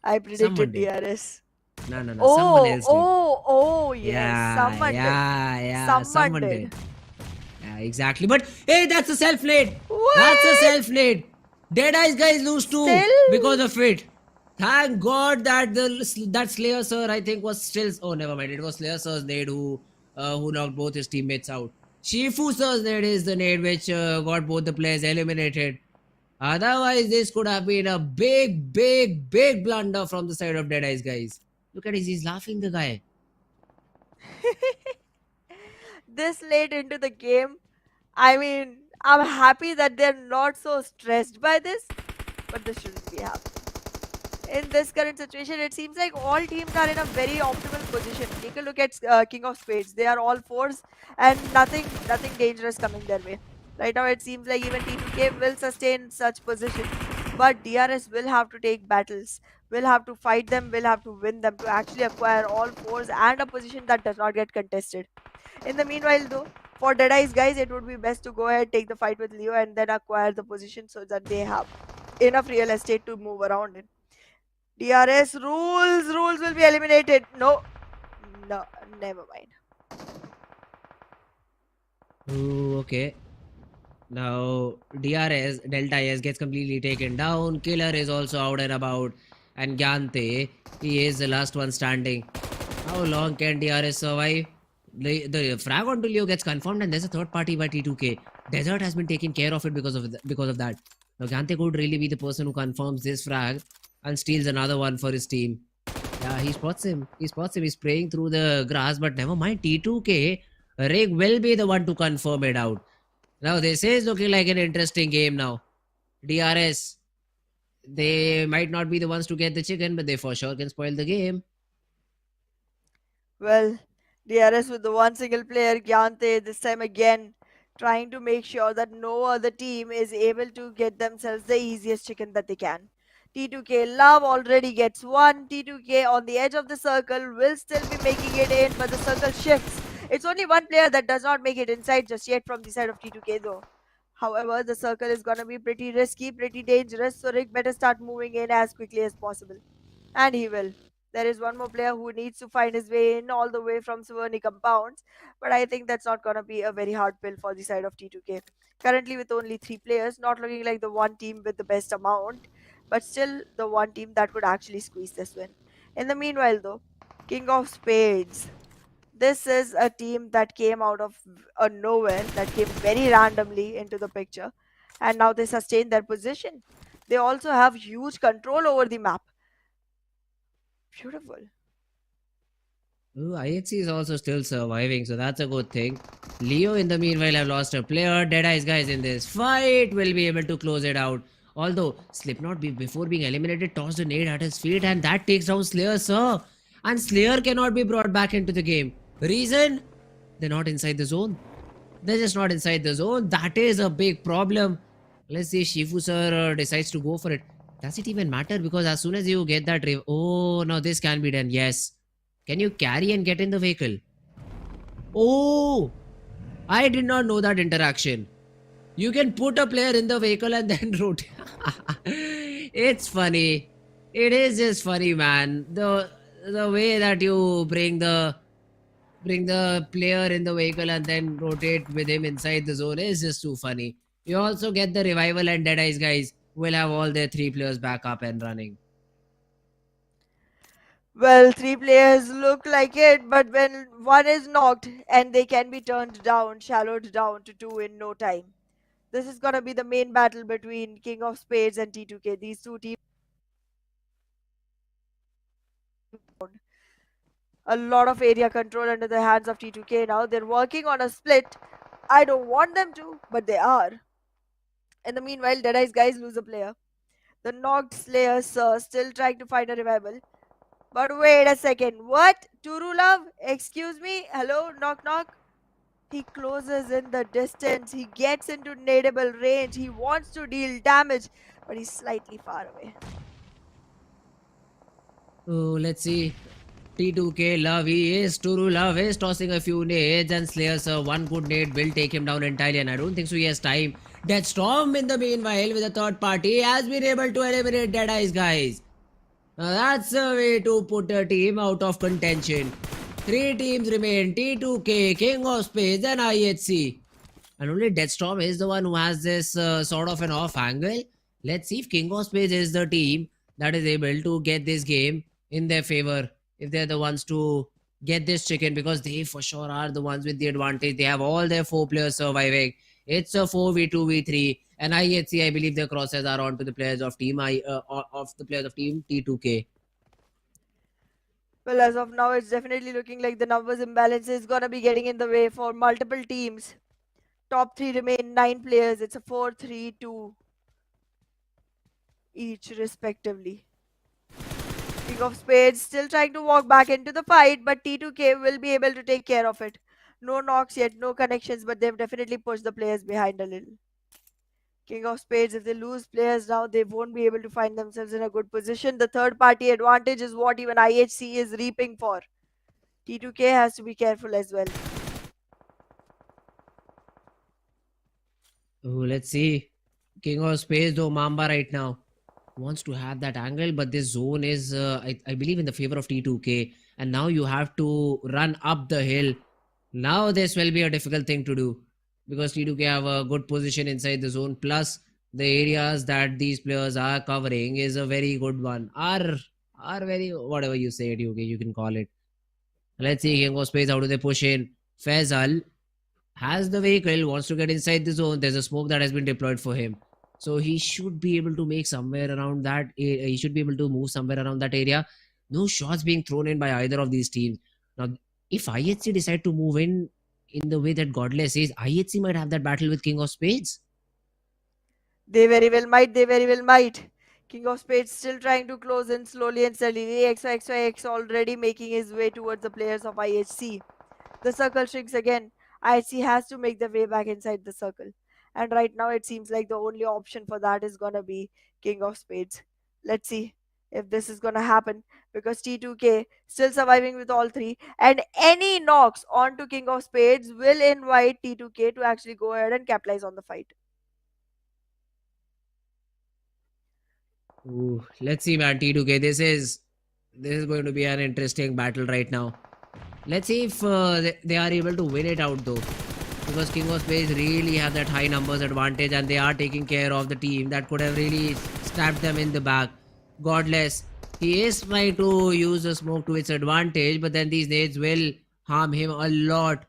I predicted DRS. No, someone else did. Oh, yes. Yeah, Someone did. Someone did. Yeah, exactly. But hey, that's a self-nade. What? That's a self-nade. Deadeyes guys lose too because of it. Thank God that that Slayer Sir I think was still. Oh, never mind. It was Slayer Sir's nade who knocked both his teammates out. Shifu Sir's nade is the nade which got both the players eliminated. Otherwise, this could have been a big blunder from the side of Deadeyes guys. Look at he's laughing, the guy. This late into the game, I mean, I'm happy that they're not so stressed by this, but this shouldn't be happening. In this current situation, it seems like all teams are in a very optimal position. Take a look at King of Spades. They are all fours and nothing dangerous coming their way. Right now, it seems like even T2K will sustain such position, but DRS will have to take battles. Will have to fight them, will have to win them to actually acquire all fours and a position that does not get contested. In the meanwhile, though, for Deadeyes guys, it would be best to go ahead, take the fight with Leo and then acquire the position so that they have enough real estate to move around in. DRS rules will be eliminated. No, never mind. Ooh, okay. Now DRS DEADEYES gets completely taken down. Killer is also out and about, and Gyante, he is the last one standing. How long can DRS survive? The frag onto Leo gets confirmed, and there's a third party by T2K. Desert has been taking care of it because of that. Now Gyante could really be the person who confirms this frag and steals another one for his team. Yeah, he spots him. He's spraying through the grass, but never mind. T2K, Rig will be the one to confirm it out. Now this is looking like an interesting game now. DRS, they might not be the ones to get the chicken, but they for sure can spoil the game. Well, DRS with the one single player, Gyante, this time again trying to make sure that no other team is able to get themselves the easiest chicken that they can. T2K Love already gets one. T2K on the edge of the circle will still be making it in, but the circle shifts. It's only one player that does not make it inside just yet from the side of T2K though. However, the circle is gonna be pretty risky, pretty dangerous, so Rick better start moving in as quickly as possible. And he will. There is one more player who needs to find his way in all the way from Suvarni compounds, but I think that's not going to be a very hard pill for the side of T2K. Currently, with only 3 players, not looking like the one team with the best amount, but still the one team that could actually squeeze this win. In the meanwhile, though, King of Spades. This is a team that came out of a nowhere, that came very randomly into the picture, and now they sustain their position. They also have huge control over the map. Beautiful. Ooh, IHC is also still surviving, so that's a good thing. Leo, in the meanwhile, have lost a player. DEADEYES guys in this fight will be able to close it out. Although Slipknot, before being eliminated, tossed a nade at his feet, and that takes down Slayer, sir. And Slayer cannot be brought back into the game. Reason? They're not inside the zone. They're just not inside the zone. That is a big problem. Let's see, Shifu sir decides to go for it. Does it even matter? Because as soon as you get that... Oh, now this can be done. Yes. Can you carry and get in the vehicle? Oh! I did not know that interaction. You can put a player in the vehicle and then rotate. It's funny. It is just funny, man. The way that you bring the player in the vehicle and then rotate with him inside the zone is just too funny. You also get the revival, and DEADEYES guys will have all their 3 players back up and running. Well, 3 players look like it, but when one is knocked and they can be turned down, shallowed down to 2 in no time. This is gonna be the main battle between King of Spades and T2K. These two teams. A lot of area control under the hands of T2K now. They're working on a split. I don't want them to, but they are. In the meanwhile, DEADEYES guys lose a player. The knocked Slayer sir still trying to find a revival. But wait a second. What? Turu Love? Excuse me? Hello? Knock knock? He closes in the distance. He gets into nadeable range. He wants to deal damage, but he's slightly far away. Oh, let's see. T2K Love, Turu Love is tossing a few nades, and Slayer sir, one good nade will take him down entirely, and I don't think so he has time. Deathstorm in the meanwhile with a third party has been able to eliminate DEADEYES guys. Now that's a way to put a team out of contention. 3 teams remain: T2K, King of Spades and IHC. And only Deathstorm is the one who has this sort of an off angle. Let's see if King of Spades is the team that is able to get this game in their favor. If they're the ones to get this chicken, because they for sure are the ones with the advantage. They have all their 4 players surviving. It's a 4v2v3, and IHC, I believe their crosses are on to the players of team T2K. Well, as of now, it's definitely looking like the numbers imbalance is gonna be getting in the way for multiple teams. Top 3 remain 9 players. It's a 4-3-2 each respectively. King of Spades still trying to walk back into the fight, but T2K will be able to take care of it. No knocks yet, no connections, but they've definitely pushed the players behind a little. King of Spades, if they lose players now, they won't be able to find themselves in a good position. The third party advantage is what even IHC is reaping for. T2K has to be careful as well. Oh, let's see. King of Spades, though, Mamba right now wants to have that angle, but this zone is, I believe, in the favor of T2K. And now you have to run up the hill. Now this will be a difficult thing to do, because T2K have a good position inside the zone. Plus, the areas that these players are covering is a very good one. Are very, whatever you say, T2K, you can call it. Let's see, King of Spades, how do they push in? Faisal has the vehicle, wants to get inside the zone. There's a smoke that has been deployed for him. So he should be able to make somewhere around that. He should be able to move somewhere around that area. No shots being thrown in by either of these teams. Now, if IHC decide to move in, in the way that Godless is, IHC might have that battle with King of Spades. They very well might. They very well might. King of Spades still trying to close in slowly and steadily. XYXYX already making his way towards the players of IHC. The circle shrinks again. IHC has to make the way back inside the circle. And right now it seems like the only option for that is gonna be King of Spades. Let's see if this is gonna happen because T2K still surviving with all three, and any knocks onto King of Spades will invite T2K to actually go ahead and capitalize on the fight. Ooh, let's see, man. T2K, this is going to be an interesting battle right now. Let's see if they are able to win it out though, because King of Spades really have that high numbers advantage, and they are taking care of the team that could have really stabbed them in the back. Godless, he is trying to use the smoke to its advantage, but then these nades will harm him a lot.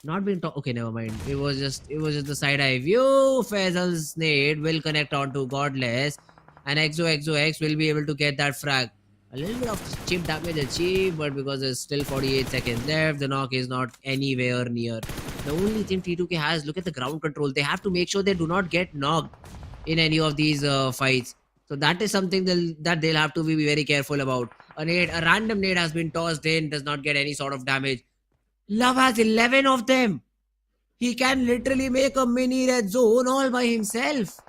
Not been okay, never mind. It was just the side eye view. Faisal's nade will connect onto Godless, and XOXOX will be able to get that frag. A little bit of chip damage achieved, but because there's still 48 seconds left, the knock is not anywhere near. The only thing T2K has, look at the ground control. They have to make sure they do not get knocked in any of these fights. So that is something that they'll have to be very careful about. A random nade has been tossed in, does not get any sort of damage. Love has 11 of them. He can literally make a mini red zone all by himself.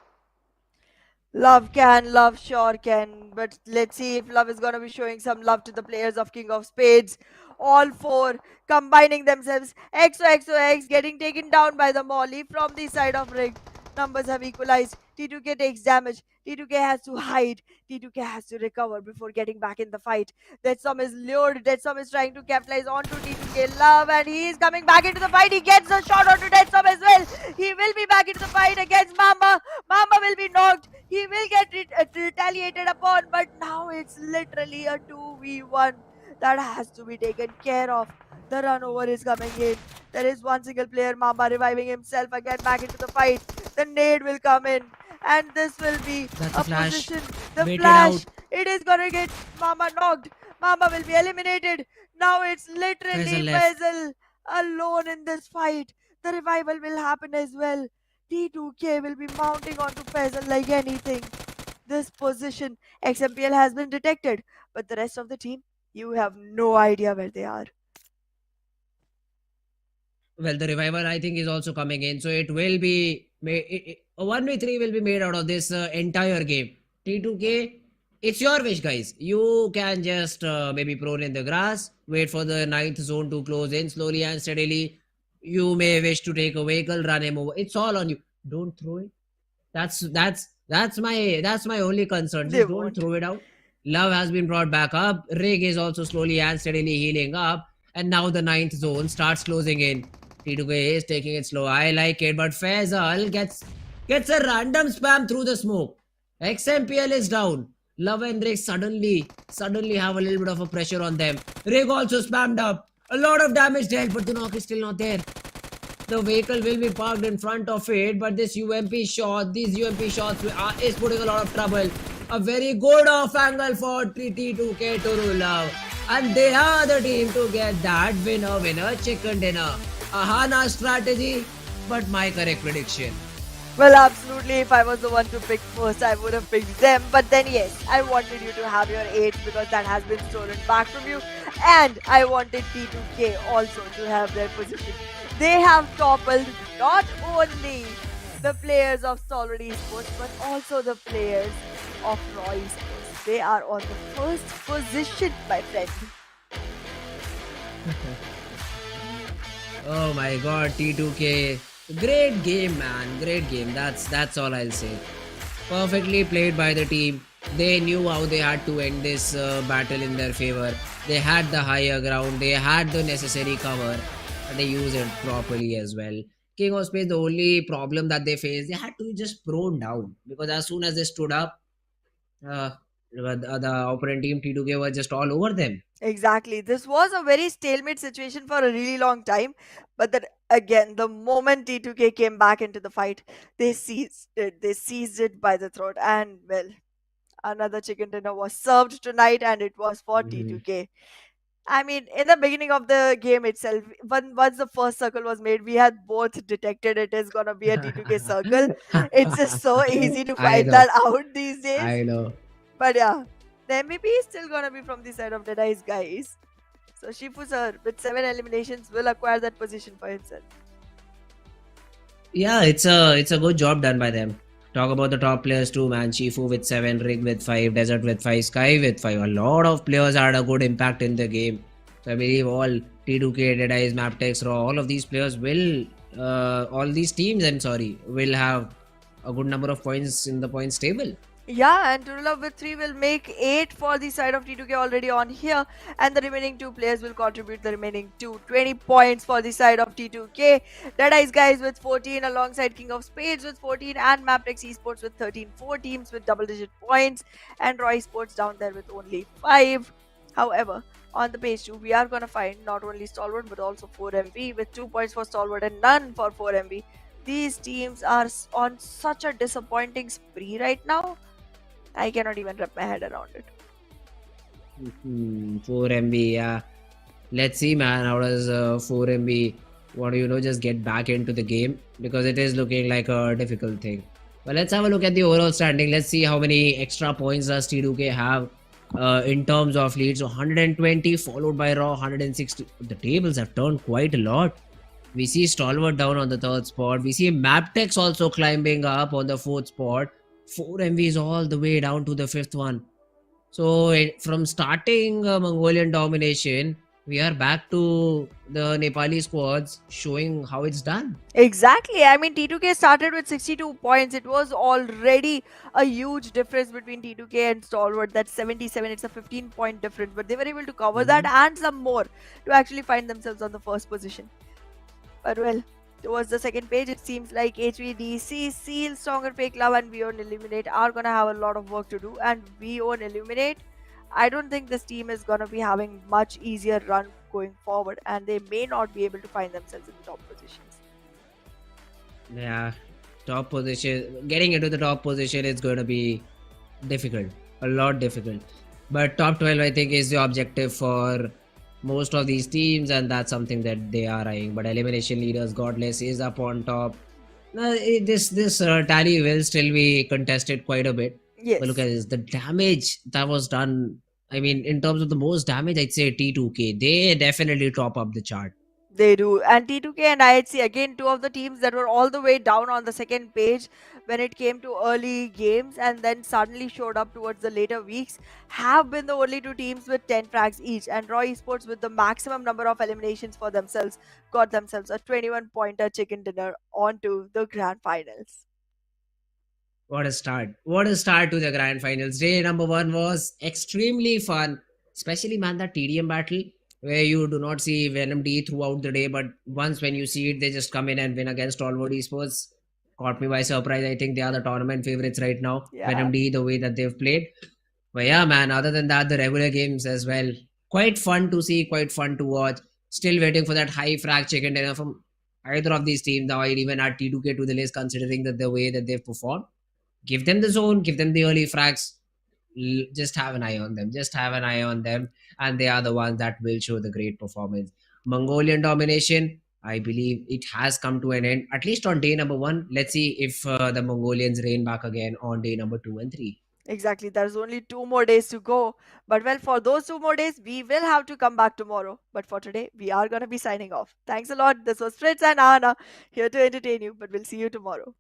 Love can, Love sure can. But let's see if Love is going to be showing some love to the players of King of Spades. All four combining themselves. XOXOX getting taken down by the Molly from the side of Rig. Numbers have equalized. T2K takes damage. T2K has to hide. T2K has to recover before getting back in the fight. Deadstorm is lured. Deadstorm is trying to capitalize onto T2K Love, and he is coming back into the fight. He gets a shot onto Deadstorm as well. He will be back into the fight against Mamba. Mamba will be knocked. He will get retaliated upon, but now it's literally a 2v1 that has to be taken care of. The run over is coming in. There is one single player, Mamba, reviving himself again back into the fight. The nade will come in, and this will be That's a a flash. position. The Wait it flash, out. it is gonna get Mamba knocked. Mamba will be eliminated. Now it's literally Faisal left. Faisal alone in this fight. The revival will happen as well. T2K will be mounting onto Faisal like anything. This position, XMPL has been detected, but the rest of the team, you have no idea where they are. Well, the revival I think is also coming in, so it will be a 1v3 will be made out of this entire game. T2K, it's your wish, guys. You can just maybe prone in the grass, wait for the ninth zone to close in slowly and steadily. You may wish to take a vehicle, run him over. It's all on you. Don't throw it. That's my only concern. They Just don't won't. throw it out. Love has been brought back up. Rig is also slowly and steadily healing up. And now the ninth zone starts closing in. T2K is taking it slow. I like it, but Faisal gets a random spam through the smoke. XMPL is down. Love and Rig suddenly have a little bit of a pressure on them. Rig also spammed up. A lot of damage dealt, but the knock is still not there. The vehicle will be parked in front of it, but these UMP shots is putting a lot of trouble. A very good off angle for T2K to rule out. And they are the team to get that winner chicken dinner. A Hana strategy, but my correct prediction. Well, absolutely. If I was the one to pick first, I would have picked them. But then, yes, I wanted you to have your 8 because that has been stolen back from you. And I wanted T2K also to have their position. They have toppled not only the players of Stalwart Esports, but also the players of Raw Esports. They are on the first position, my friend. Oh my god, T2K. Great game, man. Great game. That's all I'll say. Perfectly played by the team. They knew how they had to end this battle in their favor. They had the higher ground. They had the necessary cover. And they used it properly as well. King of Spades, the only problem that they faced, they had to just prone down. Because as soon as they stood up, the opponent team T2K was just all over them. Exactly. This was a very stalemate situation for a really long time. But then again, the moment T2K came back into the fight, they seized it. They seized it by the throat. And well, another chicken dinner was served tonight, and it was for Mhm. T2K. I mean, in the beginning of the game itself, once the first circle was made, we had both detected it is gonna be a T2K circle. It's just so easy to I find know, that out these days. I know. But yeah, the MVP is still gonna be from the side of Deadeye's guys. So Shifu sir, with 7 eliminations, will acquire that position for himself. Yeah, it's a good job done by them. Talk about the top players too, man. Shifu with 7, Rig with 5, Desert with 5, Sky with 5. A lot of players had a good impact in the game. So I believe all T2K, Deadeyees, Mabetex, Raw, all of these players will, all these teams, I'm sorry, will have a good number of points in the points table. Yeah, and Turula with 3 will make 8 for the side of T2K already on here, and the remaining 2 players will contribute the remaining 20 points for the side of T2K. Deadeye's guys with 14 alongside King of Spades with 14 and Mabetex Esports with 13. 4 teams with double digit points, and Roy Sports down there with only 5. However, on the page 2, we are gonna find not only Stalwart but also 4MV with 2 points for Stalwart and none for 4MV. These teams are on such a disappointing spree right now. I cannot even wrap my head around it. 4MB, yeah. Let's see, man. How does 4MB want to, just get back into the game? Because it is looking like a difficult thing. But let's have a look at the overall standing. Let's see how many extra points does T2K have in terms of leads. So 120, followed by Raw 160. The tables have turned quite a lot. We see Stalwart down on the 3rd spot. We see Mabetex also climbing up on the 4th spot. 4MV is all the way down to the 5th one. So from starting Mongolian domination, we are back to the Nepali squads showing how it's done. Exactly. I mean, T2K started with 62 points. It was already a huge difference between T2K and Stalwart. That's 77. It's a 15-point difference. But they were able to cover that and some more to actually find themselves on the 1st position. But well, towards the 2nd page, it seems like HVDC, Seal, Stronger, FAKELOVE, and We Own Illuminate are gonna have a lot of work to do. And We Own Illuminate, I don't think this team is gonna be having much easier run going forward, and they may not be able to find themselves in the top positions. Yeah, top position. Getting into the top position is going to be difficult, a lot difficult. But top 12, I think, is the objective for most of these teams, and that's something that they are eyeing. But elimination leaders, Godless is up on top. This tally will still be contested quite a bit. Yes. But look at this, the damage that was done. I mean, in terms of the most damage, I'd say T2K. They definitely top up the chart. They do. And T2K and IHC, again, 2 of the teams that were all the way down on the 2nd page when it came to early games and then suddenly showed up towards the later weeks, have been the only 2 teams with 10 frags each. And Roy Esports, with the maximum number of eliminations for themselves, got themselves a 21-pointer chicken dinner onto the grand finals. What a start. What a start to the grand finals. Day number 1 was extremely fun. Especially, man, that TDM battle where you do not see Venom D throughout the day, but once when you see it, they just come in and win against Stalwart Esports. Caught me by surprise. I think they are the tournament favorites right now. Yeah. Venom D, the way that they've played. But yeah, man, other than that, the regular games as well. Quite fun to see, quite fun to watch. Still waiting for that high frag chicken dinner from either of these teams. Now I'd even add T2K to the list considering that the way that they've performed. Give them the zone, give them the early frags. Just have an eye on them. Just have an eye on them. And they are the ones that will show the great performance. Mongolian domination, I believe it has come to an end, at least on day number 1. Let's see if the Mongolians reign back again on day number 2 and 3. Exactly. There's only 2 more days to go. But well, for those 2 more days, we will have to come back tomorrow. But for today, we are going to be signing off. Thanks a lot. This was Fritz and Anna here to entertain you. But we'll see you tomorrow.